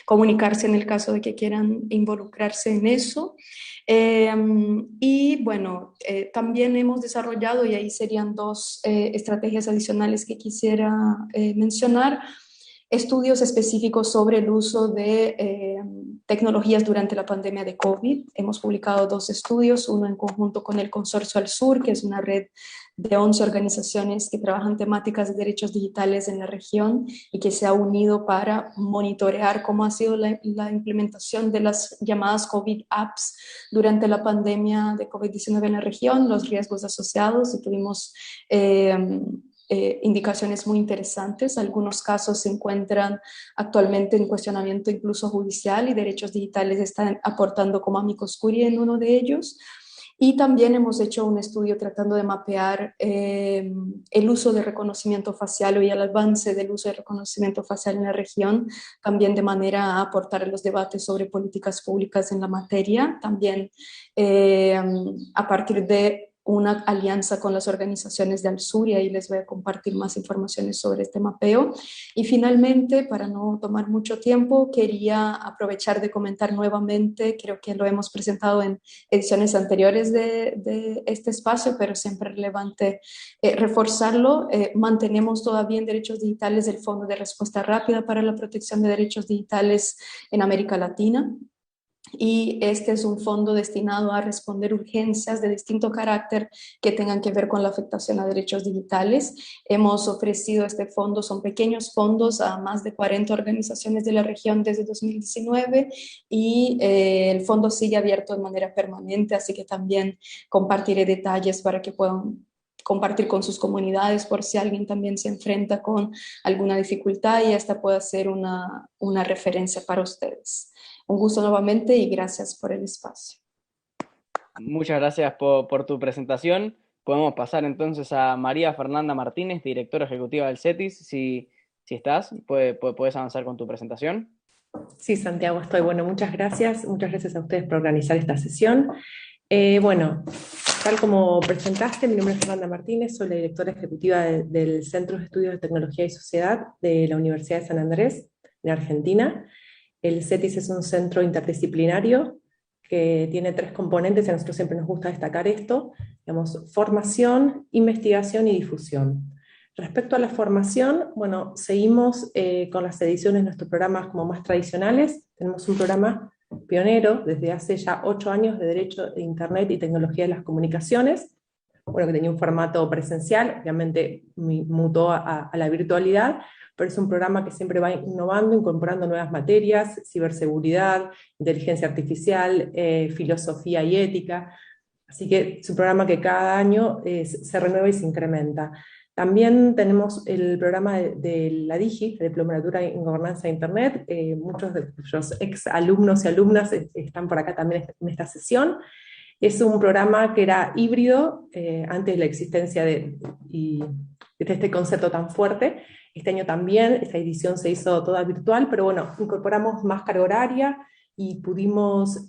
comunicarse en el caso de que quieran involucrarse en eso. Y bueno, también hemos desarrollado, y ahí serían 2 estrategias adicionales que quisiera mencionar, estudios específicos sobre el uso de tecnologías durante la pandemia de COVID. Hemos publicado 2 estudios, uno en conjunto con el Consorcio al Sur, que es una red de 11 organizaciones que trabajan temáticas de derechos digitales en la región y que se ha unido para monitorear cómo ha sido la implementación de las llamadas COVID apps durante la pandemia de COVID-19 en la región, los riesgos asociados, y tuvimos indicaciones muy interesantes. Algunos casos se encuentran actualmente en cuestionamiento incluso judicial, y Derechos Digitales están aportando como amicus curiae en uno de ellos. Y también hemos hecho un estudio tratando de mapear el uso de reconocimiento facial y el avance del uso de reconocimiento facial en la región, también de manera a aportar a los debates sobre políticas públicas en la materia. También a partir de una alianza con las organizaciones de Al Sur, y ahí les voy a compartir más informaciones sobre este mapeo. Y finalmente, para no tomar mucho tiempo, quería aprovechar de comentar nuevamente, creo que lo hemos presentado en ediciones anteriores de este espacio, pero siempre relevante reforzarlo. Mantenemos todavía en Derechos Digitales el Fondo de Respuesta Rápida para la Protección de Derechos Digitales en América Latina. Y este es un fondo destinado a responder urgencias de distinto carácter que tengan que ver con la afectación a derechos digitales. Hemos ofrecido este fondo, son pequeños fondos, a más de 40 organizaciones de la región desde 2019, y el fondo sigue abierto de manera permanente, así que también compartiré detalles para que puedan compartir con sus comunidades por si alguien también se enfrenta con alguna dificultad, y esta pueda ser una referencia para ustedes. Un gusto nuevamente y gracias por el espacio. Muchas gracias por tu presentación. Podemos pasar entonces a María Fernanda Martínez, directora ejecutiva del CETIS. Si estás, puedes avanzar con tu presentación. Sí, Santiago, estoy. Bueno, muchas gracias. Muchas gracias a ustedes por organizar esta sesión. Bueno, tal como presentaste, mi nombre es Fernanda Martínez, soy la directora ejecutiva del Centro de Estudios de Tecnología y Sociedad de la Universidad de San Andrés, en Argentina. El CETIS es un centro interdisciplinario que tiene 3 componentes, y a nosotros siempre nos gusta destacar esto, digamos, formación, investigación y difusión. Respecto a la formación, bueno, seguimos con las ediciones de nuestros programas como más tradicionales. Tenemos un programa pionero desde hace ya 8 años de Derecho de Internet y Tecnología de las Comunicaciones, bueno, que tenía un formato presencial, obviamente mutó a la virtualidad, pero es un programa que siempre va innovando, incorporando nuevas materias, ciberseguridad, inteligencia artificial, filosofía y ética. Así que es un programa que cada año se renueva y se incrementa. También tenemos el programa de la DIGI, de Diplomatura en Gobernanza de Internet. Muchos de los ex alumnos y alumnas están por acá también en esta sesión. Es un programa que era híbrido antes de la existencia de este concepto tan fuerte. Este año también, esta edición se hizo toda virtual, pero bueno, incorporamos más carga horaria y pudimos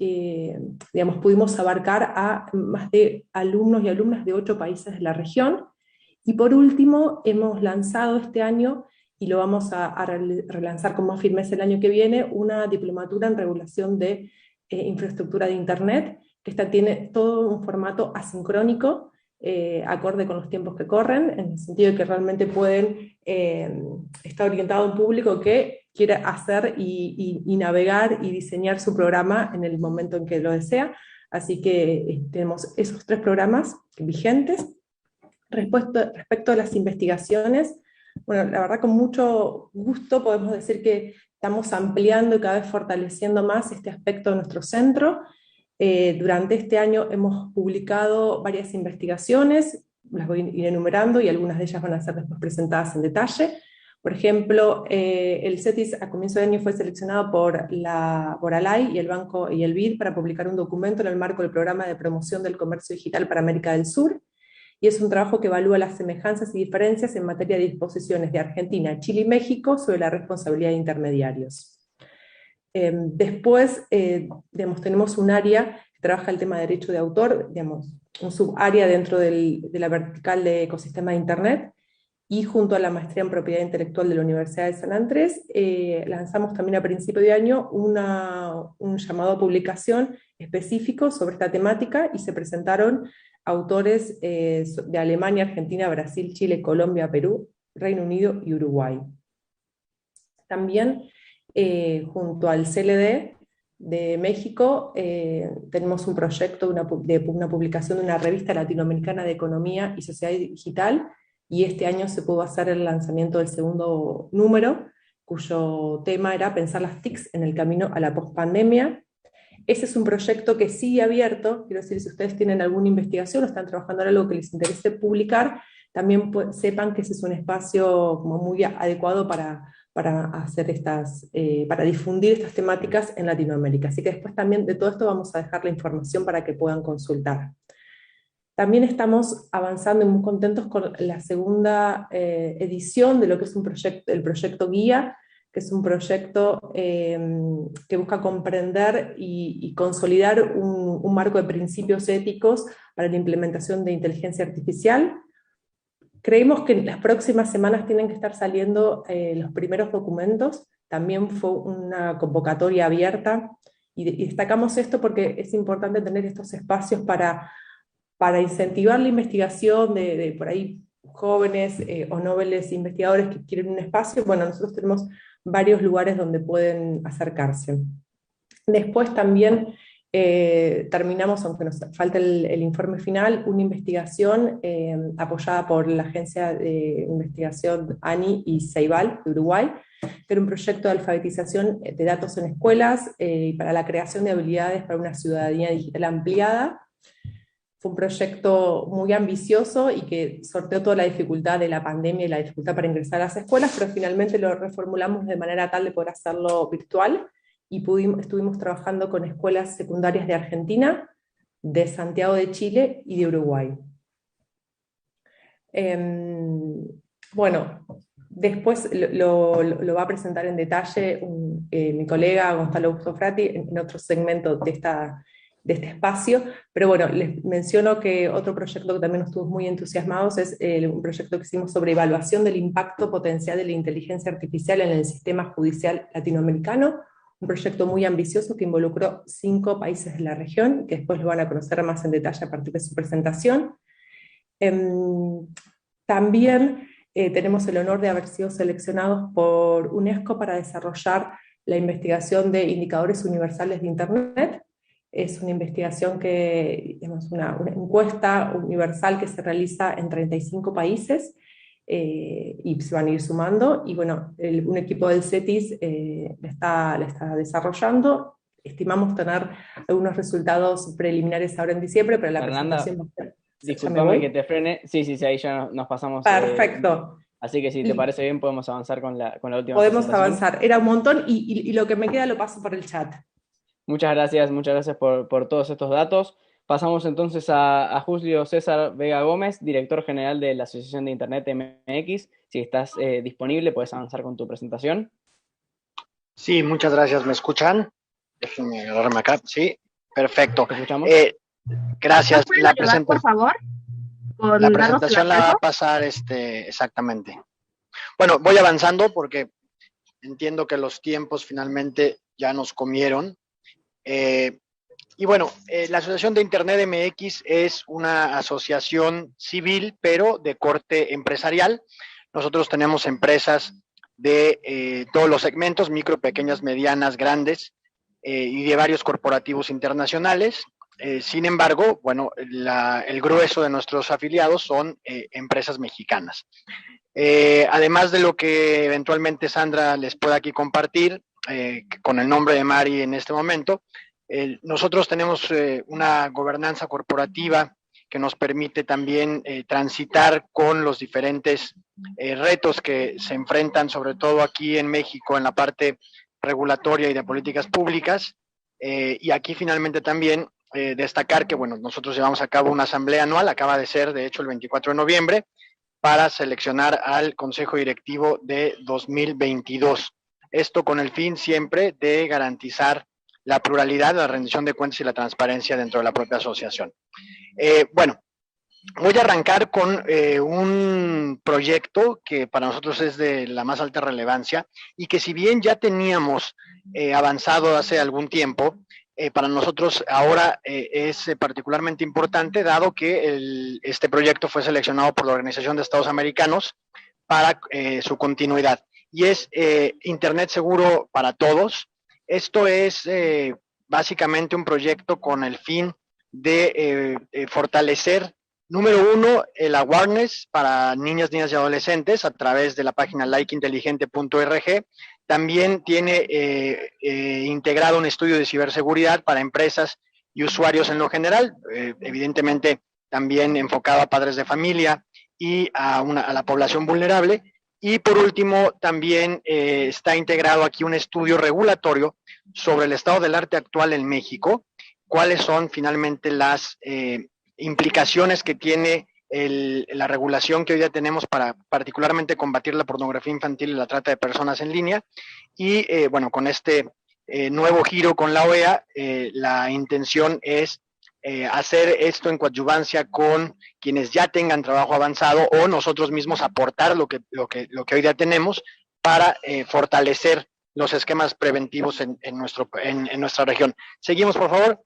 abarcar a más de alumnos y alumnas de 8 países de la región. Y por último, hemos lanzado este año, y lo vamos a relanzar con más firmeza el año que viene, una diplomatura en regulación de infraestructura de Internet, que esta tiene todo un formato asincrónico, acorde con los tiempos que corren, en el sentido de que realmente está orientado a un público que quiere hacer y navegar y diseñar su programa en el momento en que lo desea. Así que tenemos esos 3 programas vigentes. Respecto a las investigaciones, bueno, la verdad con mucho gusto podemos decir que estamos ampliando y cada vez fortaleciendo más este aspecto de nuestro centro. Durante este año hemos publicado varias investigaciones, las voy a ir enumerando y algunas de ellas van a ser después presentadas en detalle. Por ejemplo, el CETIS a comienzo de año fue seleccionado por ALAI y el Banco y el BID para publicar un documento en el marco del Programa de Promoción del Comercio Digital para América del Sur, y es un trabajo que evalúa las semejanzas y diferencias en materia de disposiciones de Argentina, Chile y México sobre la responsabilidad de intermediarios. Después, tenemos un área que trabaja el tema de derecho de autor, un subárea dentro de la vertical de ecosistema de Internet, y junto a la maestría en propiedad intelectual de la Universidad de San Andrés, lanzamos también a principio de año un llamado a publicación específico sobre esta temática, y se presentaron autores de Alemania, Argentina, Brasil, Chile, Colombia, Perú, Reino Unido y Uruguay. También junto al CLD de México tenemos un proyecto de una publicación de una revista latinoamericana de economía y sociedad digital, y este año se pudo hacer el lanzamiento del segundo número, cuyo tema era pensar las TICs en el camino a la pospandemia. Ese es un proyecto que sigue abierto, quiero decir, si ustedes tienen alguna investigación o están trabajando en algo que les interese publicar, también sepan que ese es un espacio como muy adecuado para difundir estas temáticas en Latinoamérica. Así que después también de todo esto vamos a dejar la información para que puedan consultar. También estamos avanzando y muy contentos con la segunda edición de lo que es el proyecto Guía, que es un proyecto que busca comprender y consolidar un marco de principios éticos para la implementación de inteligencia artificial. Creemos que en las próximas semanas tienen que estar saliendo los primeros documentos. También fue una convocatoria abierta, y destacamos esto porque es importante tener estos espacios para incentivar la investigación de por ahí jóvenes o nobles investigadores que quieren un espacio. Bueno, nosotros tenemos varios lugares donde pueden acercarse. Después también terminamos, aunque nos falta el informe final, una investigación apoyada por la Agencia de Investigación ANI y Ceibal de Uruguay, que era un proyecto de alfabetización de datos en escuelas para la creación de habilidades para una ciudadanía digital ampliada. Fue un proyecto muy ambicioso y que sorteó toda la dificultad de la pandemia y la dificultad para ingresar a las escuelas, pero finalmente lo reformulamos de manera tal de poder hacerlo virtual, y estuvimos trabajando con escuelas secundarias de Argentina, de Santiago de Chile y de Uruguay. Bueno, después lo va a presentar en detalle mi colega Gonzalo Augusto Frati en otro segmento de este espacio, pero bueno, les menciono que otro proyecto que también nos estuvo muy entusiasmados es un proyecto que hicimos sobre evaluación del impacto potencial de la inteligencia artificial en el sistema judicial latinoamericano, un proyecto muy ambicioso que involucró 5 países de la región, que después lo van a conocer más en detalle a partir de su presentación. También tenemos el honor de haber sido seleccionados por UNESCO para desarrollar la investigación de indicadores universales de Internet. Es una investigación que, digamos, una encuesta universal que se realiza en 35 países y se van a ir sumando. Y bueno, un equipo del CETIS le está desarrollando. Estimamos tener algunos resultados preliminares ahora en diciembre, pero la Fernanda, presentación... discúlpame que te frene. Sí, ahí ya nos pasamos. Perfecto. Así que si te parece bien, podemos avanzar con la última Podemos presentación. avanzar. Era un montón y lo que me queda lo paso por el chat. Muchas gracias por todos estos datos. Pasamos entonces a Julio César Vega Gómez, director general de la Asociación de Internet MX. Si estás disponible, puedes avanzar con tu presentación. Sí, muchas gracias. ¿Me escuchan? Déjenme agarrarme acá. Sí, perfecto. ¿Te escuchamos? Gracias. La presentación, por favor, la presentación la va a pasar exactamente. Bueno, voy avanzando porque entiendo que los tiempos finalmente ya nos comieron. Y bueno, la Asociación de Internet MX es una asociación civil, pero de corte empresarial. Nosotros tenemos empresas de todos los segmentos, micro, pequeñas, medianas, grandes, y de varios corporativos internacionales. Sin embargo, bueno, el grueso de nuestros afiliados son empresas mexicanas. Además de lo que eventualmente Sandra les pueda aquí compartir, con el nombre de Mari en este momento, nosotros tenemos una gobernanza corporativa que nos permite también transitar con los diferentes retos que se enfrentan, sobre todo aquí en México, en la parte regulatoria y de políticas públicas. Y aquí finalmente también destacar que, bueno, nosotros llevamos a cabo una asamblea anual, acaba de ser, de hecho, el 24 de noviembre, para seleccionar al Consejo Directivo de 2022. Esto con el fin siempre de garantizar la pluralidad, la rendición de cuentas y la transparencia dentro de la propia asociación. Bueno, voy a arrancar con un proyecto que para nosotros es de la más alta relevancia y que si bien ya teníamos avanzado hace algún tiempo, para nosotros ahora es particularmente importante, dado que este proyecto fue seleccionado por la Organización de Estados Americanos para su continuidad. Y es Internet seguro para todos. Esto es básicamente un proyecto con el fin de fortalecer, número uno, el awareness para niñas y adolescentes a través de la página likeinteligente.org. También tiene integrado un estudio de ciberseguridad para empresas y usuarios en lo general, evidentemente también enfocado a padres de familia y a la población vulnerable. Y por último, también está integrado aquí un estudio regulatorio sobre el estado del arte actual en México, cuáles son finalmente las implicaciones que tiene la regulación que hoy día tenemos para particularmente combatir la pornografía infantil y la trata de personas en línea. Y bueno, con este nuevo giro con la OEA, la intención es hacer esto en coadyuvancia con quienes ya tengan trabajo avanzado o nosotros mismos aportar lo que hoy día tenemos para fortalecer los esquemas preventivos en nuestra región. Seguimos, por favor.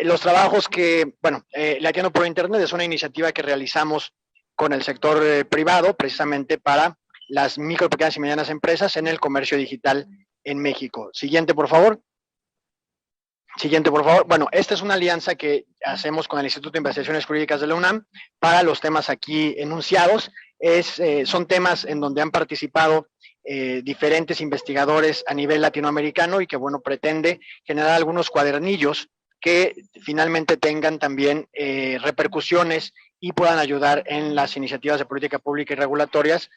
Los trabajos que, bueno, Latiendo por Internet es una iniciativa que realizamos con el sector privado, precisamente para las micro, pequeñas y medianas empresas en el comercio digital en México. Siguiente, por favor. Siguiente, por favor. Bueno, esta es una alianza que hacemos con el Instituto de Investigaciones Jurídicas de la UNAM para los temas aquí enunciados. Son temas en donde han participado diferentes investigadores a nivel latinoamericano y que, bueno, pretende generar algunos cuadernillos que finalmente tengan también repercusiones y puedan ayudar en las iniciativas de política pública y regulatorias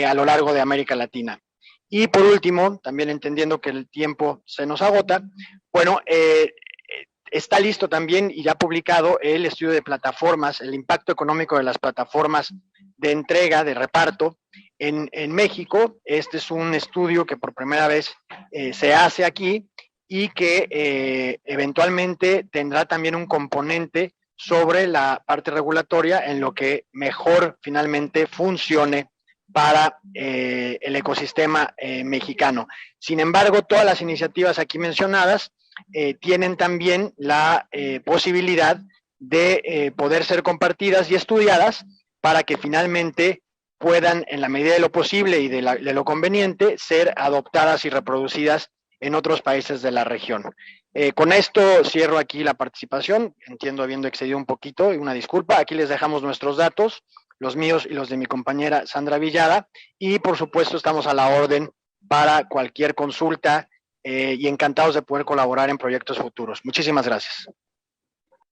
a lo largo de América Latina. Y por último, también entendiendo que el tiempo se nos agota, bueno, está listo también y ya publicado el estudio de plataformas, el impacto económico de las plataformas de entrega, de reparto en México. Este es un estudio que por primera vez se hace aquí y que eventualmente tendrá también un componente sobre la parte regulatoria en lo que mejor finalmente funcione para el ecosistema mexicano. Sin embargo, todas las iniciativas aquí mencionadas tienen también la posibilidad de poder ser compartidas y estudiadas para que finalmente puedan, en la medida de lo posible y de lo conveniente, ser adoptadas y reproducidas en otros países de la región. Con esto cierro aquí la participación, entiendo habiendo excedido un poquito, y una disculpa. Aquí les dejamos nuestros datos, los míos y los de mi compañera Sandra Villada, y por supuesto estamos a la orden para cualquier consulta y encantados de poder colaborar en proyectos futuros. Muchísimas gracias.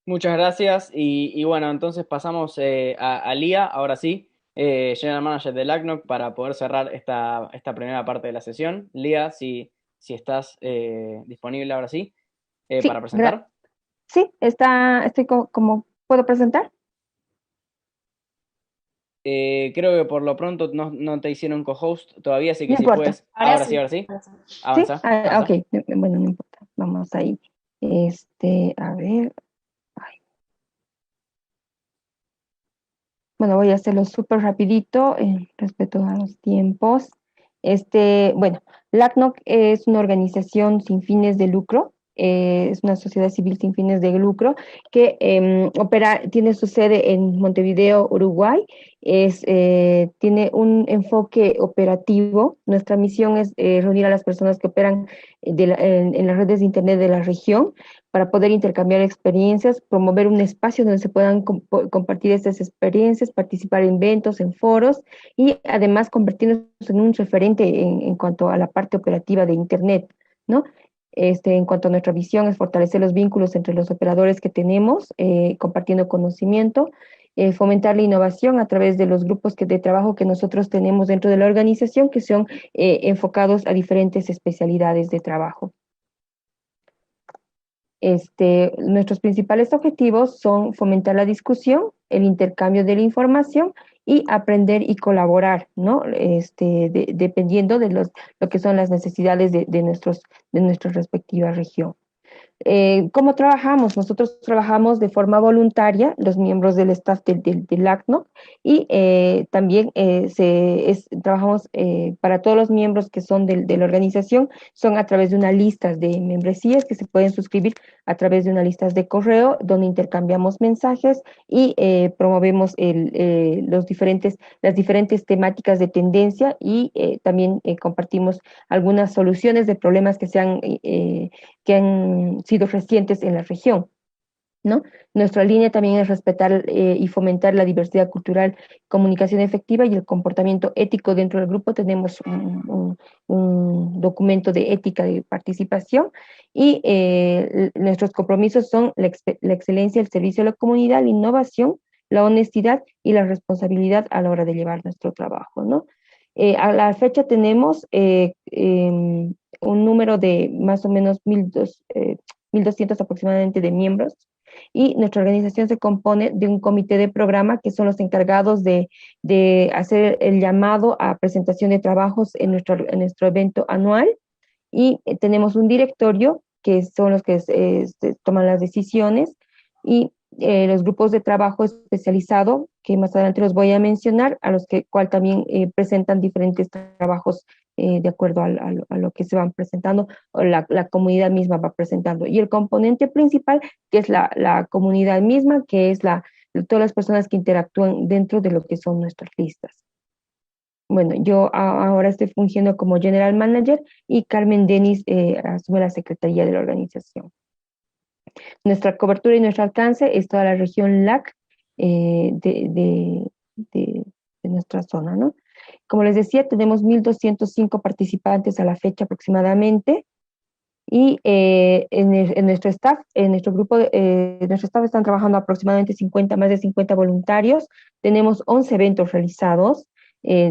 Muchas gracias y bueno, entonces pasamos a Lía, ahora sí, General Manager de LACNOC, para poder cerrar esta primera parte de la sesión. Lía, si estás disponible ahora sí, Sí, para presentar. Sí, estoy como, ¿puedo presentar? Creo que por lo pronto no te hicieron co-host todavía, así que No si importa. puedes, ahora sí. Avanza. ¿Sí? Ok, bueno, no importa. Vamos ahí. A ver. Ay. Bueno, voy a hacerlo súper rapidito, respecto a los tiempos. Bueno, LACNOC es una organización sin fines de lucro, es una sociedad civil sin fines de lucro que tiene su sede en Montevideo, Uruguay. Tiene un enfoque operativo. Nuestra misión es reunir a las personas que operan en las redes de Internet de la región para poder intercambiar experiencias, promover un espacio donde se puedan compartir estas experiencias, participar en eventos, en foros y además convertirnos en un referente en cuanto a la parte operativa de Internet, ¿no? En cuanto a nuestra visión es fortalecer los vínculos entre los operadores que tenemos, compartiendo conocimiento, fomentar la innovación a través de los grupos de trabajo que nosotros tenemos dentro de la organización, que son enfocados a diferentes especialidades de trabajo. Nuestros principales objetivos son fomentar la discusión, el intercambio de la información y aprender y colaborar, ¿no? Dependiendo de lo que son las necesidades de nuestra respectiva región. ¿Cómo trabajamos? Nosotros trabajamos de forma voluntaria, los miembros del staff del ACNOC, y también trabajamos para todos los miembros que son de la organización, son a través de una lista de membresías que se pueden suscribir a través de una lista de correo, donde intercambiamos mensajes y promovemos las diferentes temáticas de tendencia y también compartimos algunas soluciones de problemas que han sido recientes en la región, ¿no? Nuestra línea también es respetar y fomentar la diversidad cultural, comunicación efectiva y el comportamiento ético dentro del grupo. Tenemos un documento de ética de participación y nuestros compromisos son la excelencia, el servicio a la comunidad, la innovación, la honestidad y la responsabilidad a la hora de llevar nuestro trabajo, ¿no? A la fecha tenemos un número de más o menos 1.200 aproximadamente de miembros, y nuestra organización se compone de un comité de programa que son los encargados de hacer el llamado a presentación de trabajos en nuestro evento anual, y tenemos un directorio que son los que toman las decisiones, y los grupos de trabajo especializado, que más adelante los voy a mencionar, a los cual también presentan diferentes trabajos de acuerdo a lo que se van presentando, o la comunidad misma va presentando. Y el componente principal, que es la comunidad misma, que es todas las personas que interactúan dentro de lo que son nuestras listas. Bueno, yo ahora estoy fungiendo como General Manager y Carmen Denis asume la Secretaría de la organización. Nuestra cobertura y nuestro alcance es toda la región LAC de nuestra zona, ¿no? Como les decía, tenemos 1.205 participantes a la fecha aproximadamente, y en nuestro staff, en nuestro grupo, nuestro staff están trabajando aproximadamente más de 50 voluntarios. Tenemos 11 eventos realizados,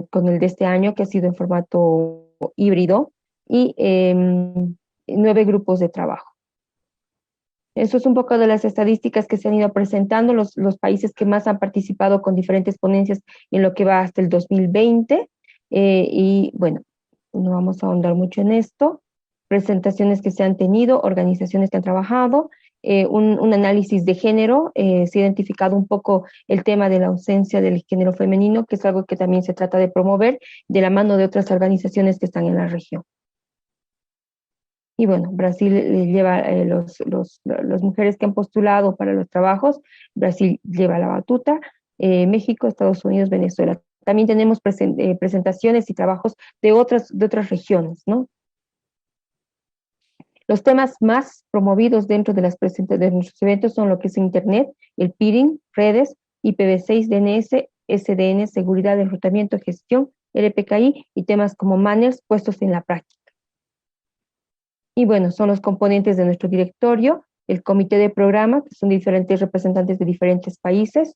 con el de este año, que ha sido en formato híbrido, y 9 grupos de trabajo. Eso es un poco de las estadísticas que se han ido presentando, los países que más han participado con diferentes ponencias en lo que va hasta el 2020. Y bueno, no vamos a ahondar mucho en esto. Presentaciones que se han tenido, organizaciones que han trabajado, un análisis de género, se ha identificado un poco el tema de la ausencia del género femenino, que es algo que también se trata de promover de la mano de otras organizaciones que están en la región. Y bueno, Brasil lleva las mujeres que han postulado para los trabajos, Brasil lleva la batuta, México, Estados Unidos, Venezuela. También tenemos presentaciones y trabajos de otras regiones, ¿no? Los temas más promovidos dentro de de nuestros eventos son lo que es Internet, el peering, redes, IPv6, DNS, SDN, seguridad, enrutamiento, gestión, LPKI y temas como manners puestos en la práctica. Y bueno, son los componentes de nuestro directorio, el comité de programa, que son diferentes representantes de diferentes países,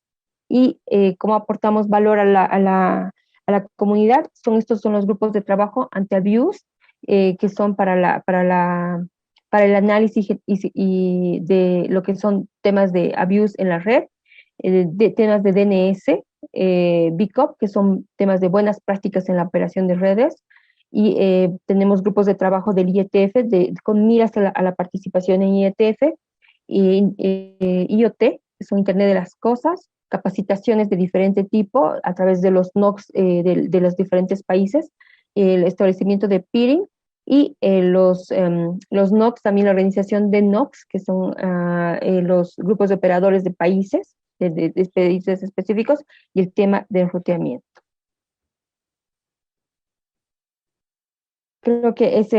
y cómo aportamos valor a la comunidad. Estos son los grupos de trabajo anti-abuse, que son para el análisis y de lo que son temas de abuse en la red, de temas de DNS, BICOP, que son temas de buenas prácticas en la operación de redes, y tenemos grupos de trabajo del IETF con miras a la participación en IETF, y IoT, que son Internet de las Cosas, capacitaciones de diferente tipo a través de los NOCs de los diferentes países, el establecimiento de peering, y los NOCs, también la organización de NOCs, que son los grupos de operadores de países, de países específicos, y el tema de enruteamiento. Creo que eso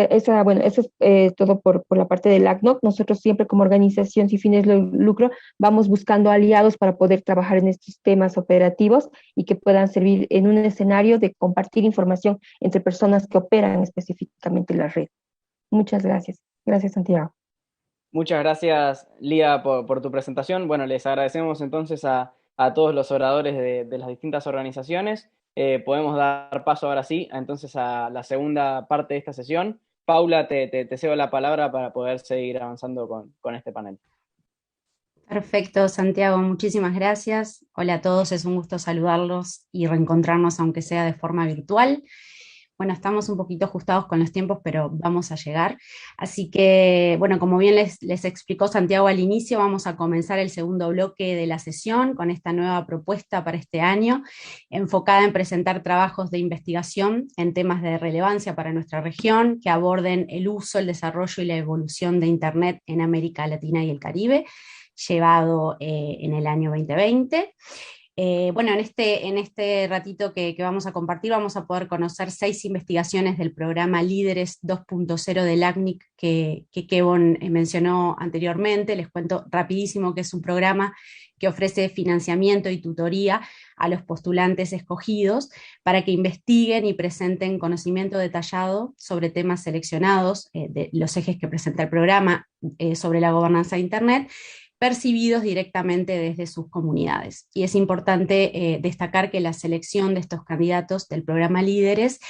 es todo por la parte del ACNOC. Nosotros siempre como organización sin fines de lucro vamos buscando aliados para poder trabajar en estos temas operativos y que puedan servir en un escenario de compartir información entre personas que operan específicamente la red. Muchas gracias. Gracias, Santiago. Muchas gracias, Lía, por tu presentación. Bueno, les agradecemos entonces a todos los oradores de las distintas organizaciones. Podemos dar paso ahora sí, entonces a la segunda parte de esta sesión. Paula, te cedo la palabra para poder seguir avanzando con este panel. Perfecto, Santiago, muchísimas gracias. Hola a todos, es un gusto saludarlos y reencontrarnos, aunque sea de forma virtual. Bueno, estamos un poquito ajustados con los tiempos, pero vamos a llegar. Así que, bueno, como bien les explicó Santiago al inicio, vamos a comenzar el segundo bloque de la sesión con esta nueva propuesta para este año, enfocada en presentar trabajos de investigación en temas de relevancia para nuestra región, que aborden el uso, el desarrollo y la evolución de Internet en América Latina y el Caribe, llevado en el año 2020. Bueno, en este ratito que vamos a compartir vamos a poder conocer 6 investigaciones del programa Líderes 2.0 del ACNIC que Kevon mencionó anteriormente. Les cuento rapidísimo que es un programa que ofrece financiamiento y tutoría a los postulantes escogidos para que investiguen y presenten conocimiento detallado sobre temas seleccionados, de los ejes que presenta el programa sobre la gobernanza de Internet, percibidos directamente desde sus comunidades. Y es importante destacar que la selección de estos candidatos del programa Líderes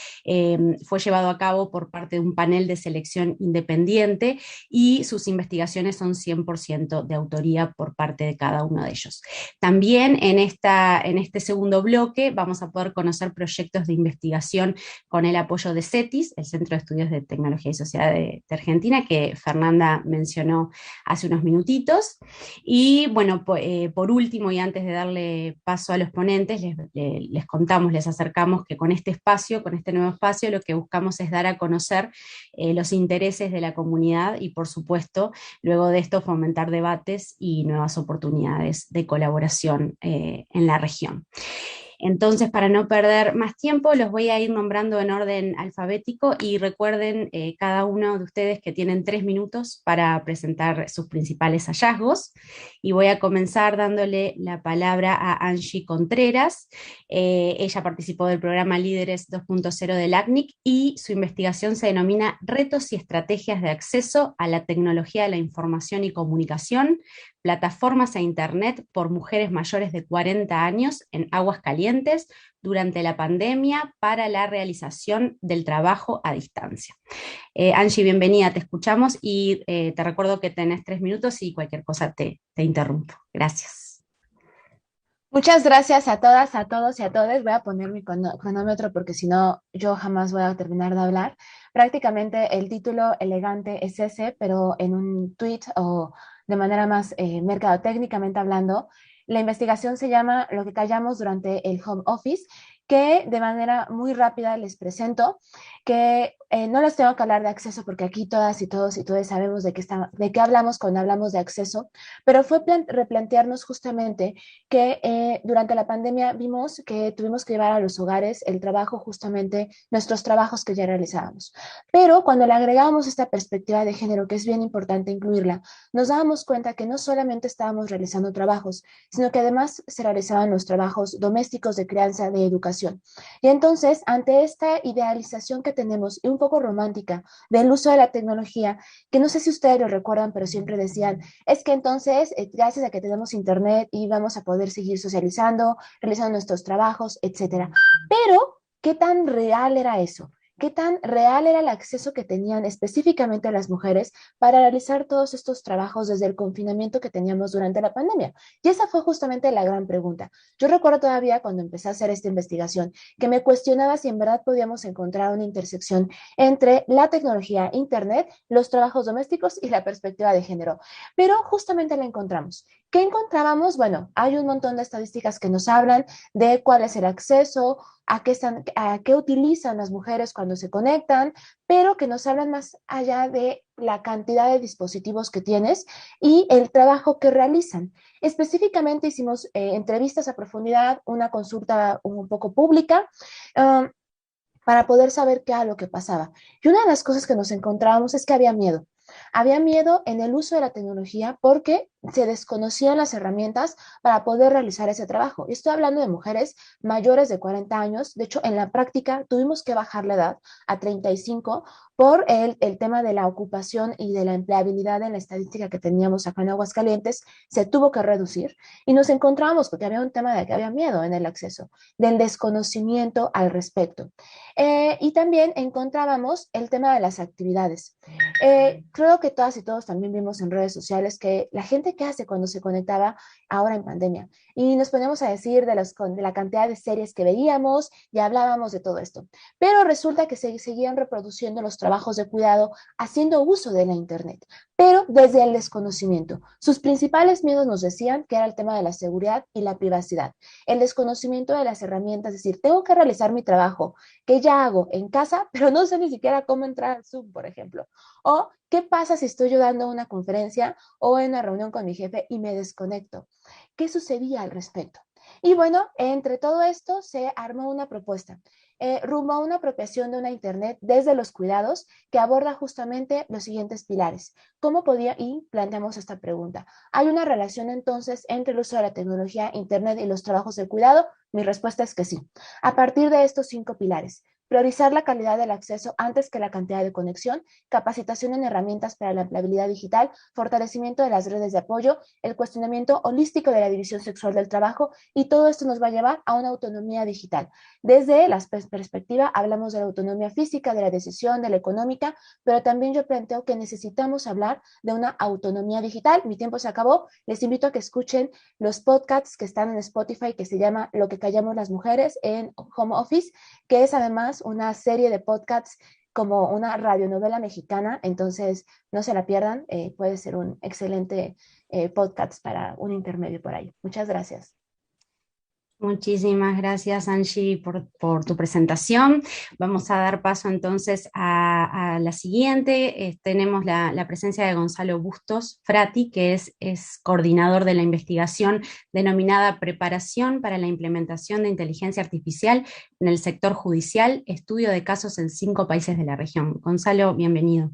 fue llevado a cabo por parte de un panel de selección independiente y sus investigaciones son 100% de autoría por parte de cada uno de ellos. También en este segundo bloque vamos a poder conocer proyectos de investigación con el apoyo de CETIS, el Centro de Estudios de Tecnología y Sociedad de Argentina, que Fernanda mencionó hace unos minutitos. Y bueno, por último, y antes de darle paso a los ponentes, les contamos, les acercamos que con este espacio, con este nuevo espacio, lo que buscamos es dar a conocer los intereses de la comunidad y, por supuesto, luego de esto fomentar debates y nuevas oportunidades de colaboración en la región. Entonces, para no perder más tiempo, los voy a ir nombrando en orden alfabético y recuerden cada uno de ustedes que tienen 3 minutos para presentar sus principales hallazgos. Y voy a comenzar dándole la palabra a Angie Contreras. Ella participó del programa Líderes 2.0 del ACNIC y su investigación se denomina Retos y estrategias de acceso a la tecnología de la información y comunicación, plataformas a Internet por mujeres mayores de 40 años en Aguascalientes durante la pandemia para la realización del trabajo a distancia. Angie, bienvenida, te escuchamos y te recuerdo que tenés 3 minutos y cualquier cosa te interrumpo. Gracias. Muchas gracias a todas, a todos y a todas. Voy a poner mi cronómetro porque si no yo jamás voy a terminar de hablar. Prácticamente el título elegante es ese, pero en un tweet o de manera más mercadotécnicamente hablando, la investigación se llama Lo que callamos durante el home office, que de manera muy rápida les presento, que no les tengo que hablar de acceso porque aquí todas y todos y todos sabemos de qué hablamos cuando hablamos de acceso, pero fue replantearnos justamente que durante la pandemia vimos que tuvimos que llevar a los hogares el trabajo, justamente nuestros trabajos que ya realizábamos. Pero cuando le agregamos esta perspectiva de género, que es bien importante incluirla, nos dábamos cuenta que no solamente estábamos realizando trabajos, sino que además se realizaban los trabajos domésticos de crianza, de educación. Y entonces, ante esta idealización que tenemos y un poco romántica del uso de la tecnología, que no sé si ustedes lo recuerdan, pero siempre decían, es que entonces, gracias a que tenemos internet y vamos a poder seguir socializando, realizando nuestros trabajos, etcétera. Pero, ¿qué tan real era eso? ¿Qué tan real era el acceso que tenían específicamente las mujeres para realizar todos estos trabajos desde el confinamiento que teníamos durante la pandemia? Y esa fue justamente la gran pregunta. Yo recuerdo todavía cuando empecé a hacer esta investigación que me cuestionaba si en verdad podíamos encontrar una intersección entre la tecnología, internet, los trabajos domésticos y la perspectiva de género. Pero justamente la encontramos. ¿Qué encontrábamos? Bueno, hay un montón de estadísticas que nos hablan de cuál es el acceso, a qué utilizan las mujeres cuando se conectan, pero que nos hablan más allá de la cantidad de dispositivos que tienes y el trabajo que realizan. Específicamente hicimos entrevistas a profundidad, una consulta un poco pública, um, para poder saber qué era lo que pasaba. Y una de las cosas que nos encontrábamos es que había miedo. Había miedo en el uso de la tecnología porque se desconocían las herramientas para poder realizar ese trabajo. Y estoy hablando de mujeres mayores de 40 años. De hecho, en la práctica tuvimos que bajar la edad a 35 por el tema de la ocupación y de la empleabilidad en la estadística que teníamos acá en Aguascalientes. Se tuvo que reducir y nos encontramos porque había un tema de que había miedo en el acceso, del desconocimiento al respecto. Y también encontrábamos el tema de las actividades. Creo que todas y todos también vimos en redes sociales que la gente que hace cuando se conectaba ahora en pandemia y nos poníamos a decir de la cantidad de series que veíamos y hablábamos de todo esto. Pero resulta que se seguían reproduciendo los trabajos de cuidado haciendo uso de la internet, pero desde el desconocimiento. Sus principales miedos nos decían que era el tema de la seguridad y la privacidad, el desconocimiento de las herramientas, es decir, tengo que realizar mi trabajo que ya hago en casa, pero no sé ni siquiera cómo entrar al Zoom, por ejemplo. O, ¿qué pasa si estoy yo dando una conferencia o en una reunión con mi jefe y me desconecto? ¿Qué sucedía al respecto? Y bueno, entre todo esto se armó una propuesta, rumbo a una apropiación de una Internet desde los cuidados que aborda justamente los siguientes pilares. ¿Cómo podía? Y planteamos esta pregunta. ¿Hay una relación entonces entre el uso de la tecnología, Internet y los trabajos de cuidado? Mi respuesta es que sí. A partir de estos 5 pilares, priorizar la calidad del acceso antes que la cantidad de conexión, capacitación en herramientas para la empleabilidad digital, fortalecimiento de las redes de apoyo, el cuestionamiento holístico de la división sexual del trabajo, y todo esto nos va a llevar a una autonomía digital. Desde la perspectiva hablamos de la autonomía física, de la decisión, de la económica, pero también yo planteo que necesitamos hablar de una autonomía digital. Mi tiempo se acabó. Les invito a que escuchen los podcasts que están en Spotify que se llama Lo que callamos las mujeres en home office, que es además una serie de podcasts como una radionovela mexicana, entonces no se la pierdan, puede ser un excelente podcast para un intermedio por ahí. Muchas gracias. Muchísimas gracias, Angie, por tu presentación. Vamos a dar paso entonces a la siguiente. Tenemos la presencia de Gonzalo Bustos Frati, que es coordinador de la investigación denominada Preparación para la Implementación de Inteligencia Artificial en el Sector Judicial, estudio de casos en 5 países de la región. Gonzalo, bienvenido.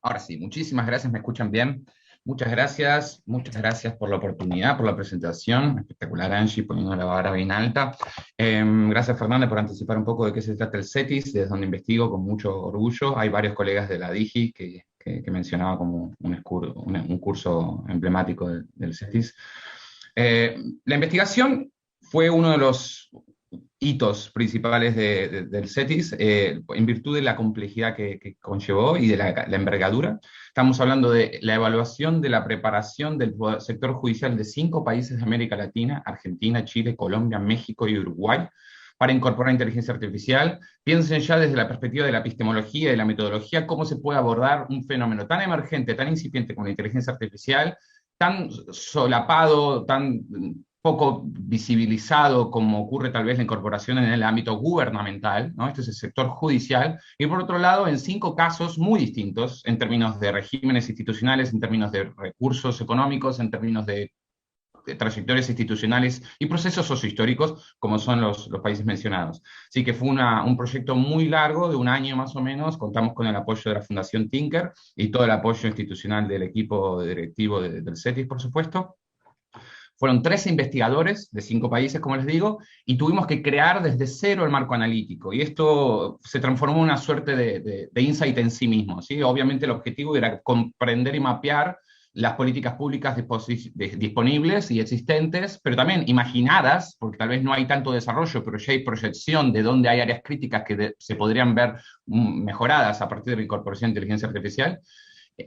Ahora sí, muchísimas gracias, ¿me escuchan bien? Muchas gracias por la oportunidad, por la presentación, espectacular Angie, poniendo la vara bien alta. Gracias Fernanda por anticipar un poco de qué se trata el CETIS, desde donde investigo con mucho orgullo. Hay varios colegas de la DIGI que mencionaba como un curso emblemático del CETIS. La investigación fue uno de los hitos principales del CETIS, en virtud de la complejidad que conllevó y de la envergadura. Estamos hablando de la evaluación de la preparación del sector judicial de 5 países de América Latina: Argentina, Chile, Colombia, México y Uruguay, para incorporar inteligencia artificial. Piensen ya desde la perspectiva de la epistemología y de la metodología cómo se puede abordar un fenómeno tan emergente, tan incipiente como la inteligencia artificial, tan solapado, tan poco visibilizado como ocurre tal vez la incorporación en el ámbito gubernamental, ¿no? Este es el sector judicial, y por otro lado en 5 casos muy distintos en términos de regímenes institucionales, en términos de recursos económicos, en términos de trayectorias institucionales y procesos sociohistóricos, como son los países mencionados. Así que fue un proyecto muy largo, de un año más o menos. Contamos con el apoyo de la Fundación Tinker y todo el apoyo institucional del equipo directivo del CETIS, por supuesto. Fueron 13 investigadores de 5 países, como les digo, y tuvimos que crear desde cero el marco analítico. Y esto se transformó en una suerte de insight en sí mismo, ¿sí? Obviamente el objetivo era comprender y mapear las políticas públicas disponibles y existentes, pero también imaginadas, porque tal vez no hay tanto desarrollo, pero ya hay proyección de dónde hay áreas críticas que se podrían ver mejoradas a partir de la incorporación de inteligencia artificial.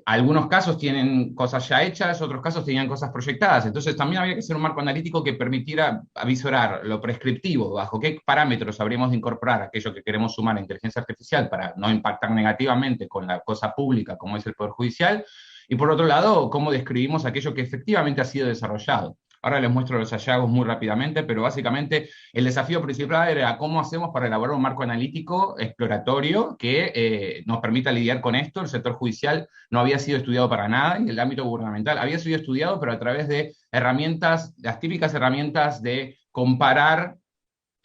Algunos casos tienen cosas ya hechas, otros casos tenían cosas proyectadas. Entonces también había que hacer un marco analítico que permitiera avisorar lo prescriptivo, bajo qué parámetros habríamos de incorporar aquello que queremos sumar a inteligencia artificial para no impactar negativamente con la cosa pública como es el Poder Judicial, y por otro lado, cómo describimos aquello que efectivamente ha sido desarrollado. Ahora les muestro los hallazgos muy rápidamente, pero básicamente el desafío principal era cómo hacemos para elaborar un marco analítico exploratorio que nos permita lidiar con esto. El sector judicial no había sido estudiado para nada, y el ámbito gubernamental había sido estudiado, pero a través de herramientas, las típicas herramientas de comparar.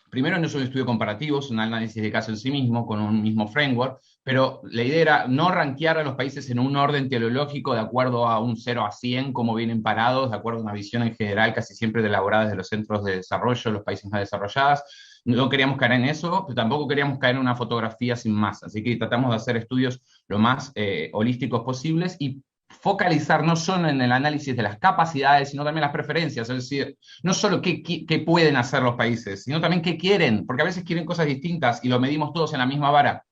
Primero no es un estudio comparativo, es un análisis de caso en sí mismo, con un mismo framework, pero la idea era no rankear a los países en un orden teleológico de acuerdo a un 0 a 100, como vienen parados, de acuerdo a una visión en general casi siempre elaborada desde los centros de desarrollo, los países más desarrollados. No queríamos caer en eso, pero tampoco queríamos caer en una fotografía sin más, así que tratamos de hacer estudios lo más holísticos posibles y focalizar no solo en el análisis de las capacidades, sino también las preferencias, es decir, no solo qué pueden hacer los países, sino también qué quieren, porque a veces quieren cosas distintas y lo medimos todos en la misma vara.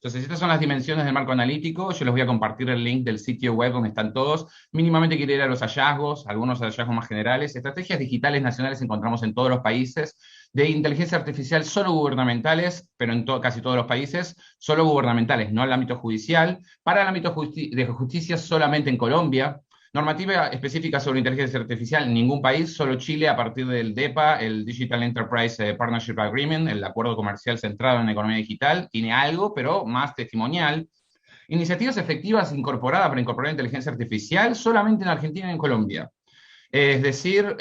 Entonces, estas son las dimensiones del marco analítico. Yo les voy a compartir el link del sitio web donde están todos. Mínimamente quiero ir a los hallazgos, algunos hallazgos más generales. Estrategias digitales nacionales encontramos en todos los países. De inteligencia artificial solo gubernamentales, pero en casi todos los países, solo gubernamentales, no el ámbito judicial. Para el ámbito de justicia solamente en Colombia. Normativa específica sobre inteligencia artificial en ningún país, solo Chile a partir del DEPA, el Digital Enterprise Partnership Agreement, el acuerdo comercial centrado en economía digital, tiene algo, pero más testimonial. Iniciativas efectivas incorporadas para incorporar inteligencia artificial solamente en Argentina y en Colombia. Es decir,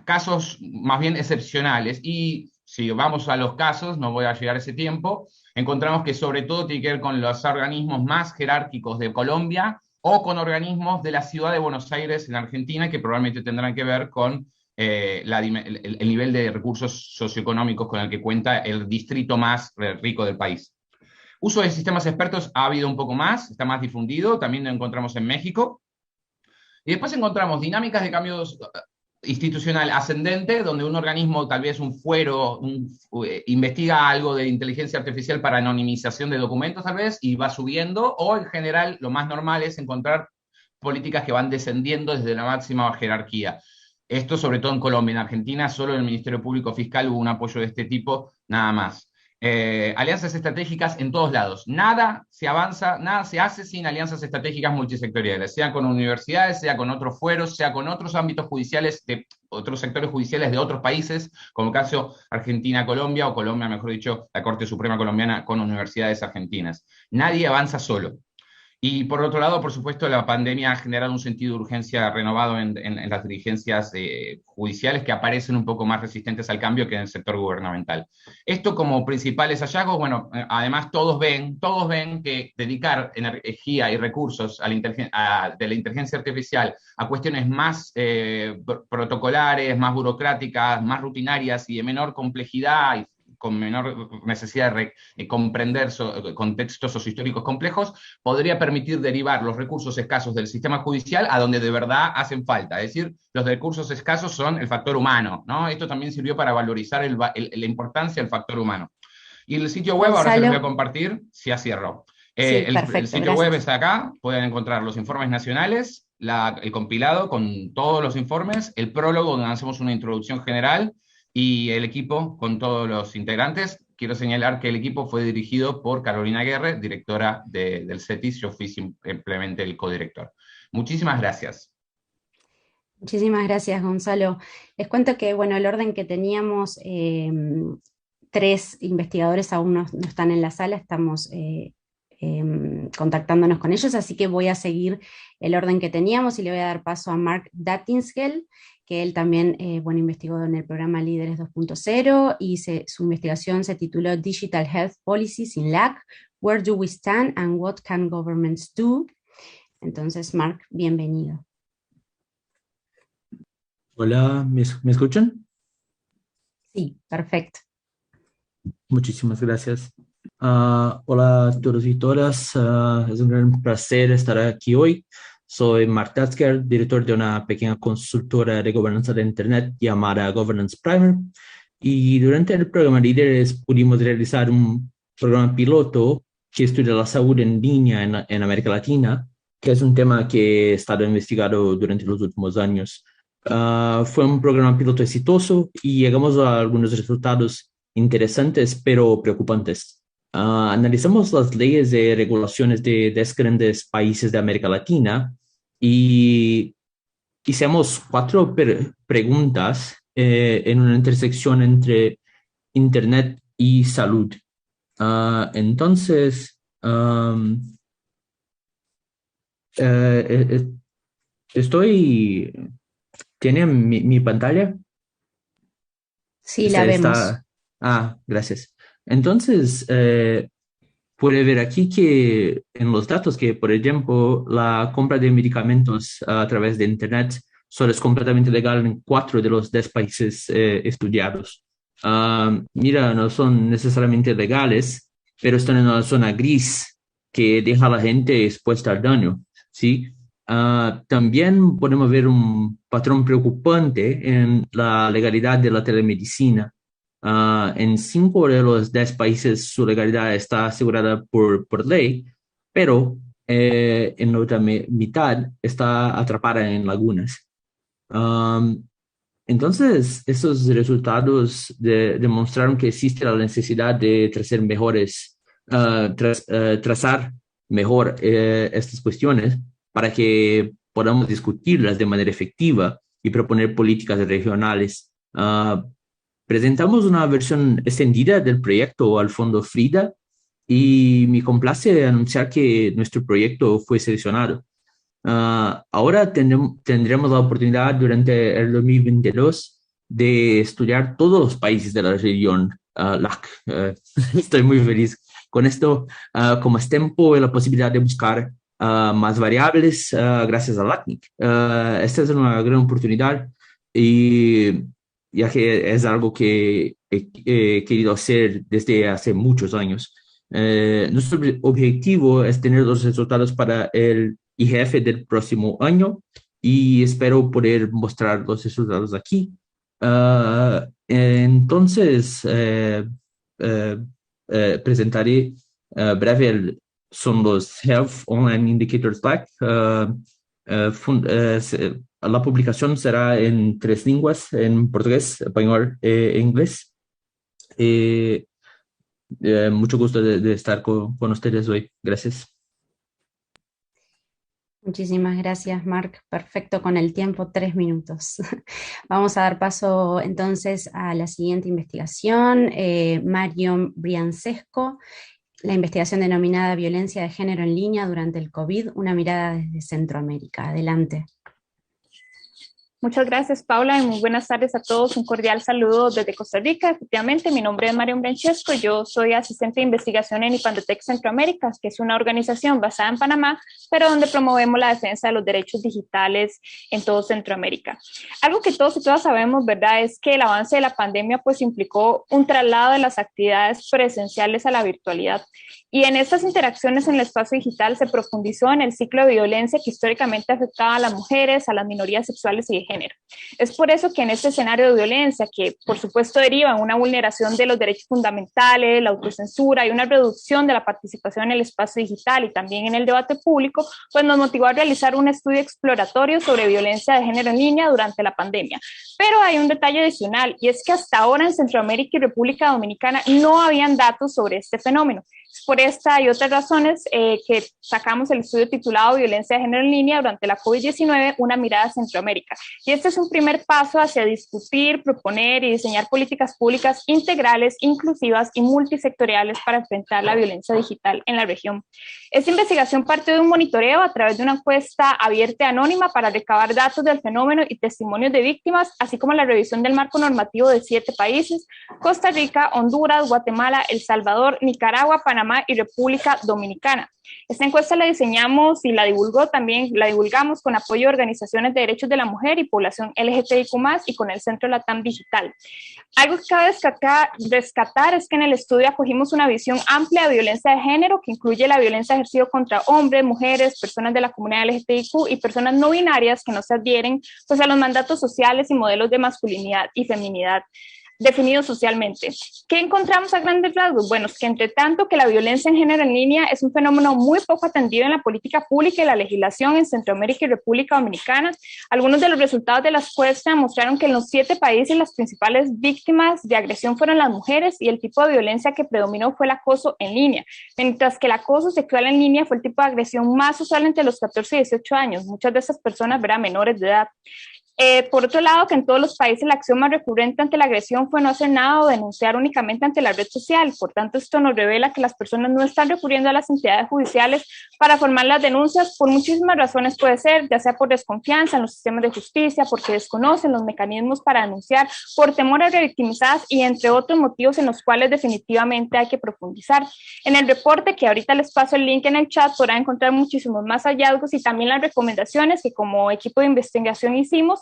casos más bien excepcionales. Y si vamos a los casos, no voy a llegar a ese tiempo, encontramos que sobre todo tiene que ver con los organismos más jerárquicos de Colombia, o con organismos de la ciudad de Buenos Aires en Argentina, que probablemente tendrán que ver con el nivel de recursos socioeconómicos con el que cuenta el distrito más rico del país. Uso de sistemas expertos ha habido un poco más, está más difundido, también lo encontramos en México. Y después encontramos dinámicas de cambios institucional ascendente, donde un organismo, tal vez un fuero, investiga algo de inteligencia artificial para anonimización de documentos, tal vez, y va subiendo, o en general lo más normal es encontrar políticas que van descendiendo desde la máxima jerarquía. Esto sobre todo en Colombia. En Argentina solo en el Ministerio Público Fiscal hubo un apoyo de este tipo, nada más. Alianzas estratégicas en todos lados. Nada se avanza, nada se hace sin alianzas estratégicas multisectoriales, sea con universidades, sea con otros fueros, sea con otros ámbitos judiciales, de otros sectores judiciales de otros países, como el caso Argentina-Colombia, o Colombia, mejor dicho, la Corte Suprema Colombiana con universidades argentinas. Nadie avanza solo. Y por otro lado, por supuesto, la pandemia ha generado un sentido de urgencia renovado en las dirigencias judiciales, que aparecen un poco más resistentes al cambio que en el sector gubernamental. Esto como principales hallazgos, bueno, además todos ven que dedicar energía y recursos de la inteligencia artificial a cuestiones más protocolares, más burocráticas, más rutinarias y de menor complejidad y con menor necesidad de comprender contextos sociohistóricos complejos, podría permitir derivar los recursos escasos del sistema judicial a donde de verdad hacen falta. Es decir, los recursos escasos son el factor humano, ¿no? Esto también sirvió para valorizar la importancia del factor humano. Y el sitio web, ahora se los voy a compartir, ya cierro. El sitio web está acá, pueden encontrar los informes nacionales, el compilado con todos los informes, el prólogo donde hacemos una introducción general, Y el equipo, con todos los integrantes, quiero señalar que el equipo fue dirigido por Carolina Guerre, directora del CETIS. Yo fui simplemente el codirector. Muchísimas gracias. Muchísimas gracias, Gonzalo. Les cuento que, bueno, el orden que teníamos, 3 investigadores aún no están en la sala, estamos contactándonos con ellos, así que voy a seguir el orden que teníamos y le voy a dar paso a Mark Dattinsgel, que él también investigó en el programa Líderes 2.0 y su investigación se tituló Digital Health Policies in LAC, Where do we stand and what can governments do? Entonces, Mark, bienvenido. Hola, ¿me escuchan? Sí, perfecto. Muchísimas gracias. Hola a todos y todas. Es un gran placer estar aquí hoy. Soy Mark Dattinsgel, director de una pequeña consultora de gobernanza de Internet llamada Governance Primer. Y durante el programa Líderes pudimos realizar un programa piloto que estudia la salud en línea en América Latina, que es un tema que he estado investigando durante los últimos años. Fue un programa piloto exitoso y llegamos a algunos resultados interesantes pero preocupantes. Analizamos las leyes de regulaciones de 10 grandes países de América Latina y hicimos 4 preguntas en una intersección entre Internet y salud. Entonces, ¿tiene mi pantalla? Sí, la vemos. Gracias. Entonces, puede ver aquí que en los datos que, por ejemplo, la compra de medicamentos a través de Internet solo es completamente legal en 4 de los 10 países estudiados. Mira, no son necesariamente legales, pero están en una zona gris que deja a la gente expuesta al daño, ¿sí? También podemos ver un patrón preocupante en la legalidad de la telemedicina. En 5 de los 10 países su legalidad está asegurada por ley, pero en la otra mitad está atrapada en lagunas. Entonces, esos resultados demostraron que existe la necesidad de trazar mejor estas cuestiones para que podamos discutirlas de manera efectiva y proponer políticas regionales. Presentamos una versión extendida del proyecto al Fondo Frida y me complace anunciar que nuestro proyecto fue seleccionado. Ahora tendremos la oportunidad durante el 2022 de estudiar todos los países de la región LAC. Estoy muy feliz con esto, como es tiempo y la posibilidad de buscar más variables gracias a LACNIC. Esta es una gran oportunidad y ya que es algo que he querido hacer desde hace muchos años. Nuestro objetivo es tener los resultados para el IGF del próximo año y espero poder mostrar los resultados aquí. Entonces, presentaré breve son los Health Online Indicators LAC. La publicación será en 3 lenguas, en portugués, español e inglés. Mucho gusto de estar con ustedes hoy. Gracias. Muchísimas gracias, Mark. Perfecto con el tiempo, 3 minutos. Vamos a dar paso entonces a la siguiente investigación. Marion Briancesco, la investigación denominada Violencia de Género en línea durante el COVID, una mirada desde Centroamérica. Adelante. Muchas gracias, Paula, y muy buenas tardes a todos. Un cordial saludo desde Costa Rica. Efectivamente, mi nombre es Marion Briancesco, yo soy asistente de investigación en IPANDETEC Centroamérica, que es una organización basada en Panamá, pero donde promovemos la defensa de los derechos digitales en todo Centroamérica. Algo que todos y todas sabemos, ¿verdad?, es que el avance de la pandemia pues implicó un traslado de las actividades presenciales a la virtualidad. Y en estas interacciones en el espacio digital se profundizó en el ciclo de violencia que históricamente afectaba a las mujeres, a las minorías sexuales y de género. Es por eso que en este escenario de violencia, que por supuesto deriva en una vulneración de los derechos fundamentales, la autocensura y una reducción de la participación en el espacio digital y también en el debate público, pues nos motivó a realizar un estudio exploratorio sobre violencia de género en línea durante la pandemia. Pero hay un detalle adicional, y es que hasta ahora en Centroamérica y República Dominicana no habían datos sobre este fenómeno. Por esta y otras razones que sacamos el estudio titulado Violencia de género en línea durante la COVID-19, una mirada a Centroamérica. Y este es un primer paso hacia discutir, proponer y diseñar políticas públicas integrales, inclusivas y multisectoriales para enfrentar la violencia digital en la región. Esta investigación partió de un monitoreo a través de una encuesta abierta y anónima para recabar datos del fenómeno y testimonios de víctimas, así como la revisión del marco normativo de 7 países: Costa Rica, Honduras, Guatemala, El Salvador, Nicaragua, Panamá y República Dominicana. Esta encuesta la diseñamos y la divulgamos con apoyo de organizaciones de derechos de la mujer y población LGTBIQ+, y con el Centro Latam Digital. Algo que cabe rescatar es que en el estudio acogimos una visión amplia de violencia de género, que incluye la violencia ejercida contra hombres, mujeres, personas de la comunidad LGTBIQ y personas no binarias que no se adhieren pues, a los mandatos sociales y modelos de masculinidad y feminidad definidos socialmente. ¿Qué encontramos a grandes rasgos? Bueno, es que entre tanto que la violencia en género en línea es un fenómeno muy poco atendido en la política pública y la legislación en Centroamérica y República Dominicana, algunos de los resultados de la encuesta mostraron que en los 7 países las principales víctimas de agresión fueron las mujeres y el tipo de violencia que predominó fue el acoso en línea, mientras que el acoso sexual en línea fue el tipo de agresión más usual entre los 14 y 18 años. Muchas de esas personas eran menores de edad. Por otro lado, que en todos los países la acción más recurrente ante la agresión fue no hacer nada o denunciar únicamente ante la red social. Por tanto, esto nos revela que las personas no están recurriendo a las entidades judiciales para formar las denuncias por muchísimas razones. Puede ser, ya sea por desconfianza en los sistemas de justicia, porque desconocen los mecanismos para denunciar, por temor a revictimizadas y entre otros motivos en los cuales definitivamente hay que profundizar. En el reporte, que ahorita les paso el link en el chat, podrán encontrar muchísimos más hallazgos y también las recomendaciones que como equipo de investigación hicimos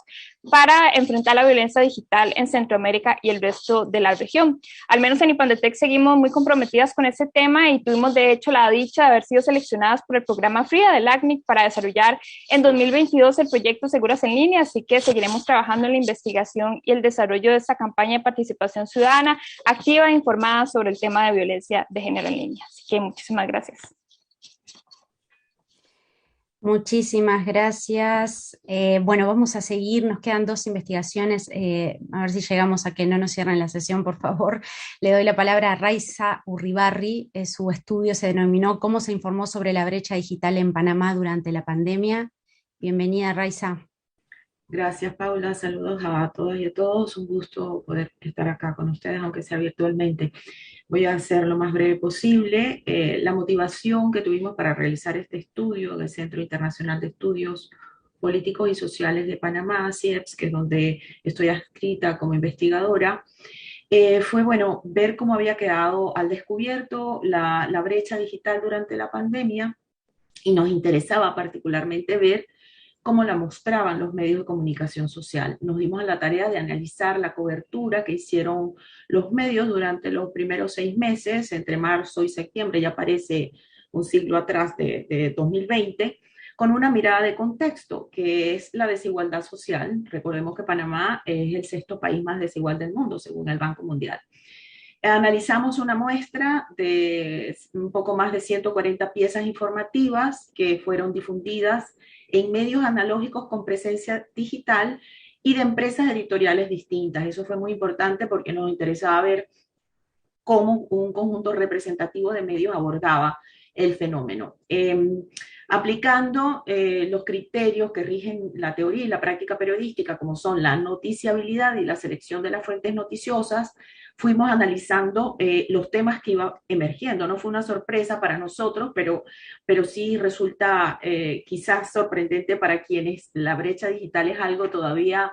para enfrentar la violencia digital en Centroamérica y el resto de la región. Al menos en IPANDETEC seguimos muy comprometidas con este tema y tuvimos de hecho la dicha de haber sido seleccionadas por el programa FRIA del ACNIC para desarrollar en 2022 el proyecto Seguras en Línea, así que seguiremos trabajando en la investigación y el desarrollo de esta campaña de participación ciudadana activa e informada sobre el tema de violencia de género en línea. Así que muchísimas gracias. Muchísimas gracias. Bueno, vamos a seguir, nos quedan 2 investigaciones, a ver si llegamos a que no nos cierren la sesión, por favor. Le doy la palabra a Raiza Urribarri. Su estudio se denominó ¿Cómo se informó sobre la brecha digital en Panamá durante la pandemia? Bienvenida, Raiza. Gracias, Paula. Saludos a todas y a todos. Un gusto poder estar acá con ustedes, aunque sea virtualmente. Voy a hacer lo más breve posible. La motivación que tuvimos para realizar este estudio del Centro Internacional de Estudios Políticos y Sociales de Panamá, CIEPS, que es donde estoy adscrita como investigadora, fue, bueno, ver cómo había quedado al descubierto la brecha digital durante la pandemia, y nos interesaba particularmente ver cómo la mostraban los medios de comunicación social. Nos dimos a la tarea de analizar la cobertura que hicieron los medios durante los primeros 6 meses, entre marzo y septiembre, ya parece un siglo atrás de 2020, con una mirada de contexto, que es la desigualdad social. Recordemos que Panamá es el 6º país más desigual del mundo, según el Banco Mundial. Analizamos una muestra de un poco más de 140 piezas informativas que fueron difundidas en medios analógicos con presencia digital y de empresas editoriales distintas. Eso fue muy importante porque nos interesaba ver cómo un conjunto representativo de medios abordaba el fenómeno. Aplicando los criterios que rigen la teoría y la práctica periodística, como son la noticiabilidad y la selección de las fuentes noticiosas, fuimos analizando los temas que iban emergiendo. No fue una sorpresa para nosotros, pero sí resulta quizás sorprendente para quienes la brecha digital es algo todavía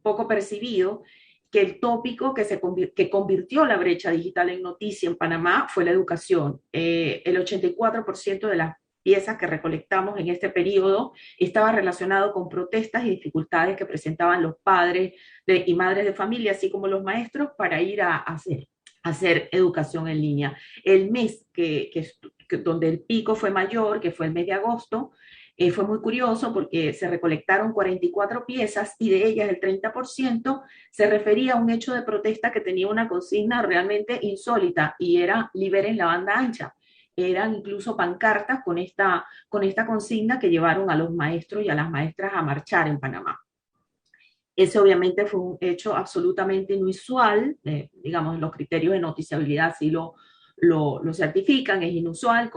poco percibido, que el tópico que convirtió la brecha digital en noticia en Panamá fue la educación. El 84% de las piezas que recolectamos en este periodo estaba relacionado con protestas y dificultades que presentaban los padres y madres de familia, así como los maestros, para ir a hacer hacer educación en línea. El mes donde el pico fue mayor, que fue el mes de agosto, fue muy curioso porque se recolectaron 44 piezas y de ellas el 30% se refería a un hecho de protesta que tenía una consigna realmente insólita y era liberen la banda ancha. Eran incluso pancartas con esta consigna que llevaron a los maestros y a las maestras a marchar en Panamá. Ese obviamente fue un hecho absolutamente inusual, digamos, los criterios de noticiabilidad sí lo certifican, es inusual,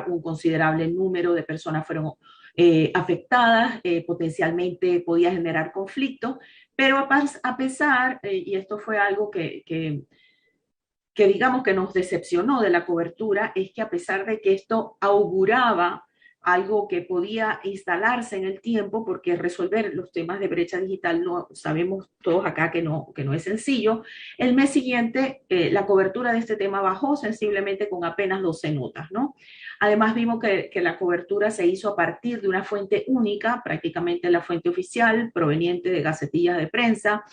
un considerable número de personas fueron afectadas, potencialmente podía generar conflicto, pero a pesar, y esto fue algo que digamos que nos decepcionó de la cobertura, es que a pesar de que esto auguraba algo que podía instalarse en el tiempo, porque resolver los temas de brecha digital no sabemos todos acá que no es sencillo, el mes siguiente la cobertura de este tema bajó sensiblemente con apenas 12 notas, ¿no? Además vimos que la cobertura se hizo a partir de una fuente única, prácticamente la fuente oficial, proveniente de gacetillas de prensa.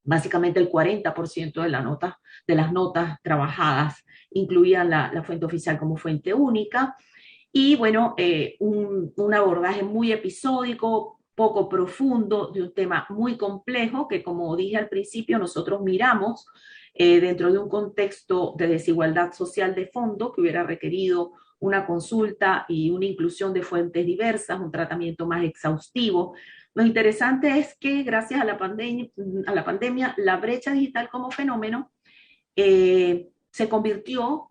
Básicamente el 40% de las notas trabajadas incluían la fuente oficial como fuente única. Y bueno, un abordaje muy episódico, poco profundo, de un tema muy complejo que, como dije al principio, nosotros miramos dentro de un contexto de desigualdad social de fondo que hubiera requerido una consulta y una inclusión de fuentes diversas, un tratamiento más exhaustivo. Lo interesante es que gracias a la pandemia, la brecha digital como fenómeno se convirtió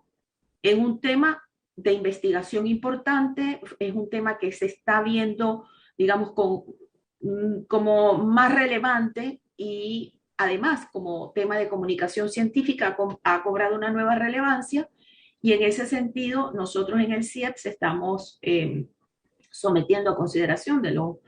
en un tema de investigación importante, es un tema que se está viendo, digamos, como más relevante y además como tema de comunicación científica ha cobrado una nueva relevancia y en ese sentido nosotros en el CIEPS estamos sometiendo a consideración de los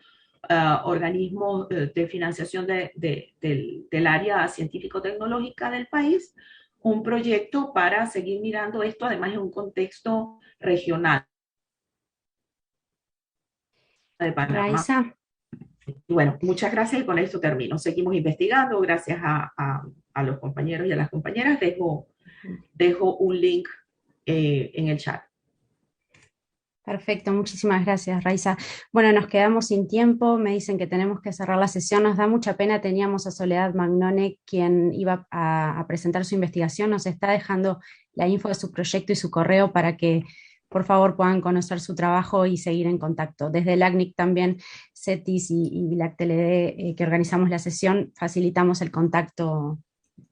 organismos de financiación del área científico-tecnológica del país, un proyecto para seguir mirando esto, además en un contexto regional de Panamá. Raiza. Bueno, muchas gracias y con esto termino. Seguimos investigando, gracias a los compañeros y a las compañeras. Dejo un link en el chat. Perfecto, muchísimas gracias, Raiza. Bueno, nos quedamos sin tiempo, me dicen que tenemos que cerrar la sesión, nos da mucha pena, teníamos a Soledad Magnone, quien iba a presentar su investigación, nos está dejando la info de su proyecto y su correo para que por favor puedan conocer su trabajo y seguir en contacto. Desde el ACNIC también, CETIS y la TLD que organizamos la sesión, facilitamos el contacto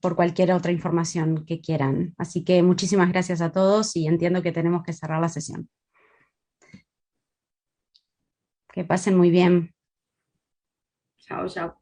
por cualquier otra información que quieran. Así que muchísimas gracias a todos y entiendo que tenemos que cerrar la sesión. Que pasen muy bien. Chao, chao.